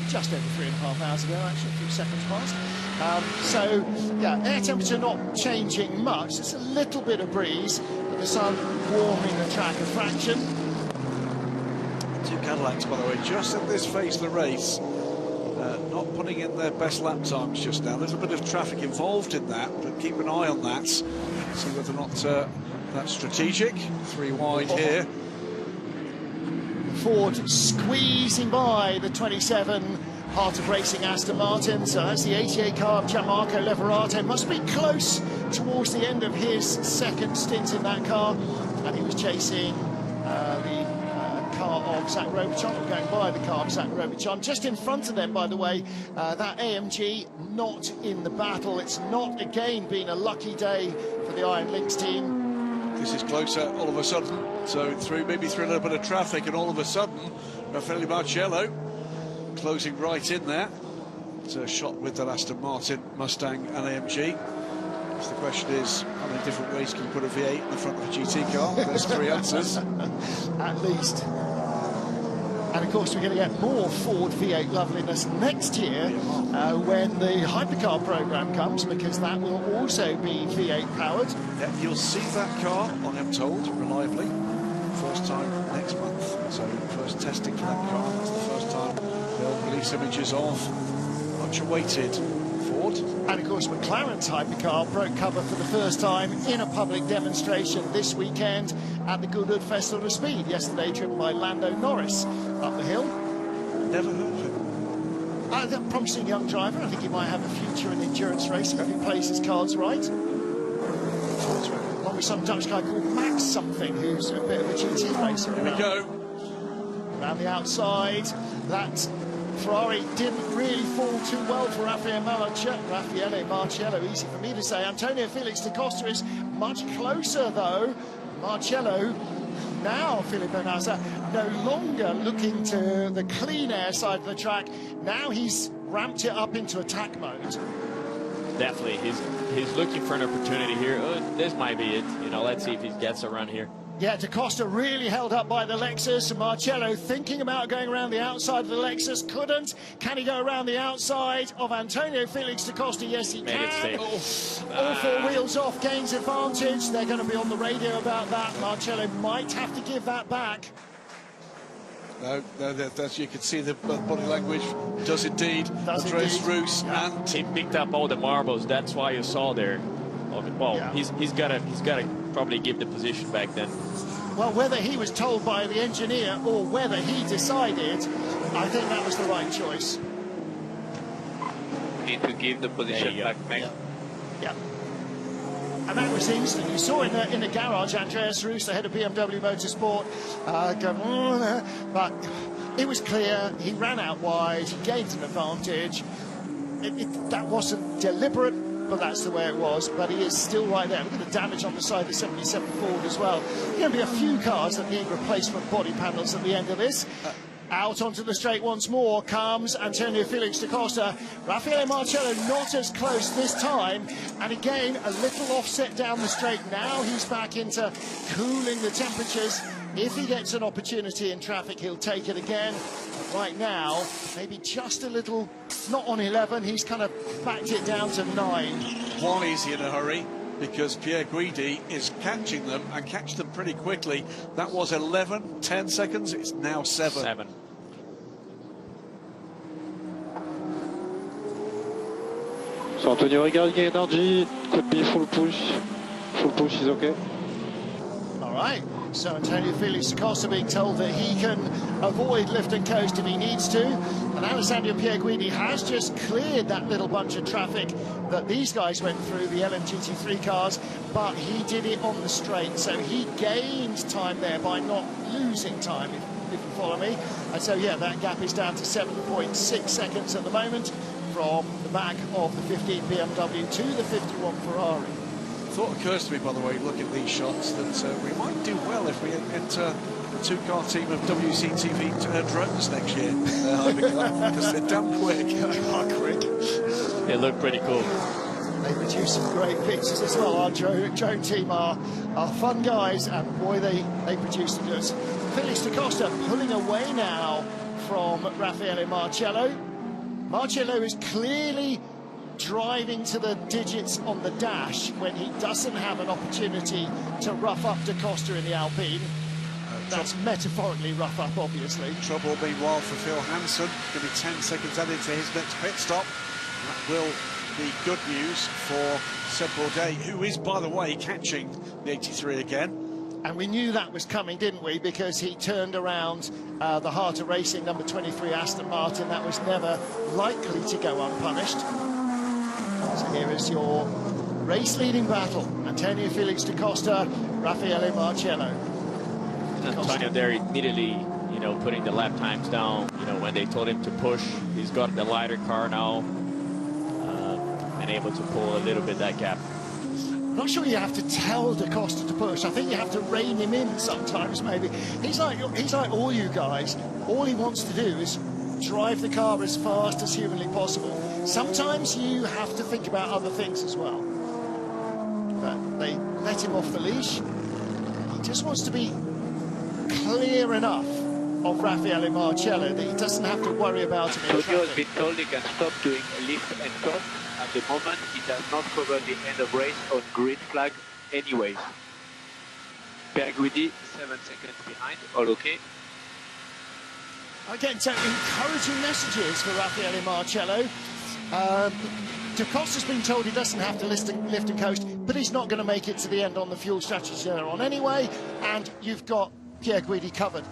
Just over 3.5 hours ago, actually, a few seconds past. So, yeah, air temperature not changing much. It's a little bit of breeze, but the sun warming the track a fraction. Two Cadillacs, by the way, just at this phase of the race, not putting in their best lap times just now. There's a bit of traffic involved in that, but keep an eye on that. See whether or not that's strategic. 3 wide here. Ford squeezing by the 27 Heart of Racing Aston Martin. So that's the 88 car of Gianmarco Leverato. Must be close towards the end of his second stint in that car. And he was chasing the car of Zach Robichon, or going by the car of Zach Robichon. Just in front of them, by the way, that AMG not in the battle. It's not, again, been a lucky day for the Iron Lynx team. This is closer all of a sudden, so maybe through a little bit of traffic, and all of a sudden Raffaele Marcello closing right in there. It's a shot with that Aston Martin, Mustang and AMG. So the question is, how many different ways can you put a V8 in the front of a GT car? There's 3 answers. At least. And of course we're going to get more Ford V8 loveliness next year when the hypercar program comes, because that will also be V8 powered. Yeah, you'll see that car, I'm told, reliably, first time next month. So first testing for that car, that's the first time they'll release images of much awaited Ford. And of course McLaren's hypercar broke cover for the first time in a public demonstration this weekend at the Goodwood Festival of Speed, yesterday driven by Lando Norris up the hill. Never heard of him. A promising young driver. I think he might have a future in endurance racing if he plays his cards right. Along with some Dutch guy called Max something, who's a bit of a GT racer. Here we go. Around the outside, that Ferrari didn't really fall too well for Raffaele Marcello, easy for me to say. Antonio Felix da Costa is much closer though. Marcello, now Filippo Nasser, no longer looking to the clean air side of the track. Now he's ramped it up into attack mode. Definitely, he's looking for an opportunity here. This might be it. You know, let's see if he gets a run here. Yeah, da Costa really held up by the Lexus. Marcello thinking about going around the outside of the Lexus, couldn't. Can he go around the outside of Antonio Felix da Costa? Yes, he can. All 4 wheels off, gains advantage. They're going to be on the radio about that. Marcello might have to give that back. No, that's, you can see the body language does indeed. Andreas Roos, and he picked up all the marbles. That's why you saw there. Well, yeah. he's got to probably give the position back then. Well, whether he was told by the engineer or whether he decided, I think that was the right choice. Need to give the position back, mate. Yeah. And that was instant. You saw in the garage Andreas Roos, the head of BMW Motorsport, go, but it was clear. He ran out wide. He gained an advantage. That wasn't deliberate, but that's the way it was. But he is still right there. Look at the damage on the side of the 77 Ford as well. There's going to be a few cars that need replacement body panels at the end of this. Out onto the straight once more comes Antonio Felix da Costa. Raffaele Marcello not as close this time. And again, a little offset down the straight. Now he's back into cooling the temperatures. If he gets an opportunity in traffic, he'll take it again. But right now, maybe just a little, not on 11. He's kind of backed it down to 9. Why is he in a hurry? Because Pierre Guidi is catching them, and catch them pretty quickly. That was 10 seconds, it's now 7. So Antonio, regarding energy, could be full push. Full push is okay. All right. So Antonio Felix da Costa being told that he can avoid lift and coast if he needs to. And Alessandro Pierguidi has just cleared that little bunch of traffic that these guys went through, the LMGT3 cars, but he did it on the straight. So he gained time there by not losing time, if you follow me. And so, yeah, that gap is down to 7.6 seconds at the moment from the back of the 15 BMW to the 51 Ferrari. thought occurs to me, by the way, looking at these shots, that we might do well if we enter the two-car team of WEC TV drones next year. Because they're damn quick. Quick. They look pretty cool. They produce some great pictures as well. Our drone team are fun guys, and boy, they produce them. Felix da Costa pulling away now from Raffaele Marcello. Marcello is clearly driving to the digits on the dash when he doesn't have an opportunity to rough up da Costa in the Alpine. That's metaphorically rough up, obviously. Trouble meanwhile for Phil Hansen. Going to be 10 seconds added to his next pit stop. That will be good news for Seb Bourdais, who is, by the way, catching the 83 again. And we knew that was coming, didn't we? Because he turned around the Heart of Racing number 23 Aston Martin. That was never likely to go unpunished. So here is your race-leading battle. Antonio Felix da Costa, Raffaele Marcello. Antonio there immediately, you know, putting the lap times down. You know, when they told him to push, he's got the lighter car now, and able to pull a little bit that gap. I'm not sure you have to tell da Costa to push. I think you have to rein him in sometimes, maybe. He's like all you guys. All he wants to do is drive the car as fast as humanly possible. Sometimes you have to think about other things as well. But they let him off the leash. He just wants to be clear enough of Raffaele Marcello that he doesn't have to worry about him in traffic. Antonio has been told he can stop doing lift and cut. At the moment, he does not cover the end of race on green flag anyways. Berguidi, 7 seconds behind, all okay. Again, so encouraging messages for Raffaele Marcello. Da Costa's been told he doesn't have to lift and coast, but he's not going to make it to the end on the fuel strategy they're on anyway, and you've got Pierre Guidi covered.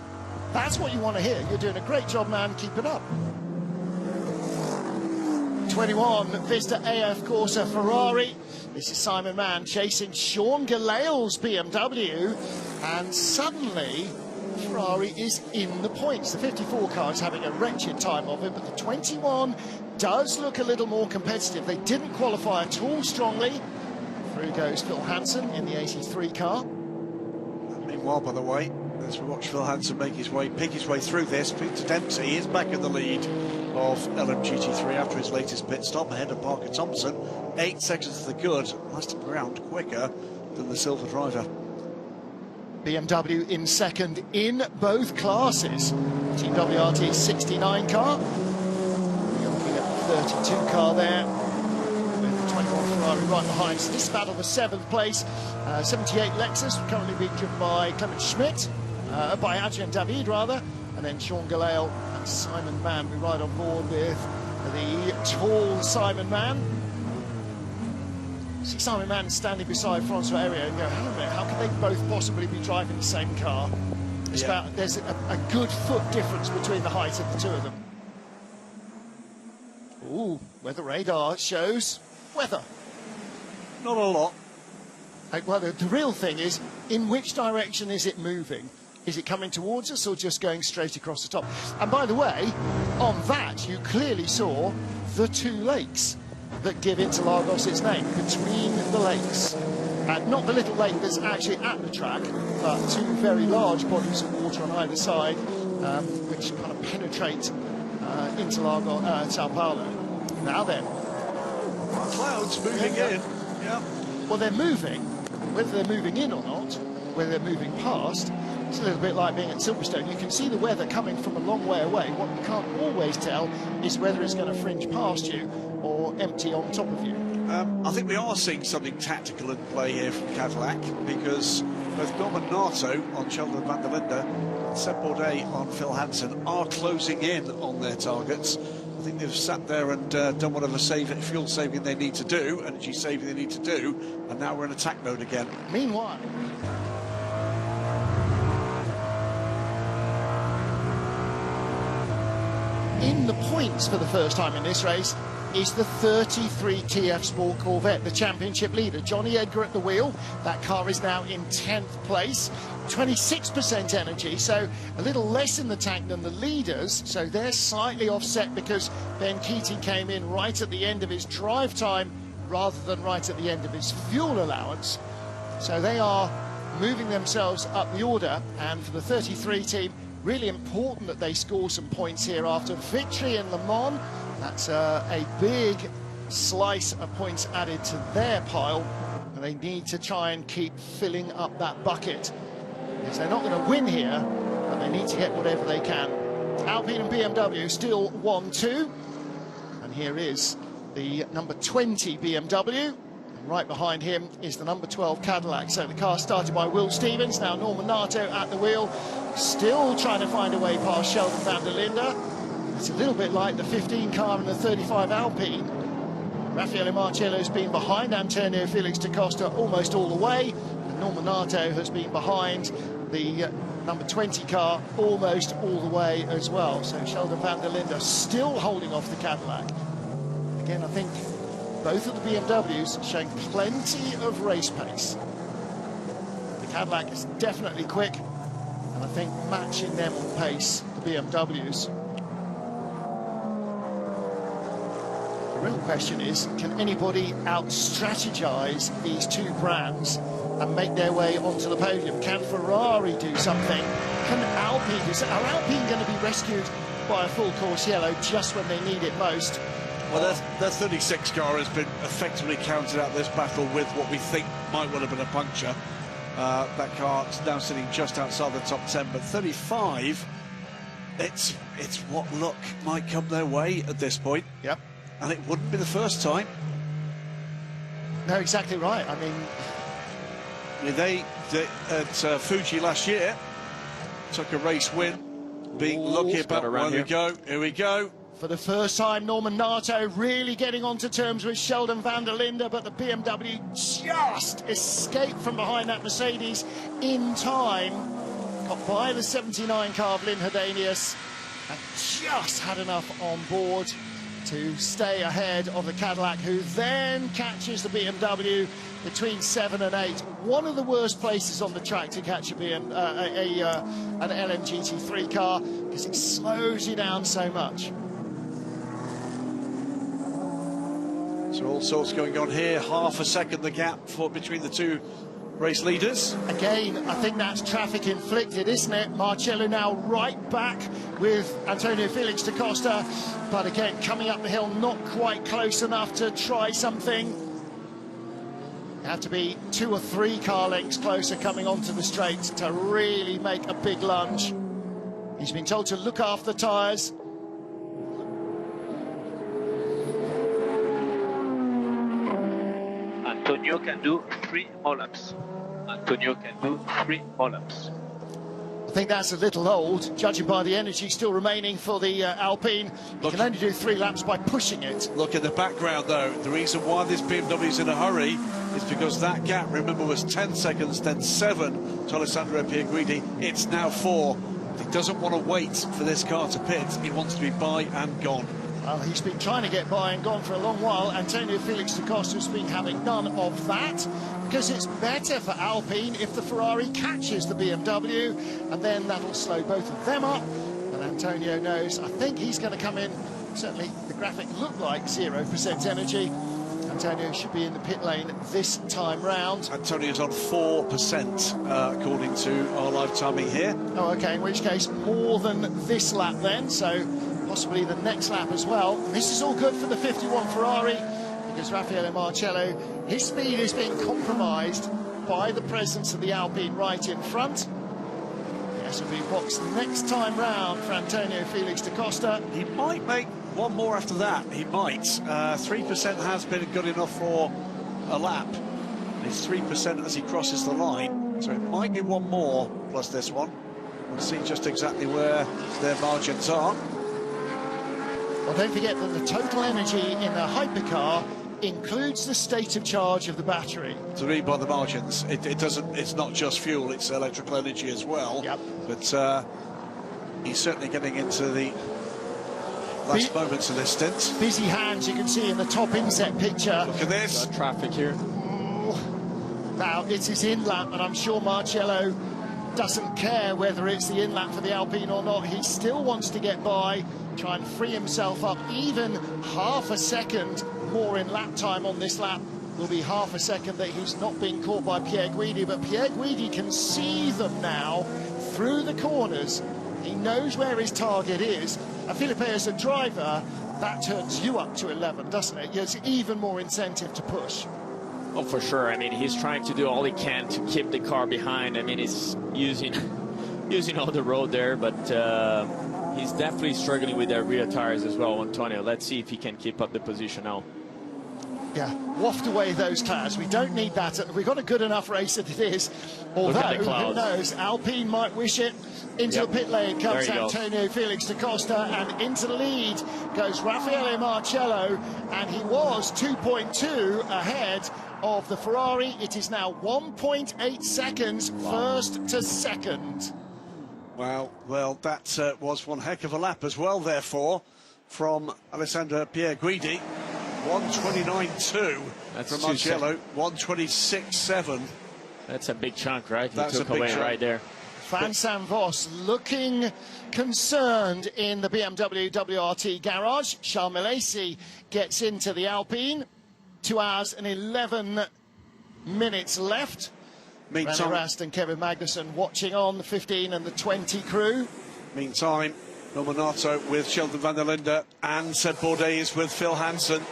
That's what you want to hear. You're doing a great job, man. Keep it up. 21, Vista AF Corsa Ferrari. This is Simon Mann chasing Sean Galeal's BMW, and suddenly Ferrari is in the points. The 54 car is having a wretched time of it, but the 21 does look a little more competitive. They didn't qualify at all strongly. Through goes Phil Hansen in the 83 car. Meanwhile, by the way, as we watch Phil Hansen pick his way through this, Peter Dempsey is back in the lead of LMGT3 after his latest pit stop, ahead of Parker Thompson. 8 seconds to the good, last round quicker than the silver driver. BMW in second in both classes. Team WRT 69 car. We're looking at the 32 car there, with the 21 Ferrari right behind. So this battle for 7th place. 78 Lexus currently being driven by Clement Schmidt, by Adrian David rather, and then Sean Galeal and Simon Mann. We ride on board with the tall Simon Mann. See Simon Mann standing beside Francois Heriot and go, hang on a minute, how could they both possibly be driving the same car? It's about, there's a good foot difference between the height of the two of them. Ooh, weather radar shows weather. Not a lot. Well, the real thing is, in which direction is it moving? Is it coming towards us or just going straight across the top? And by the way, on that, you clearly saw the two lakes that give Interlagos its name, between the lakes. Not the little lake that's actually at the track, but two very large bodies of water on either side, which kind of penetrate Interlagos, Sao Paulo. Now then. Clouds moving in. Yeah. Well, they're moving. Whether they're moving in or not, whether they're moving past, it's a little bit like being at Silverstone. You can see the weather coming from a long way away. What you can't always tell is whether it's going to fringe past you or empty on top of you. I think we are seeing something tactical in play here from Cadillac, because both Norman Nato on Sheldon van der Linde and Seb Bourdais on Phil Hansen are closing in on their targets. I think they've sat there and done whatever fuel saving they need to do, energy saving they need to do, and now we're in attack mode again. Meanwhile, in the points for the first time in this race is the 33 TF Sport Corvette, the championship leader. Johnny Edgar at the wheel. That car is now in 10th place. 26% energy, so a little less in the tank than the leaders, so they're slightly offset because Ben Keating came in right at the end of his drive time rather than right at the end of his fuel allowance. So they are moving themselves up the order, and for the 33 team, really important that they score some points here after victory in Le Mans. That's a big slice of points added to their pile, and they need to try and keep filling up that bucket, because they're not going to win here, but they need to get whatever they can. Alpine and BMW still 1-2, and here is the number 20 BMW, and right behind him is the number 12 Cadillac. So the car started by Will Stevens, now Norman Nato at the wheel, still trying to find a way past Sheldon van der Linde. It's a little bit like the 15 car and the 35 Alpine. Raffaele Marcello's been behind Antonio Felix da Costa almost all the way, and Norman Nato has been behind the number 20 car almost all the way as well. So Sheldon van der Linde still holding off the Cadillac. Again, I think both of the BMWs showing plenty of race pace. The Cadillac is definitely quick, and I think matching them on pace, the BMWs. The real question is, can anybody out-strategize these two brands and make their way onto the podium? Can Ferrari do something? Can Alpine do something? Are Alpine going to be rescued by a full-course yellow just when they need it most? Well, that 36 car has been effectively counted out this battle with what we think might well have been a puncture. That car is now sitting just outside the top 10, but 35, it's what luck might come their way at this point. Yep. And it wouldn't be the first time. No, exactly right. I mean, they at Fuji last year took a race win, being lucky about where we go. Here we go. For the first time, Norman Nato really getting onto terms with Sheldon van der Linde, but the BMW just escaped from behind that Mercedes in time. Got by the 79 car of Lynn Hedanius and just had enough on board to stay ahead of the Cadillac, who then catches the BMW between 7 and 8. One of the worst places on the track to catch an LMGT3 car, because it slows you down so much. So all sorts going on here. Half a second the gap between the two race leaders. Again, I think that's traffic inflicted, isn't it? Marcello now right back with Antonio Felix da Costa, but again, coming up the hill, not quite close enough to try something. You have to be 2 or 3 car lengths closer coming onto the straight to really make a big lunge. He's been told to look after the tyres. Antonio can do 3 more laps. Antonio can do 3 more laps. I think that's a little old, judging by the energy still remaining for the Alpine. You can only do 3 laps by pushing it. Look at the background, though. The reason why this BMW is in a hurry is because that gap, remember, was 10 seconds, then 7 to Alessandro Pierguidi. It's now 4. He doesn't want to wait for this car to pit. He wants to be by and gone. Well, he's been trying to get by and gone for a long while. Antonio Felix da Costa has been having none of that, because it's better for Alpine if the Ferrari catches the BMW, and then that'll slow both of them up. And Antonio knows, I think he's going to come in, certainly the graphic looked like 0% energy. Antonio should be in the pit lane this time round. Antonio's on 4%, according to our live timing here. Oh, OK, in which case more than this lap then, so possibly the next lap as well. And this is all good for the 51 Ferrari, because Raffaele Marcello, his speed is being compromised by the presence of the Alpine right in front. The SUV box next time round for Antonio Felix da Costa. He might make one more after that. He might. 3% has been good enough for a lap. It's 3% as he crosses the line, so it might be one more plus this one. We'll see just exactly where their margins are. Well, don't forget that the total energy in the hypercar includes the state of charge of the battery. To read by the margins, it doesn't. It's not just fuel; it's electrical energy as well. Yep. But he's certainly getting into the last moments of this stint. Busy hands, you can see in the top inset picture. Look at this. Traffic here. Now it's his in lap, and I'm sure Marcello doesn't care whether it's the in lap for the Alpine or not. He still wants to get by try and free himself up. Even half a second more in lap time on this lap will be half a second that he's not being caught by Pierre Guidi, but Pierre Guidi can see them now through the corners. He knows where his target is, and Felipe, as a driver, that turns you up to 11, doesn't it? There's even more incentive to push. Oh, for sure. I mean, he's trying to do all he can to keep the car behind. I mean, he's using all the road there, but he's definitely struggling with their rear tires as well, Antonio. Let's see if he can keep up the position now. Yeah, waft away those clouds. We don't need that. We've got a good enough race that it is. Although, who knows, Alpine might wish it. Into the pit lane comes Antonio Felix da Costa, and into the lead goes Raffaele Marcello, and he was 2.2 ahead of the Ferrari. It is now 1.8 seconds first to second. Well, that was one heck of a lap as well, therefore, from Alessandro Pierre Guidi. 129.2 from Marcello, 126.7. That's a big chunk, right? That's he took a big away chunk. right there. Vincent Vos looking concerned in the BMW WRT garage. Charles Milesi gets into the Alpine. 2 hours and 11 minutes left. René Rast and Kevin Magnussen watching on the 15 and the 20 crew. Meantime, Nominato with Sheldon van der Linde and Seb Bourdais is with Phil Hansen.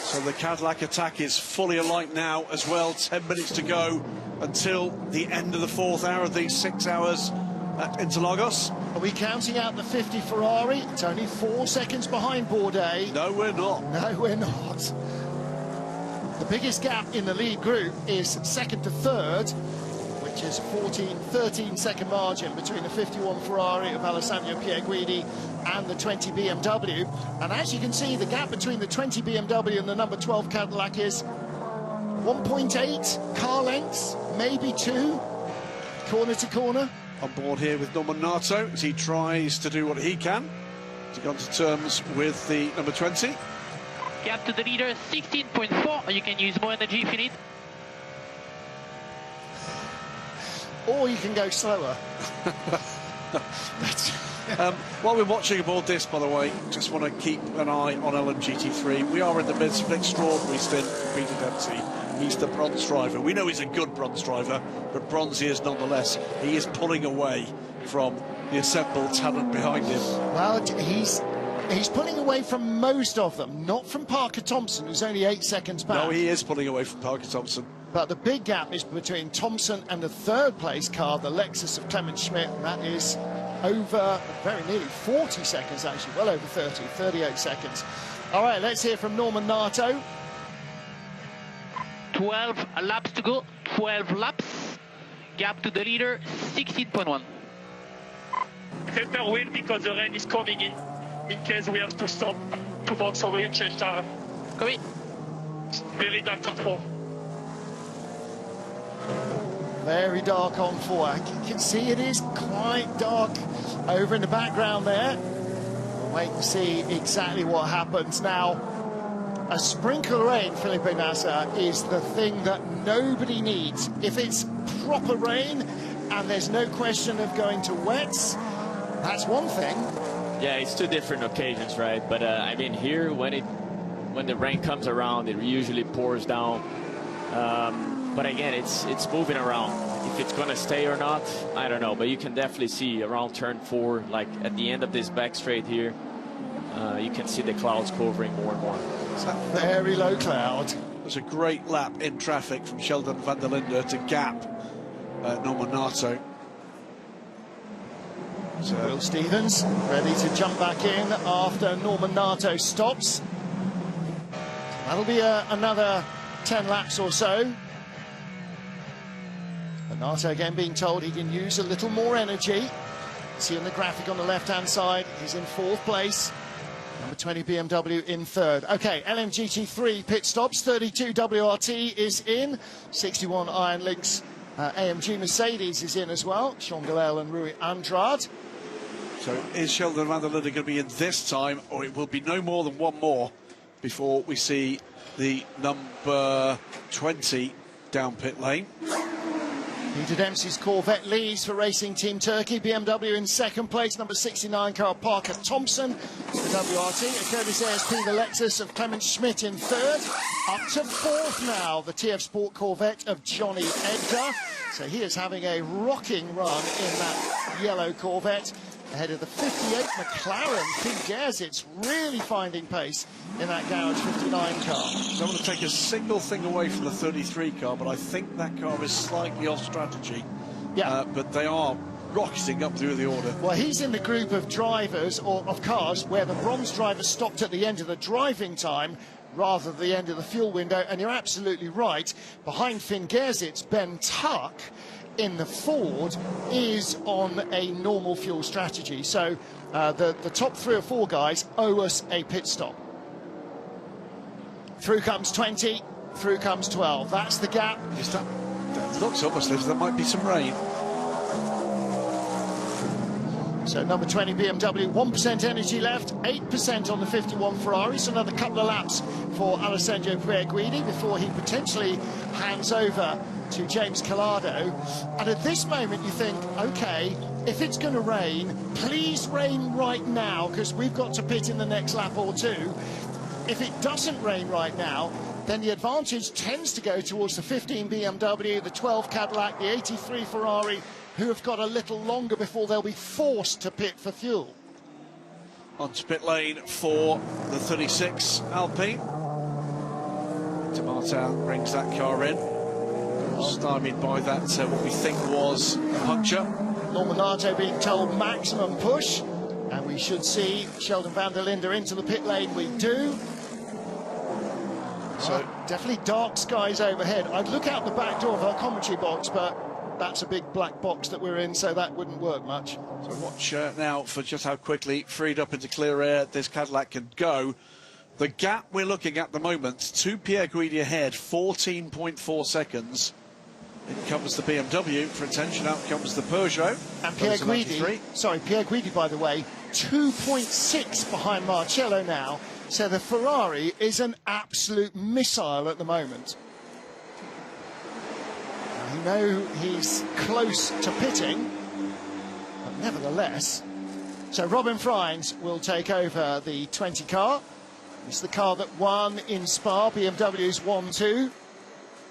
So the Cadillac attack is fully alight now as well. 10 minutes to go until the end of the 4th hour of these 6 hours at Interlagos. Are we counting out the 50 Ferrari? It's only 4 seconds behind Bourdais. No, we're not. No, we're not. The biggest gap in the lead group is second to third, which is a 13-second margin between the 51 Ferrari of Alessandro Pierre Guidi and the 20 BMW. And as you can see, the gap between the 20 BMW and the number 12 Cadillac is 1.8 car lengths, maybe 2, corner to corner. On board here with Nominato as he tries to do what he can to come to terms with the number 20. Gap to the leader, 16.4. You can use more energy if you need. Or you can go slower. While we're watching aboard this, by the way, just want to keep an eye on LMGT3. We are in the midst of an extraordinary stint for Peter Dempsey. He's the bronze driver. We know he's a good bronze driver, but bronze he is nonetheless. He is pulling away from the assembled talent behind him. Well, he's pulling away from most of them, not from Parker Thompson, who's only 8 seconds back. No, he is pulling away from Parker Thompson. But the big gap is between Thompson and the third place car, the Lexus of Clement Schmidt, and that is over very nearly 40 seconds, actually, well over 30, 38 seconds. All right, let's hear from Norman Nato. 12 laps to go, 12 laps. Gap to the leader, 16.1. Prepare wheel because the rain is coming in case we have to stop to box over and change tire. Come in. Very dark control. Very dark on 4. You can see it is quite dark over in the background there. We'll wait and see exactly what happens. Now, a sprinkle of rain, Felipe Nasser, is the thing that nobody needs. If it's proper rain and there's no question of going to wets, that's one thing. Yeah, it's 2 different occasions, right? But I mean, here when the rain comes around, it usually pours down. But again, it's moving around. If it's going to stay or not, I don't know. But you can definitely see around turn 4, like at the end of this back straight here, you can see the clouds covering more and more. It's a very low cloud. It was a great lap in traffic from Sheldon van der Linde to gap Nominato. So Will Stevens ready to jump back in after Norman Nato stops. That'll be another 10 laps or so. And Nato again being told he can use a little more energy. See on the graphic on the left-hand side, he's in 4th place. Number 20 BMW in 3rd. Okay, LMGT3 pit stops. 32 WRT is in. 61 Iron Lynx AMG Mercedes is in as well. Sean Galel and Rui Andrade. So is Sheldon van der Linde going to be in this time, or it will be no more than one more before we see the number 20 down pit lane? Peter Dempsey's Corvette leads for Racing Team Turkey. BMW in second place, number 69 car Parker Thompson. The WRT, a Curtis ASP, the Lexus of Clement Schmidt in third. Up to fourth now, the TF Sport Corvette of Johnny Edgar. So he is having a rocking run in that yellow Corvette. Ahead of the 58 McLaren, Finn Gersitz really finding pace in that Garage 59 car. Don't want to take a single thing away from the 33 car, but I think that car is slightly off strategy. Yeah. But they are rocketing up through the order. Well, he's in the group of drivers, or of cars, where the bronze driver stopped at the end of the driving time rather than the end of the fuel window, and you're absolutely right. Behind Finn Gersitz, Ben Tuck in the Ford is on a normal fuel strategy. So the top 3 or 4 guys owe us a pit stop. Through comes 20, through comes 12. That's the gap. That looks almost as if there might be some rain. So number 20 BMW, 1% energy left, 8% on the 51 Ferrari. So another couple of laps for Alessandro Pierguidi before he potentially hands over to James Collado. And at this moment you think, okay, if it's going to rain, please rain right now, because we've got to pit in the next lap or two. If it doesn't rain right now, then the advantage tends to go towards the 15 BMW, the 12 Cadillac, the 83 Ferrari, who have got a little longer before they'll be forced to pit for fuel. Onto pit lane for the 36 Alpine. Martin brings that car in. Stymied by that, what we think was a puncture. Normanado being told maximum push, and we should see Sheldon van der Linde into the pit lane. We do. So definitely dark skies overhead. I'd look out the back door of our commentary box, but that's a big black box that we're in, so that wouldn't work much. So watch now for just how quickly, freed up into clear air, this Cadillac can go. The gap we're looking at the moment, to Pierguidi ahead, 14.4 seconds. In comes the BMW for attention, out comes the Peugeot. And Pierguidi, by the way, 2.6 behind Marcello now. So the Ferrari is an absolute missile at the moment. You know he's close to pitting, but nevertheless. So Robin Freins will take over the 20 car. It's the car that won in Spa, BMW's 1-2.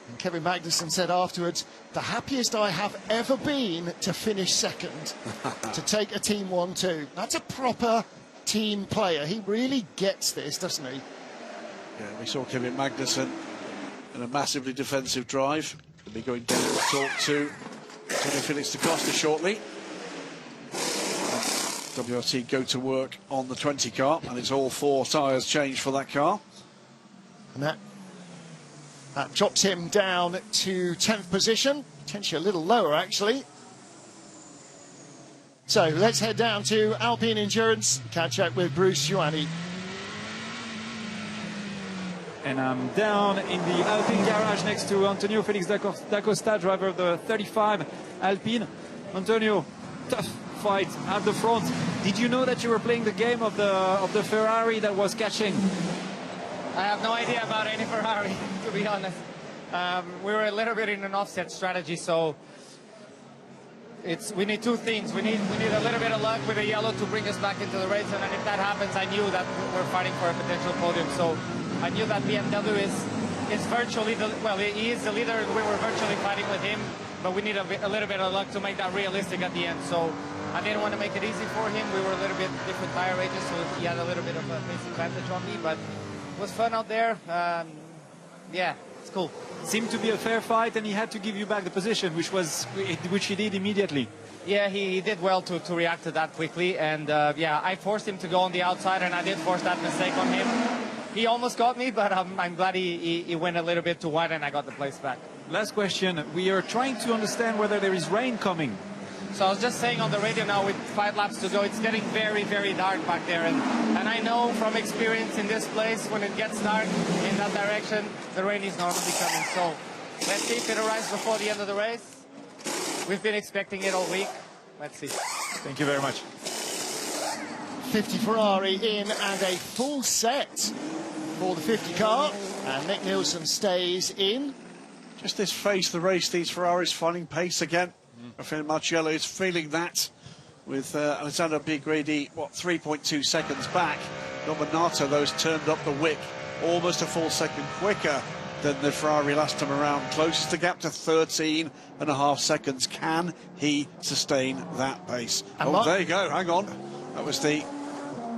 And Kevin Magnussen said afterwards, the happiest I have ever been to finish second, to take a team 1-2. That's a proper team player. He really gets this, doesn't he? Yeah, we saw Kevin Magnussen in a massively defensive drive. We'll be going down to talk to Tony Felix da Costa shortly. WRT go to work on the 20 car, and it's all 4 tyres changed for that car. And that drops him down to 10th position, potentially a little lower actually. So let's head down to Alpine Endurance, catch up with Bruce Ioanni. And I'm down in the Alpine garage next to Antonio Felix da Costa, driver of the 35 Alpine. Antonio, tough fight at the front. Did you know that you were playing the game of the Ferrari that was catching? I have no idea about any Ferrari, to be honest. We were a little bit in an offset strategy, so we need 2 things. We need a little bit of luck with the yellow to bring us back into the race, and then if that happens, I knew that we're fighting for a potential podium. So I knew that BMW is virtually he is the leader, and we were virtually fighting with him, but we need a little bit of luck to make that realistic at the end. So I didn't want to make it easy for him. We were a little bit different tire ranges, so he had a little bit of a pace advantage on me, but it was fun out there. Yeah, it's cool. Seemed to be a fair fight, and he had to give you back the position, which he did immediately. Yeah, he did well to react to that quickly, and yeah, I forced him to go on the outside, and I did force that mistake on him. He almost got me, but I'm glad he went a little bit too wide, and I got the place back. Last question. We are trying to understand whether there is rain coming. So I was just saying on the radio now, with 5 laps to go, it's getting very, very dark back there. And I know from experience in this place, when it gets dark in that direction, the rain is normally coming. So let's see if it arrives before the end of the race. We've been expecting it all week. Let's see. Thank you very much. 50 Ferrari in and a full set for the 50 car. And Nick Nielsen stays in. Just this phase of the race, these Ferraris finding pace again. I feel Marcello is feeling that with Alessandro Piaguidi, 3.2 seconds back. Nominato, those turned up the WEC almost a full second quicker than the Ferrari last time around. Closest the gap to 13.5 seconds. Can he sustain that pace? And there you go, hang on. That was the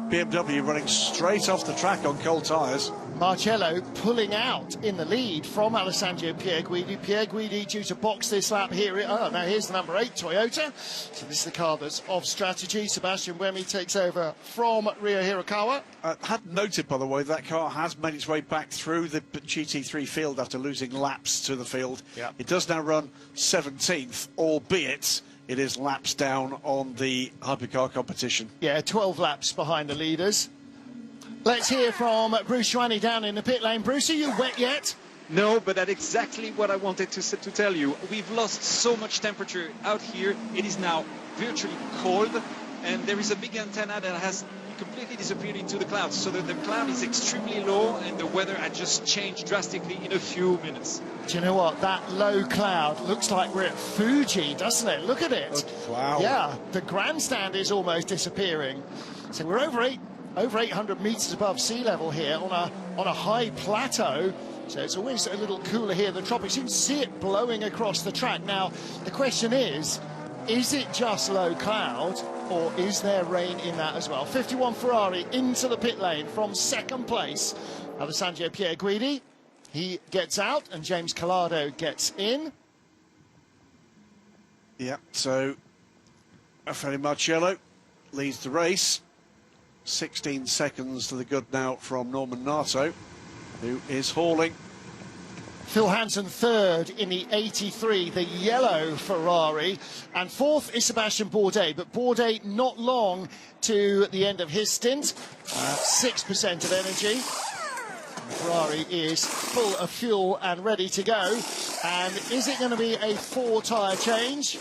BMW running straight off the track on cold tyres. Marcello pulling out in the lead from Alessandro Piaguidi. Piaguidi due to box this lap here. Oh, now here's the number 8 Toyota. So this is the car that's of strategy. Sebastian Buemi takes over from Ryo Hirakawa. I hadn't noted, by the way, that car has made its way back through the GT3 field after losing laps to the field. Yeah. It does now run 17th, albeit it is laps down on the hypercar competition. Yeah, 12 laps behind the leaders. Let's hear from Bruce Schwanny down in the pit lane. Bruce, are you wet yet? No, but that's exactly what I wanted to tell you. We've lost so much temperature out here. It is now virtually cold, and there is a big antenna that has completely disappeared into the clouds, so that the cloud is extremely low and the weather had just changed drastically in a few minutes. Do you know what? That low cloud looks like we're at Fuji, doesn't it? Look at it. Wow. Yeah, the grandstand is almost disappearing. So we're over 800 meters above sea level here on a high plateau. So it's always a little cooler here in the tropics. You can see it blowing across the track. Now, the question is it just low cloud, or is there rain in that as well? 51 Ferrari into the pit lane from second place. Alessandro Piaguidi, he gets out, and James Collado gets in. Yeah, so Raffaele Marcello leads the race. 16 seconds to the good now from Norman Nato, who is hauling. Phil Hansen third in the 83, the yellow Ferrari, and fourth is Sebastian Bourdais, but Bourdais not long to the end of his stint, 6% of energy. Ferrari is full of fuel and ready to go, and is it going to be a 4-tyre change?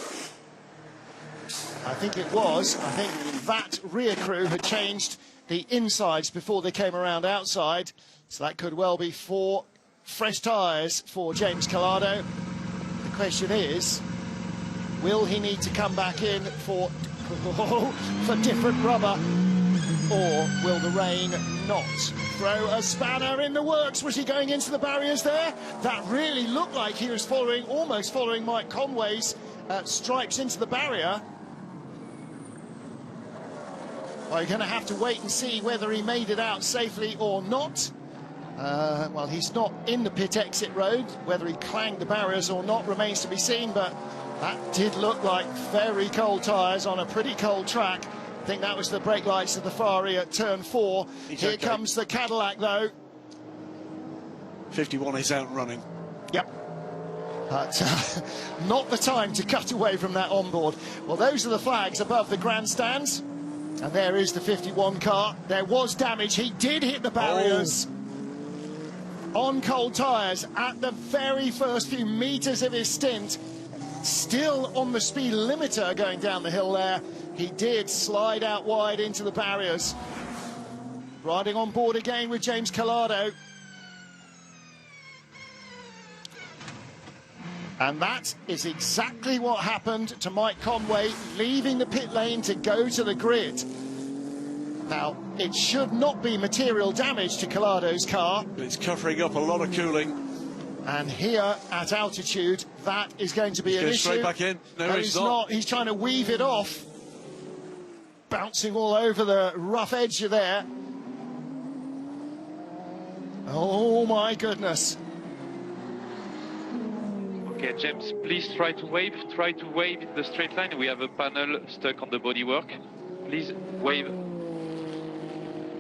I think it was. I think that rear crew had changed the insides before they came around outside, so that could well be 4 fresh tyres for James Collado. The question is, will he need to come back in for different rubber, or will the rain not throw a spanner in the works? Was he going into the barriers there? That really looked like he was almost following Mike Conway's stripes into the barrier. Well, you're going to have to wait and see whether he made it out safely or not. Well, he's not in the pit exit road. Whether he clanged the barriers or not remains to be seen, but that did look like very cold tyres on a pretty cold track. I think that was the brake lights of the Ferrari at turn 4. Here comes the Cadillac, though. 51 is out and running. Yep. But not the time to cut away from that onboard. Well, those are the flags above the grandstands. And there is the 51 car. There was damage. He did hit the barriers. On cold tyres at the very first few meters of his stint. Still on the speed limiter going down the hill there. He did slide out wide into the barriers. Riding on board again with James Collado. And that is exactly what happened to Mike Conway, leaving the pit lane to go to the grid. Now, it should not be material damage to Collado's car. It's covering up a lot of cooling. And here, at altitude, that is going to be an issue. Straight back in. No, he's not. He's trying to weave it off. Bouncing all over the rough edge there. Oh, my goodness. Okay, James, please try to wave in the straight line. We have a panel stuck on the bodywork. Please wave.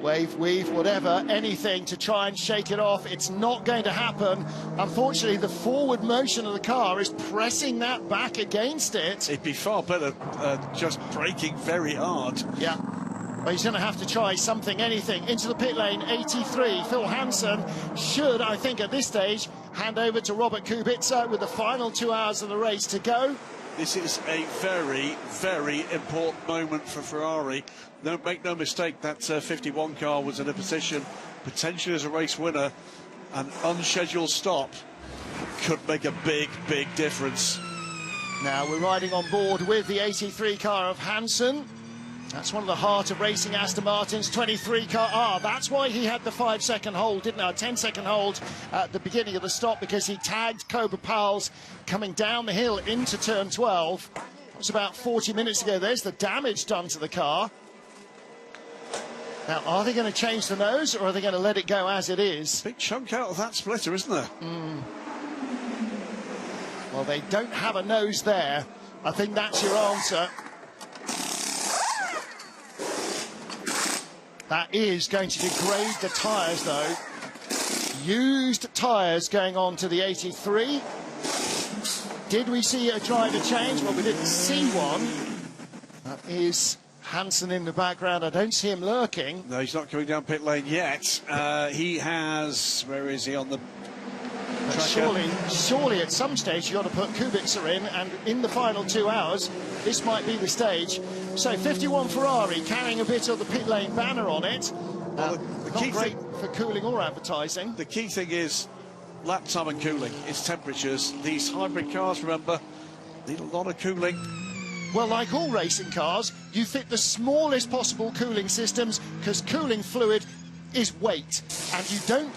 Wave, weave, whatever, anything to try and shake it off. It's not going to happen. Unfortunately, the forward motion of the car is pressing that back against it. It'd be far better just braking very hard. Yeah. Well, he's going to have to try something, anything. Into the pit lane, 83. Phil Hansen should, I think, at this stage, hand over to Robert Kubica with the final 2 hours of the race to go. This is a very, very important moment for Ferrari. Make no mistake, that 51 car was in a position, potentially as a race winner. An unscheduled stop could make a big, big difference. Now we're riding on board with the 83 car of Hansen. That's one of the heart of racing Aston Martin's 23 car. Ah, that's why he had the 5-second hold, didn't he? A 10-second hold at the beginning of the stop, because he tagged Cobra Powell's coming down the hill into turn 12. That was about 40 minutes ago. There's the damage done to the car. Now, are they going to change the nose, or are they going to let it go as it is? Big chunk out of that splitter, isn't there? Well, they don't have a nose there. I think that's your answer. That is going to degrade the tyres, though. Used tyres going on to the 83. Did we see a driver change? Well, we didn't see one. That is Hansen in the background. I don't see him lurking. No, he's not coming down pit lane yet. He has... Where is he on the... Surely at some stage you've got to put Kubica in, and in the final 2 hours, this might be the stage. So 51 Ferrari carrying a bit of the pit lane banner on it. Well, the key not great for cooling or advertising. The key thing is lap time and cooling. It's temperatures. These hybrid cars, remember, need a lot of cooling. Well, like all racing cars, you fit the smallest possible cooling systems, because cooling fluid is weight, and you don't,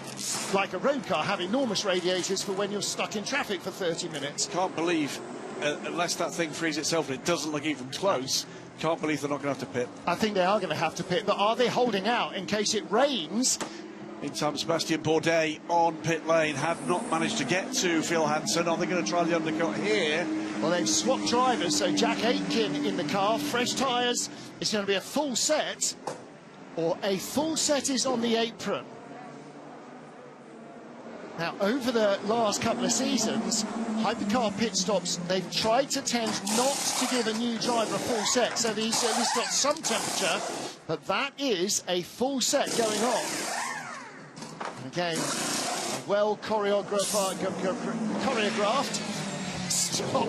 like a road car, have enormous radiators for when you're stuck in traffic for 30 minutes. Can't believe, unless that thing frees itself and it doesn't look even close, can't believe they're not going to have to pit. I think they are going to have to pit, but are they holding out in case it rains? Meantime, Sebastian Bourdais on pit lane had not managed to get to Phil Hansen. Are they going to try the undercut here? Well, they've swapped drivers, so Jack Aitken in the car, fresh tyres. It's going to be a full set, or a full set is on the apron. Now, over the last couple of seasons, hypercar pit stops, they've tried to tend not to give a new driver a full set, so he's got some temperature, but that is a full set going on. And again, a well choreographed stop,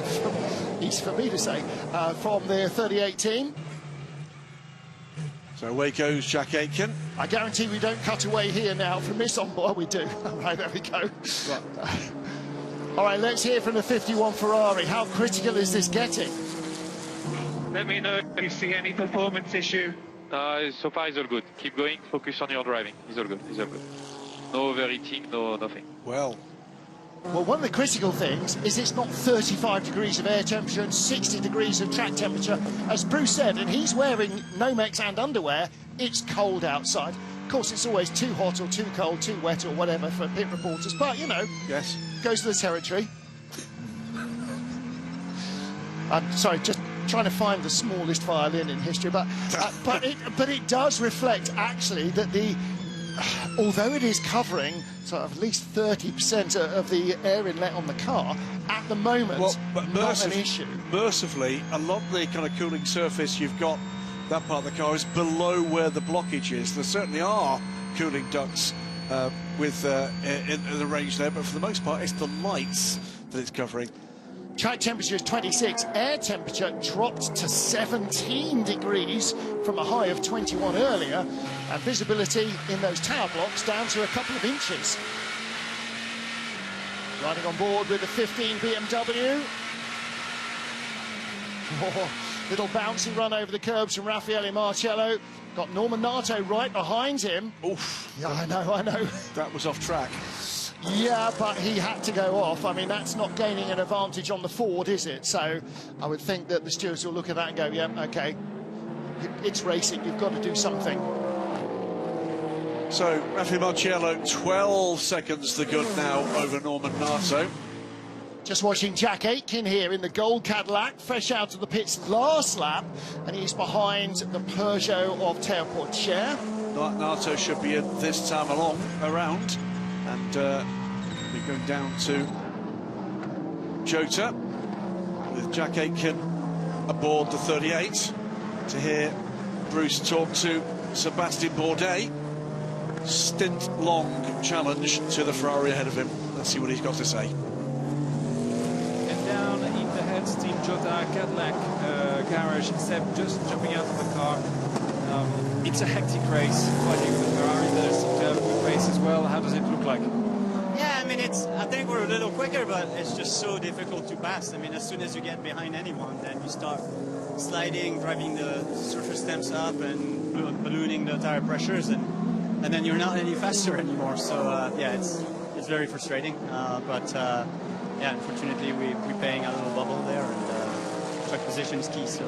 easy for me to say, from the 38 team. So away goes Jack Aitken. I guarantee we don't cut away here now from this on board. We do. All right, there we go. Right. All right, let's hear from the 51 Ferrari. How critical is this getting? Let me know if you see any performance issue. So far, it's all good. Keep going. Focus on your driving. It's all good. It's all good. No overheating, no nothing. Well, one of the critical things is it's not 35 degrees of air temperature and 60 degrees of track temperature, as Bruce said, and he's wearing Nomex and underwear. It's cold outside. Of course, it's always too hot or too cold, too wet or whatever for pit reporters, but, you know, yes, goes to the territory. I'm sorry, just trying to find the smallest violin in history, but it does reflect, actually, that although it is covering sort of at least 30% of the air inlet on the car, at the moment, not an issue. Mercifully, a lot of the kind of cooling surface you've got, that part of the car, is below where the blockage is. There certainly are cooling ducts in the range there, but for the most part, it's the lights that it's covering. Track temperature is 26. Air temperature dropped to 17 degrees from a high of 21 earlier, and visibility in those tower blocks down to a couple of inches. Riding on board with the 15 BMW. Oh, little bouncy run over the curbs from Raffaele Marcello. Got Norman Nato right behind him. Oof. Yeah, I know. That was off track. Yeah, but he had to go off. I mean, that's not gaining an advantage on the Ford, is it? So I would think that the stewards will look at that and go, yeah, OK, it's racing, you've got to do something. So, Raffaele Marcello, 12 seconds the good now over Norman Nato. Just watching Jack Aitken here in the gold Cadillac, fresh out of the pits last lap, and he's behind the Peugeot of Théo Pourchaire. Nato should be in this time around. And we're going down to Jota with Jack Aitken aboard the 38 to hear Bruce talk to Sebastian Bourdais. Stint-long challenge to the Ferrari ahead of him. Let's see what he's got to say. And down in the heads, Team Jota Cadillac garage. Seb just jumping out of the car. It's a hectic race, fighting with Ferrari. There's some good race as well. How does it look like? Yeah, I mean, I think we're a little quicker, but it's just so difficult to pass. I mean, as soon as you get behind anyone, then you start sliding, driving the surface temps up and ballooning the tire pressures, and then you're not any faster anymore. So, yeah, it's very frustrating. But yeah, unfortunately, we're paying a little bubble there, and track position is key. So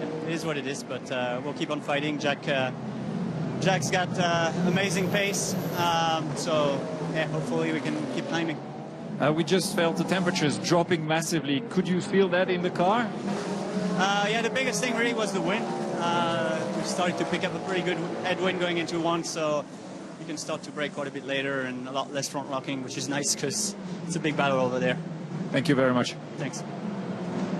yeah, it is what it is, but we'll keep on fighting. Jack's got amazing pace, so yeah, hopefully we can keep climbing. We just felt the temperatures dropping massively. Could you feel that in the car? Yeah, the biggest thing really was the wind. We started to pick up a pretty good headwind going into one, so you can start to brake quite a bit later and a lot less front locking, which is nice because it's a big battle over there. Thank you very much. Thanks.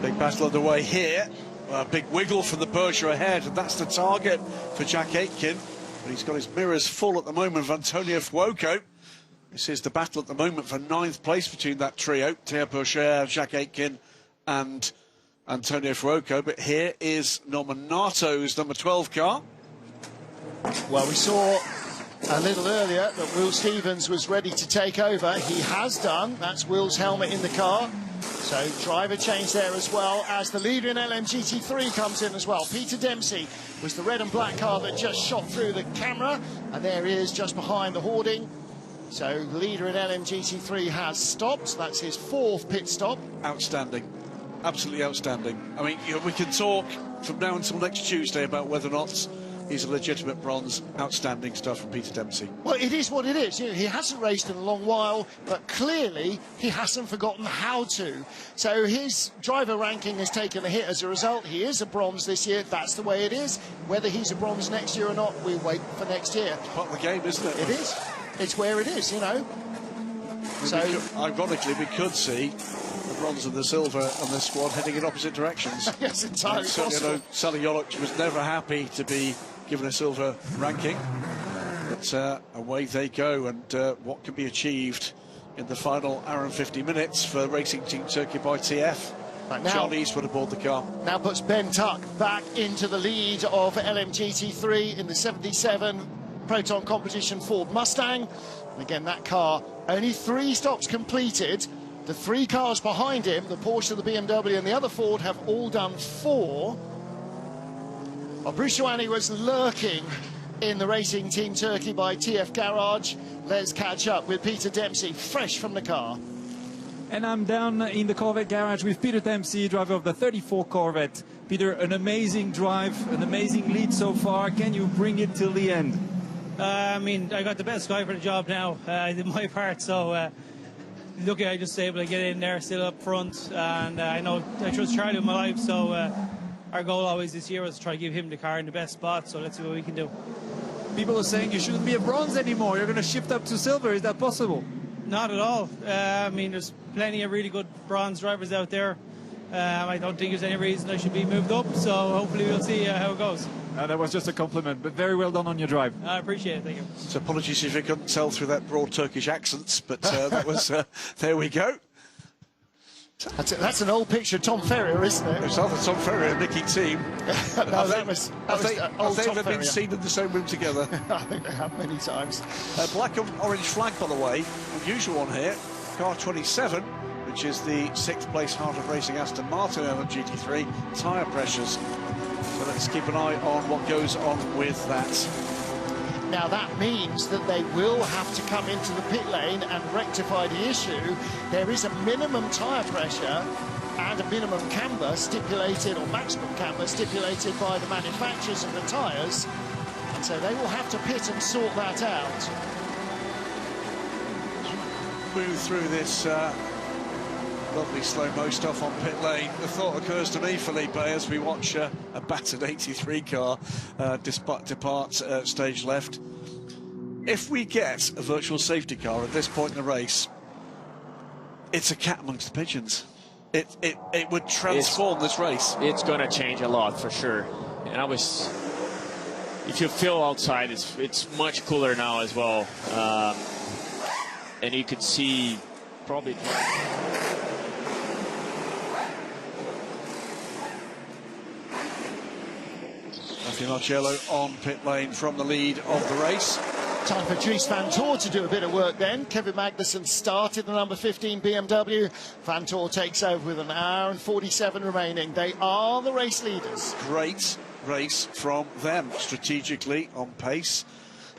Big battle underway here. A big wiggle from the Peugeot ahead, and that's the target for Jack Aitken. But he's got his mirrors full at the moment of Antonio Fuoco. This is the battle at the moment for 9th place between that trio, Théo Pourchaire, Jack Aitken and Antonio Fuoco. But here is Norman Nato's number 12 car. Well, we saw a little earlier that Will Stevens was ready to take over. He has done. That's Will's helmet in the car. So driver change there as well as the leader in LMGT3 comes in as well. Peter Dempsey was the red and black car that just shot through the camera, and there he is just behind the hoarding. So the leader in LMGT3 has stopped. That's his 4th pit stop. Outstanding. Absolutely outstanding. I mean, you know, we can talk from now until next Tuesday about whether or not he's a legitimate bronze. Outstanding stuff from Peter Dempsey. Well, it is what it is. You know, he hasn't raced in a long while, but clearly he hasn't forgotten how to. So his driver ranking has taken a hit as a result. He is a bronze this year. That's the way it is. Whether he's a bronze next year or not, we wait for next year. It's part of the game, isn't it? It is. It's where it is, you know. So, ironically, we could see the bronze and the silver on this squad heading in opposite directions. Yes, entirely possible. I know Sally Yolok was never happy to be given a silver ranking, but away they go, and what can be achieved in the final hour and 50 minutes for Racing Team Turkey by TF. Right, now, John Eastwood aboard the car. Now puts Ben Tuck back into the lead of LMGT3 in the 77 Proton Competition Ford Mustang. And again, that car, only 3 stops completed. The 3 cars behind him, the Porsche, the BMW and the other Ford, have all done 4. Well, Bruce Joanny was lurking in the Racing Team Turkey by TF Garage. Let's catch up with Peter Dempsey, fresh from the car. And I'm down in the Corvette garage with Peter Dempsey, driver of the 34 Corvette. Peter, an amazing drive, an amazing lead so far. Can you bring it till the end? I mean, I got the best guy for the job now. I did my part, so lucky I just able to get in there, still up front. And I know I trust Charlie with my life, so our goal always this year was to try to give him the car in the best spot, so let's see what we can do. People are saying you shouldn't be a bronze anymore. You're going to shift up to silver. Is that possible? Not at all. I mean, there's plenty of really good bronze drivers out there. I don't think there's any reason I should be moved up, so hopefully we'll see how it goes. That was just a compliment, but very well done on your drive. I appreciate it, thank you. So apologies if you couldn't tell through that broad Turkish accents, but that was, there we go. That's an old picture of Tom Ferrier, isn't it? It's either Tom Ferrier and Nicky Team. No, that was have they ever been seen in the same room together? I think they have many times. Black and orange flag, by the way, unusual one here. Car 27, which is the 6th place Heart of Racing Aston Martin LMGT3 tyre pressures. So let's keep an eye on what goes on with that. Now that means that they will have to come into the pit lane and rectify the issue. There is a minimum tyre pressure and a minimum camber stipulated, or maximum camber stipulated by the manufacturers of the tyres. And so they will have to pit and sort that out. Move through this lovely slow-mo stuff on pit lane. The thought occurs to me, Felipe, as we watch a battered 83 car depart stage left. If we get a virtual safety car at this point in the race, it's a cat amongst the pigeons. It would transform this race. It's going to change a lot for sure. And if you feel outside, it's much cooler now as well. And you could see probably. Matthew Marcello on pit lane from the lead of the race. Time for Dries van Toor to do a bit of work then. Kevin Magnussen started the number 15 BMW. Van Toor takes over with an hour and 47 remaining. They are the race leaders. Great race from them, strategically on pace.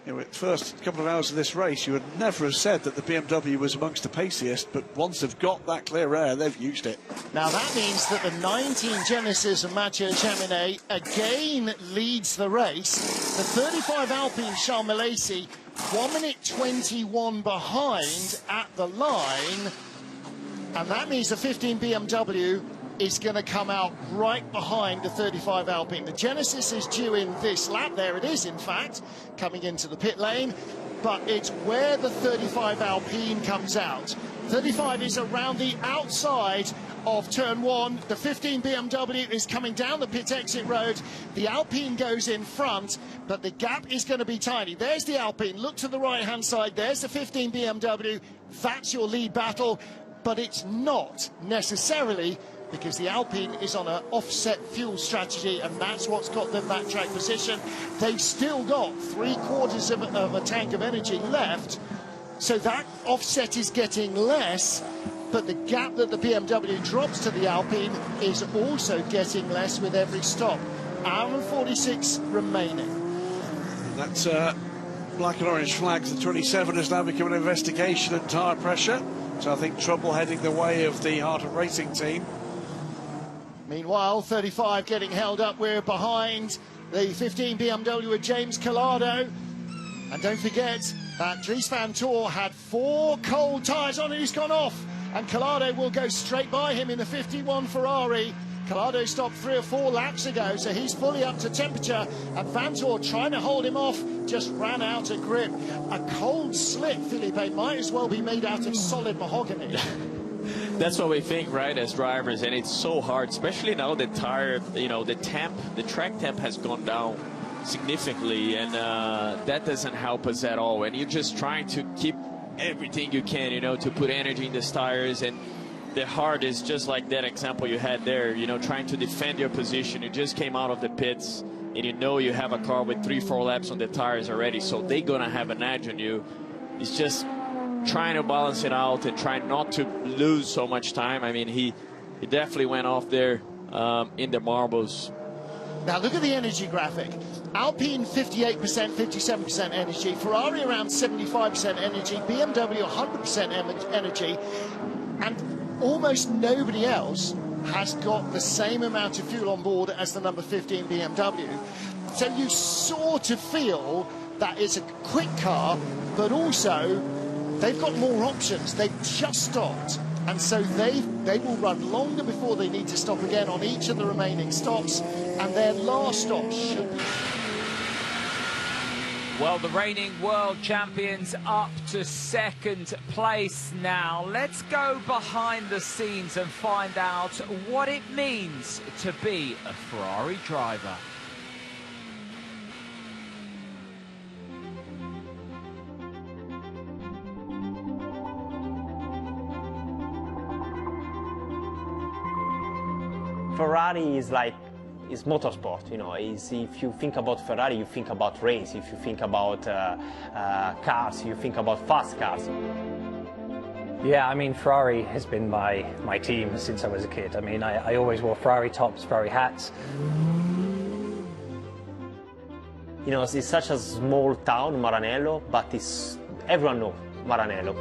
You know, at first couple of hours of this race, you would never have said that the BMW was amongst the paciest, but once they've got that clear air, they've used it. Now that means that the 19 Genesis of Mathieu Chaminet again leads the race. The 35 Alpine Charles Malaysi 1 minute 21 behind at the line, and that means the 15 BMW is going to come out right behind the 35 Alpine. The Genesis is due in this lap. There it is, in fact, coming into the pit lane, but it's where the 35 Alpine comes out. 35 is around the outside of turn 1. The 15 BMW is coming down the pit exit road. The Alpine goes in front, but the gap is going to be tiny. There's the Alpine. Look to the right-hand side. There's the 15 BMW. That's your lead battle, but it's not necessarily, because the Alpine is on an offset fuel strategy, and that's what's got them that track position. They've still got 3/4 of a tank of energy left, so that offset is getting less, but the gap that the BMW drops to the Alpine is also getting less with every stop. Hour and 46 remaining. That's black and orange flags. The 27 has now become an investigation and tyre pressure, so I think trouble heading the way of the Heart of Racing team. Meanwhile, 35 getting held up. We're behind the 15 BMW with James Collado. And don't forget that Dries van Toor had 4 cold tyres on and he's gone off. And Collado will go straight by him in the 51 Ferrari. Collado stopped 3 or 4 laps ago, so he's fully up to temperature. And Van Toor, trying to hold him off, just ran out of grip. A cold slick, Felipe, might as well be made out of solid mahogany. That's what we think, right, as drivers, and it's so hard, especially now the tire, you know, the track temp has gone down significantly, and that doesn't help us at all. And you're just trying to keep everything you can, you know, to put energy in the tires, and the hard is just like that example you had there, you know, trying to defend your position. You just came out of the pits, and you know you have a car with 3-4 laps on the tires already, so they're gonna have an edge on you. It's just trying to balance it out and trying not to lose so much time. I mean, he definitely went off there in the marbles. Now look at the energy graphic. Alpine 58%, 57% energy, Ferrari around 75% energy, BMW 100% energy, and almost nobody else has got the same amount of fuel on board as the number 15 BMW. So you sort of feel that it's a quick car, but also they've got more options. They've just stopped, and so they will run longer before they need to stop again on each of the remaining stops, and their last stop should be... Well, the reigning world champions up to second place now. Let's go behind the scenes and find out what it means to be a Ferrari driver. Ferrari is like, it's motorsport, you know. If you think about Ferrari, you think about race. If you think about cars, you think about fast cars. Yeah, I mean, Ferrari has been my team since I was a kid. I mean, I always wore Ferrari tops, Ferrari hats. You know, it's such a small town, Maranello, but everyone knows Maranello.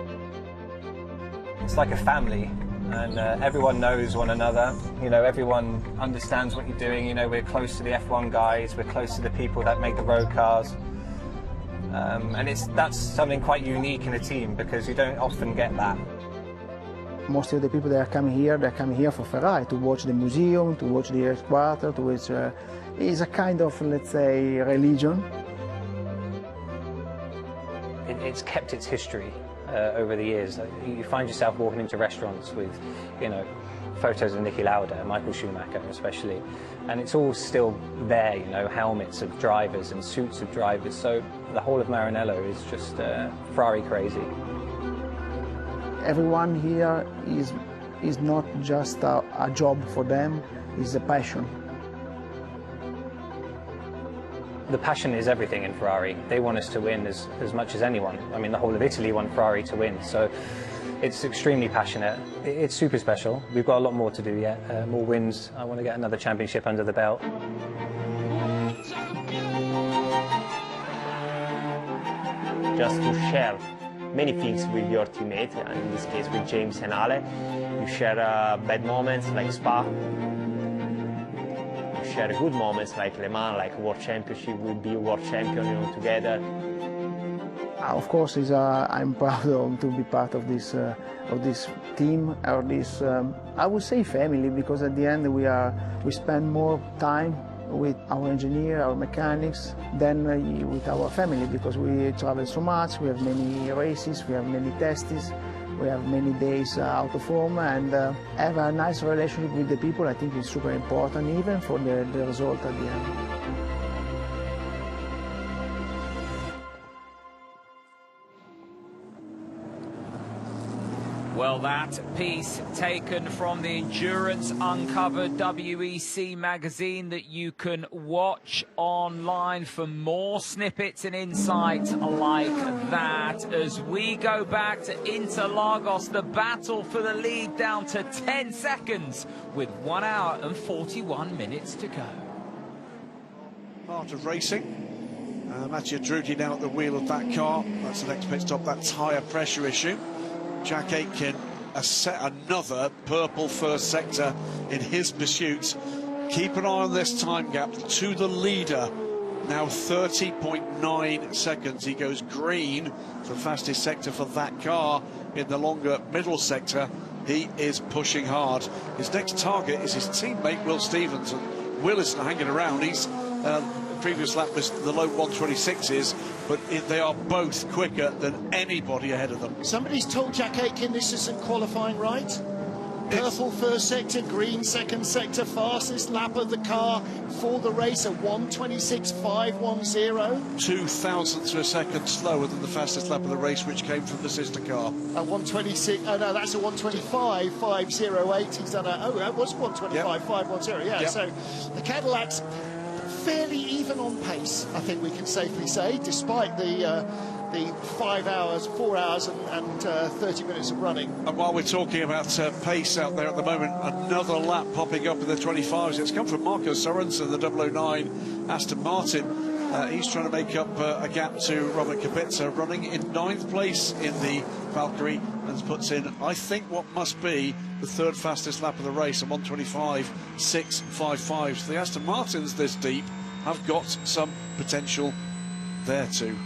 It's like a family. And everyone knows one another, you know, everyone understands what you're doing, you know, we're close to the F1 guys, we're close to the people that make the road cars. And that's something quite unique in a team, because you don't often get that. Most of the people that are coming here, they're coming here for Ferrari, to watch the museum, to watch the headquarters, to watch... it's a kind of, let's say, religion. It's kept its history. Over the years, you find yourself walking into restaurants with, you know, photos of Niki Lauda, Michael Schumacher especially, and it's all still there, you know, helmets of drivers and suits of drivers, so the whole of Maranello is just Ferrari crazy. Everyone here is not just a job for them, it's a passion. the passion is everything in Ferrari. They want us to win as much as anyone. I mean, the whole of Italy want Ferrari to win. So it's extremely passionate. It's super special. We've got a lot more to do yet. More wins. I want to get another championship under the belt. Just to share many things with your teammate, and in this case with James and Ale. You share bad moments like Spa. You share good moments like Le Mans, like World Championship. We'll be World Champion, you know, together. Of course, I'm proud to be part of this team, or this I would say family, because at the end we spend more time with our engineer, our mechanics, than with our family, because we travel so much. We have many races, we have many tests, we have many days out of home, and have a nice relationship with the people. I think it's super important, even for the result at the end. Well, that piece taken from the Endurance Uncovered WEC magazine that you can watch online for more snippets and insight like that. As we go back to Interlagos, the battle for the lead down to 10 seconds with 1 hour and 41 minutes to go. Part of racing. Mattia Drudy now at the wheel of that car. That's the next pit stop, that tyre pressure issue. Jack Aitken another purple first sector in his pursuit. Keep an eye on this time gap to the leader. Now 30.9 seconds. He goes green, the fastest sector for that car. In the longer middle sector, he is pushing hard. His next target is his teammate Will Stevens. And Will isn't hanging around. He's previous lap was the low 126s, but they are both quicker than anybody ahead of them. Somebody's told Jack Aitken this isn't qualifying right. Purple first sector, green second sector, fastest lap of the car for the race, a 126.510. 2 thousandths of a second slower than the fastest lap of the race, which came from the sister car. A 126, oh no, that's a 125.508. He's done that was 125.510, yeah. Yep. So the Cadillac's fairly even on pace, I think we can safely say, despite the 4 hours and 30 minutes of running. And while we're talking about pace out there at the moment, another lap popping up in the 25s. It's come from Marco Sorensen, the 009 Aston Martin. He's trying to make up a gap to Robert Kubica, running in 9th place in the Valkyrie, and puts in, I think, what must be the 3rd fastest lap of the race, a 125.655. So the Aston Martins this deep have got some potential there too.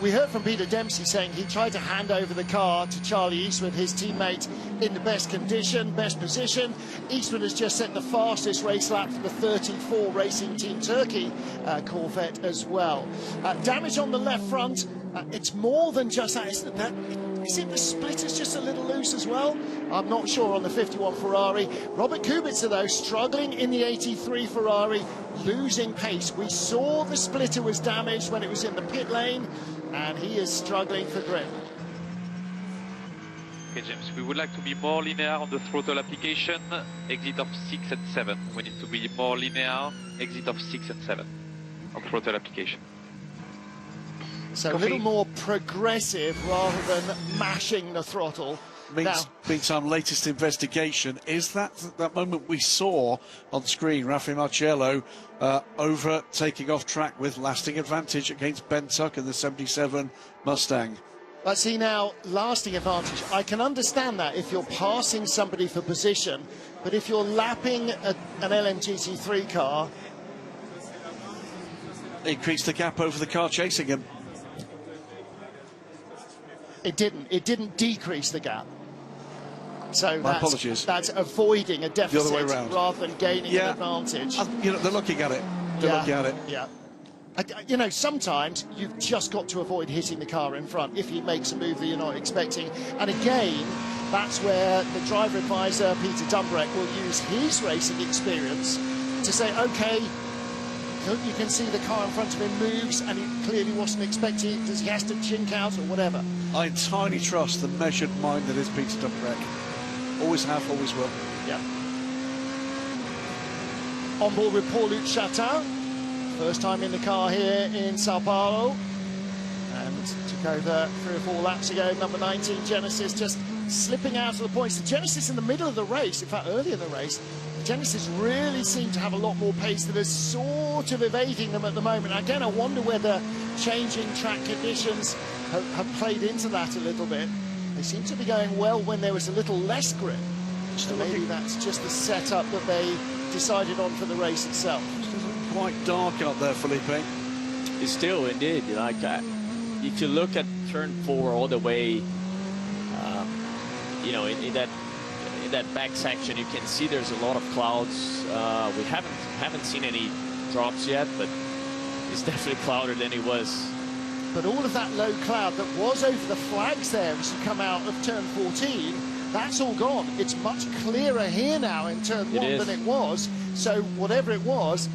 We heard from Peter Dempsey saying he tried to hand over the car to Charlie Eastwood, his teammate, in the best condition, best position. Eastwood has just set the fastest race lap for the 34 Racing Team Turkey Corvette as well. Damage on the left front. It's more than just that, isn't it? Is it the splitter's just a little loose as well? I'm not sure on the 51 Ferrari. Robert Kubica, though, struggling in the 83 Ferrari, losing pace. We saw the splitter was damaged when it was in the pit lane, and he is struggling for grip. Okay, James, we would like to be more linear on the throttle application. Exit of 6 and 7. We need to be more linear. Exit of 6 and 7 on throttle application. So a little more progressive rather than mashing the throttle. Meantime, latest investigation is that moment we saw on screen, Raffi Marcello over taking off track with lasting advantage against Ben Tuck in the 77 Mustang. But see now, lasting advantage. I can understand that if you're passing somebody for position, but if you're lapping an LMGT3 car, increase the gap over the car chasing him. It didn't decrease the gap. So that's avoiding a deficit the other way around, rather than gaining an advantage. You know, they're looking at it. They're looking at it. Yeah. You know, sometimes you've just got to avoid hitting the car in front if he makes a move that you're not expecting. And again, that's where the driver advisor, Peter Dumbrek, will use his racing experience to say, OK, you can see the car in front of him moves and he clearly wasn't expecting it. Does he have to chink out or whatever? I entirely trust the measured mind that is Peter Dumbrek. Always have, always will. Yeah. On board with Paulo Chatin First time in the car here in Sao Paulo, and took over 3 or 4 laps ago. Number 19, Genesis, just slipping out of the points. The Genesis in the middle of the race, in fact earlier in the race, the Genesis really seemed to have a lot more pace that is sort of evading them at the moment. Again, I wonder whether changing track conditions have played into that a little bit. They seem to be going well when there was a little less grip. So maybe that's just the setup that they decided on for the race itself. It's quite dark out there, Felipe. It's still, indeed, like if you look at turn 4 all the way, you know, in that back section, you can see there's a lot of clouds. We haven't seen any drops yet, but it's definitely cloudier than it was. But all of that low cloud that was over the flags there as you come out of turn 14, that's all gone. It's much clearer here now in turn 1 than it was. So whatever it was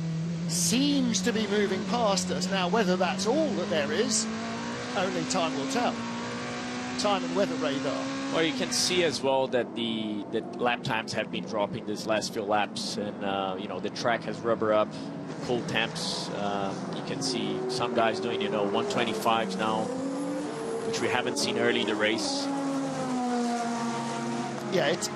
seems to be moving past us. Now, whether that's all that there is, only time will tell. Time and weather radar. Well, you can see as well that the lap times have been dropping these last few laps, and you know, the track has rubber up, cold temps. You can see some guys doing, you know, 125s now, which we haven't seen early in the race. Yeah, it's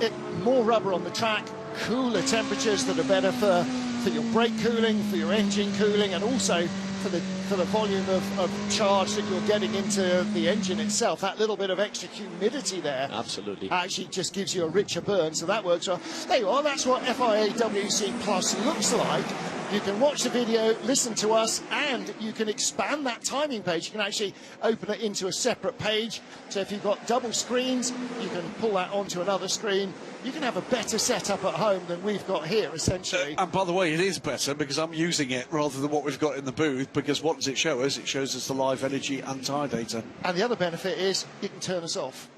more rubber on the track, cooler temperatures that are better for your brake cooling, for your engine cooling, and also for the volume of charge that you're getting into the engine itself. That little bit of extra humidity there absolutely actually just gives you a richer burn, so that works well. There you are, that's what FIA WEC Plus looks like. You can watch the video, listen to us, and you can expand that timing page. You can actually open it into a separate page. So if you've got double screens, you can pull that onto another screen. You can have a better setup at home than we've got here, essentially. And by the way, it is better because I'm using it rather than what we've got in the booth, because what does it show us? It shows us the live energy and tyre data. And the other benefit is you can turn us off.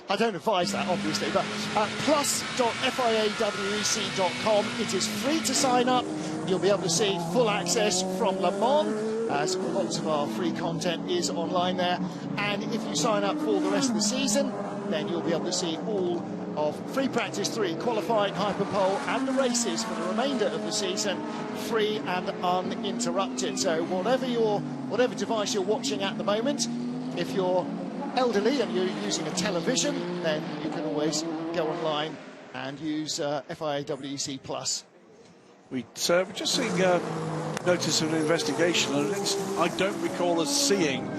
I don't advise that, obviously, but plus.fiawec.com. It is free to sign up. You'll be able to see full access from Le Mans, as lots of our free content is online there. And if you sign up for the rest of the season, then you'll be able to see all of Free Practice 3, qualifying, hyperpole, and the races for the remainder of the season, free and uninterrupted. So whatever device you're watching at the moment, if you're elderly and you're using a television, then you can always go online and use FIA WEC Plus. We're just seeing notice of an investigation, and I don't recall us seeing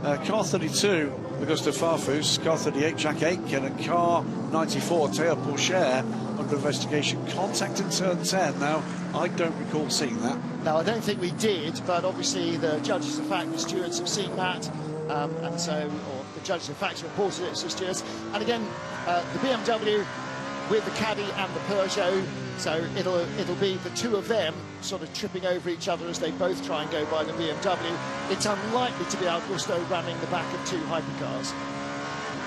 car 32, Augusto Farfus, car 38, Jack Aitken, and car 94, Théo Pourchaire, under investigation. Contact in turn 10. Now, I don't recall seeing that. No, I don't think we did, but obviously the judges of fact, the stewards have seen that, and so, or the judges of fact reported it to the stewards. And again, the BMW with the Caddy and the Peugeot, so it'll be the two of them sort of tripping over each other as they both try and go by the BMW. It's unlikely to be Augusto running the back of 2 hypercars.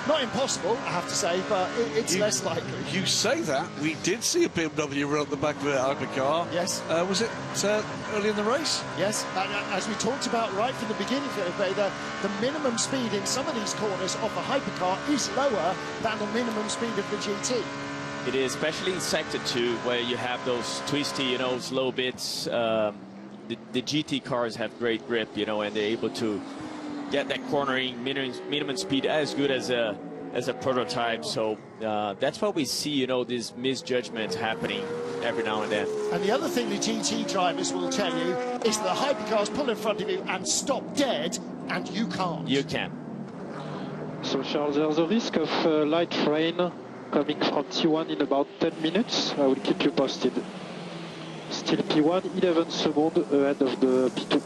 Not impossible, I have to say, but it's less likely. You say that. We did see a BMW run at the back of a hypercar. Yes. Was it early in the race? Yes. As we talked about right from the beginning, the minimum speed in some of these corners of a hypercar is lower than the minimum speed of the GT. It is, especially in Sector 2, where you have those twisty, you know, slow bits. The GT cars have great grip, you know, and they're able to get that cornering minimum speed as good as a prototype. So that's why we see, you know, these misjudgments happening every now and then. And the other thing the GT drivers will tell you is that the hypercars pull in front of you and stop dead, and you can't. You can. So Charles, there's a risk of light rain coming from T1 in about 10 minutes. I will keep you posted. Still P1, 11 seconds ahead of the P2.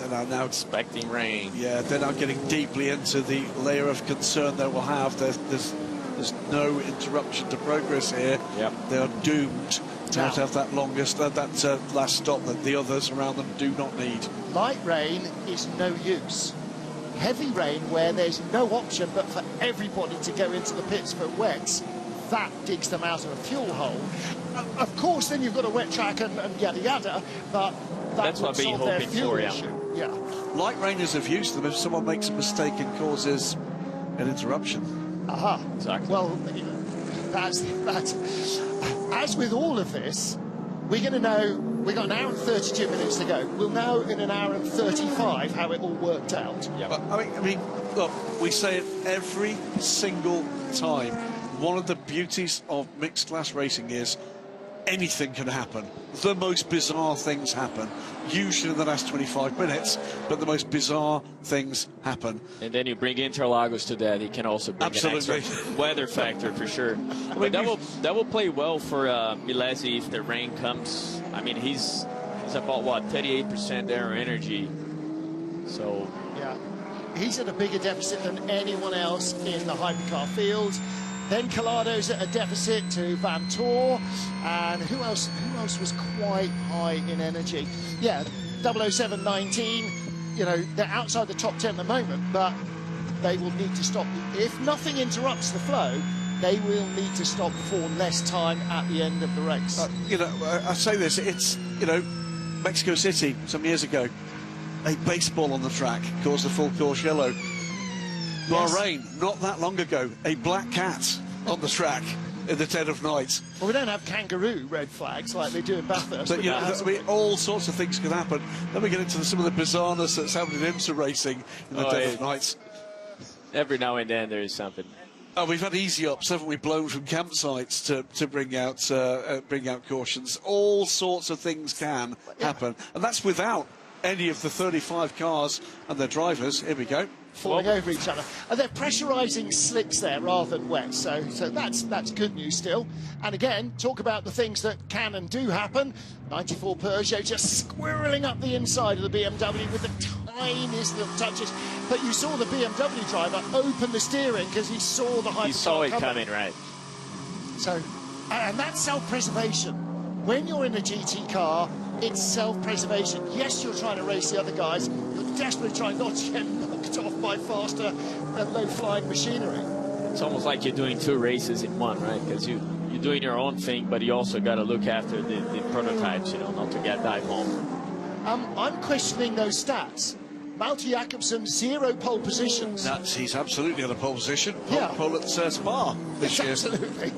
They're now expecting rain. Yeah, they're now getting deeply into the layer of concern they will have. There's no interruption to progress here. Yep. They are doomed to have that longest, that last stop that the others around them do not need. Light rain is no use. Heavy rain, where there's no option but for everybody to go into the pits for wets, that digs them out of a fuel hole. Of course, then you've got a wet track and yada yada, but that's what we're hoping their fuel issue. Yeah. Light rain is of use to them if someone makes a mistake and causes an interruption. Aha. Exactly. Well, that's as with all of this, we're going to know, we've got an hour and 32 minutes to go. We'll know in an hour and 35 how it all worked out. Yeah. But, I mean, look, we say it every single time. One of the beauties of mixed class racing is anything can happen. The most bizarre things happen, usually in the last 25 minutes, but the most bizarre things happen. And then you bring Interlagos to that, it can also bring an extra weather factor for sure. But that will play well for Milesi if the rain comes. I mean, he's about, what, 38% air energy. So... yeah, he's at a bigger deficit than anyone else in the hypercar field. Then Colado's at a deficit to Van Tor, and who else was quite high in energy? Yeah, 00719, you know, they're outside the top 10 at the moment, but they will need to stop. If nothing interrupts the flow, they will need to stop for less time at the end of the race. You know, I say this, it's, you know, Mexico City some years ago, a baseball on the track caused a full course yellow. Bahrain, not that long ago, a black cat on the track in the dead of night. Well, we don't have kangaroo red flags like they do in Bathurst. But, you know, I mean, all sorts of things can happen. Then we get into some of the bizarreness that's happening in IMSA racing in the dead of night. Every now and then there is something. Oh, we've had easy ups, haven't we, blown from campsites to bring out cautions. All sorts of things can happen, and that's without any of the 35 cars and their drivers. Here we go. Falling over each other. And they're pressurising slicks there rather than wet, so that's good news still. And again, talk about the things that can and do happen. 94 Peugeot just squirreling up the inside of the BMW with the tiniest little touches. But you saw the BMW driver open the steering because he saw the hypercar. He saw it coming, right. So, and that's self-preservation. When you're in a GT car, it's self-preservation. Yes, you're trying to race the other guys. You're desperately trying not to get knocked off by faster and low-flying machinery. It's almost like you're doing two races in one, right? Because you're doing your own thing, but you also got to look after the prototypes, you know, not to get dive home. I'm questioning those stats. Malte Jakobsen, 0 pole positions. He's absolutely on a pole position. Pole at Spa this year. Absolutely.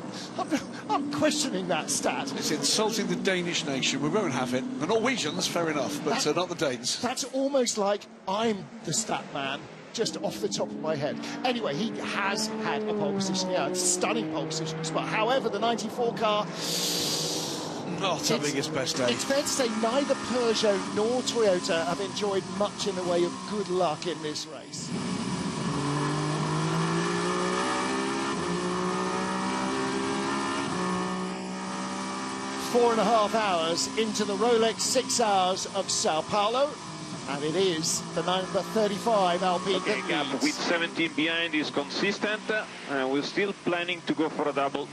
I'm questioning that stat. It's insulting the Danish nation. We won't have it. The Norwegians, fair enough, but not the Danes. That's almost like I'm the stat man, just off the top of my head. Anyway, he has had a pole position. Yeah, it's stunning pole positions. But however, the 94 car... not having his best day. It's fair to say neither Peugeot nor Toyota have enjoyed much in the way of good luck in this race. Four and a half hours into the Rolex 6 hours of Sao Paulo, and it is the number 35 Alpine that gap leads. with 17 behind is consistent, and we're still planning to go for a double.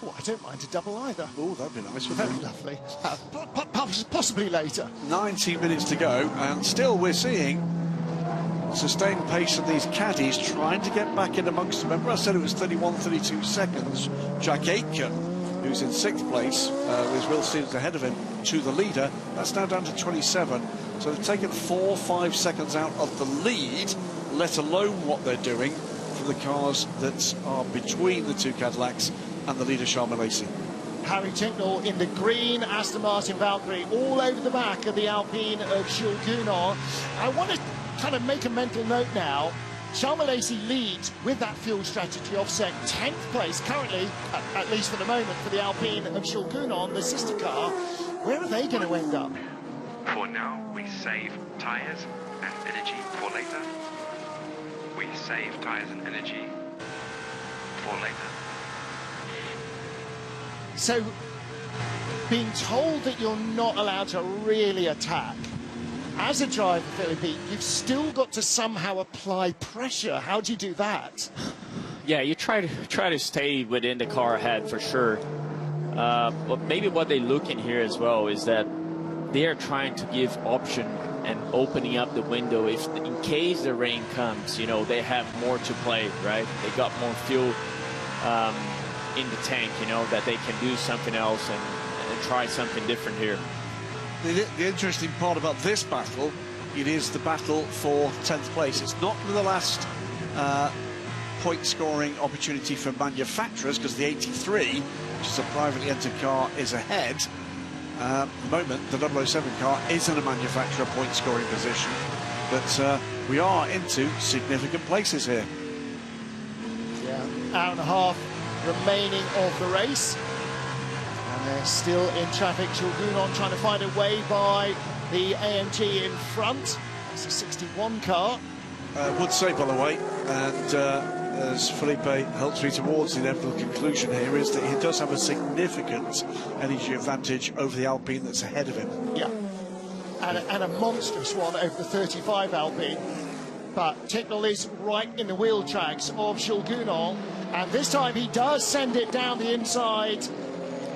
Oh, I don't mind a double either. Oh, that'd be nice. Very lovely. Possibly later. 19 minutes to go, and still we're seeing sustained pace of these caddies trying to get back in amongst them. Remember I said it was 31, 32 seconds. Jack Aitken, who's in 6th place, with Will Stevens ahead of him, to the leader. That's now down to 27. So they've taken 4 or 5 seconds out of the lead, let alone what they're doing for the cars that are between the two Cadillacs and the leader, Charles Milesi. Harry Tinknell in the green Aston Martin Valkyrie, all over the back of the Alpine of Jules Gounon. I want to kind of make a mental note now. Charles Milesi leads with that fuel strategy offset, 10th place currently, at least for the moment, for the Alpine of Jules Gounon, the sister car. Where are they going to end up? For now, we save tyres and energy for later. We save tyres and energy for later. So, being told that you're not allowed to really attack, as a driver, Philippe, you've still got to somehow apply pressure. How do you do that? Yeah, you try to stay within the car ahead for sure. But maybe what they look in here as well is that they are trying to give option and opening up the window if in case the rain comes, you know, they have more to play, right? They got more fuel in the tank, you know, that they can do something else and try something different here. The interesting part about this battle, it is the battle for 10th place. It's not the last point scoring opportunity for manufacturers, because the 83 which is a privately entered car, is ahead. At the moment, the 007 car is in a manufacturer point scoring position, but we are into significant places here. Yeah, hour and a half remaining of the race, and they're still in traffic. Jules Gounon trying to find a way by the AMG in front. It's a 61 car. Would say, by the way, and as Felipe helps me towards the inevitable conclusion here, is that he does have a significant energy advantage over the Alpine that's ahead of him. Yeah, and a monstrous one over the 35 Alpine. But Ticknell is right in the wheel tracks of Jules Gounon, and this time he does send it down the inside,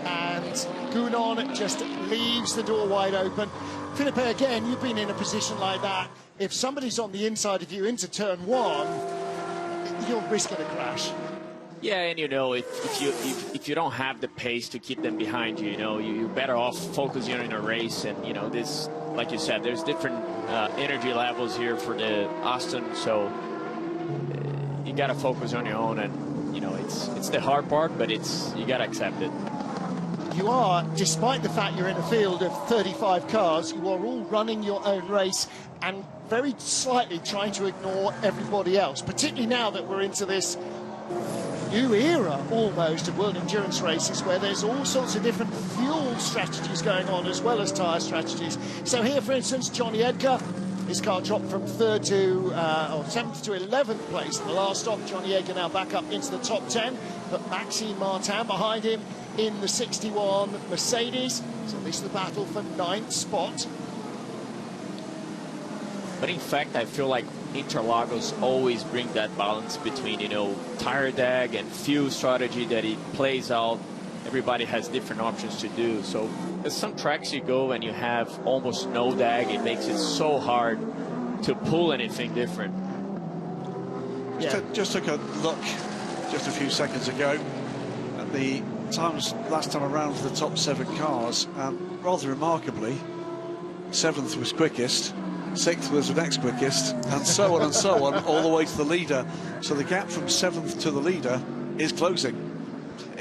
and Gounon just leaves the door wide open. Felipe, again, you've been in a position like that. If somebody's on the inside of you into turn one, you're risking a crash. Yeah, and you know, if you don't have the pace to keep them behind you, you know, you're better off focusing on a race. And you know, this, like you said, there's different energy levels here for the Aston, so you got to focus on your own. And you know, it's the hard part, but you got to accept it. You are, despite the fact you're in a field of 35 cars, you are all running your own race and very slightly trying to ignore everybody else, particularly now that we're into this new era almost of world endurance races where there's all sorts of different fuel strategies going on as well as tyre strategies. So here, for instance, Johnny Edgar, his car dropped from 7th to 11th place in the last stop. Johnny Edgar now back up into the top 10, but Maxime Martin behind him in the 61 Mercedes. So this is the battle for 9th spot. But in fact, I feel like Interlagos always bring that balance between, you know, tire dag and fuel strategy that it plays out. Everybody has different options to do. So there's some tracks you go and you have almost no dag. It makes it so hard to pull anything different. Just took a look just a few seconds ago at the times last time around for the top 7 cars. Rather remarkably, 7th was quickest, 6th was the next quickest, and so on and so on, all the way to the leader. So the gap from 7th to the leader is closing.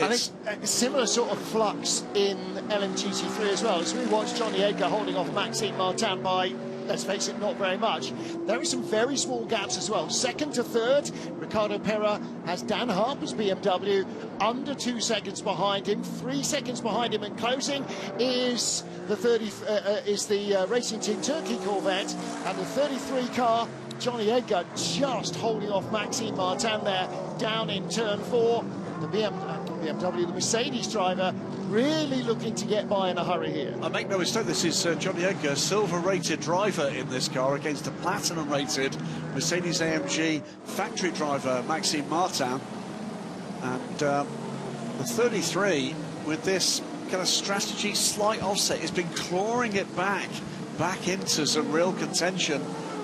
I think a similar sort of flux in LMGT3 as well. As we watch Johnny Edgar holding off Maxime Martin by, let's face it, not very much. There are some very small gaps as well. 2nd to 3rd, Ricardo Pera has Dan Harper's BMW under 2 seconds behind him. 3 seconds behind him, and closing is the Racing Team Turkey Corvette, and the 33 car, Johnny Edgar, just holding off Maxime Martin there down in turn 4. The BMW, the Mercedes driver, really looking to get by in a hurry here. I make no mistake, this is Johnny Edgar, silver-rated driver in this car against a platinum-rated Mercedes-AMG factory driver, Maxime Martin. And the 33, with this kind of strategy, slight offset, has been clawing it back into some real contention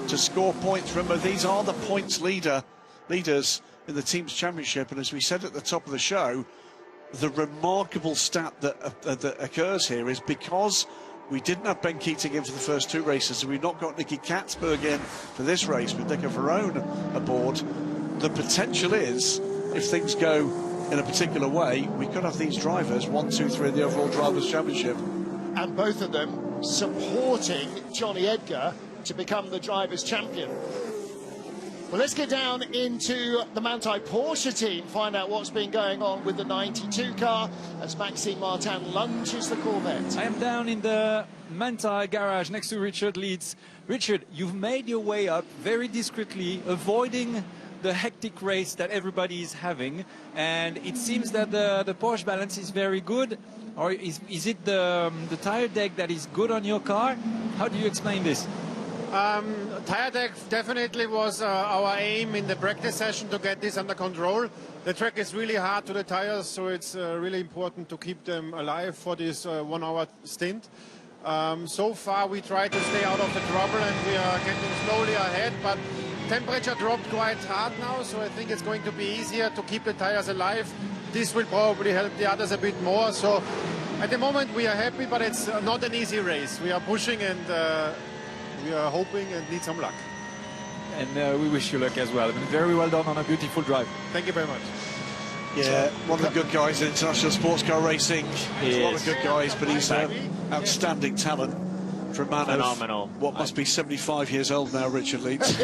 to score points. Remember, these are the points leaders in the team's championship, and as we said at the top of the show, the remarkable stat that occurs here is because we didn't have Ben Keating in for the first 2 races, and we've not got Nicky Katzberg in for this race with Nico Verone aboard. The potential is, if things go in a particular way, we could have these drivers 1, 2, 3 in the overall Drivers' Championship. And both of them supporting Johnny Edgar to become the Drivers' Champion. Well, let's get down into the Manthey Porsche team, find out what's been going on with the 92 car as Maxime Martin lunges the Corvette. I am down in the Manthey garage next to Richard Leeds. Richard, you've made your way up very discreetly, avoiding the hectic race that everybody is having, and it seems that the Porsche balance is very good. Or is it the tire deck that is good on your car? How do you explain this? Tire deck definitely was our aim in the practice session to get this under control. The track is really hard to the tires, so it's really important to keep them alive for this 1 hour stint. So far we try to stay out of the trouble and we are getting slowly ahead, but temperature dropped quite hard now, so I think it's going to be easier to keep the tires alive. This will probably help the others a bit more. So at the moment we are happy, but it's not an easy race. We are pushing and we are hoping and need some luck. And we wish you luck as well. I mean, very well done on a beautiful drive. Thank you very much. Yeah, one of the good guys in international sports car racing. He's a lot of good guys, but he's outstanding talent for a man Phenomenal. of what must be 75 years old now, Richard Leeds.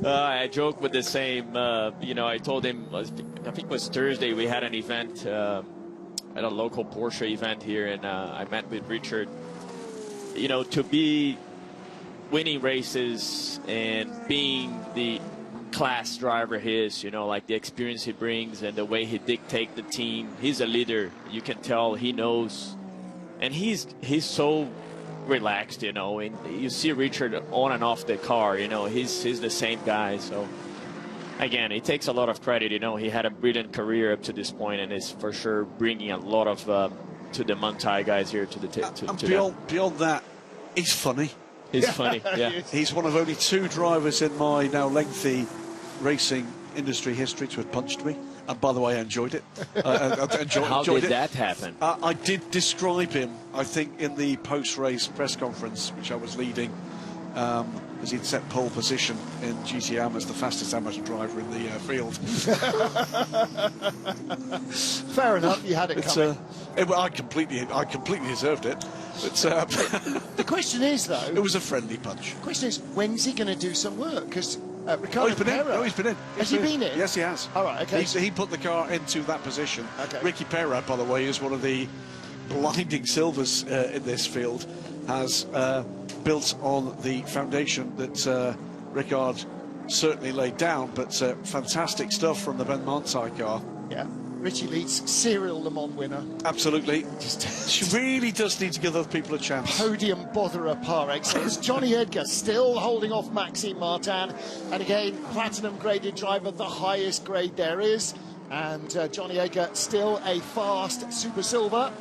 I joke with the same, you know, I told him, I think it was Thursday, we had an event at a local Porsche event here, and I met with Richard. You know, to be winning races and being the class driver he is, you know, like the experience he brings and the way he dictates the team. He's a leader. You can tell he knows, and he's so relaxed, you know, and you see Richard on and off the car, you know, he's the same guy. So again, he takes a lot of credit, you know. He had a brilliant career up to this point and is for sure bringing a lot of to the Manthey guys here to the beyond that, he's funny. He's funny, yeah. He's one of only 2 drivers in my now lengthy racing industry history to have punched me. And by the way, I enjoyed it. How did that happen? I did describe him, I think, in the post-race press conference, which I was leading, as he'd set pole position in GTM as the fastest amateur driver in the field. Fair enough, you had it coming. I completely deserved it. But, the question is, though... It was a friendly punch. The question is, when's he going to do some work? Because Ricardo he's been in. No, he's been in. Has he been in? Yes, he has. All right, okay. He put the car into that position. Okay. Ricky Perra, by the way, is one of the blinding silvers in this field, has built on the foundation that Ricard certainly laid down, but fantastic stuff from the Ben Manthey car. Yeah. Richie Leeds, serial Le Mans winner. Absolutely. She really does need to give those people a chance. Podium botherer par excellence. Johnny Edgar still holding off Maxime Martin. And again, platinum graded driver, the highest grade there is. And Johnny Edgar still a fast Super Silver.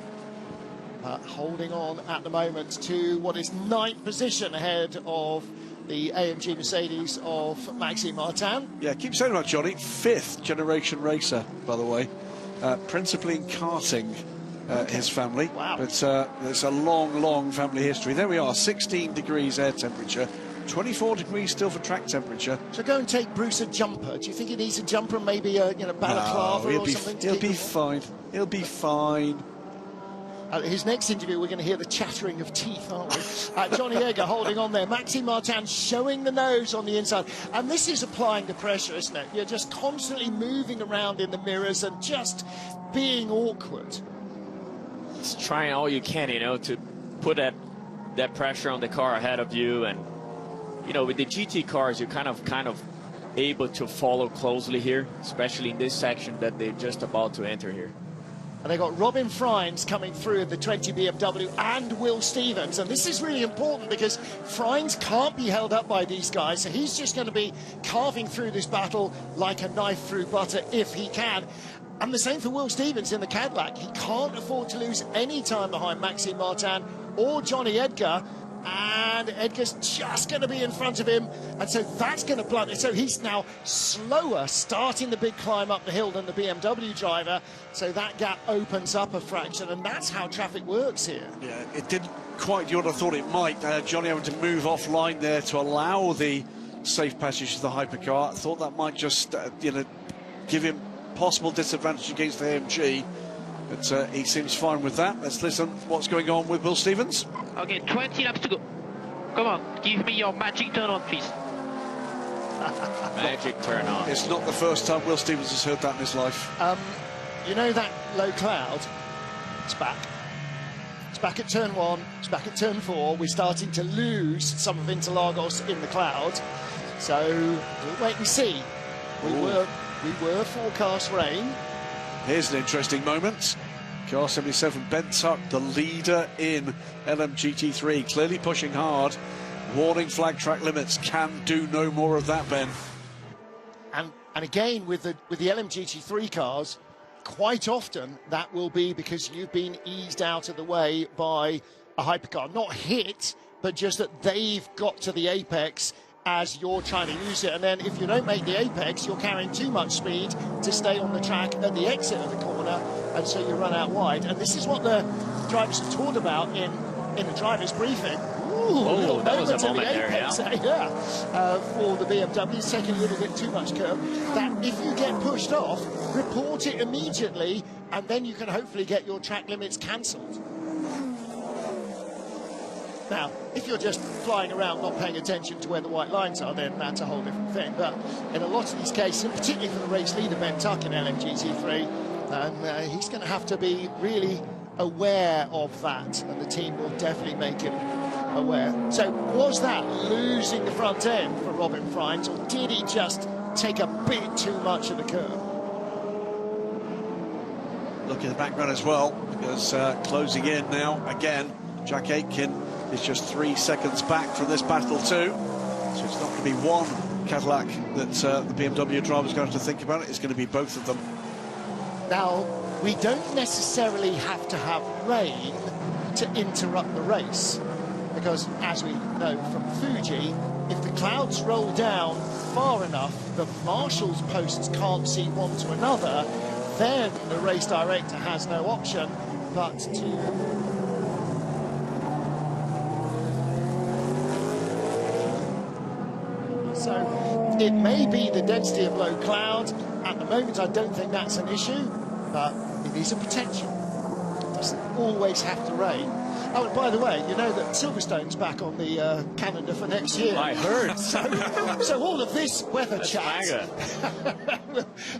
Holding on at the moment to what is 9th position ahead of the AMG Mercedes of Maxime Martin. Yeah, keep saying about Johnny. 5th generation racer, by the way. Principally in karting, his family. Wow. But it's a long, long family history. There we are, 16 degrees air temperature, 24 degrees still for track temperature. So go and take Bruce a jumper. Do you think he needs a jumper and maybe a balaclava or something? He'll be fine. He'll be fine. His next interview, we're going to hear the chattering of teeth, aren't we? Johnny Edgar holding on there. Maxime Martin showing the nose on the inside. And this is applying the pressure, isn't it? You're just constantly moving around in the mirrors and just being awkward. Just trying all you can, you know, to put that pressure on the car ahead of you. And, you know, with the GT cars, you're kind of able to follow closely here, especially in this section that they're just about to enter here. And they've got Robin Freins coming through in the 20 BMW and Will Stevens. And this is really important because Freins can't be held up by these guys. So he's just going to be carving through this battle like a knife through butter if he can. And the same for Will Stevens in the Cadillac. He can't afford to lose any time behind Maxime Martin or Johnny Edgar. And Edgar's just going to be in front of him, and so that's going to blunt it. So he's now slower starting the big climb up the hill than the BMW driver, so that gap opens up a fraction, and that's how traffic works here. Yeah, it didn't quite do what I thought it might. Johnny having to move offline there to allow the safe passage to the hypercar. I thought that might just give him possible disadvantage against the AMG. But he seems fine with that. Let's listen what's going on with Will Stevens. Okay, 20 laps to go. Come on, give me your magic turn on, please. Magic turn on. It's not the first time Will Stevens has heard that in his life. You know that low cloud? It's back. It's back at turn 1. It's back at turn 4. We're starting to lose some of Interlagos in the cloud. So we'll wait and see. We were forecast rain. Here's an interesting moment. Car 77, Ben Tuck, the leader in LMGT3, clearly pushing hard. Warning flag track limits, can do no more of that, Ben. And again, with the LMGT3 cars, quite often that will be because you've been eased out of the way by a hypercar. Not hit, but just that they've got to the apex as you're trying to use it, and then if you don't make the apex, you're carrying too much speed to stay on the track at the exit of the corner, and so you run out wide. And this is what the drivers have talked about in the driver's briefing. Ooh, that was a moment there, for the BMW, taking a little bit too much curve. That if you get pushed off, report it immediately, and then you can hopefully get your track limits cancelled. Now, if you're just flying around not paying attention to where the white lines are, then that's a whole different thing. But in a lot of these cases, and particularly for the race leader, Ben Tuck in LMGT3, and he's going to have to be really aware of that, and the team will definitely make him aware. So was that losing the front end for Robin Freins, or did he just take a bit too much of the curve? Look at the background as well, because closing in now again, Jack Aitken is just 3 seconds back from this battle too. So it's not going to be one Cadillac that the BMW driver's going to have to think about. It's going to be both of them. Now, we don't necessarily have to have rain to interrupt the race, because as we know from Fuji, if the clouds roll down far enough, the marshal's posts can't see one to another, then the race director has no option but to... So it may be the density of low cloud. At the moment, I don't think that's an issue, but it is a potential. It doesn't always have to rain. Oh, and by the way, you know that Silverstone's back on the calendar for next year. I heard. So all of this weather chat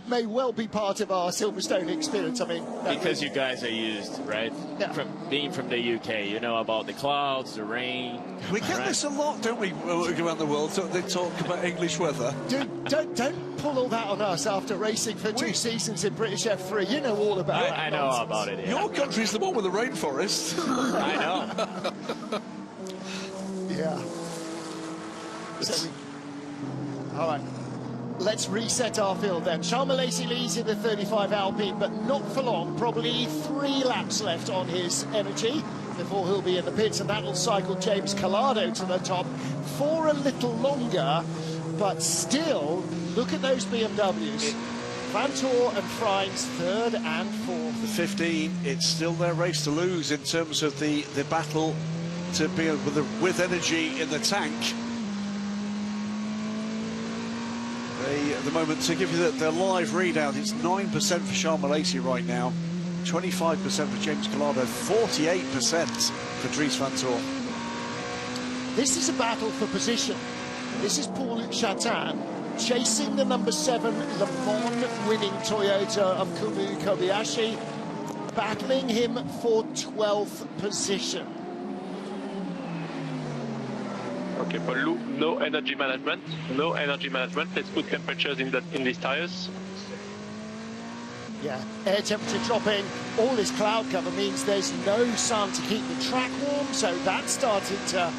may well be part of our Silverstone experience. I mean, because you guys are used, right? Yeah. Being from the UK, you know about the clouds, the rain. We get this a lot, don't we, around the world? They talk about English weather. Don't pull all that on us after racing for 2 seasons in British F3. You know all about that. I know nonsense. about it. Yeah. Your country's the one with the rainforest. I know. Yeah. So all right. Let's reset our field then. Charles Malaysi leads in the 35 Alpine, but not for long. Probably 3 laps left on his energy before he'll be in the pits, and that'll cycle James Collado to the top for a little longer. But still, look at those BMWs. Vantor and Freins 3rd and 4th. The 15, it's still their race to lose in terms of the battle to be with energy in the tank. At the moment, to give you the live readout, it's 9% for Charles Malaysi right now, 25% for James Collado, 48% for Dries Vantor. This is a battle for position. This is Paulo Chatin chasing the number 7 Le Mans winning Toyota of Kumu Kobayashi, battling him for 12th position. Okay, Paulo, no energy management. No energy management. Let's put temperatures in these tires. Yeah, air temperature dropping. All this cloud cover means there's no sun to keep the track warm, so that's started to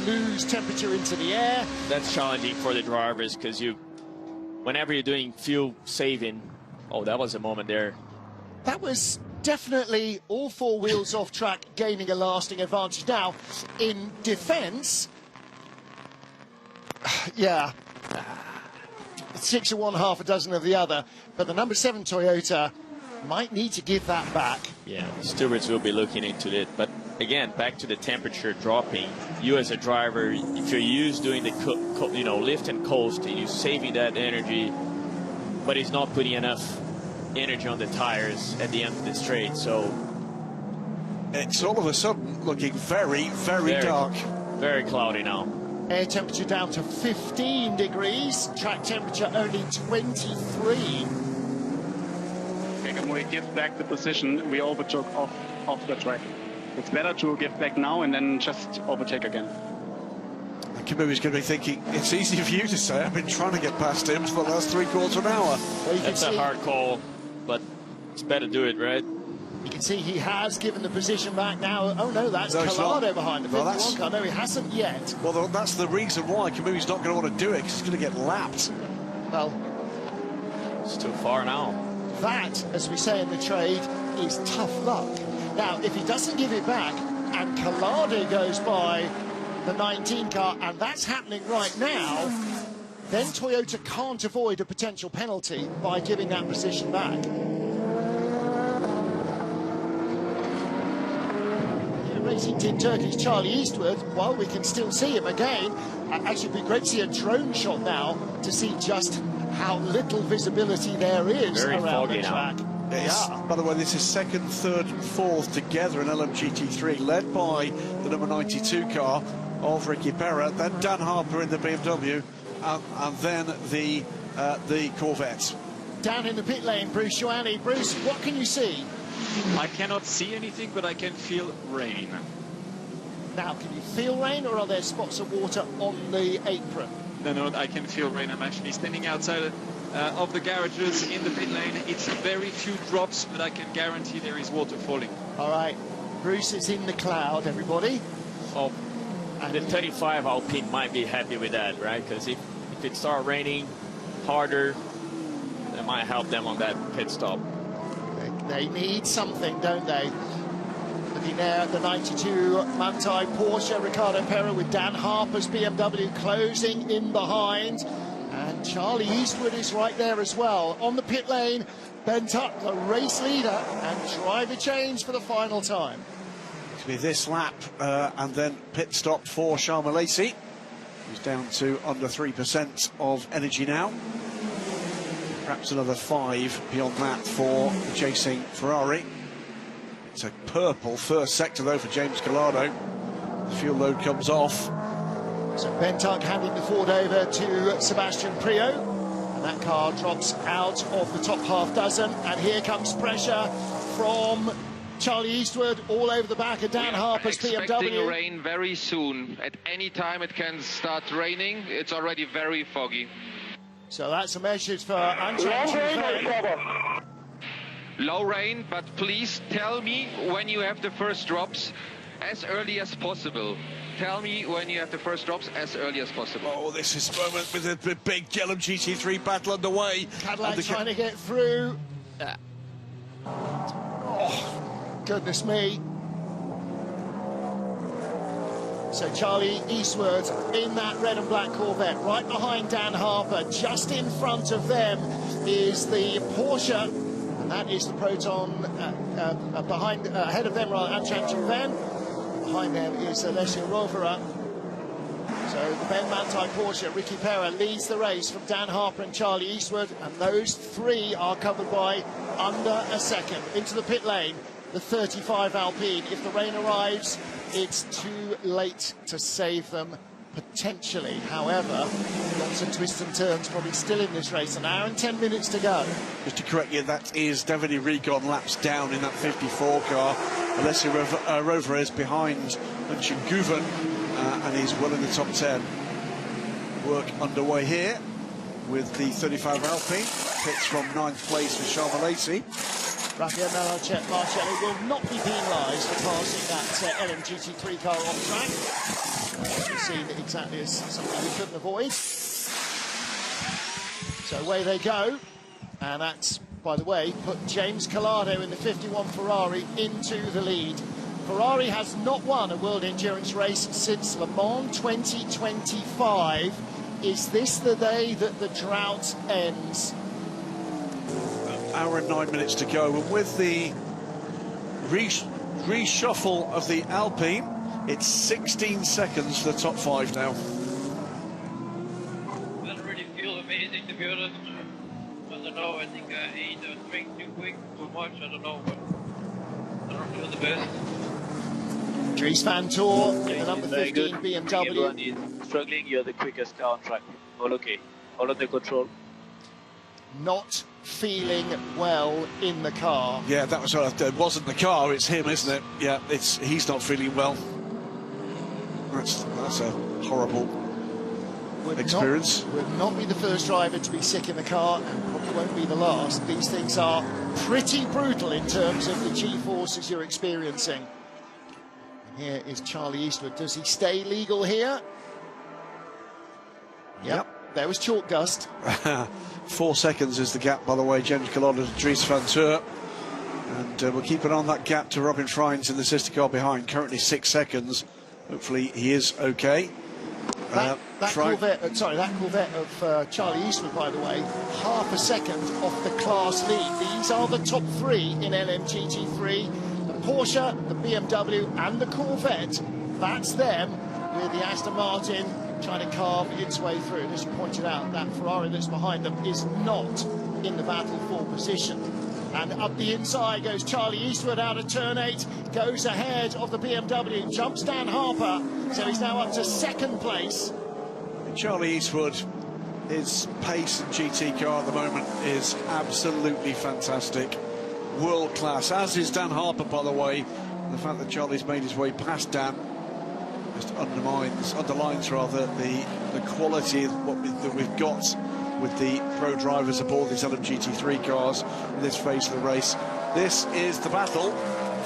lose temperature into the air. That's challenging for the drivers, because whenever you're doing fuel saving, oh, that was a moment there. That was definitely all 4 wheels off track, gaining a lasting advantage. Now, in defence, yeah, 6 of one, half a dozen of the other, but the number 7 Toyota might need to give that back. Yeah, stewards will be looking into it, but again, back to the temperature dropping. You as a driver, if you're used doing the lift and coast, and you're saving that energy, but it's not putting enough energy on the tires at the end of the straight, so it's all of a sudden looking very, very dark. Very cloudy now. Air temperature down to 15 degrees, track temperature only 23. When we give back the position we overtook off the track. It's better to give back now and then just overtake again. Kimui's going to be thinking, it's easy for you to say, I've been trying to get past him for the last 3/4 of an hour. Well, that's a hard call, but it's better to do it, right? You can see he has given the position back now. Oh no, that's Collado behind the 51 car. No, he hasn't yet. Well, that's the reason why Kimui's not going to want to do it, because he's going to get lapped. Well, it's too far now. That, as we say in the trade, is tough luck. Now, if he doesn't give it back, and Collado goes by the 19 car, and that's happening right now, then Toyota can't avoid a potential penalty by giving that position back. Racing Team Turkey's Charlie Eastwood, while we can still see him again, actually it'd be great to see a drone shot now to see just how little visibility there is Very around foggy the track. Yeah. By the way, this is second, third, and fourth together in LMGT3, led by the number 92 car of Ricky Perra, then Dan Harper in the BMW, and then the Corvette. Down in the pit lane, Bruce Joanny. Bruce, what can you see? I cannot see anything, but I can feel rain. Now, can you feel rain, or are there spots of water on the apron? No, I can feel rain. I'm actually standing outside of the garages in the pit lane. It's very few drops, but I can guarantee there is water falling. All right, Bruce is in the cloud, everybody. Oh, the 35 Alpine might be happy with that, right? Because if it starts raining harder, that might help them on that pit stop. They need something, don't they? Looking there at the 92 Manthey Porsche, Ricardo Perra with Dan Harper's BMW closing in behind. And Charlie Eastwood is right there as well. On the pit lane, Ben Tuck, the race leader, and driver change for the final time. It'll be this lap, and then pit stop for Sharma Lacey, who's down to under 3% of energy now. Perhaps another 5 beyond that for the chasing Ferrari. It's a purple first sector, though, for James Collado. The fuel load comes off. So Ben Tuck handing the Ford over to Sebastian Priaulx. And that car drops out of the top half dozen. And here comes pressure from Charlie Eastwood all over the back of Dan Harper's expecting BMW. rain very soon. At any time it can start raining. It's already very foggy. So that's a message for Antoine. Low rain, but please tell me when you have the first drops as early as possible. Tell me when you have the first drops as early as possible. Oh, this is a moment with a big LMGT3 battle underway. Cadillac trying to get through. Oh, goodness me. So Charlie Eastwood in that red and black Corvette, right behind Dan Harper. Just in front of them is the Porsche, and that is the Proton. Ahead of them, Antoine Jouven. Behind them is Alessio Rovera. So the Ben Manthey Porsche, Ricky Perra leads the race from Dan Harper and Charlie Eastwood, and those three are covered by under a second. Into the pit lane, the 35 Alpine. If the rain arrives, it's too late to save them, potentially. However, lots of twists and turns probably still in this race. An hour and 10 minutes to go. Just to correct you, that is Davide Rigon laps down in that 54 car. Alessio Rovera is behind Antoine Jouven, and he's well in the top 10. Work underway here with the 35 Alpine. Pits from 9th place for Sharma Lacey. Raffaele Marcelli will not be penalised for passing that LMGT3 car off track. We've seen exactly as something we couldn't avoid. So away they go. And that's, by the way, put James Collado in the 51 Ferrari into the lead. Ferrari has not won a World Endurance race since Le Mans 2025. Is this the day that the drought ends? Hour and 9 minutes to go, and with the reshuffle of the Alpine, it's 16 seconds to the top 5 now. Doesn't really feel amazing, to be honest. I don't know, I think I ate or drank too quick, too much, I don't know, but I don't feel the best. Dries Van Toor in the number 15 BMW. Everyone is struggling, you're the quickest car on track. All okay, all under control. Not feeling well in the car. Yeah, that was it wasn't the car, it's him, isn't it? Yeah, he's not feeling well. That's a horrible experience. Would not be the first driver to be sick in the car, and probably won't be the last. These things are pretty brutal in terms of the G-forces you're experiencing. And here is Charlie Eastwood. Does he stay legal here? Yep. There was chalk gust. 4 seconds is the gap, by the way, James Collado to Dries Van Toor. And we'll keep an eye on that gap to Robin Freins in the sister car behind. Currently 6 seconds. Hopefully he is okay. That Corvette of Charlie Eastwood, by the way, half a second off the class lead. These are the top 3 in LMGT3. The Porsche, the BMW and the Corvette. That's them, with the Aston Martin trying to carve its way through. And as you pointed out, that Ferrari that's behind them is not in the battle for position. And up the inside goes Charlie Eastwood out of turn 8, goes ahead of the BMW, jumps Dan Harper, so he's now up to 2nd place. Charlie Eastwood, his pace and GT car at the moment is absolutely fantastic. World class, as is Dan Harper, by the way. The fact that Charlie's made his way past Dan just underlines the quality of that we've got with the pro drivers aboard these LMGT3 cars in this phase of the race. This is the battle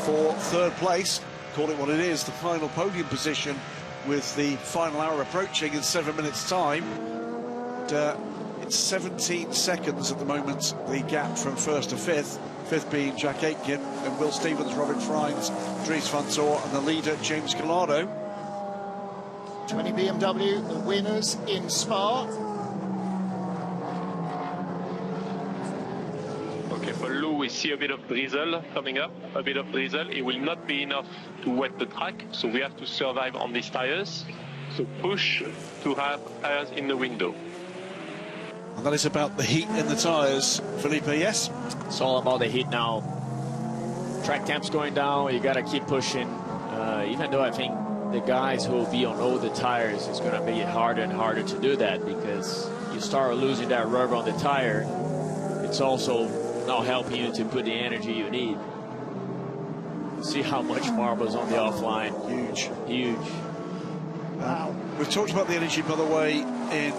for 3rd place. Call it what it is, the final podium position, with the final hour approaching in 7 minutes' time. And, it's 17 seconds at the moment, the gap from 1st to 5th. 5th being Jack Aitken, and Will Stevens, Robin Frines, Dries van Tor, and the leader, James Collado. 20 BMW, the winners in Spa. Okay, for Lou, we see a bit of drizzle coming up, a bit of drizzle. It will not be enough to wet the track, so we have to survive on these tires. So push to have tires in the window. And that is about the heat in the tyres, Felipe, yes? It's all about the heat now. Track temp's going down, you gotta keep pushing. Even though I think the guys who will be on older tires, it's gonna make it harder and harder to do that, because you start losing that rubber on the tire. It's also not helping you to put the energy you need. See how much marble's on the offline. Huge. Huge. Wow. We've talked about the energy, by the way, in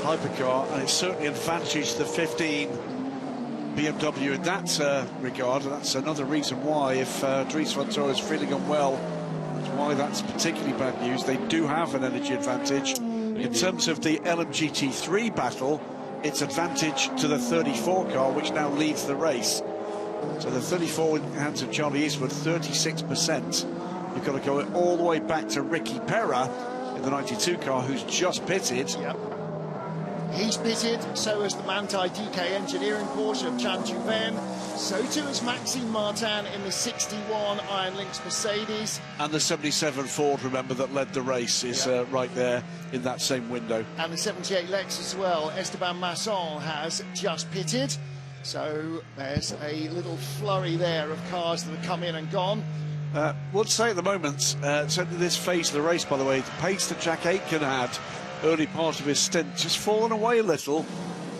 hypercar, and it's certainly advantaged the 15 BMW in that regard, and that's another reason why, if Dries van Tor is feeling unwell, that's why that's particularly bad news. They do have an energy advantage. In terms of the LMGT3 battle, it's advantage to the 34 car, which now leads the race. So the 34 in the hands of Charlie Eastwood, 36%. You've got to go all the way back to Ricky Perra in the 92 car, who's just pitted. Yep. He's pitted, so has the Manthey DK Engineering Porsche of Chan Juven. So too is Maxime Martin in the 61 Iron Lynx Mercedes. And the 77 Ford, remember, that led the race, is right there in that same window. And the 78 Lex as well. Esteban Masson has just pitted. So there's a little flurry there of cars that have come in and gone. Would say at the moment, certainly this phase of the race, by the way, the pace that Jack Aitken had early part of his stint just fallen away a little.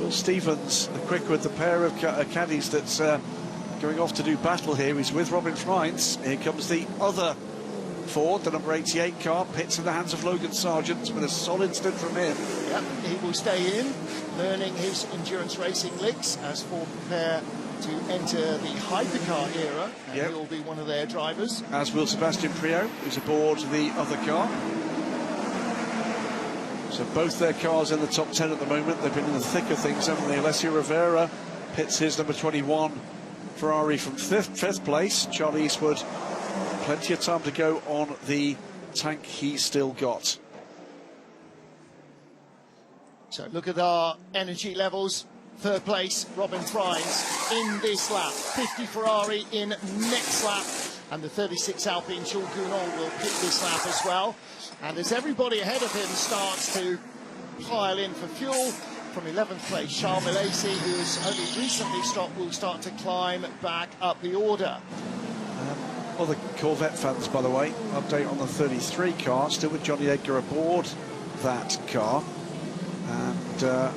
Will Stevens, the quick with the pair of caddies that's going off to do battle here. He's with Robin Frines. Here comes the other Ford, the number 88 car, pits in the hands of Logan Sargent with a solid stint from him. Yep, he will stay in, learning his endurance racing licks as Ford prepare to enter the hypercar era, and he will be one of their drivers. As will Sebastian Priaulx, who's aboard the other car. So both their cars in the top 10 at the moment. They've been in the thick of things, haven't they? Alessio Rivera pits his number 21 Ferrari from fifth place. Charlie Eastwood, plenty of time to go on the tank he's still got. So look at our energy levels. 3rd place, Robin Frines in this lap. 50 Ferrari in next lap. And the 36 Alpine Jules Gounon will pit this lap as well. And as everybody ahead of him starts to pile in for fuel, from 11th place, Charles Milesi, who has only recently stopped, will start to climb back up the order. Other Corvette fans, by the way, update on the 33 car, still with Johnny Edgar aboard that car. And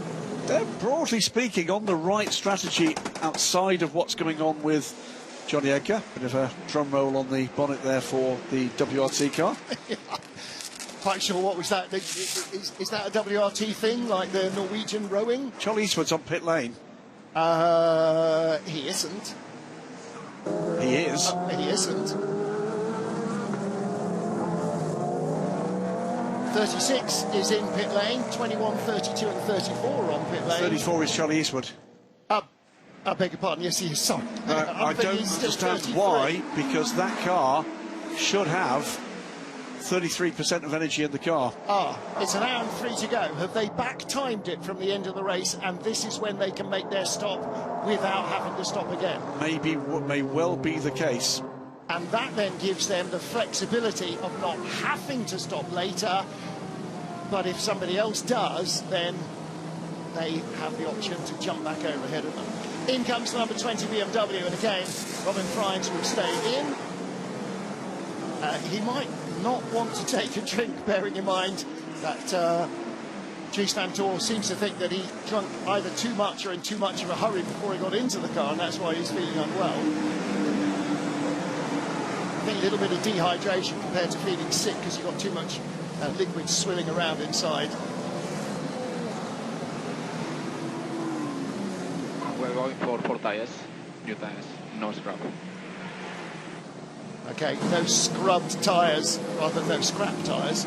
they're, broadly speaking, on the right strategy outside of what's going on with Johnny Edgar. Bit of a drum roll on the bonnet there for the WRT car. Quite sure what was that? Is that a WRT thing, like the Norwegian rowing? Charlie Eastwood's on pit lane. He isn't. He is. He isn't. 36 is in pit lane. 21, 32 and 34 are on pit lane. 34 is Charlie Eastwood. I beg your pardon, yes he is, sorry. I don't understand why, because that car should have 33% of energy in the car. It's an hour and 3 to go. Have they back-timed it from the end of the race, and this is when they can make their stop without having to stop again? Maybe what may well be the case. And that then gives them the flexibility of not having to stop later but if somebody else does, then they have the option to jump back over ahead of them. In comes the number 20 BMW, and again, Robin Frijns will stay in. He might not want to take a drink, bearing in mind that Dries van Tor seems to think that he drunk either too much or in too much of a hurry before he got into the car, and that's why he's feeling unwell. I think a little bit of dehydration compared to feeling sick because you've got too much liquid swilling around inside. We're going for 4 tyres, new tyres, no scrap. Okay, no scrubbed tyres, rather than no scrap tyres.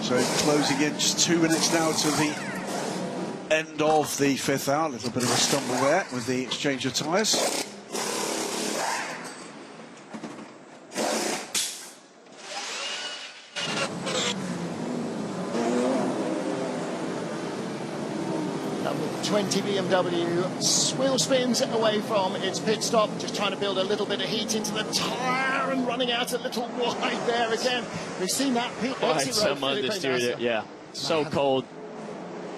So closing in just 2 minutes now to the end of the 5th hour. A little bit of a stumble there with the exchange of tyres. Number 20 BMW wheel spins away from its pit stop, just trying to build a little bit of heat into the tyre and running out a little wide there again. We've seen that pit exit road. Some understeer, yeah, so cold.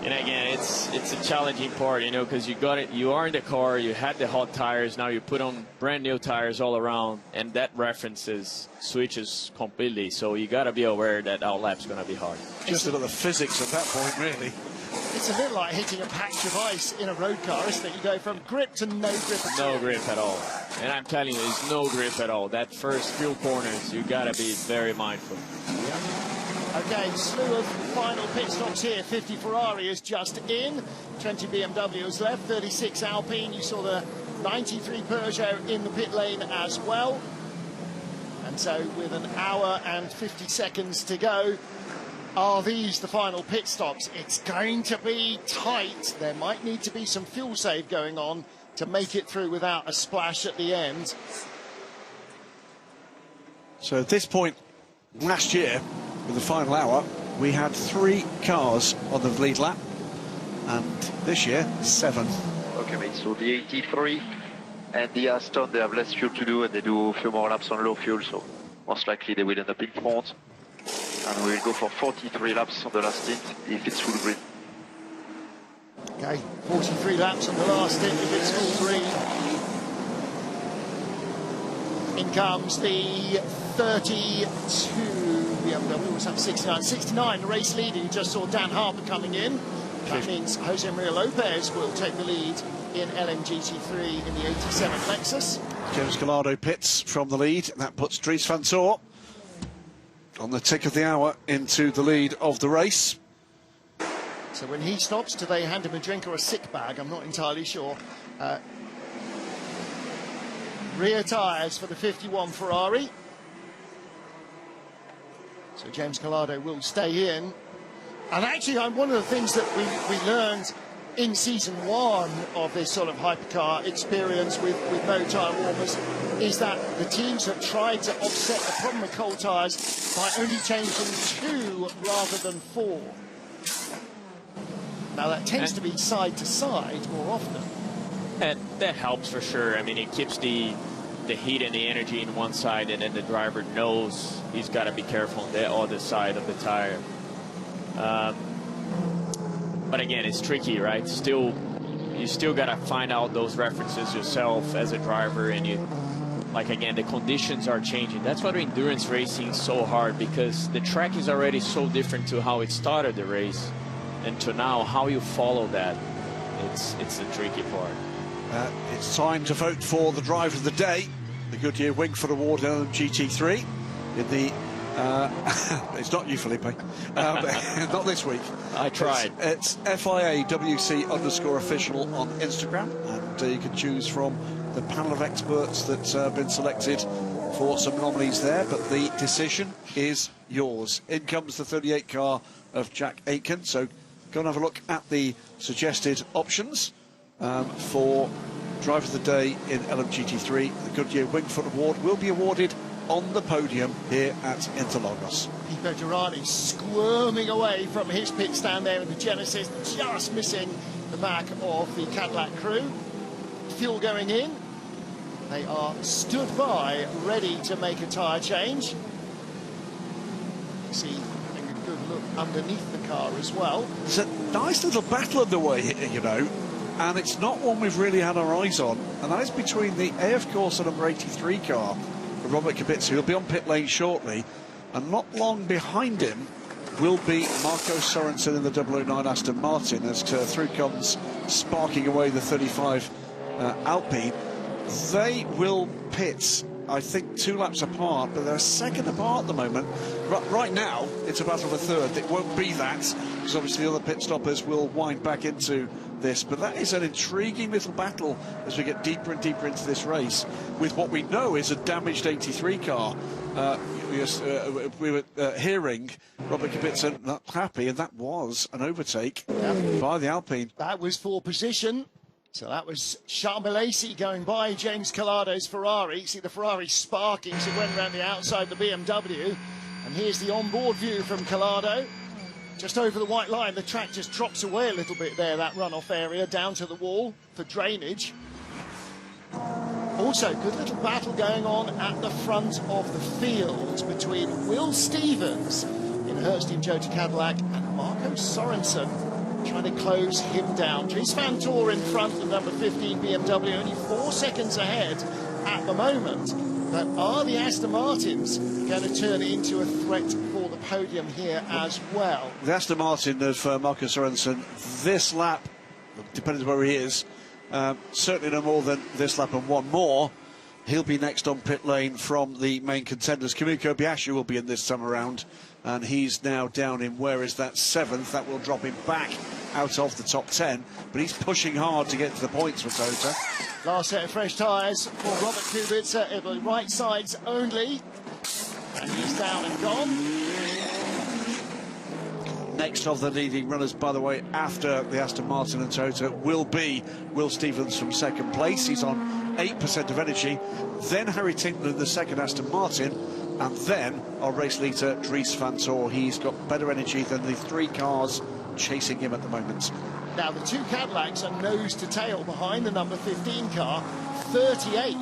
And again, it's a challenging part, you know, because you got it. You are in the car. You had the hot tires. Now you put on brand new tires all around, and that switches completely. So you got to be aware that our lap's going to be hard. Just about the physics at that point, really. It's a bit like hitting a patch of ice in a road car, isn't it? You go from grip to no grip at all. No grip at all. And I'm telling you, there's no grip at all. That first few corners, you got to be very mindful. Okay, slew of final pit stops here. 50 Ferrari is just in. 20 BMW is left. 36 Alpine. You saw the 93 Peugeot in the pit lane as well. And so with an hour and 50 seconds to go, are these the final pit stops? It's going to be tight. There might need to be some fuel save going on to make it through without a splash at the end. So at this point last year, with the final hour, we had 3 cars on the lead lap, and this year 7. Okay, mate, so the 83 and the Aston, they have less fuel to do, and they do a few more laps on low fuel, so most likely they will end up in front. And we will go for 43 laps on the last stint if it's full green. Okay, 43 laps on the last stint if it's full green. In comes the 32 BMW, was up 69. 69, the race leader. You just saw Dan Harper coming in. That means Jose Maria Lopez will take the lead in LMGT3 in the 87 Lexus. James Gallardo pits from the lead. That puts Dries van Tor on the tick of the hour into the lead of the race. So when he stops, do they hand him a drink or a sick bag? I'm not entirely sure. Rear tyres for the 51 Ferrari. So James Gallardo will stay in. And actually, one of the things that we learned in season 1 of this sort of hypercar experience with no tyre warmers is that the teams have tried to offset the problem with cold tyres by only changing 2 rather than 4. Now that tends to be side to side more often. And that helps for sure. I mean, it keeps the heat and the energy in one side, and then the driver knows he's got to be careful on the other side of the tire. But again, it's tricky, right? You still got to find out those references yourself as a driver, and again, the conditions are changing. That's why the endurance racing is so hard, because the track is already so different to how it started the race, and to now how you follow that. It's the tricky part. It's time to vote for the driver of the day, the Goodyear Wingfoot Award GT3 in the it's not you, Felipe. Not this week. I tried. It's FIAWC_official on Instagram, and you can choose from the panel of experts that's been selected for some nominees there, but the decision is yours. In comes the 38 car of Jack Aitken, so go and have a look at the suggested options for driver of the day in LMGT3. The Goodyear Wingfoot Award will be awarded on the podium here at Interlagos. Pipo Derani squirming away from his pit stand there in the Genesis, just missing the back of the Cadillac crew. Fuel going in. They are stood by, ready to make a tyre change. See, having a good look underneath the car as well. It's a nice little battle underway here, you know, and it's not one we've really had our eyes on, and that is between the AF Corsa number 83 car, Robert Kubica, who'll be on pit lane shortly, and not long behind him will be Marco Sorensen in the 009 Aston Martin, as through comes sparking away the 35 Alpine. They will pit, I think, 2 laps apart, but they're a second apart at the moment. Right now, it's a battle for third. It won't be that, because obviously the other pit stoppers will wind back into this, but that is an intriguing little battle as we get deeper and deeper into this race, with what we know is a damaged 83 car. We were hearing Robert Kubica not happy, and that was an overtake by the Alpine. That was for position. So that was Charles Milesi going by James Calado's Ferrari. You see the Ferrari sparking as it went around the outside of the BMW. And here's the onboard view from Calado. Just over the white line, the track just drops away a little bit there, that runoff area, down to the wall for drainage. Also, good little battle going on at the front of the field between Will Stevens in Hertz Team Toyota Cadillac and Marco Sorensen trying to close him down. Dries Van Tor in front of number 15 BMW, only 4 seconds ahead at the moment. But are the Aston Martins going to turn into a threat for the podium here as well? The Aston Martin of Marco Sorensen this lap, depending on where he is, certainly no more than this lap and one more. He'll be next on pit lane from the main contenders. Kamiko Kobayashi will be in this time around, and he's now down in, where is that, 7th. That will drop him back out of the top 10, but he's pushing hard to get to the points for Toyota. Last set of fresh tyres for Robert Kubica, at the right sides only, and he's down and gone. Next of the leading runners, by the way, after the Aston Martin and Toyota, will be Will Stevens from second place. He's on 8% of energy. Then Harry Tincknell in the second Aston Martin. And then our race leader, Dries Van Tor. He's got better energy than the 3 cars chasing him at the moment. Now, the 2 Cadillacs are nose to tail behind the number 15 car. 38,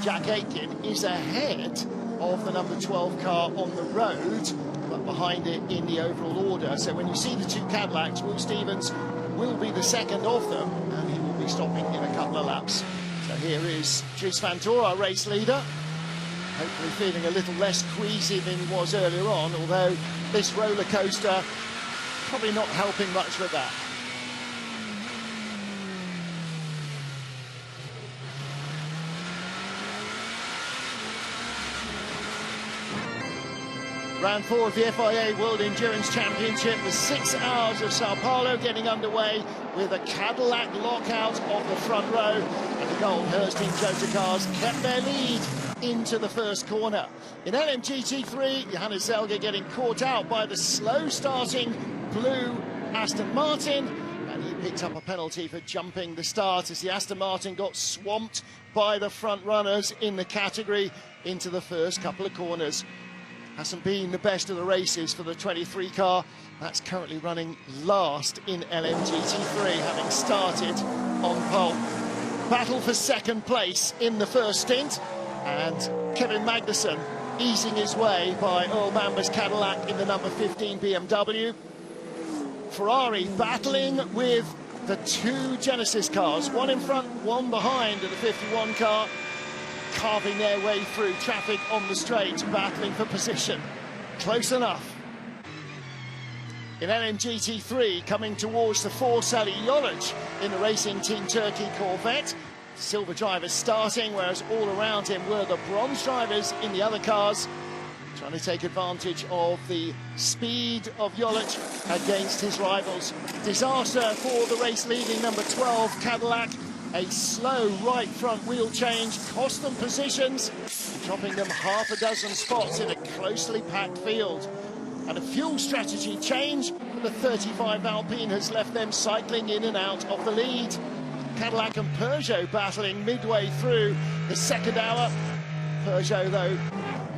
Jack Aitken, is ahead of the number 12 car on the road, but behind it in the overall order. So when you see the 2 Cadillacs, Will Stevens will be the second of them, and he will be stopping in a couple of laps. So here is Dries Van Tor, our race leader, hopefully feeling a little less queasy than he was earlier on, although this roller coaster probably not helping much with that. Round 4 of the FIA World Endurance Championship, the 6 hours of Sao Paulo getting underway with a Cadillac lockout of the front row, and the gold Hertz Team Toyota cars kept their lead into the first corner. In LMGT3, Johannes Zelger getting caught out by the slow starting blue Aston Martin, and he picked up a penalty for jumping the start as the Aston Martin got swamped by the front runners in the category into the first couple of corners. Hasn't been the best of the races for the 23 car. That's currently running last in LMGT3, having started on pole. Battle for second place in the first stint, and Kevin Magnussen easing his way by Earl Bamber's Cadillac in the number 15 BMW. Ferrari battling with the 2 Genesis cars, one in front, one behind in the 51 car, carving their way through traffic on the straight, battling for position. Close enough. In LMGT3, coming towards the 4, Sally Jolic in the Racing Team Turkey Corvette. Silver drivers starting, whereas all around him were the bronze drivers in the other cars, trying to take advantage of the speed of Jolic against his rivals. Disaster for the race-leading number 12 Cadillac. A slow right front wheel change cost them positions, dropping them half a dozen spots in a closely packed field. And a fuel strategy change for the 35 Alpine has left them cycling in and out of the lead. Cadillac and Peugeot battling midway through the second hour. Peugeot, though,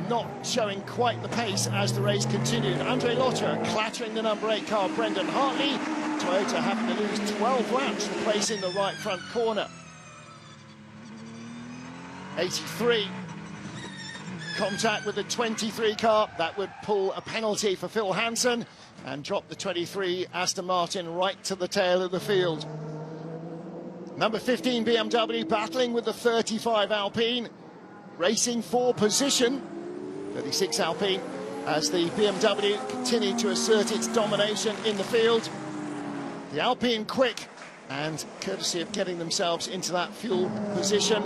not showing quite the pace as the race continued. Andre Lotter clattering the number 8 car, Brendan Hartley. Toyota having to lose 12 laps, replacing the right front corner. 83. Contact with the 23 car. That would pull a penalty for Phil Hansen and dropped the 23 Aston Martin right to the tail of the field. Number 15 BMW battling with the 35 Alpine, racing for position. 36 Alpine, as the BMW continued to assert its domination in the field. The Alpine quick, and courtesy of getting themselves into that fuel position.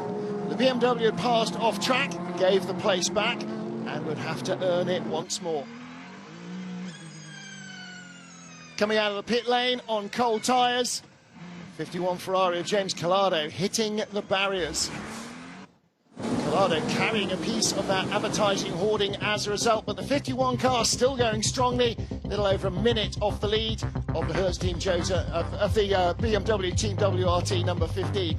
The BMW had passed off track, gave the place back, and would have to earn it once more. Coming out of the pit lane on cold tyres, 51 Ferrari of James Collado hitting the barriers. Collado carrying a piece of that advertising hoarding as a result, but the 51 car still going strongly, little over a minute off the lead of the Hertz Team Jota, of the BMW Team WRT number 15.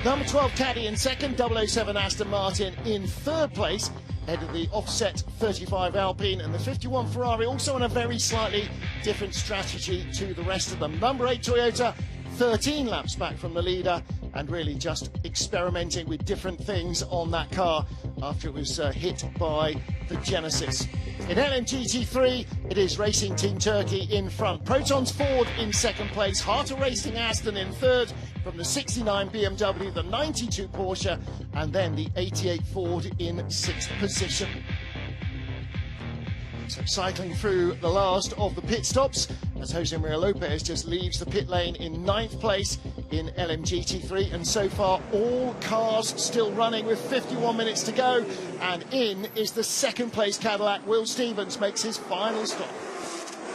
Number 12 Caddy in second, 007 Aston Martin in third place, ahead of the offset 35 Alpine, and the 51 Ferrari also on a very slightly different strategy to the rest of them. Number 8 Toyota, 13 laps back from the leader, and really just experimenting with different things on that car after it was hit by the Genesis. In LMGT3, it is Racing Team Turkey in front. Protons Ford in second place, Harter Racing Aston in third, from the 69 BMW, the 92 Porsche, and then the 88 Ford in sixth position. So cycling through the last of the pit stops, as Jose Maria Lopez just leaves the pit lane in ninth place in LMGT3, and so far all cars still running with 51 minutes to go, and in is the second place Cadillac. Will Stevens makes his final stop.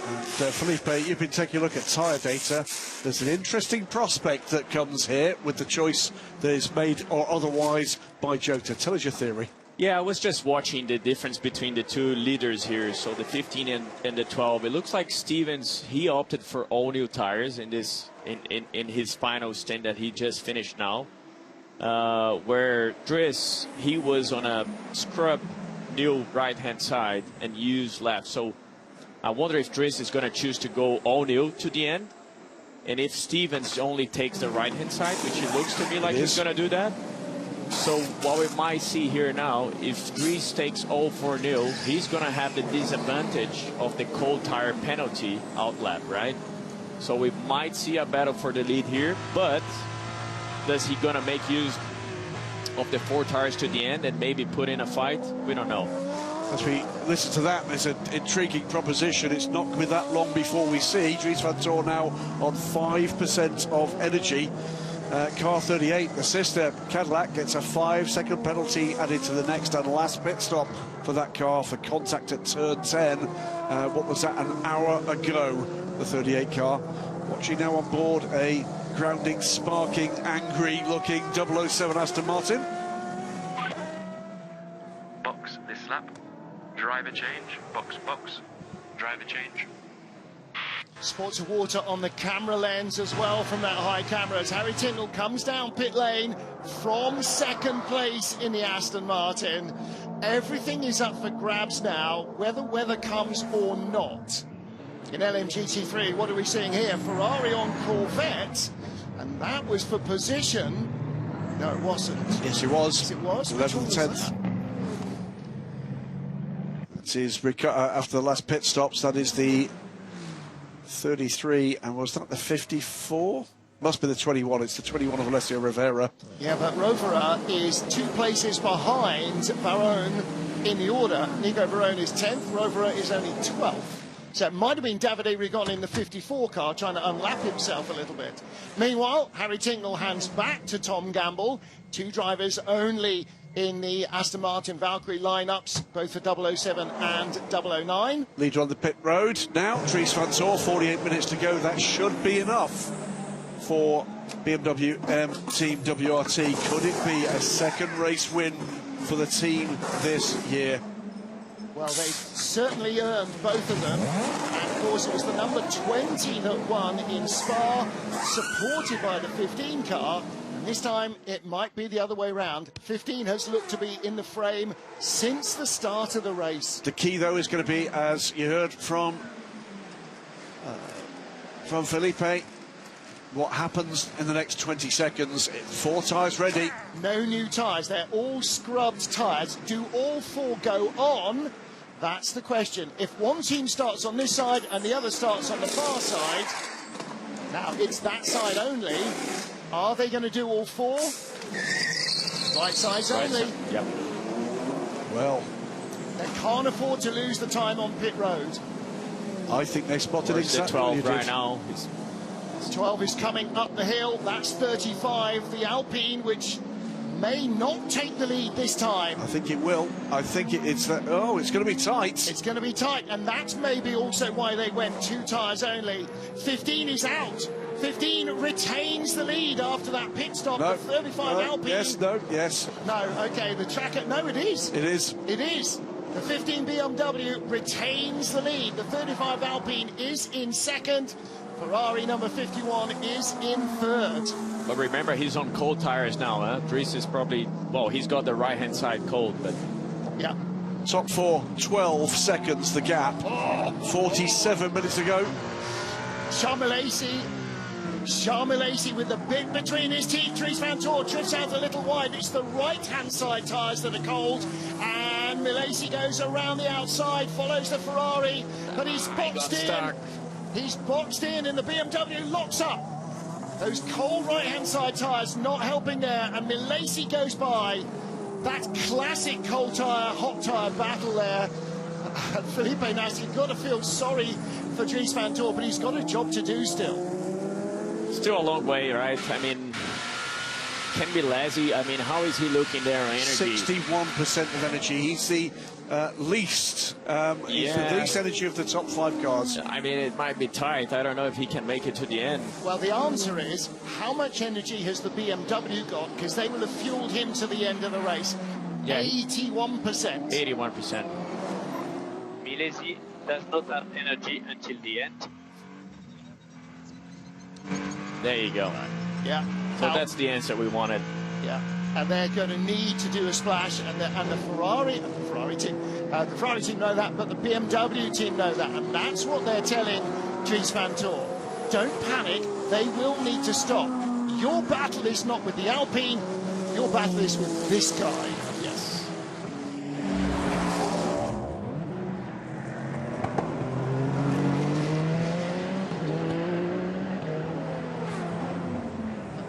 And Felipe, you've been taking a look at tyre data. There's an interesting prospect that comes here with the choice that is made or otherwise by Jota. Tell us your theory. Yeah, I was just watching the difference between the two leaders here. So the 15 and the 12. It looks like Stevens, he opted for all new tires in this in his final stint that he just finished now. Where Driss, he was on a scrub new right-hand side and used left. So I wonder if Driss is going to choose to go all new to the end, and if Stevens only takes the right-hand side, which it looks to me like he's going to do that. So what we might see here now, if Driss takes all for new, he's going to have the disadvantage of the cold tire penalty out lap, right? So we might see a battle for the lead here, but does he going to make use of the 4 tires to the end and maybe put in a fight? We don't know. As we listen to that, there's an intriguing proposition. It's not going to be that long before we see Dries van Toor now on 5% of energy. Car 38, the sister Cadillac, gets a 5-second penalty added to the next and last pit stop for that car for contact at turn 10. What was that, an hour ago, the 38 car. Watching now on board a grounding, sparking, angry looking 007 Aston Martin. Box this lap, driver change, box, driver change. Spots of water on the camera lens as well from that high camera as Harry Tindall comes down pit lane from second place in the Aston Martin. Everything is up for grabs now, whether weather comes or not. In LMGT3, what are we seeing here? Ferrari on Corvette, and that was for position. No, it wasn't. Yes, it was. Yes, it was. 11th, 10th. That is after the last pit stops. That is the 33, and was that the 54? Must be the 21. It's the 21 of Alessio Rovera. Yeah, but Rovera is 2 places behind Varone in the order. Nico Varone is 10th, Rovera is only 12th. So it might have been Davide Rigon in the 54 car trying to unlap himself a little bit. Meanwhile, Harry Tingle hands back to Tom Gamble. 2 drivers only in the Aston Martin Valkyrie lineups, both for 007 and 009. Leader on the pit road now, Dries van Toor, 48 minutes to go. That should be enough for BMW Team WRT. Could it be a second race win for the team this year? Well, they've certainly earned both of them. And of course, it was the number 20 that won in Spa, supported by the 15 car. This time, it might be the other way round. 15 has looked to be in the frame since the start of the race. The key, though, is going to be, as you heard from Felipe, what happens in the next 20 seconds. 4 tyres ready. No new tyres. They're all scrubbed tyres. Do all 4 go on? That's the question. If one team starts on this side and the other starts on the far side, now it's that side only. Are they going to do all four? Right sides only. Yep. Well, they can't afford to lose the time on pit road. I think they spotted Where's exactly the 12 what you right did. now. 12 is coming up the hill. That's 35. The Alpine, which may not take the lead this time. I think it will. I think it's that. Oh, it's going to be tight. It's going to be tight, and that's maybe also why they went 2 tyres only. 15 is out. 15 retains the lead after that pit stop. No, The 35 no, Alpine. yes. No, okay, the tracker. No, it is. It is. It is. The 15 BMW retains the lead. The 35 Alpine is in second. Ferrari number 51 is in third. But remember, he's on cold tires now. Dries is probably, well, he's got the right-hand side cold, but... Yeah. Top 4, 12 seconds, the gap. 47 minutes ago. Charles Milesi with the bit between his teeth. Dries Van Toor drifts out a little wide. It's the right-hand side tyres that are cold. And Milesi goes around the outside, follows the Ferrari, but he's boxed in. Stuck. He's boxed in, and the BMW locks up. Those cold right-hand side tyres not helping there, and Milesi goes by. That classic cold tyre, hot tyre battle there. Felipe Nasr, you've got to feel sorry for Dries Van Toor, but he's got a job to do still. Still a long way, right? I mean, Ken Milesi, I mean, how is he looking there on energy? 61% of energy. He's the least. He's the least energy of the top 5 cars. I mean, it might be tight. I don't know if he can make it to the end. Well, the answer is, how much energy has the BMW got? Because they will have fueled him to the end of the race. Yeah. 81%. 81%. Milesi does not have energy until the end. There you go. Yeah. So that's the answer we wanted. Yeah. And they're going to need to do a splash, and the Ferrari team know that, but the BMW team know that, and that's what they're telling Dries Van Toor. Don't panic, they will need to stop. Your battle is not with the Alpine, your battle is with this guy. Yes.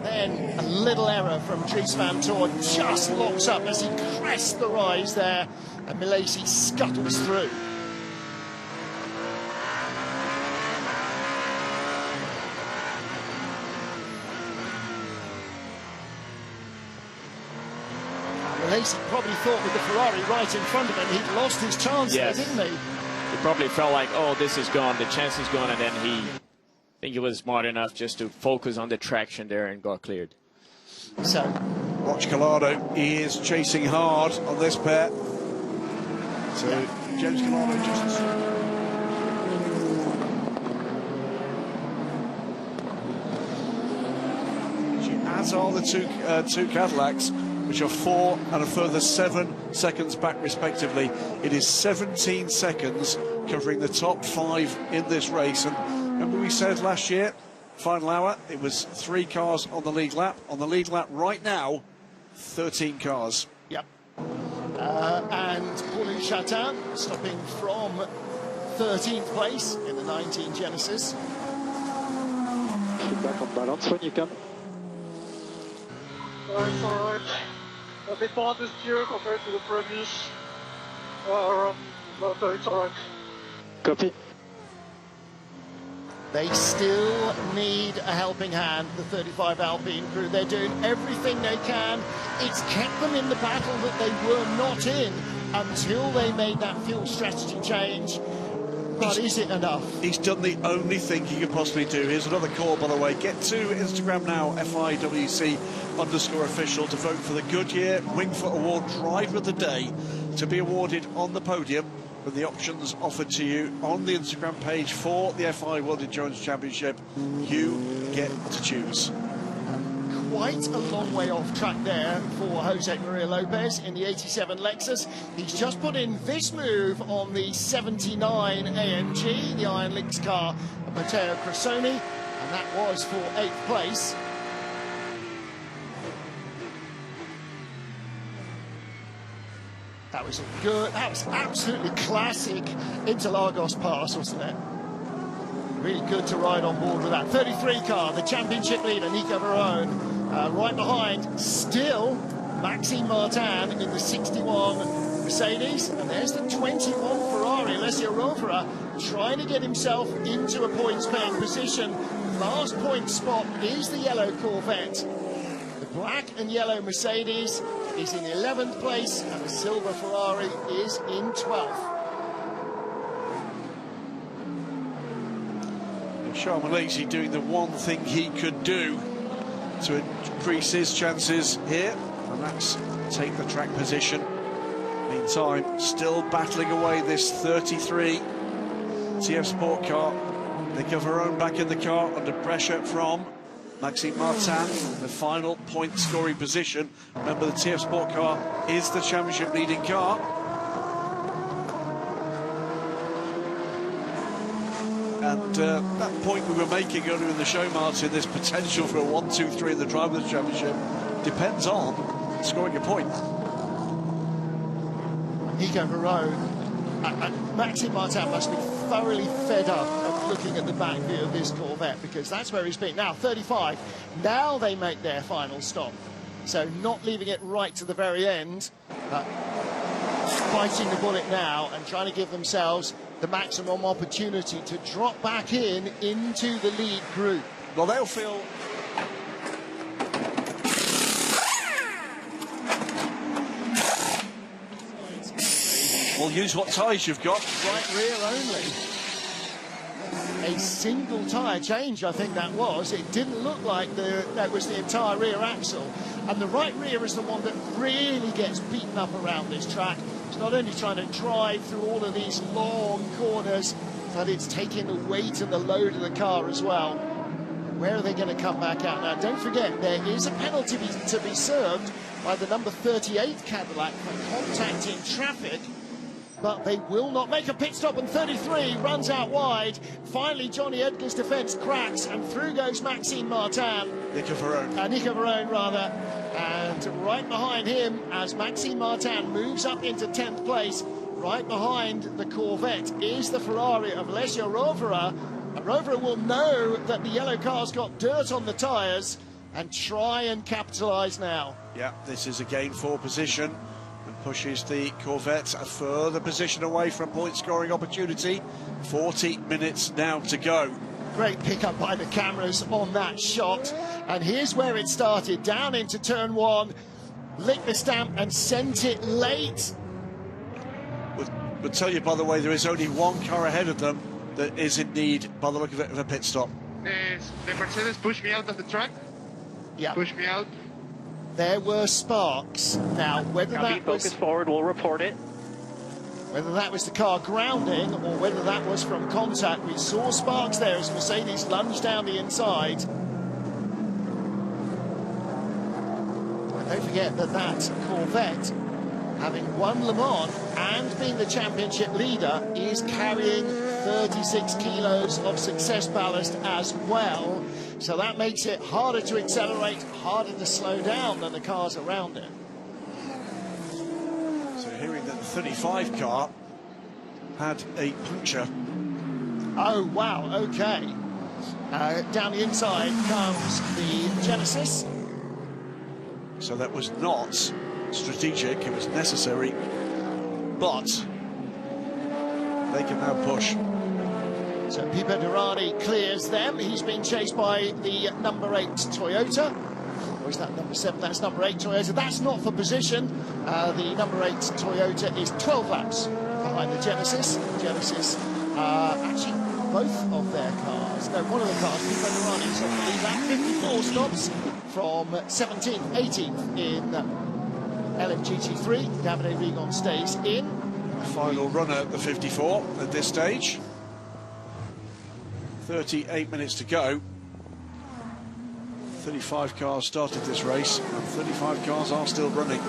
Then a little error from Dries Van Toor, just locks up as he crests the rise there, and Milesi scuttles through. Milesi probably thought with the Ferrari right in front of him, he'd lost his chance there, didn't he? He probably felt like, oh, this is gone, the chance is gone, and then I think he was smart enough just to focus on the traction there and got cleared. So, watch Collado. He is chasing hard on this pair. So James Collado just. As are the two Cadillacs, which are 4 and a further 7 seconds back respectively. It is 17 seconds covering the top 5 in this race. And remember we said last year, final hour, it was 3 cars on the lead lap. On the lead lap right now, 13 cars. Yep. And Paulo Chatin stopping from 13th place in the 19 Genesis. Keep back on balance when you can. It's alright. A bit more this year compared to the previous run, but it's alright. Copy. They still need a helping hand, the 35 Alpine crew. They're doing everything they can. It's kept them in the battle that they were not in until they made that fuel strategy change. But is it enough? He's done the only thing he could possibly do. Here's another call, by the way. Get to Instagram now, FIWC_official, to vote for the Goodyear Wingfoot Award Driver of the Day to be awarded on the podium with the options offered to you on the Instagram page for the FI World Endurance Championship. You get to choose. Quite a long way off track there for Jose Maria Lopez in the 87 Lexus. He's just put in this move on the 79 AMG, the Iron Lynx car of Matteo Cressoni, and that was for 8th place. That was a good, that was absolutely classic Interlagos pass, wasn't it? Really good to ride on board with that. 33 car, the championship leader, Nico Varone. Right behind, still, Maxime Martin in the 61 Mercedes. And there's the 21 Ferrari, Alessio Rovera, trying to get himself into a points-paying position. Last point spot is the yellow Corvette. The black and yellow Mercedes is in 11th place, and the silver Ferrari is in 12th. Charles Malaysia doing the one thing he could do to increase his chances here, and that's take the track position. Meantime, still battling away this 33 TF Sport car. Nico Varone back in the car under pressure from Maxime Martin, the final point scoring position. Remember, the TF Sport car is the championship leading car. And that point we were making earlier in the show, Martin, this potential for a 1-2-3 in the Drivers' Championship depends on scoring a point. Nico Varone, Maxime Martin must be thoroughly fed up of looking at the back view of this Corvette, because that's where he's been. Now 35, now they make their final stop. So not leaving it right to the very end, biting the bullet now and trying to give themselves the maximum opportunity to drop back into the lead group. Well, they'll feel... Well, use what tyres you've got. Right rear only. A single tyre change, I think that was. It didn't look like that was the entire rear axle. And the right rear is the one that really gets beaten up around this track. It's not only trying to drive through all of these long corners, but it's taking the weight and the load of the car as well. Where are they going to come back out now? Don't forget, there is a penalty to be served by the number 38 Cadillac for contacting traffic, but they will not make a pit stop, and 33 runs out wide. Finally, Johnny Edgar's defence cracks, and through goes Maxime Martin. Nico Varone. Nico Varone, rather. And right behind him, as Maxime Martin moves up into 10th place, right behind the Corvette is the Ferrari of Alessio Rovera. And Rovera will know that the yellow car's got dirt on the tyres and try and capitalise now. Yeah, this is a gain for position and pushes the Corvette a further position away from point scoring opportunity. 40 minutes now to go. Great pickup by the cameras on that shot. And here's where it started, down into turn one, licked the stamp and sent it late. But tell you, by the way, there is only one car ahead of them that is in need, by the look of it, of a pit stop. The Mercedes pushed me out of the track. Yeah. Pushed me out. There were sparks. Now, whether that was... Focus forward, we'll report it. Whether that was the car grounding or whether that was from contact, we saw sparks there as Mercedes lunged down the inside. Don't forget that Corvette, having won Le Mans and being the championship leader, is carrying 36 kilos of success ballast as well. So that makes it harder to accelerate, harder to slow down than the cars around it. So hearing that the 35 car had a puncture. Oh, wow, okay. Down the inside comes the Genesis. So that was not strategic, it was necessary, but they can now push. So Pipo Derani clears them. He's been chased by the number 8 Toyota. Or is that number 7? That's number 8 Toyota. That's not for position. The number 8 Toyota is 12 laps behind the Genesis. Genesis, actually, both of their cars. No, one of the cars, Pipo Derani, is off the lead lap. 54 stops from 17th, 18th in LMGT3. Davide Rigon stays in. Final runner at the 54 at this stage. 38 minutes to go. 35 cars started this race, and 35 cars are still running.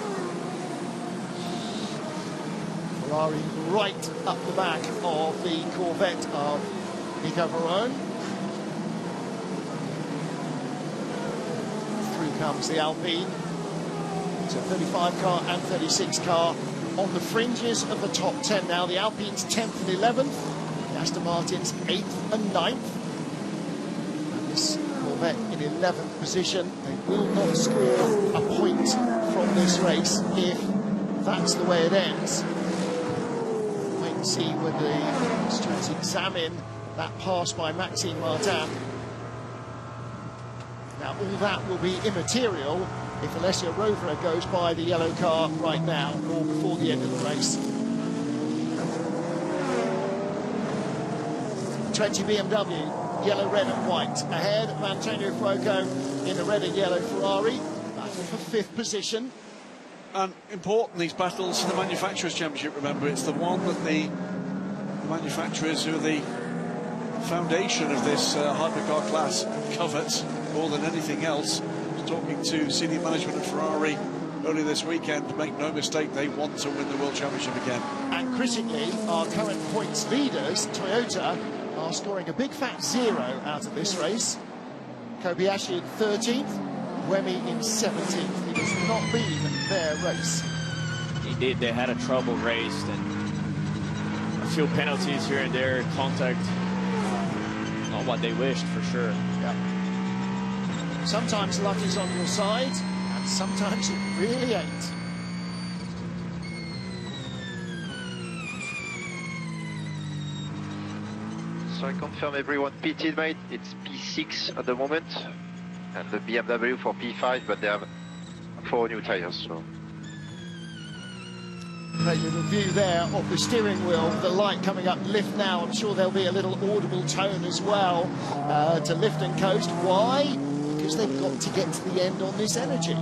Ferrari right up the back of the Corvette of Nico Varone. Through comes the Alpine. So 35 car and 36 car on the fringes of the top 10 now. The Alpine's 10th and 11th, the Aston Martin's 8th and 9th. And this Corvette in 11th position. They will not score a point from this race if that's the way it ends. Wait and see when the stewards examine that pass by Maxime Martin. Now, all that will be immaterial if Alessio Rovera goes by the yellow car right now or before the end of the race. 20 BMW, yellow, red and white. Ahead of Antonio Fuoco in a red and yellow Ferrari. Battle for 5th position. And important, these battles for the Manufacturers' Championship, remember, it's the one that the manufacturers who are the foundation of this hypercar class covet more than anything else. I was talking to senior management at Ferrari earlier this weekend. Make no mistake, they want to win the World Championship again. And critically, our current points leaders, Toyota, are scoring a big fat 0 out of this race. Kobayashi in 13th, Buemi in 17th. It has not been their race. Indeed, they had a trouble race and a few penalties here and there, contact. Not what they wished, for sure. Yeah. Sometimes luck is on your side, and sometimes it really ain't. So I confirm everyone pitted, mate. It's P6 at the moment, and the BMW for P5, but they have 4 new tires. So. Great little view there of the steering wheel, the light coming up lift now. I'm sure there'll be a little audible tone as well to lift and coast. Why? Because they've got to get to the end on this energy.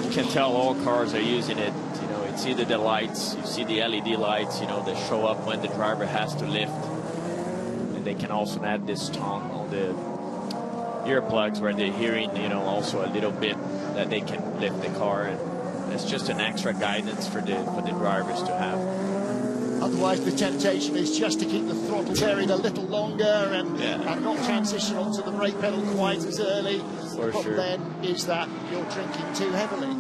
You can tell all cars are using it. You know, it's either the lights, you see the LED lights, you know, they show up when the driver has to lift. And they can also add this tone on the earplugs where they're hearing, you know, also a little bit that they can lift the car. And it's just an extra guidance for the drivers to have. Otherwise, the temptation is just to keep the throttle buried a little longer and not transition onto the brake pedal quite as early. For but sure. then is that you're drinking too heavily.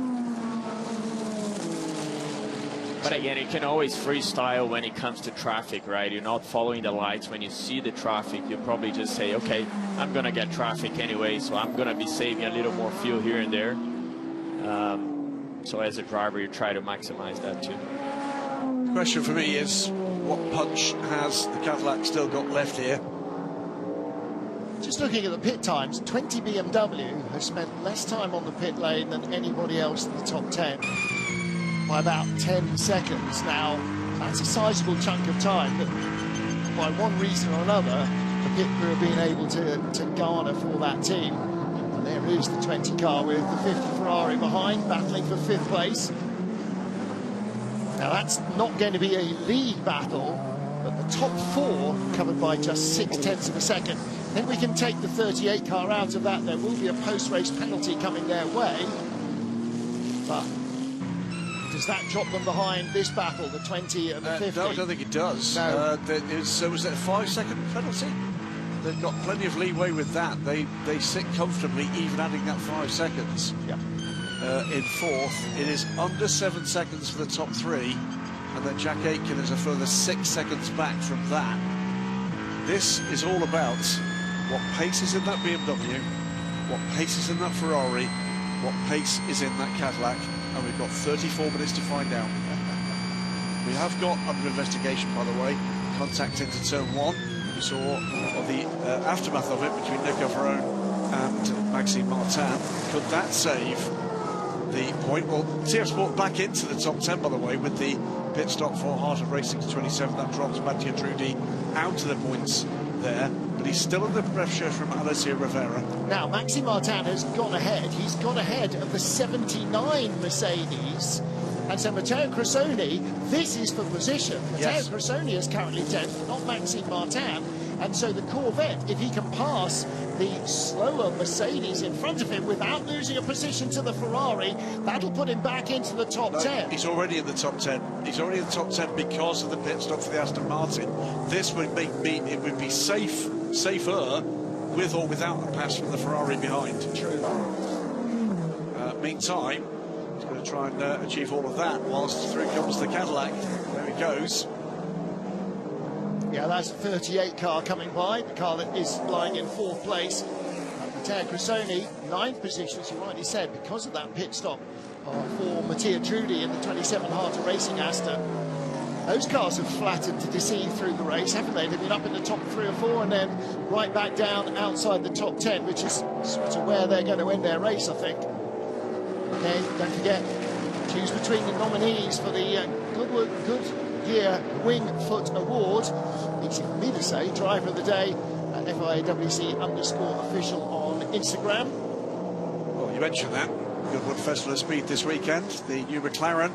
But again, you can always freestyle when it comes to traffic, right? You're not following the lights. When you see the traffic, you probably just say, okay, I'm going to get traffic anyway, so I'm going to be saving a little more fuel here and there. So as a driver, you try to maximize that too. The question for me is, what punch has the Cadillac still got left here? Just looking at the pit times, 20 BMW has spent less time on the pit lane than anybody else in the top 10 by about 10 seconds. Now, that's a sizable chunk of time that, by one reason or another, the pit crew have been able to garner for that team. And there is the 20 car with the 50 Ferrari behind, battling for 5th place. Now, that's not going to be a lead battle, but the top 4 covered by just 0.6 of a second. I think we can take the 38 car out of that. There will be a post-race penalty coming their way. But does that drop them behind this battle, the 20 and the 50? No, I don't think it does. No. Was it a 5-second penalty? They've got plenty of leeway with that. They sit comfortably, even adding that 5 seconds. Yeah. In 4th, it is under 7 seconds for the top 3, and then Jack Aitken is a further 6 seconds back from that. This is all about what pace is in that BMW, what pace is in that Ferrari, what pace is in that Cadillac, and we've got 34 minutes to find out. We have got, under investigation by the way, contact into turn 1. We saw the aftermath of it between Nico Ferrone and Maxime Martin. Could that save the point? Well, TF Sport back into the top 10, by the way, with the pit stop for Heart of Racing to 27. That drops Mattia Trudi out of the points there, but he's still under pressure from Alessio Rovera. Now, Maxime Martin has gone ahead. He's gone ahead of the 79 Mercedes. And so Matteo Cressoni, this is for position. Matteo Cressoni is currently 10th, not Maxime Martin. And so the Corvette, if he can pass the slower Mercedes in front of him without losing a position to the Ferrari, that'll put him back into the top 10. He's already in the top 10. He's already in the top 10 because of the pit stop for the Aston Martin. This would it would be safer with or without a pass from the Ferrari behind. True. Meantime, he's going to try and achieve all of that, whilst through comes the Cadillac. There he goes. Yeah, that's a 38 car coming by, the car that is lying in 4th place. Matteo Cressoni, 9th position, as you rightly said, because of that pit stop for Mattia Trudi in the 27 Heart of Racing Aston. Those cars have flattened to deceive through the race, haven't they? They've been up in the top 3 or 4 and then right back down outside the top 10, which is sort of where they're going to end their race, I think. Okay, don't forget, choose between the nominees for the Goodyear Wingfoot Award. Easy for me to say, driver of the day at FIAWC_official on Instagram. Well, you mentioned that. Goodwood Festival of Speed this weekend. The new McLaren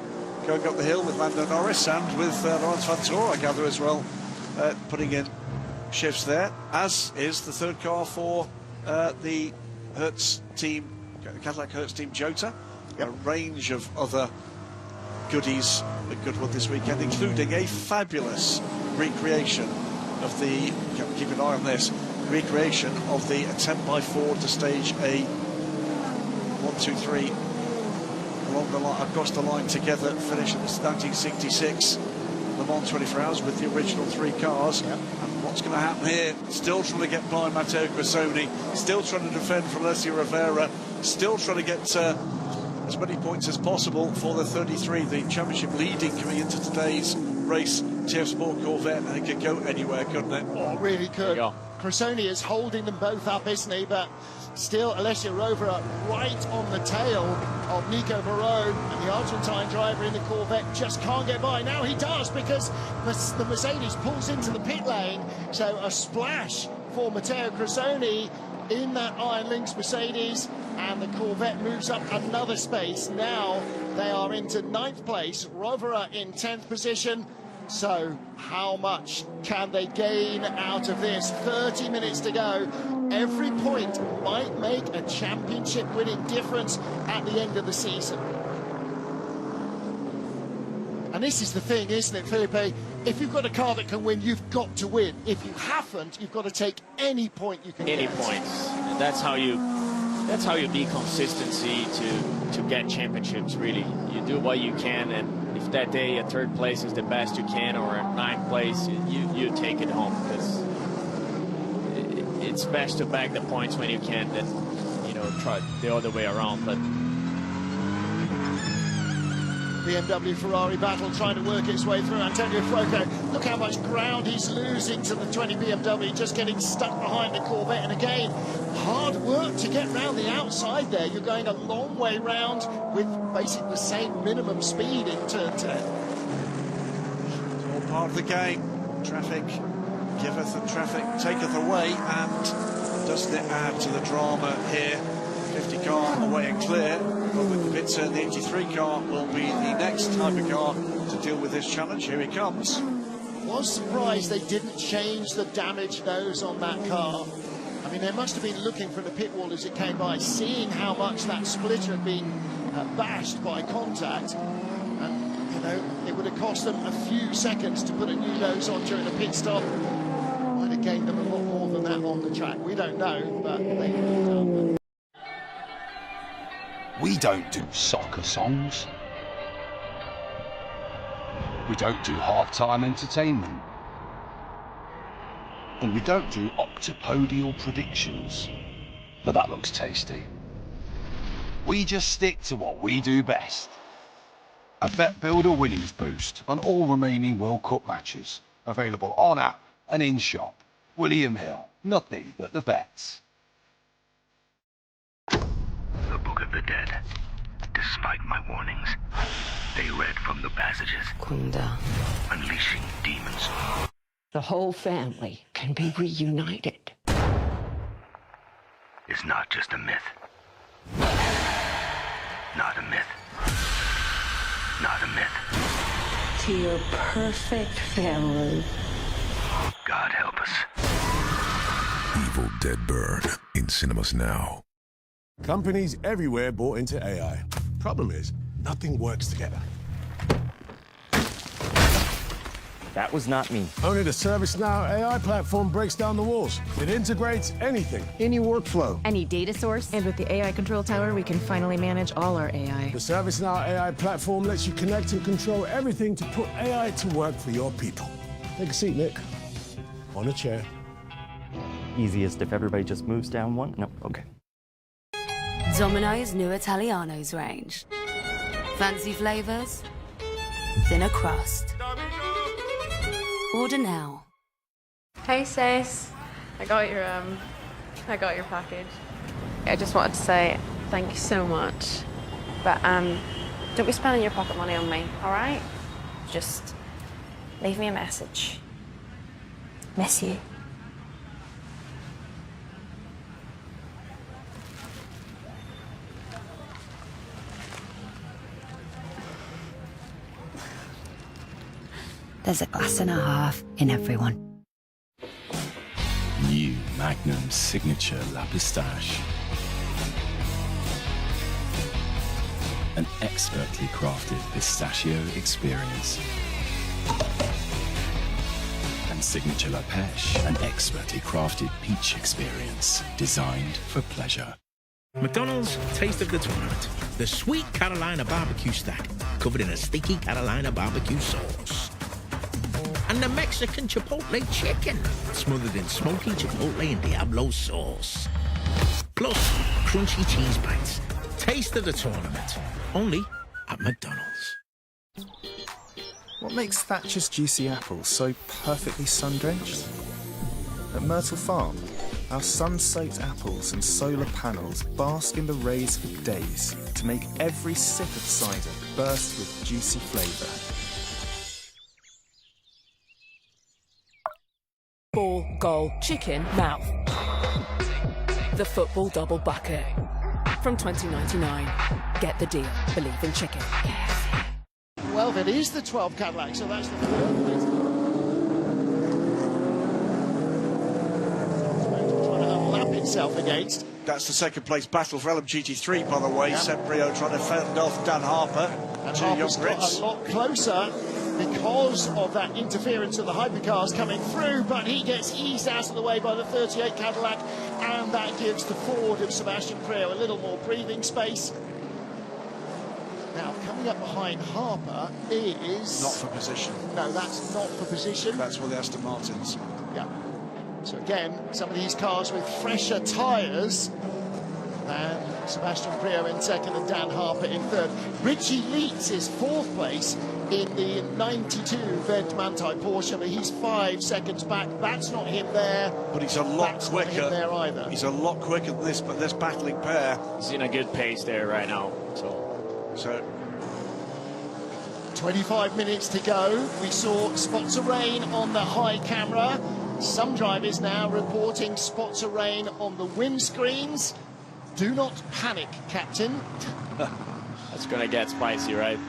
going up the hill with Lando Norris and with Laurens Vanthoor, I gather, as well, putting in shifts there, as is the 3rd car for the Hertz team, Cadillac Hertz team Jota. A range of other goodies at Goodwood this weekend, including a fabulous recreation of the, keep an eye on this, recreation of the attempt by Ford to stage a 1, 2, 3 along the line, across the line together, finish in 1966 Le Mans 24 Hours with the original 3 cars. And what's going to happen here? Still trying to get by Matteo Cressoni, still trying to defend from Alessio Rivera, still trying to get as many points as possible for the 33, the championship leading coming into today's race. TF Sport Corvette, and it could go anywhere, couldn't it? Oh, really could. Cressoni is holding them both up, isn't he? But still, Alessio Rovera right on the tail of Nico Varone, and the Argentine driver in the Corvette just can't get by. Now he does, because the Mercedes pulls into the pit lane, so a splash for Matteo Cressoni in that Iron Lynx Mercedes, and the Corvette moves up another space. Now they are into 9th place, Rovera in 10th position. So how much can they gain out of this? 30 minutes to go. Every point might make a championship winning difference at the end of the season. And this is the thing, isn't it, Felipe? If you've got a car that can win, you've got to win. If you haven't, you've got to take any point you can get. Any points. And that's how you be consistency to get championships, really. You do what you can, and if that day a 3rd place is the best you can, or a 9th place, you take it home, because it's best to bag the points when you can than, you know, try the other way around. But BMW Ferrari battle trying to work its way through. Antonio Fuoco, look how much ground he's losing to the 20 BMW, just getting stuck behind the Corvette. And again, hard work to get round the outside there. You're going a long way round with basically the same minimum speed in turn 10. It's all part of the game. Traffic giveth and traffic taketh away, and doesn't it add to the drama here? 50 car away and clear, but with the pit turn, the 83 car will be the next type of car to deal with this challenge. Here he comes. Was surprised they didn't change the damage nose on that car. I mean, they must have been looking for the pit wall as it came by, seeing how much that splitter had been bashed by contact. And, you know, it would have cost them a few seconds to put a new nose on during a pit stop. Might have gained them a lot more than that on the track. We don't know, but they would have done. We don't do soccer songs. We don't do half-time entertainment. And we don't do octopodial predictions. But that looks tasty. We just stick to what we do best. A Bet Builder winnings boost on all remaining World Cup matches. Available on app and in shop. William Hill, nothing but the bets. The Book of the Dead. Despite my warnings, they read from the passages. Kunda. Unleashing demons. The whole family can be reunited. It's not just a myth. Not a myth. Not a myth. To your perfect family. God help us. Evil Dead Bird in cinemas now. Companies everywhere bought into AI. Problem is, nothing works together. That was not me. Only the ServiceNow AI platform breaks down the walls. It integrates anything, any workflow. Any data source. And with the AI Control Tower, we can finally manage all our AI. The ServiceNow AI platform lets you connect and control everything to put AI to work for your people. Take a seat, Nick. On a chair. Easiest if everybody just moves down one? No, okay. Domino's new Italiano's range. Fancy flavors, thinner crust. Order now. Hey sis, I got your package. I just wanted to say thank you so much, but don't be spending your pocket money on me, all right? Just leave me a message. Miss you. There's a glass and a half in everyone. New Magnum Signature La Pistache. An expertly crafted pistachio experience. And Signature La Pêche, an expertly crafted peach experience designed for pleasure. McDonald's Taste of the Tournament. The sweet Carolina barbecue stack, covered in a sticky Carolina barbecue sauce. And the Mexican Chipotle chicken, smothered in smoky Chipotle and Diablo sauce. Plus, crunchy cheese bites. Taste of the Tournament. Only at McDonald's. What makes Thatcher's juicy apples so perfectly sun-drenched? At Myrtle Farm, our sun-soaked apples and solar panels bask in the rays for days to make every sip of cider burst with juicy flavour. Ball, goal, chicken, mouth. The football double bucket. From $20.99. Get the deal. Believe in chicken. Well, it is the 12 Cadillac, so that's the third place. Trying to unlap itself against. That's the second place battle for LMGT3, by the way. Seb Brio trying to fend off Dan Harper. And two young Harper's got Brits. a lot closer because of that interference of the hypercars coming through, but he gets eased out of the way by the 38 Cadillac, and that gives the Ford of Sebastian Creo a little more breathing space. Now, coming up behind Harper is... Not for position. No, that's not for position. That's for the Aston Martins. Yeah. So again, some of these cars with fresher tyres than Sebastian Creo in second and Dan Harper in third. Richie Leeds is fourth place in the 92 Vent Manthey Porsche, but he's 5 seconds back. That's not him there. But he's a lot That's quicker. Not him there either. He's a lot quicker than this battling pair. He's in a good pace there right now. So 25 minutes to go. We saw spots of rain on the high camera. Some drivers now reporting spots of rain on the windscreens. Do not panic, Captain. That's gonna get spicy, right?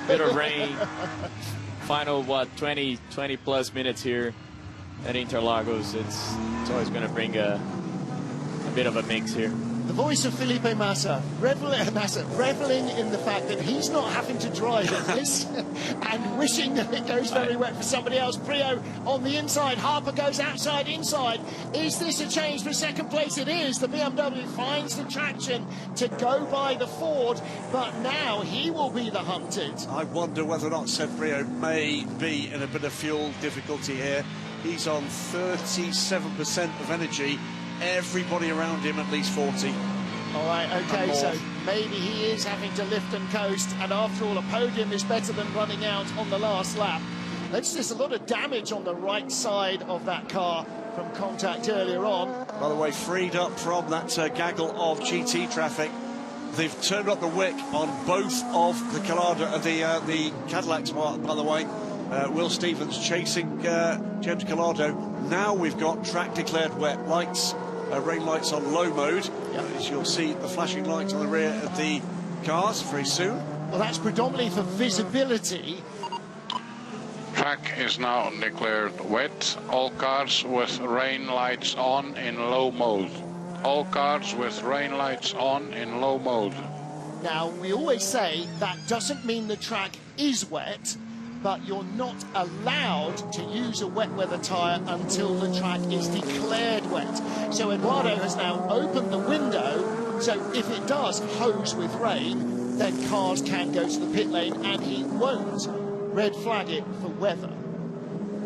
Bit of rain. Final, 20 plus minutes here at Interlagos. It's always gonna bring a bit of a mix here. The voice of Felipe Massa, reveling in the fact that he's not having to drive in this and wishing that it goes very wet for somebody else. Prio on the inside, Harper goes outside, inside. Is this a change for second place? It is. The BMW finds the traction to go by the Ford, but now he will be the hunted. I wonder whether or not Seb Brio may be in a bit of fuel difficulty here. He's on 37% of energy. Everybody around him at least 40. All right, okay, so maybe he is having to lift and coast, and after all, a podium is better than running out on the last lap. There's a lot of damage on the right side of that car from contact earlier on. By the way, freed up from that gaggle of GT traffic. They've turned up the WEC on both of the the Cadillacs, by the way. Will Stevens chasing James Collado. Now we've got track declared wet lights. Rain lights on low mode. As you'll see the flashing lights on the rear of the cars very soon. Well, that's predominantly for visibility. Track is now declared wet. All cars with rain lights on in low mode. All cars with rain lights on in low mode. Now, we always say that doesn't mean the track is wet. but you're not allowed to use a wet weather tyre until the track is declared wet. So Eduardo has now opened the window, so if it does hose with rain, then cars can go to the pit lane, and he won't red flag it for weather.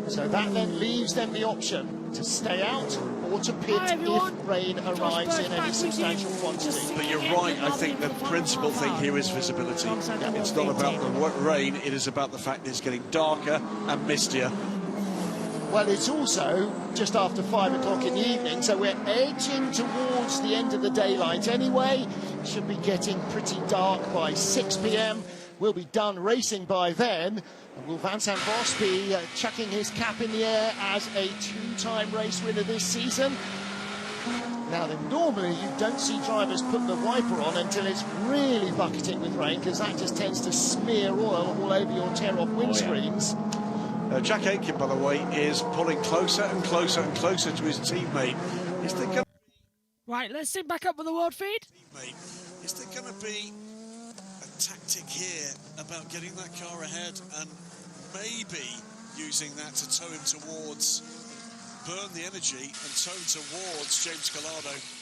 So that then leaves them the option to stay out or to pit if rain arrives in any substantial quantity. But you're right, I think the principal thing here is visibility. It's not about the rain, it is about the fact that it's getting darker and mistier. Well, it's also just after 5 o'clock in the evening, so we're edging towards the end of the daylight anyway. Should be getting pretty dark by 6 p.m. We'll be done racing by then. And will Van Sant Bos be chucking his cap in the air as a two-time race winner this season? Now then, normally you don't see drivers put the wiper on until it's really bucketing with rain, because that just tends to smear oil all over your tear-off windscreens. Jack Aitken, by the way, is pulling closer and closer and closer to his teammate. Is there going Right, let's sync back up with the world feed. Is there going to be a tactic here about getting that car ahead and maybe using that to tow him towards, burn the energy and tow him towards James Collado?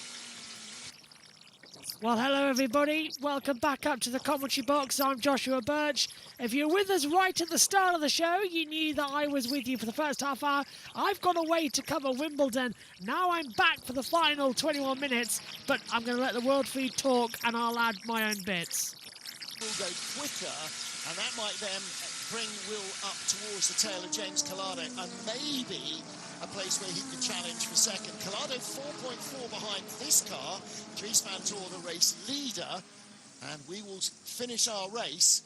Well, hello everybody. Welcome back up to the commentary box. I'm Joshua Birch. If you're with us right at the start of the show, you knew that I was with you for the first half hour. I've gone away to cover Wimbledon. Now I'm back for the final 21 minutes, but I'm going to let the world feed talk and I'll add my own bits. Will go quicker, and that might then bring Will up towards the tail of James Collado, and maybe a place where he could challenge for second. Collado 4.4 behind this car. Dries Van Tor, the race leader, and we will finish our race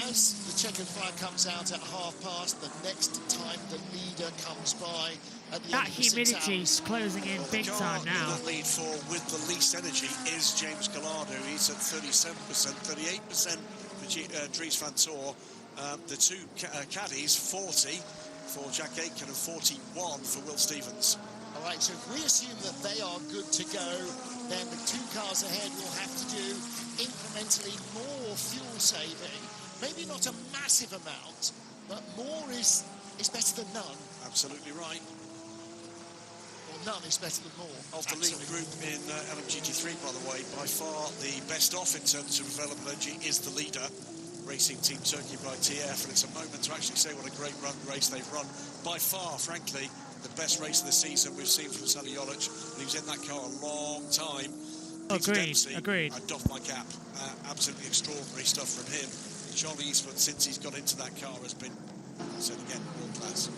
as the checkered flag comes out at 1/2 the next time the leader comes by at the that end of the 6 hours. humidity's closing in big time now. The lead for with the least energy is James Collado. He's at 37%, 38% for Dries Van Tor. The two caddies, 40 for Jack Aitken and 41 for Will Stevens. All right, so if we assume that they are good to go, then the two cars ahead will have to do incrementally more fuel saving. Maybe not a massive amount, but more is better than none. Absolutely right. Or none is better than more. Of the lead group in LMGT3, by the way, by far the best off in terms of available energy is the leader. Racing Team Turkey by TF, and it's a moment to actually say what a great race they've run. By far, frankly, the best race of the season we've seen from Sally Jolic. He was in that car a long time. Agreed. I doff my cap. Absolutely extraordinary stuff from him. Charlie Eastwood, since he's got into that car, has been, said again, world class.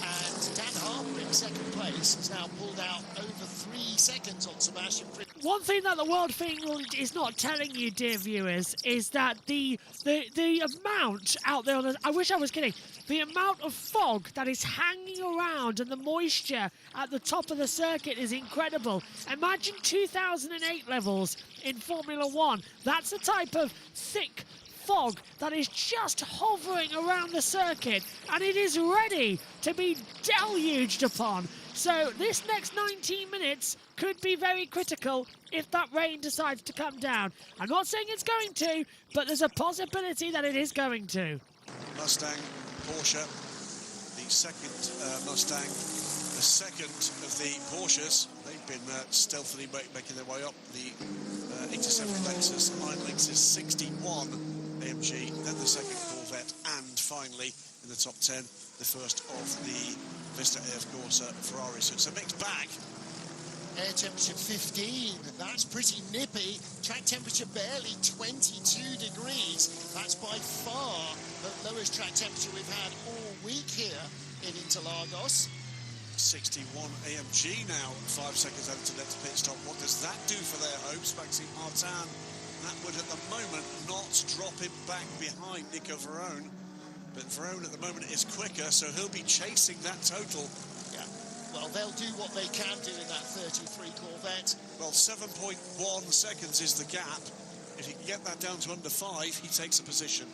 And Dan Harper in second place has now pulled out over 3 seconds on Sebastian Frick. One thing that the world field is not telling you, dear viewers, is that the amount out there, I wish I was kidding, the amount of fog that is hanging around and the moisture at the top of the circuit is incredible. Imagine 2008 levels in Formula One. That's the type of thick fog that is just hovering around the circuit, and it is ready to be deluged upon. So this next 19 minutes could be very critical if that rain decides to come down. I'm not saying it's going to, but there's a possibility that it is going to. Mustang, Porsche, the second Mustang, the second of the Porsches. They've been stealthily making their way up. The 87 Lexus, Iron Lexus 61 AMG, then the second Corvette, and finally in the top 10, the first of the Vista AF Corsa Ferrari. So it's a mixed bag. Air temperature 15, that's pretty nippy. Track temperature barely 22 degrees. That's by far the lowest track temperature we've had all week here in Interlagos. 61 AMG now, 5 seconds out to next pit stop. What does that do for their hopes? Maxime Martin, that would at the moment not drop him back behind Nico Verone. But Verone at the moment is quicker, so he'll be chasing that total. Yeah, well, they'll do what they can do in that 33 Corvette. Well, 7.1 seconds is the gap. If he can get that down to under 5, he takes a position.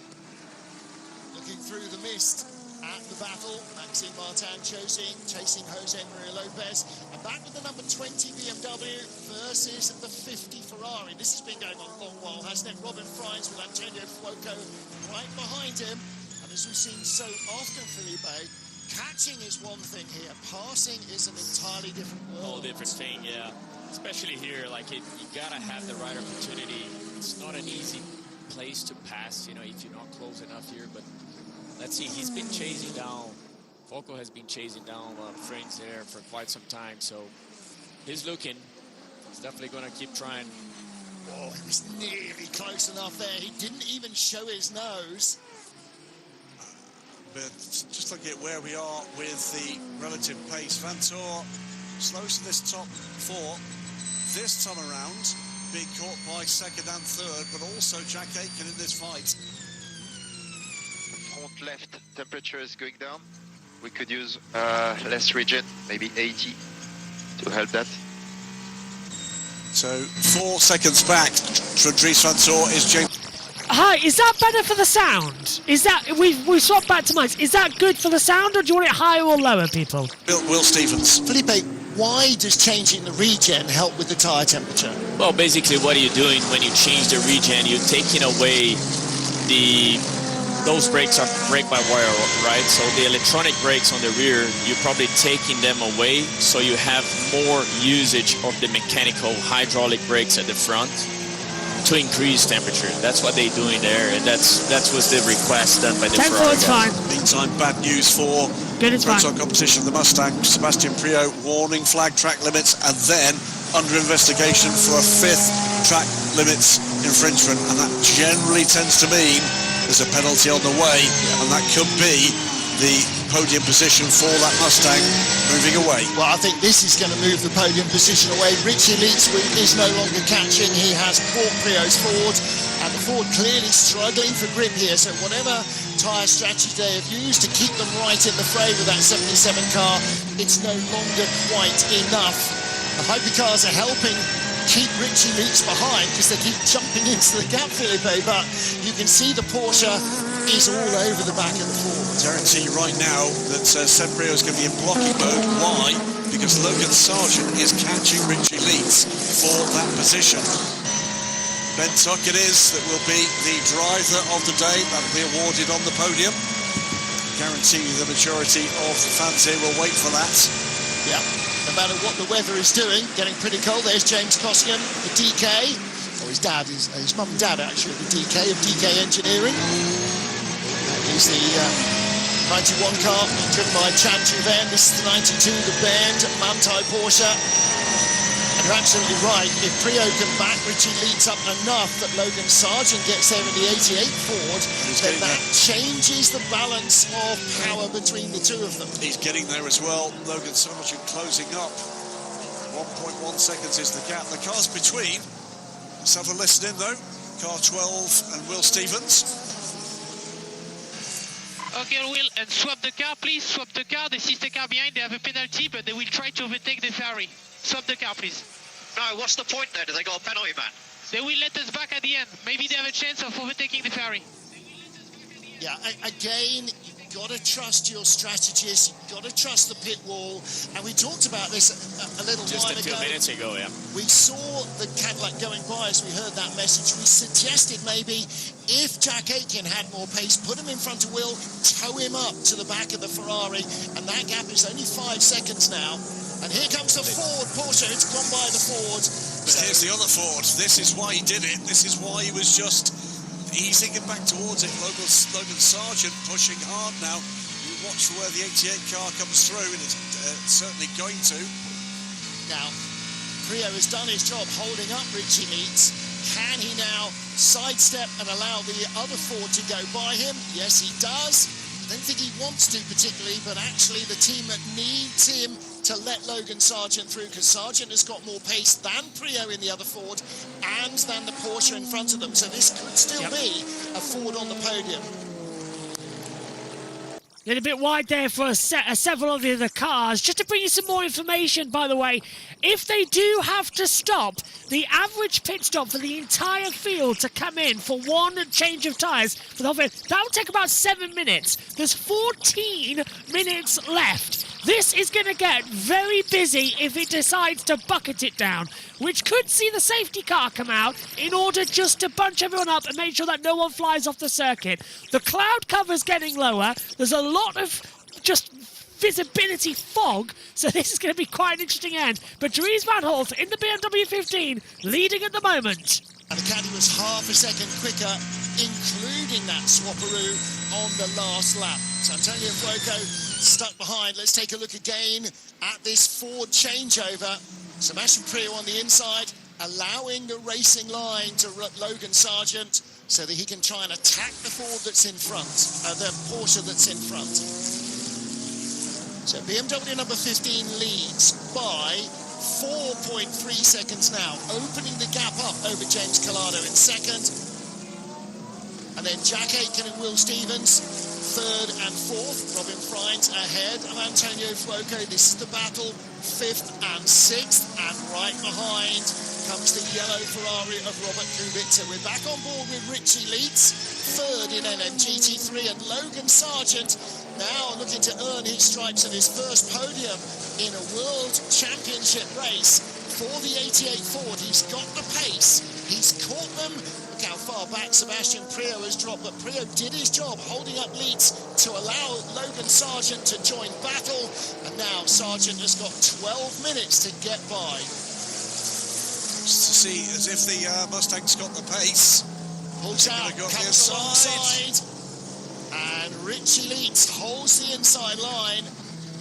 Looking through the mist at the battle, Maxime Martin chasing Jose Maria Lopez, and back with the number 20 BMW versus the 50 Ferrari. This has been going on a long while, hasn't it? Robin Fries with Antonio Fuoco right behind him. And as we've seen so often, Felipe, catching is one thing here. Passing is an entirely different world. Whole different thing, yeah. Especially here, like you gotta have the right opportunity. It's not an easy place to pass, you know, if you're not close enough here. But let's see, he's been chasing down. Foco has been chasing down Frings there for quite some time, so he's looking. He's definitely gonna keep trying. Oh, he was nearly close enough there. He didn't even show his nose. But just looking at where we are with the relative pace, Vantor slows to this top four. This time around, being caught by second and third, but also Jack Aitken in this fight. Front left temperature is going down. We could use less regen, maybe 80 to help that. So 4 seconds back from Dries Vantor is James. Hi, is that better for the sound? Is that we swapped back to mics? Is that good for the sound, or do you want it higher or lower, people? Will Stevens. Felipe, why does changing the regen help with the tyre temperature? Well, basically what are you doing when you change the regen? You're taking away those brakes are brake-by-wire, right? So the electronic brakes on the rear, you're probably taking them away, so you have more usage of the mechanical hydraulic brakes at the front to increase temperature. That's what they're doing there, and that was the request done by the Ferrari guys. Fine. Meantime, bad news for Proton competition of the Mustang. Sebastian Priaulx warning flag track limits, and then under investigation for a 5th track limits infringement, and that generally tends to mean there's a penalty on the way, and that could be the podium position for that Mustang moving away. Well, I think this is going to move the podium position away. Richie Leitz is no longer catching. He has brought Priaulx's Ford, and the Ford clearly struggling for grip here. So whatever tyre strategy they have used to keep them right in the fray with that 77 car, it's no longer quite enough. The hypercars are helping keep Richie Leitz behind because they keep jumping into the gap, Felipe, but you can see the Porsche is all over the back of the Ford. Guarantee right now that Seb Priaulx is going to be in blocking mode. Why? Because Logan Sargent is catching Richie Leitz for that position. Ben Tuck it is that will be the driver of the day. That'll be awarded on the podium. Guarantee the majority of the fans here will wait for that. Yeah. No matter what the weather is doing, getting pretty cold. There's James Costigan, the DK, or his dad, his mum and dad actually, the DK of DK Engineering. And he's the 91 car driven by Chad Juven. This is the 92, the Band Manthey Porsche. And you're absolutely right. If Priaulx can back Richie Leitz up enough that Logan Sargent gets there in the 88 Ford, then that changes the balance of power between the two of them. He's getting there as well. Logan Sargent closing up. 1.1 seconds is the gap. The cars between. Let's have a listen in though. Car 12 and Will Stevens. Okay, Will, and swap the car, please. Swap the car. This is the car behind. They have a penalty, but they will try to overtake the Ferrari. Swap the car, please. No, what's the point there? Do they got a penalty, man? They will let us back at the end. Maybe they have a chance of overtaking the Ferrari. Yeah, again, you've got to trust your strategists, you've got to trust the pit wall, and we talked about this a little while ago. Just a few minutes ago, yeah. We saw the Cadillac going by as we heard that message. We suggested maybe if Jack Aitken had more pace, put him in front of Will, tow him up to the back of the Ferrari, and that gap is only 5 seconds now. And here comes the Ford Porsche. It's gone by the Ford. But here's the other Ford. This is why he did it. This is why he was just easing it back towards it. Logan Sargent pushing hard now. You watch for where the 88 car comes through, and it's certainly going to. Now, Priaulx has done his job holding up Richie Leitz. Can he now sidestep and allow the other Ford to go by him? Yes, he does. I don't think he wants to particularly, but actually the team needs him to let Logan Sargent through, because Sargent has got more pace than Priaulx in the other Ford and than the Porsche in front of them. So this could still be a Ford on the podium. A little bit wide there for several of the other cars. Just to bring you some more information, by the way, if they do have to stop, the average pit stop for the entire field to come in for one change of tyres for the whole field, that will take about 7 minutes. There's 14 minutes left. This is going to get very busy if it decides to bucket it down, which could see the safety car come out in order just to bunch everyone up and make sure that no one flies off the circuit. The cloud cover's getting lower. There's a lot of just visibility fog, so this is going to be quite an interesting end. But Dries Van Holt in the BMW 15 leading at the moment. And the caddy was half a second quicker, including that swapperoo on the last lap. So Antonio Fuoco stuck behind. Let's take a look again at this Ford changeover. Sebastian Priaulx on the inside, allowing the racing line to Logan Sargent so that he can try and attack the Ford that's in front, the Porsche that's in front. So BMW number 15 leads by 4.3 seconds now, opening the gap up over James Collado in second. And then Jack Aitken and Will Stevens, third and fourth. Robin Frijns ahead of Antonio Fuoco. This is the battle, fifth and sixth. And right behind comes the yellow Ferrari of Robert Kubica. We're back on board with Richie Leitz, third in LMGT3, and Logan Sargent now looking to earn his stripes and his first podium in a World Championship race for the 88 Ford. He's got the pace, he's caught them. Look how far back Sebastian Priaulx has dropped, but Priaulx did his job holding up Leitz to allow Logan Sargent to join battle, and now Sargent has got 12 minutes to get by. To see as if the Mustang's got the pace. Pulls out, comes alongside, and Richie Leitz holds the inside line.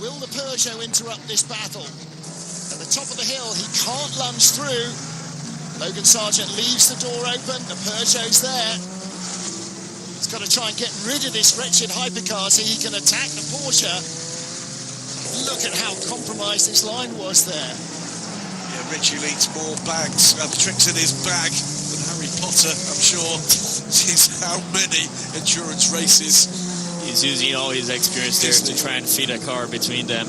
Will the Peugeot interrupt this battle? At the top of the hill, he can't lunge through. Logan Sargent leaves the door open, the Peugeot's there. He's got to try and get rid of this wretched hypercar so he can attack the Porsche. Look at how compromised this line was there. Yeah, Richie Leitz more bags, tricks in his bag than Harry Potter, I'm sure. Sees how many endurance races. He's using all his experience there to try and feed a car between them.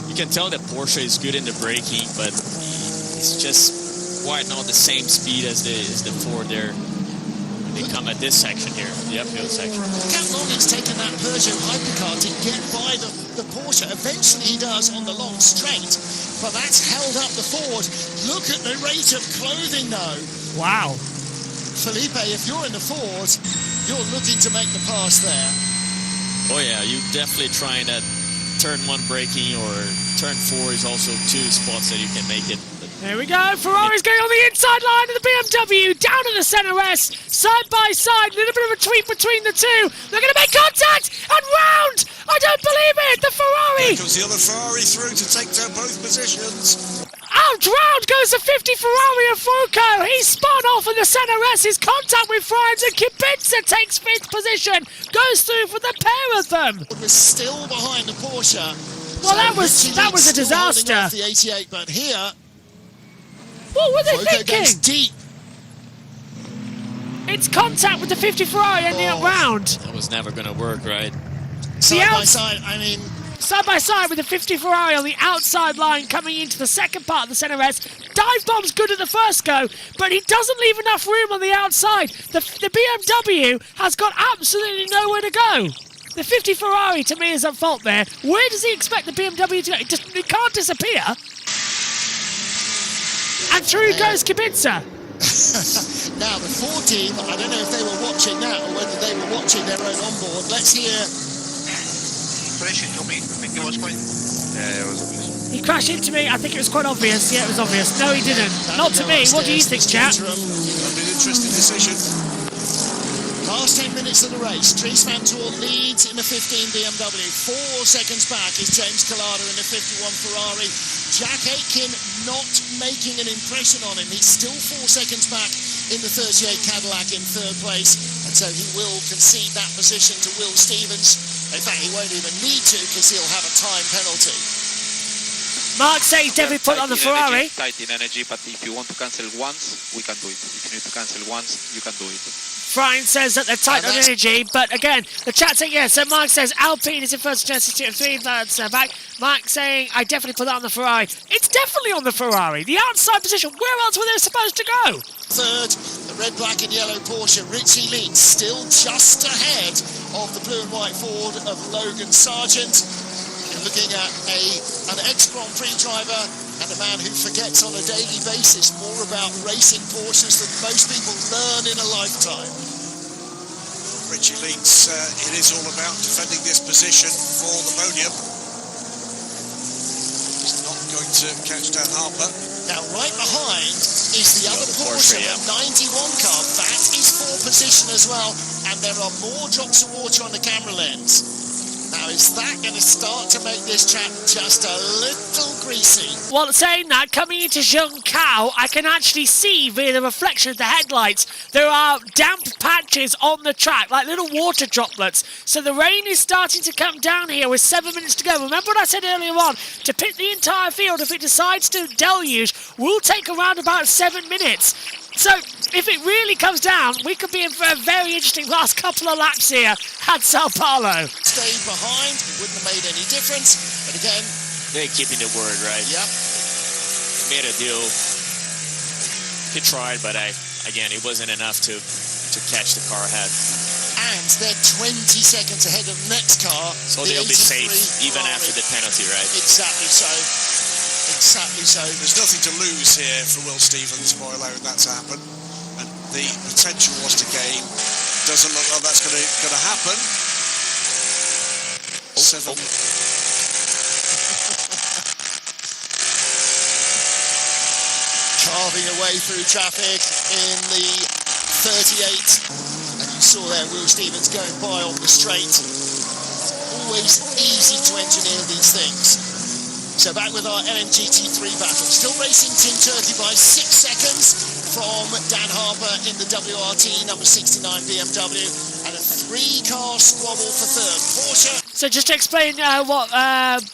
You can tell that Porsche is good in the braking, but it's just quite not the same speed as the Ford there. They come at this section here, the uphill section. Look how long it's taken that Peugeot hypercar to get by the Porsche. Eventually he does on the long straight, but that's held up the Ford. Look at the rate of clothing though. Wow. Felipe, if you're in the Ford, you're looking to make the pass there. Oh yeah, you definitely trying that turn 1 braking, or turn 4 is also 2 spots that you can make it. There we go, Ferrari's going on the inside line of the BMW, down to the centre S, side by side, a little bit of a tweak between the two. They're going to make contact, and round! I don't believe it, the Ferrari! Here comes the other Ferrari through to take down both positions. Out round goes the 50 Ferrari of Fuoco. He's spun off in the centre S. His contact with Frijns, and Kubica takes 5th position. Goes through for the pair of them. We're still behind the Porsche. Well, so that was a disaster. The 88, but here, what were they Fuoco thinking? goes deep. It's contact with the 50 Ferrari ending up round. That was never going to work, right? Side by side, I mean, side by side with the 50 Ferrari on the outside line coming into the second part of the centre S. Dive bomb's good at the first go, but he doesn't leave enough room on the outside. The BMW has got absolutely nowhere to go. The 50 Ferrari, to me, is at fault there. Where does he expect the BMW to go? It can't disappear. And through goes Kubica. Now, the Ford team, I don't know if they were watching that or whether they were watching their own onboard. Let's hear. He crashed into me. I think it was quite obvious. Yeah, it was obvious. No, he didn't. Not to me. What do you think, chap? That'll be an interesting decision. Last 10 minutes of the race, Dries Van Holt leads in the 15 BMW. 4 seconds back is James Collado in the 51 Ferrari. Jack Aitken not making an impression on him. He's still 4 seconds back in the 38 Cadillac in 3rd place. And so he will concede that position to Will Stevens. In fact, he won't even need to because he'll have a time penalty. Mark says definitely put on the Ferrari. Tight in energy, but if you want to cancel once, we can do it. If you need to cancel once, you can do it. Frijns says that they're tight on energy, but again, the chat saying, yeah, so Mark says Alpine is in first chance of 3, that's back. Mark saying, I definitely put that on the Ferrari. It's definitely on the Ferrari. The outside position, where else were they supposed to go? Third, the red, black and yellow Porsche, Richie Leitz, still just ahead of the blue and white Ford of Logan Sargent. You're looking at an ex-Grand Prix driver and a man who forgets on a daily basis more about racing Porsches than most people learn in a lifetime. Richie Leeds, it is all about defending this position for the podium. He's not going to catch Dan Harper. Now, right behind is the other Porsche, the 91 car. That is for position as well, and there are more drops of water on the camera lens. Now, is that going to start to make this track just a little greasy? Well, saying that, coming into Zhengzhou, I can actually see via the reflection of the headlights, there are damp patches on the track, like little water droplets. So the rain is starting to come down here with 7 minutes to go. Remember what I said earlier on? To pit the entire field, if it decides to deluge, will take around about 7 minutes. So, if it really comes down, we could be in for a very interesting last couple of laps here at Sao Paulo. Stayed behind, it wouldn't have made any difference, but again... They're keeping the word, right? Yep. Made a deal. He tried, but again, it wasn't enough to catch the car ahead. And they're 20 seconds ahead of the next car. So they'll be safe even after the penalty, right? Exactly so. Exactly so. There's nothing to lose here for Will Stevens by allowing that to happen. And the potential was to gain. Doesn't look like that's going to happen. Carving away through traffic in the 38. And you saw there Will Stevens going by on the straight. It's always easy to engineer these things. So back with our LMGT3 battle. Still racing Team Turkey by 6 seconds from Dan Harper in the WRT number 69 BMW. And a 3-car squabble for third. Porsche. So just to explain what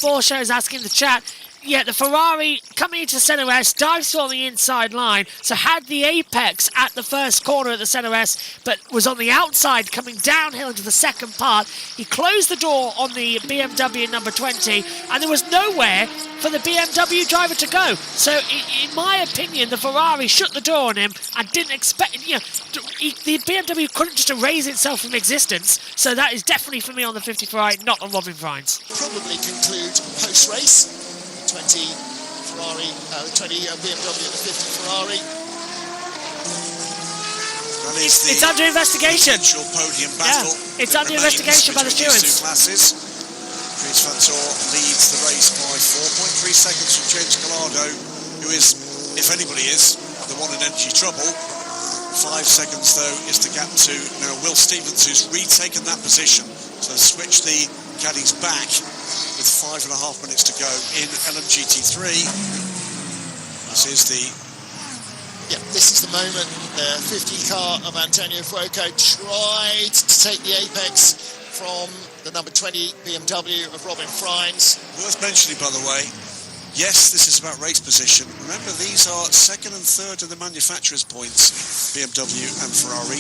Porsche is asking in the chat. Yeah, the Ferrari coming into Center S dives on the inside line, so had the apex at the first corner at the Center S, but was on the outside coming downhill into the second part. He closed the door on the BMW number 20, and there was nowhere for the BMW driver to go. So, in my opinion, the Ferrari shut the door on him and didn't expect, the BMW couldn't just erase itself from existence. So that is definitely for me on the 50 Ferrari, not on Robin Frijns. Probably conclude post-race. 20 Ferrari, 20 BMW and the 50 Ferrari. It's under investigation. Podium battle. Yeah, it's under investigation by the stewards. Two classes. Chris Vantor leads the race by 4.3 seconds from James Collado, who is, if anybody is, the one in energy trouble. 5 seconds, though, is the gap to now Will Stevens, who's retaken that position. So switch the caddies back with 5.5 minutes to go in LMGT3. This is the moment. The 50 car of Antonio Fuoco tried to take the apex from the number 20 BMW of Robin Frijns. Worth mentioning, by the way, yes, this is about race position. Remember, these are second and third of the manufacturer's points, BMW and Ferrari.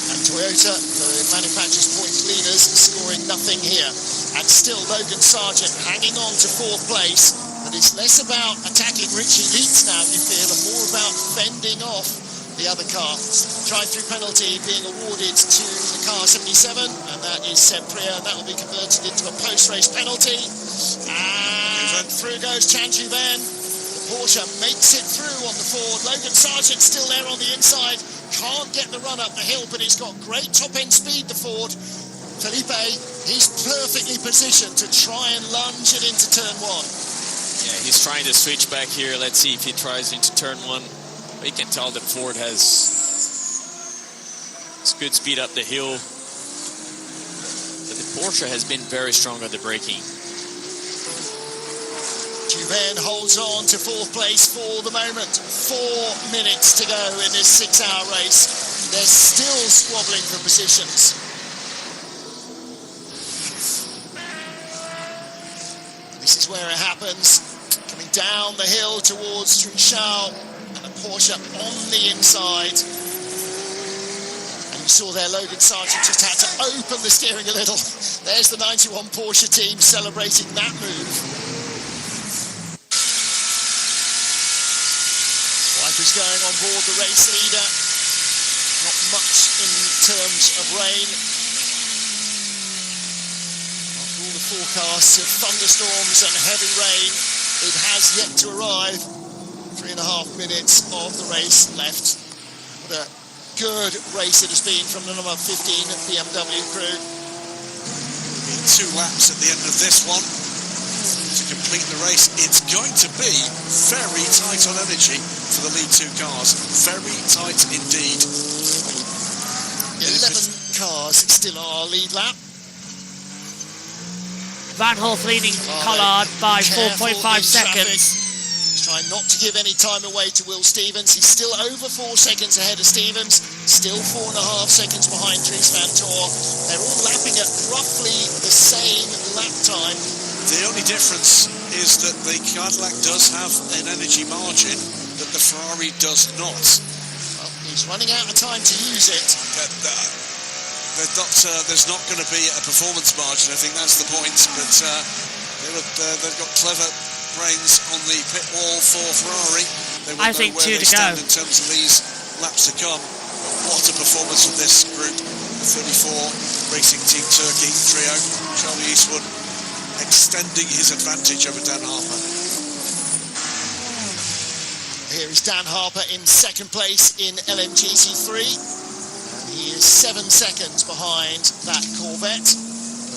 And Toyota, the manufacturer's points leaders, scoring nothing here. And still Logan Sargent hanging on to 4th place. But it's less about attacking Richie Leeds now, you feel, and more about fending off the other car. Drive-through penalty being awarded to the car 77, and that is Seb Priya, and that will be converted into a post-race penalty. And through goes Chanju Ben. The Porsche makes it through on the Ford. Logan Sargent still there on the inside. Can't get the run up the hill, but he's got great top-end speed, the Ford. Felipe, he's perfectly positioned to try and lunge it into turn 1. Yeah, he's trying to switch back here. Let's see if he tries into turn 1. You can tell that Ford has good speed up the hill. But the Porsche has been very strong at the braking. Juven holds on to 4th place for the moment. 4 minutes to go in this 6-hour race. They're still squabbling for positions. This is where it happens. Coming down the hill towards Zhengzhou, and the Porsche on the inside. And you saw there Logan Sargent just had to open the steering a little. There's the 91 Porsche team celebrating that move. Wipers going on board the race leader. Not much in terms of rain. After all the forecasts of thunderstorms and heavy rain. It has yet to arrive. 3.5 minutes of the race left. What a good race it has been from the number 15 BMW crew. 2 laps at the end of this one to complete the race. It's going to be very tight on energy for the lead 2 cars. Very tight indeed. 11 cars still on our lead lap. Van Hoff leading Collard by 4.5 seconds. He's trying not to give any time away to Will Stevens. He's still over 4 seconds ahead of Stevens. Still 4.5 seconds behind Dries Van Tor. They're all lapping at roughly the same lap time. The only difference is that the Cadillac does have an energy margin that the Ferrari does not. Well, he's running out of time to use it. There's not going to be a performance margin. I think that's the point. But they've got clever brains on the pit wall for Ferrari. They will know where they stand in terms of these laps to come. What a performance from this group, the 34 Racing Team Turkey trio. Charlie Eastwood extending his advantage over Dan Harper. Here is Dan Harper in second place in LMGT3. He is 7 seconds behind that Corvette.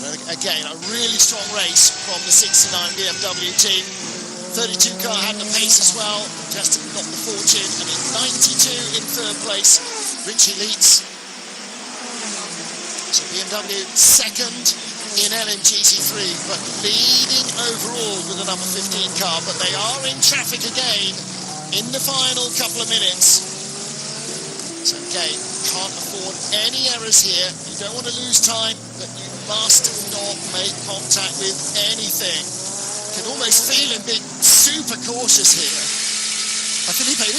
But again, a really strong race from the 69 BMW team. 32 car had the pace as well, just not the fortune. And in 92 in third place, Richie Leitz. So BMW second in LMGT3, but leading overall with the number 15 car. But they are in traffic again in the final couple of minutes. So again, can't afford any errors here. You don't want to lose time, but you must not make contact with anything. You can almost feel him being super cautious here. Felipe,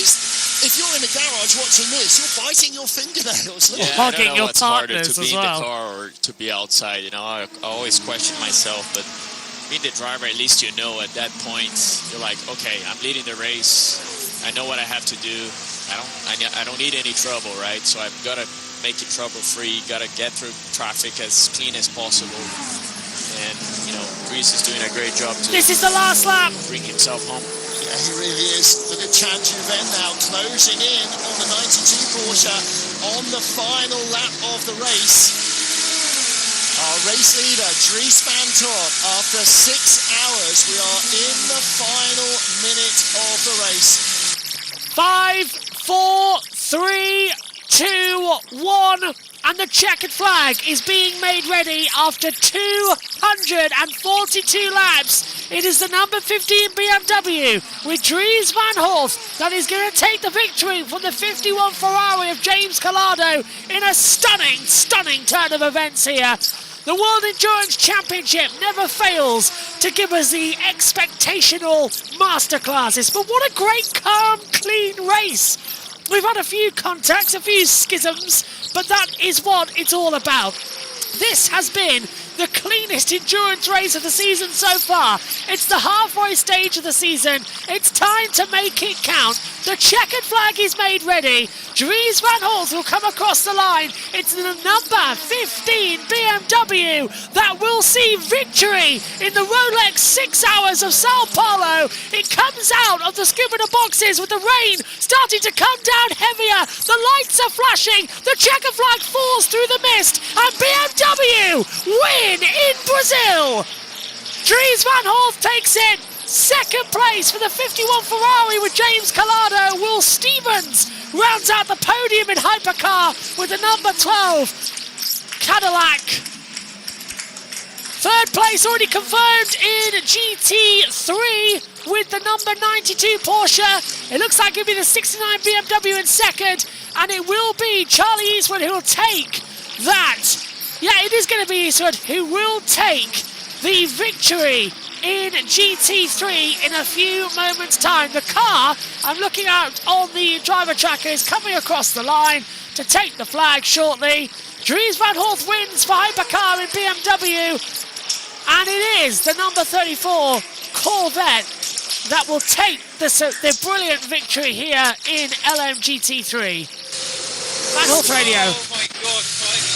if you're in the garage watching this, you're biting your fingernails. Yeah, I don't know what's harder, to be in the car or to be outside. You know, I always question myself, but being the driver, at least you know at that point, you're like, okay, I'm leading the race. I know what I have to do. I don't need any trouble, right? So I've got to make it trouble-free, got to get through traffic as clean as possible. And, you know, Dries is doing a great job to this is the last lap. Bring himself home. Yeah, he really is. Look at Chan Juven now closing in on the 92 Porsche on the final lap of the race. Our race leader, Dries Van Tor, after 6 hours, we are in the final minute of the race. 5, 4, 3, 2, 1, and the checkered flag is being made ready after 242 laps. It is the number 15 BMW with Dries Van Horst that is going to take the victory from the 51 Ferrari of James Collado in a stunning turn of events here. The World Endurance Championship never fails to give us the expectational masterclasses. But what a great, calm, clean race. We've had a few contacts, a few schisms, but that is what it's all about. This has been the cleanest endurance race of the season so far. It's the halfway stage of the season. It's time to make it count. The checkered flag is made ready. Dries Van Horst will come across the line. It's the number 15 BMW that will see victory in the Rolex 6 hours of Sao Paulo. It comes out of the scuba boxes with the rain starting to come down heavier. The lights are flashing. The checkered flag falls through the mist. And BMW win in Brazil. Dries Van Horst takes it. Second place for the 51 Ferrari with James Collado. Will Stevens rounds out the podium in hypercar with the number 12 Cadillac. Third place already confirmed in GT3 with the number 92 Porsche. It looks like it'll be the 69 BMW in second, and it will be Charlie Eastwood who will take that. Yeah, it is going to be Eastwood who will take the victory in GT3 in a few moments' time. The car I'm looking at on the driver tracker is coming across the line to take the flag shortly. Dries Van Horst wins for hypercar in BMW, and it is the number 34 Corvette that will take the brilliant victory here in LMGT3. Van Horst Radio. Oh my God, finally.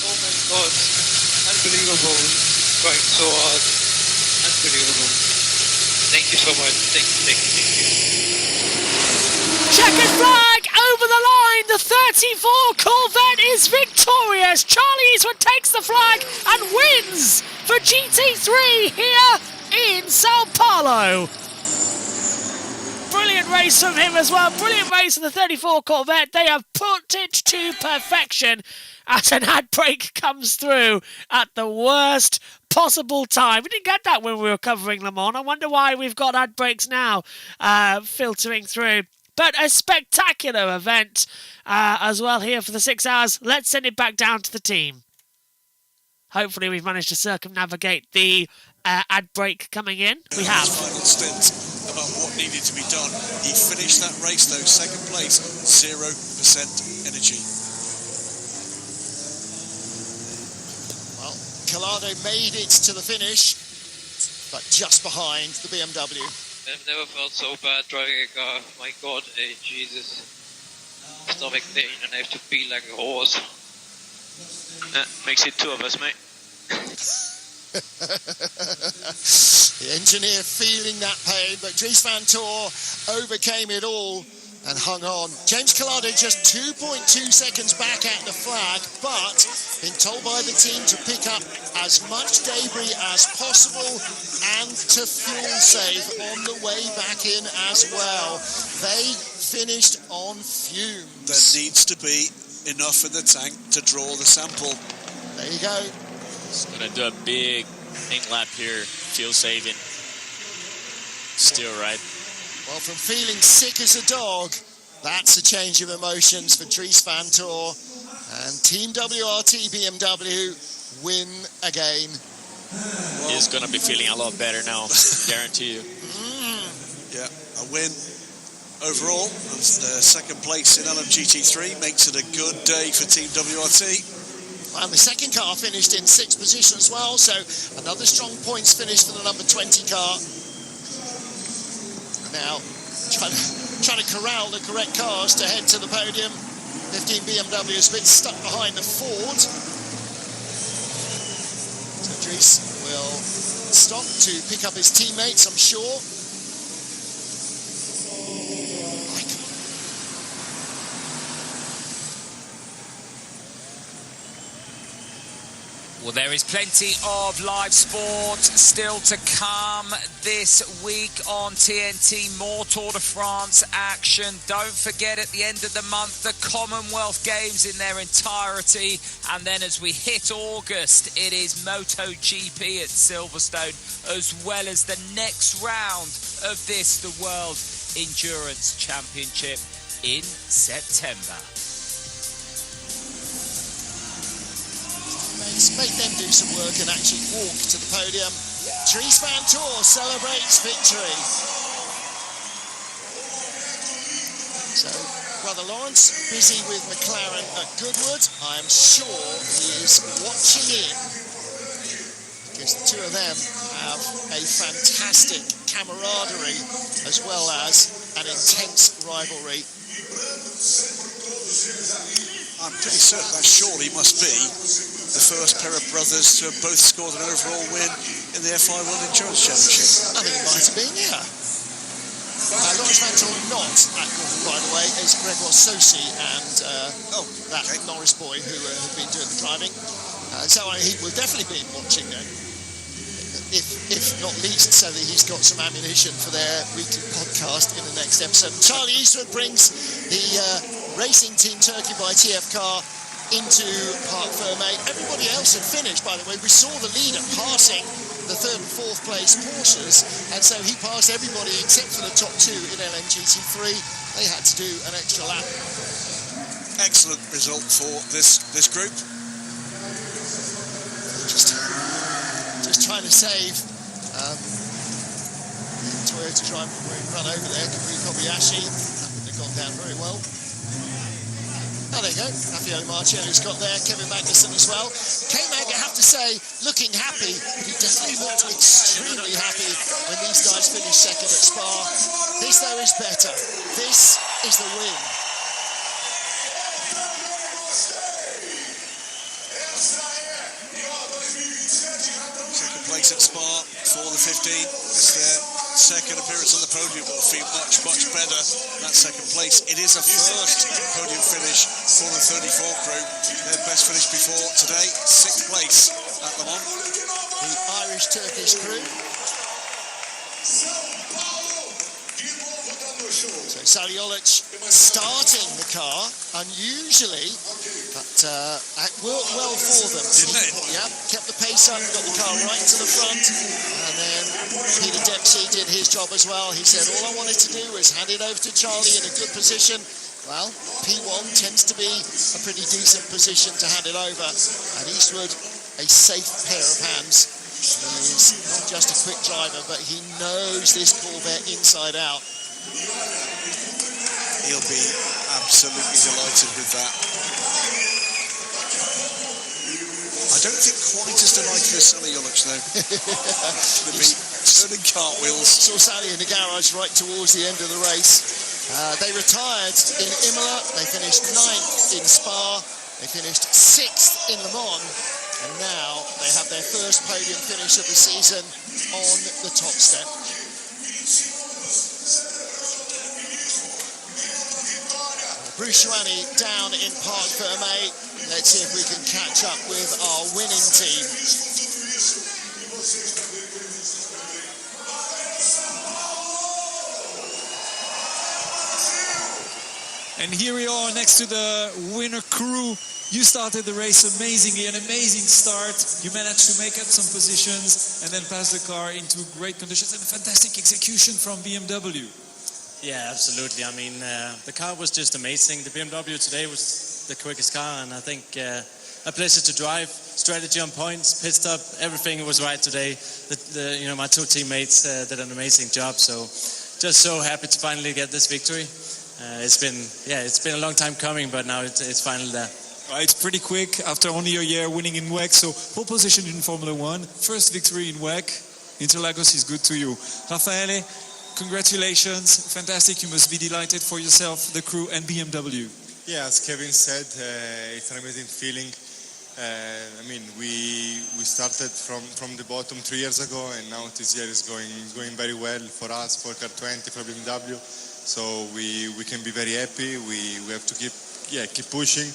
Oh my God. unbelievable. Going so hard. Unbelievable. Thank you so much. Thank you. Checkered flag over the line. The 34 Corvette is victorious. Charlie Eastwood takes the flag and wins for GT3 here in Sao Paulo. Brilliant race from him as well. Brilliant race of the 34 Corvette. They have put it to perfection as an ad brake comes through at the worst possible time. We didn't get that when we were covering Le Mans. I wonder why we've got ad brakes now filtering through. But a spectacular event as well here for the 6 hours. Let's send it back down to the team. Hopefully we've managed to circumnavigate the ad break coming in. We have. Final stint about what needed to be done. He finished that race though, second place, 0% energy. Well, Collado made it to the finish, but just behind the BMW. I've never felt so bad driving a car. My God, Jesus. Stomach pain and I have to feel like a horse. Makes it two of us, mate. The engineer feeling that pain, but Dries van Tor overcame it all and hung on. James Collado just 2.2 seconds back at the flag, but been told by the team to pick up as much debris as possible and to fuel save on the way back in as well. They finished on fumes. There needs to be enough in the tank to draw the sample. There you go. It's going to do a big ink lap here, fuel saving. Still right. Well, from feeling sick as a dog, that's a change of emotions for Dries van Tor. And Team WRT BMW win again. He's going to be feeling a lot better now, guarantee you. Yeah, a win overall. Second place in LMGT3 makes it a good day for Team WRT. And the second car finished in 6th position as well, so another strong points finish for the number 20 car. Now, trying to corral the correct cars to head to the podium. 15 BMW is a bit stuck behind the Ford. So Dries will stop to pick up his teammates, I'm sure. Well, there is plenty of live sport still to come this week on TNT. More Tour de France action. Don't forget at the end of the month, the Commonwealth Games in their entirety. And then as we hit August, it is MotoGP at Silverstone, as well as the next round of this, the World Endurance Championship in September. Make them do some work and actually walk to the podium. Dries van Tor celebrates victory. So, Brother Lawrence, busy with McLaren at Goodwood. I am sure he is watching in, because the two of them have a fantastic camaraderie as well as an intense rivalry. I'm pretty certain that surely must be the first pair of brothers to have both scored an overall win in the FI World Endurance Championship. I think it might have been, yeah. Lawrence van Tor not at Goodwood, by the way, is Gregor Sosi and that Norris boy who had been doing the driving. So he will definitely be watching then, if not least so that he's got some ammunition for their weekly podcast in the next episode. Charlie Eastwood brings the Racing Team Turkey by TF car into Parc Fermé. Everybody else had finished, by the way. We saw the leader passing the 3rd and 4th place Porsches, and so he passed everybody except for the top 2 in LMGT3. They had to do an extra lap. Excellent result for this group. Just trying to save Toyota driver run over there, Kabri Kobayashi. That would have gone down very well. Oh, there you go. Raffaele Marcelli's got there. Kevin Magnussen as well. K-Mag, I have to say, looking happy, but he definitely looked extremely happy when these guys finished second at Spa. This, though, is better. This is the win. place at Spa for the 15. It's their second appearance on the podium, but will feel much, much better that second place. It is a first podium finish for the 34 crew. Their best finish before today, 6th place at Le Mans. The Irish-Turkish crew. So Saliolic starting the car, unusually, but it worked well for them. Didn't it? Yeah, kept the pace up, got the car right to the front, and then Peter Dempsey did his job as well. He said, all I wanted to do was hand it over to Charlie in a good position. Well, P1 tends to be a pretty decent position to hand it over, and Eastwood, a safe pair of hands. He is not just a quick driver, but he knows this Corvette inside out. He'll be absolutely delighted with that. I don't think quite as delighted as Sally Ulich, though. They'll be turning cartwheels. Saw Sally in the garage right towards the end of the race. They retired in Imola. They finished 9th in Spa. They finished 6th in Le Mans. And now they have their first podium finish of the season on the top step. Bruce Schwanny down in Parc Fermé. Let's see if we can catch up with our winning team. And here we are next to the winner crew. You started the race amazingly, an amazing start. You managed to make up some positions and then pass the car into great conditions and a fantastic execution from BMW. Yeah, absolutely. I mean, the car was just amazing. The BMW today was the quickest car, and I think a pleasure to drive. Strategy on points, pit stop, everything was right today. My two teammates did an amazing job. So, just so happy to finally get this victory. It's been a long time coming, but now it's finally there. It's pretty quick after only a year winning in WEC. So, pole position in Formula 1, first victory in WEC. Interlagos is good to you. Raffaele, congratulations, fantastic. You must be delighted for yourself, the crew, and BMW. Yeah, as Kevin said, it's an amazing feeling. I mean, we started from the bottom 3 years ago, and now this year is going very well for us, for Car 20, for BMW. So we can be very happy. We have to keep pushing.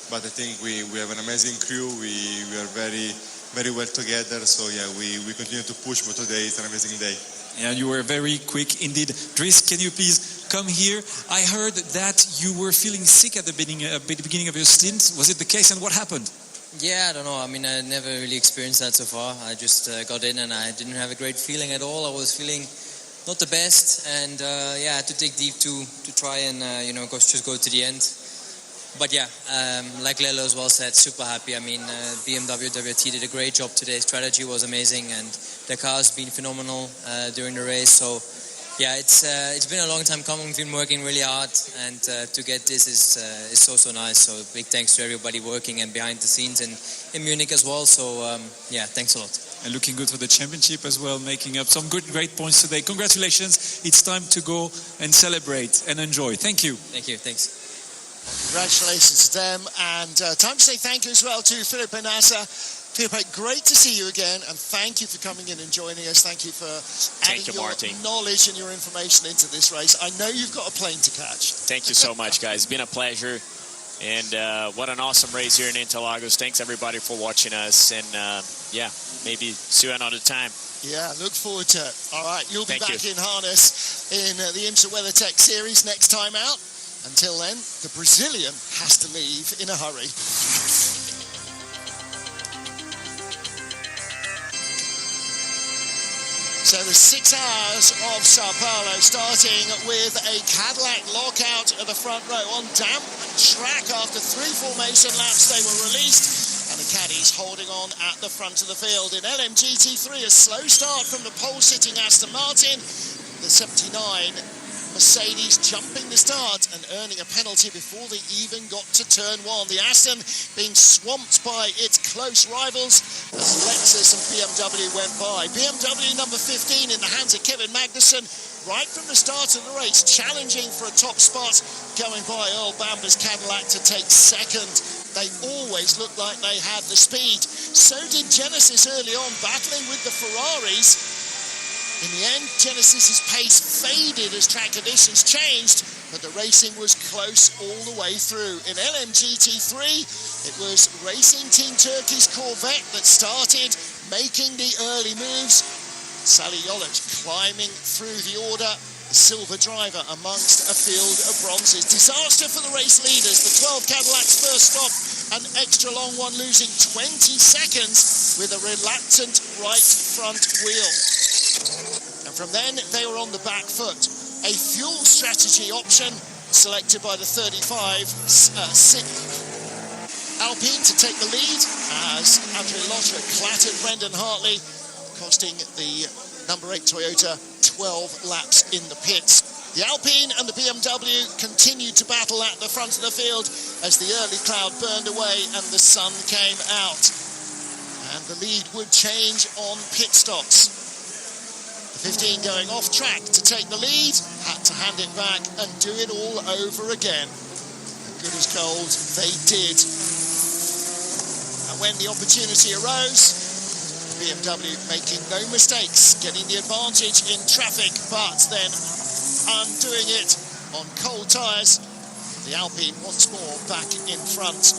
But I think we have an amazing crew. We are very well together. So yeah, we continue to push. But today is an amazing day. Yeah, you were very quick indeed. Dries, can you please come here? I heard that you were feeling sick at the beginning of your stint. Was it the case, and what happened? Yeah, I don't know. I mean, I never really experienced that so far. I just got in and I didn't have a great feeling at all. I was feeling not the best, and I had to dig deep to try and just go to the end. But yeah, like Lelo as well said, super happy. I mean, BMW WT did a great job today. Strategy was amazing, and the car's been phenomenal during the race. So yeah, it's been a long time coming. We've been working really hard, and to get this is so nice. So big thanks to everybody working and behind the scenes in Munich as well. So yeah, thanks a lot. And looking good for the championship as well, making up some great points today. Congratulations. It's time to go and celebrate and enjoy. Thank you. Thank you. Thanks. Congratulations to them, and time to say thank you as well to Felipe Nasser. Felipe, great to see you again, and thank you for coming in and joining us. Thank you for adding your knowledge and your information into this race. I know you've got a plane to catch. Thank you so much, guys. It's been a pleasure, and what an awesome race here in Interlagos. Thanks everybody for watching us, and yeah, maybe see you another time. Yeah, look forward to it. All right, you'll be back in harness in the IMSA WeatherTech series next time out. Until then, the Brazilian has to leave in a hurry. So the 6 hours of Sao Paulo, starting with a Cadillac lockout at the front row on damp track. After 3 formation laps, they were released, and the caddies holding on at the front of the field. In LMGT3, a slow start from the pole-sitting Aston Martin. The 79 Mercedes jumping the start and earning a penalty before they even got to turn 1. The Aston being swamped by its close rivals as Lexus and BMW went by. BMW number 15 in the hands of Kevin Magnussen right from the start of the race, challenging for a top spot, going by Earl Bamber's Cadillac to take second. They always looked like they had the speed. So did Genesis early on, battling with the Ferraris. In the end, Genesis's pace faded as track conditions changed, but the racing was close all the way through. In LMGT3, it was Racing Team Turkey's Corvette that started making the early moves. Sally Yolich climbing through the order, the silver driver amongst a field of bronzes. Disaster for the race leaders. The 12 Cadillac's first stop, an extra long one, losing 20 seconds with a reluctant right front wheel. And from then, they were on the back foot. A fuel strategy option selected by the 35 Alpine to take the lead as Andre Lotter clattered Brendan Hartley, costing the number 8 Toyota 12 laps in the pits. The Alpine and the BMW continued to battle at the front of the field as the early cloud burned away and the sun came out. And the lead would change on pit stops. The 15 going off track to take the lead, had to hand it back and do it all over again. Good as gold, they did. And when the opportunity arose, the BMW making no mistakes, getting the advantage in traffic, but then undoing it on cold tyres. The Alpine once more back in front.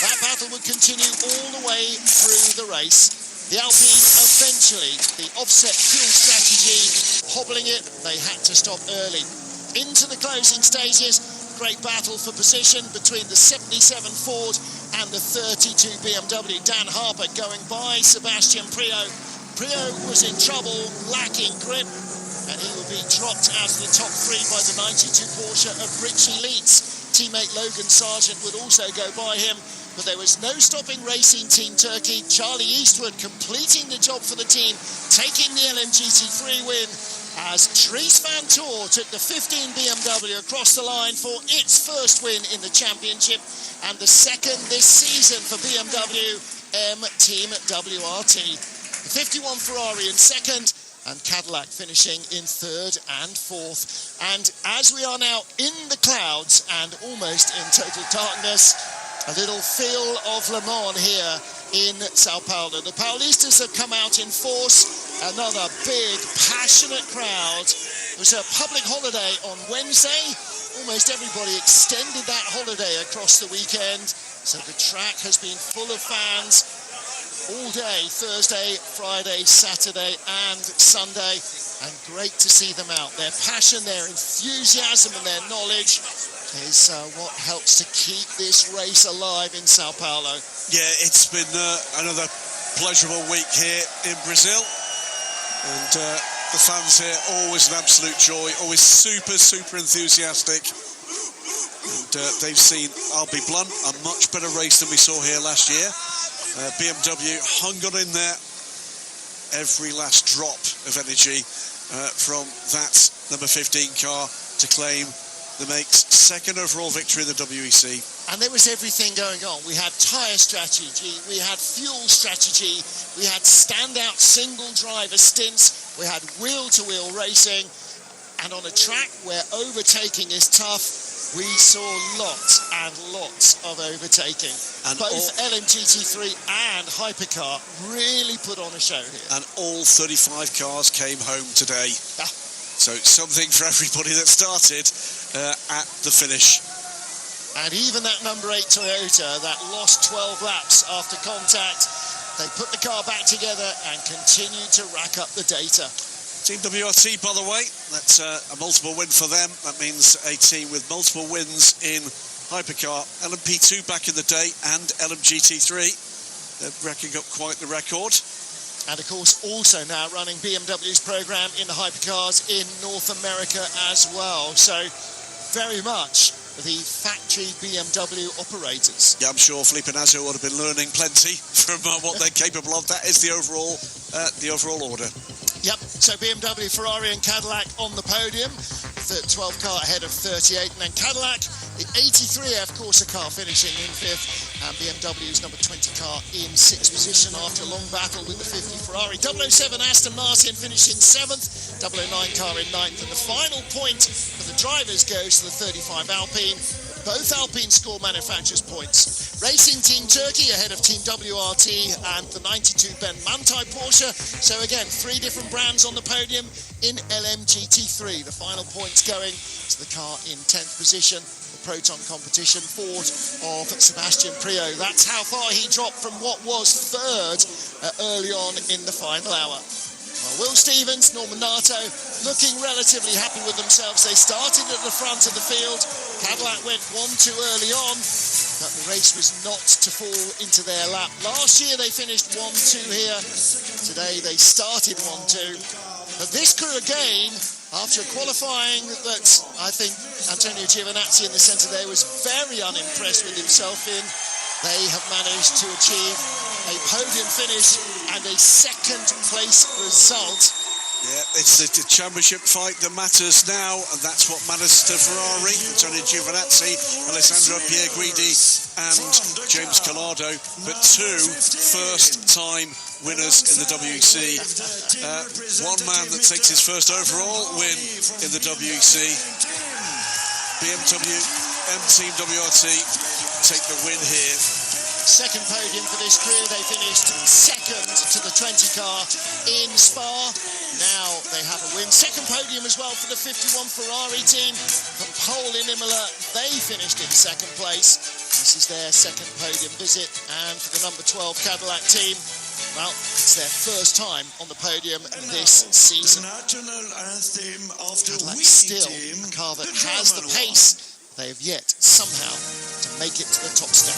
That battle would continue all the way through the race. The Alpine eventually, the offset fuel strategy, hobbling it, they had to stop early. Into the closing stages, great battle for position between the 77 Ford and the 32 BMW. Dan Harper going by Sebastian Priaulx. Priaulx was in trouble, lacking grip, and he would be dropped out of the top 3 by the 92 Porsche of Richie Leitz. Teammate Logan Sargent would also go by him. But there was no stopping Racing Team Turkey. Charlie Eastwood completing the job for the team, taking the LMGT3 win as Dries van Toor took the 15 BMW across the line for its first win in the championship and the second this season for BMW M Team WRT. The 51 Ferrari in second and Cadillac finishing in third and fourth. And as we are now in the clouds and almost in total darkness, a little feel of Le Mans here in Sao Paulo. The Paulistas have come out in force. Another big, passionate crowd. It was a public holiday on Wednesday. Almost everybody extended that holiday across the weekend. So the track has been full of fans all day, Thursday, Friday, Saturday and Sunday. And great to see them out. Their passion, their enthusiasm and their knowledge is what helps to keep this race alive in Sao Paulo. Yeah, it's been another pleasurable week here in Brazil. And the fans here, always an absolute joy, always super, super enthusiastic. And they've seen, I'll be blunt, a much better race than we saw here last year. BMW hung on in there. Every last drop of energy from that number 15 car to claim the Make's second overall victory in the WEC. And there was everything going on. We had tyre strategy, we had fuel strategy, we had standout single driver stints, we had wheel-to-wheel racing, and on a track where overtaking is tough, we saw lots and lots of overtaking. And both LMGT3 and Hypercar really put on a show here. And all 35 cars came home today. So something for everybody that started at the finish. And even that number 8 Toyota that lost 12 laps after contact, they put the car back together and continued to rack up the data. Team WRT, by the way, that's a multiple win for them. That means a team with multiple wins in Hypercar, LMP2 back in the day, and LMGT3. They're racking up quite the record. And of course, also now running BMW's program in the Hypercars in North America as well. So very much the factory BMW operators. Yeah, I'm sure Felipe Nasr would have been learning plenty from what they're capable of. That is the overall order. Yep, so BMW, Ferrari and Cadillac on the podium. The 12 car ahead of 38, and then Cadillac, the 83F Corsa car finishing in 5th, and BMW's number 20 car in 6th position after a long battle with the 50 Ferrari. 007 Aston Martin finishing 7th, 009 car in 9th, and the final point for the drivers goes to the 35 Alpine. Both Alpine score manufacturers' points. Racing Team Turkey ahead of Team WRT and the 92 Ben Manthey Porsche. So again, 3 different brands on the podium in LMGT3. The final points going to the car in 10th position. Proton competition, Ford of Sebastian Priaulx. That's how far he dropped from what was 3rd early on in the final hour. Well, Will Stevens, Norman Nato looking relatively happy with themselves. They started at the front of the field. Cadillac went 1-2 early on, but the race was not to fall into their lap. Last year they finished 1-2 here. Today they started 1-2. But this crew again, after qualifying that I think Antonio Giovinazzi in the centre there was very unimpressed with himself in, they have managed to achieve a podium finish and a 2nd place result. Yeah, it's the championship fight that matters now, and that's what matters to Ferrari. Antonio Giovinazzi, Alessandro Pierguidi and James Collado, but 2 first-time winners in the WEC. One man that takes his first overall win in the WEC. BMW and Team WRT take the win here. 2nd podium for this crew. They finished 2nd to the 20 car in Spa. Now they have a win. 2nd podium as well for the 51 Ferrari team. From pole in Imola, they finished in 2nd place. This is their 2nd podium visit. And for the number 12 Cadillac team, well, it's their first time on the podium this season. Cadillac's still a car that has the pace. They have yet somehow to make it to the top step.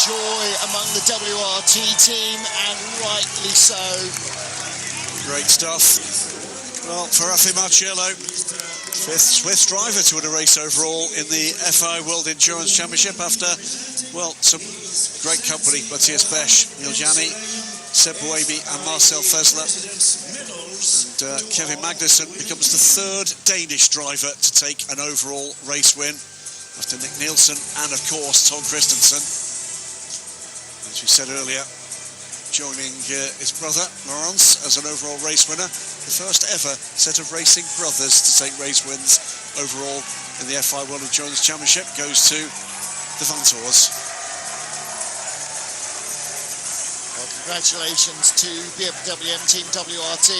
Joy among the WRT team, and rightly so. Great stuff. Well, for Rafi Marciello, 5th Swiss driver to win a race overall in the FI World Endurance Championship after, well, some great company. Matthias Besch, Neil Jani, Seb Buemi and Marcel Fessler. And Kevin Magnussen becomes the 3rd Danish driver to take an overall race win after Nick Nielsen and, of course, Tom Christensen. As we said earlier, joining his brother, Laurence, as an overall race winner. The first ever set of racing brothers to take race wins overall in the FI World Endurance Championship goes to the Vantors. Well, congratulations to BMW Team WRT.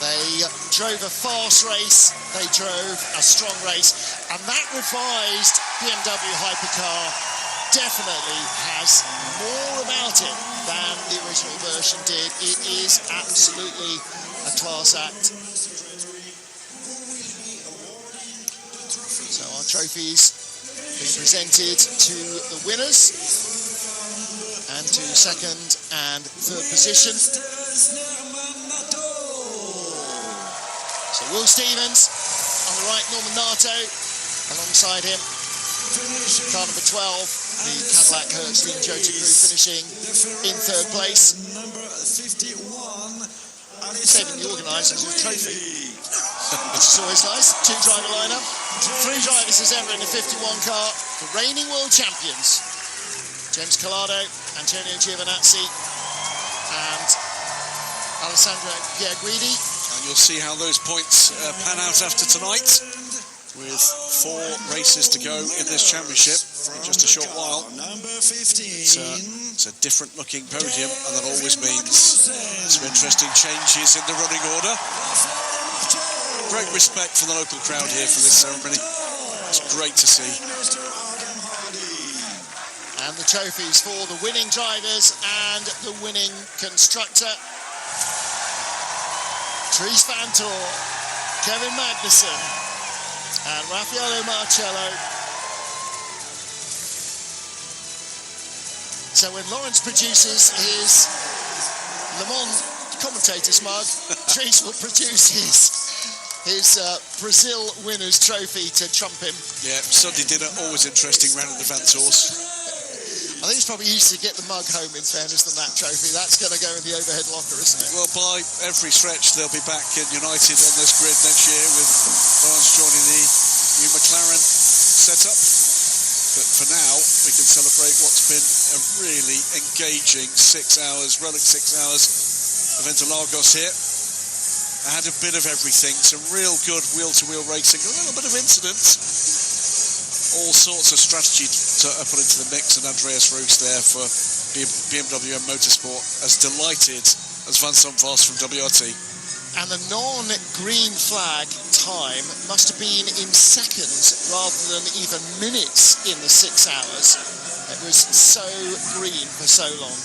They drove a fast race, they drove a strong race, and that revised BMW hypercar definitely has more about it than the original version did. It is absolutely a class act. So our trophies being presented to the winners and to 2nd and 3rd position. So Will Stevens on the right, Norman Nato alongside him. Car number 12, the Cadillac Hertz Team Jota crew finishing in 3rd place. Saving the organisers a trophy, which is always nice. 2-driver lineup, 3 drivers as ever in the 51 car. The reigning world champions, James Collado, Antonio Giovinazzi and Alessandro Pierguidi. And you'll see how those points pan out after tonight. with 4 races to go in this championship in just a short while. Number 15. It's a different looking podium, and that always means some interesting changes in the running order. Great respect for the local crowd here for this ceremony. It's great to see. And the trophies for the winning drivers and the winning constructor. Dries Van Tor, Kevin Magnussen, and Raffaele Marcello. So when Lawrence produces his Le Mans commentator's mug, Dries will produce his Brazil winner's trophy to trump him. Yeah, Sunday dinner, always interesting round at the Van Tors. I think it's probably easier to get the mug home, in fairness, than that trophy. That's going to go in the overhead locker, isn't it? Well, by every stretch, they'll be back in United on this grid next year with Lawrence joining the new McLaren setup. But for now, we can celebrate what's been a really engaging 6 hours, Rolex 6 hours of Interlagos here. I had a bit of everything, some real good wheel-to-wheel racing, a little bit of incidents, all sorts of strategy to put into the mix, and Andreas Roos there for BMW and Motorsport, as delighted as Vincent Voss from WRT. And the non-green flag time must have been in seconds rather than even minutes in the 6 hours. It was so green for so long.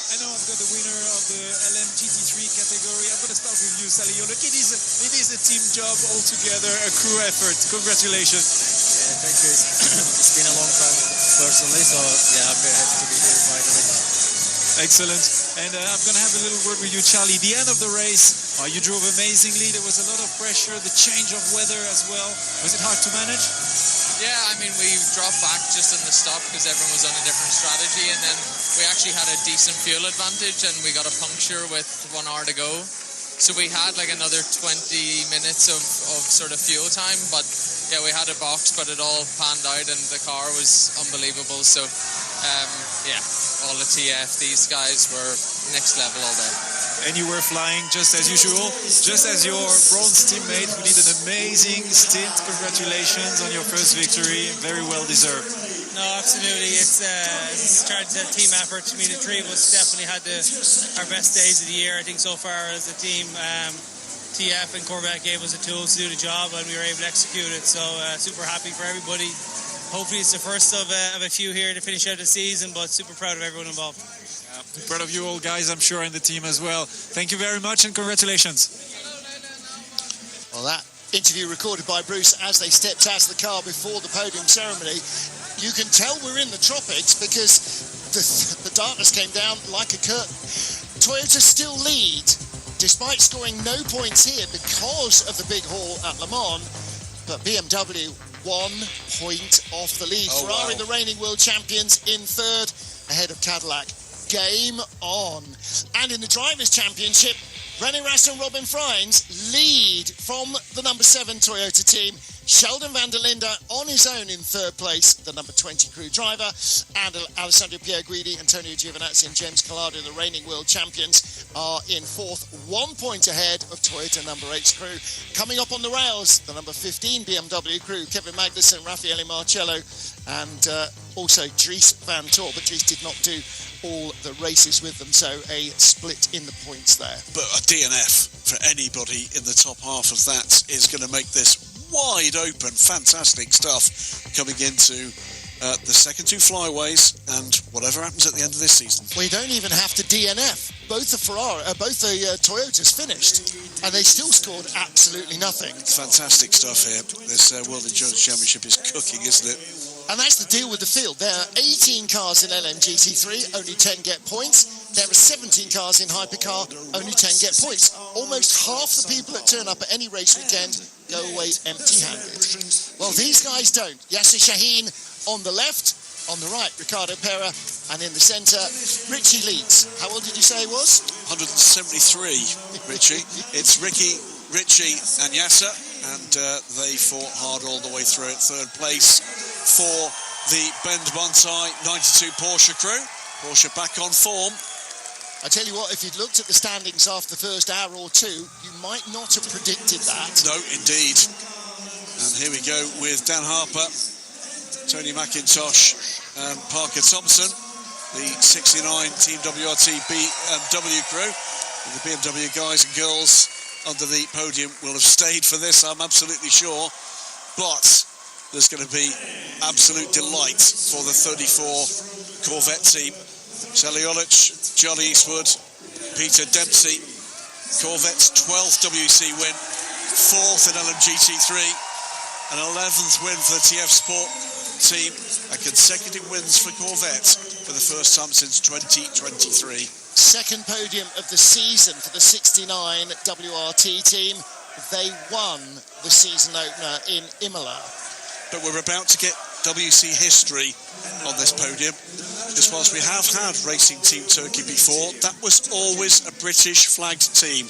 I know I've got the winner of the LMGT3 category. I'm going to start with you, Sally. Look, it is a team job altogether, a crew effort. Congratulations. Yeah, thank you. It's been a long time personally, so yeah, I'm very happy to be here finally. Excellent. And I'm going to have a little word with you, Charlie. The end of the race, you drove amazingly. There was a lot of pressure, the change of weather as well. Was it hard to manage? Yeah, I mean, we dropped back just in the stop because everyone was on a different strategy, and then we actually had a decent fuel advantage, and we got a puncture with 1 hour to go. So we had like another 20 minutes of sort of fuel time, but yeah, we had a box, but it all panned out, and the car was unbelievable. So yeah, all the TF, these guys were next level all day. And you were flying just as usual, just as your bronze teammate who did an amazing stint. Congratulations on your first victory, very well deserved. No, absolutely. It's started a team effort. I mean, the three of us definitely had our best days of the year, I think, so far as a team. TF and Corvette gave us the tools to do the job, and we were able to execute it. So super happy for everybody. Hopefully it's the first of a few here to finish out the season, but super proud of everyone involved. Proud of you all, guys, I'm sure, and the team as well. Thank you very much, and congratulations. Well, that interview recorded by Bruce as they stepped out of the car before the podium ceremony. You can tell we're in the tropics because the darkness came down like a curtain. Toyota still lead, despite scoring no points here because of the big haul at Le Mans, but BMW 1 point off the lead. Oh, Ferrari, wow. the reigning world champions, in third, ahead of Cadillac. Game on. And in the Drivers' Championship, René Rast and Robin Freins lead from the number 7 Toyota team. Sheldon van der Linde on his own in third place, the number 20 crew driver, and Alessandro Pierguidi, Antonio Giovinazzi and James Calado, the reigning world champions, are in fourth, 1 point ahead of Toyota number 8's crew. Coming up on the rails, the number 15 BMW crew, Kevin Magnussen, Raffaele Marcello, and also Dries Van Tor, but Dries did not do all the races with them, so a split in the points there. But a DNF for anybody in the top half of that is going to make this wide open. Fantastic stuff coming into the second 2 flyways, and whatever happens at the end of this season. We don't even have to DNF. Both the Toyotas finished, and they still scored absolutely nothing. Fantastic stuff here. This World Endurance Championship is cooking, isn't it? And that's the deal with the field. There are 18 cars in LMGT3, only 10 get points. There are 17 cars in Hypercar, only 10 get points. Almost half the people that turn up at any race weekend go away empty-handed. Well, these guys don't. Yasser Shaheen on the left, on the right, Ricardo Pera, and in the centre, Richie Leeds. How old did you say he was? 173, Richie. It's Richie and Yasser, and they fought hard all the way through it. Third place for the Bend Bontai 92 Porsche crew. Porsche back on form. I tell you what, if you'd looked at the standings after the first hour or two, you might not have predicted that. No, indeed. And here we go with Dan Harper, Tony McIntosh and Parker Thompson, the 69 Team WRT BMW crew. And the BMW guys and girls under the podium will have stayed for this, I'm absolutely sure. But there's going to be absolute delight for the 34 Corvette team. Sally Olic, Johnny Eastwood, Peter Dempsey. Corvette's 12th WEC win, 4th in LMGT3, an 11th win for the TF Sport team, and consecutive wins for Corvette for the first time since 2023. Second podium of the season for the 69 WRT team. They won the season opener in Imola. But we're about to get WEC history on this podium, because whilst we have had Racing Team Turkey before, that was always a British flagged team.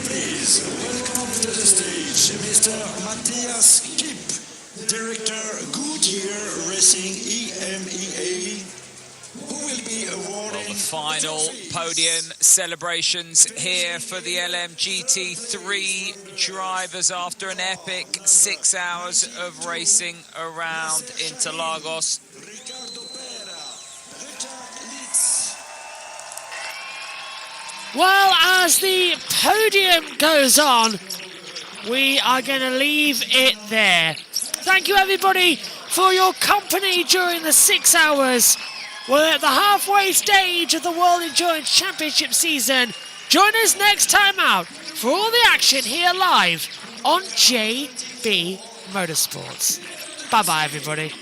Please welcome to the stage Mr. Matthias Kipp, Director Goodyear Racing EMEA, who will be awarding... Well, the final podium celebrations here for the LMGT3 drivers after an epic 6 hours of racing around Interlagos. Well, as the podium goes on, we are going to leave it there. Thank you, everybody, for your company during the 6 hours. We're at the halfway stage of the World Endurance Championship season. Join us next time out for all the action here live on JB Motorsports. Bye-bye, everybody.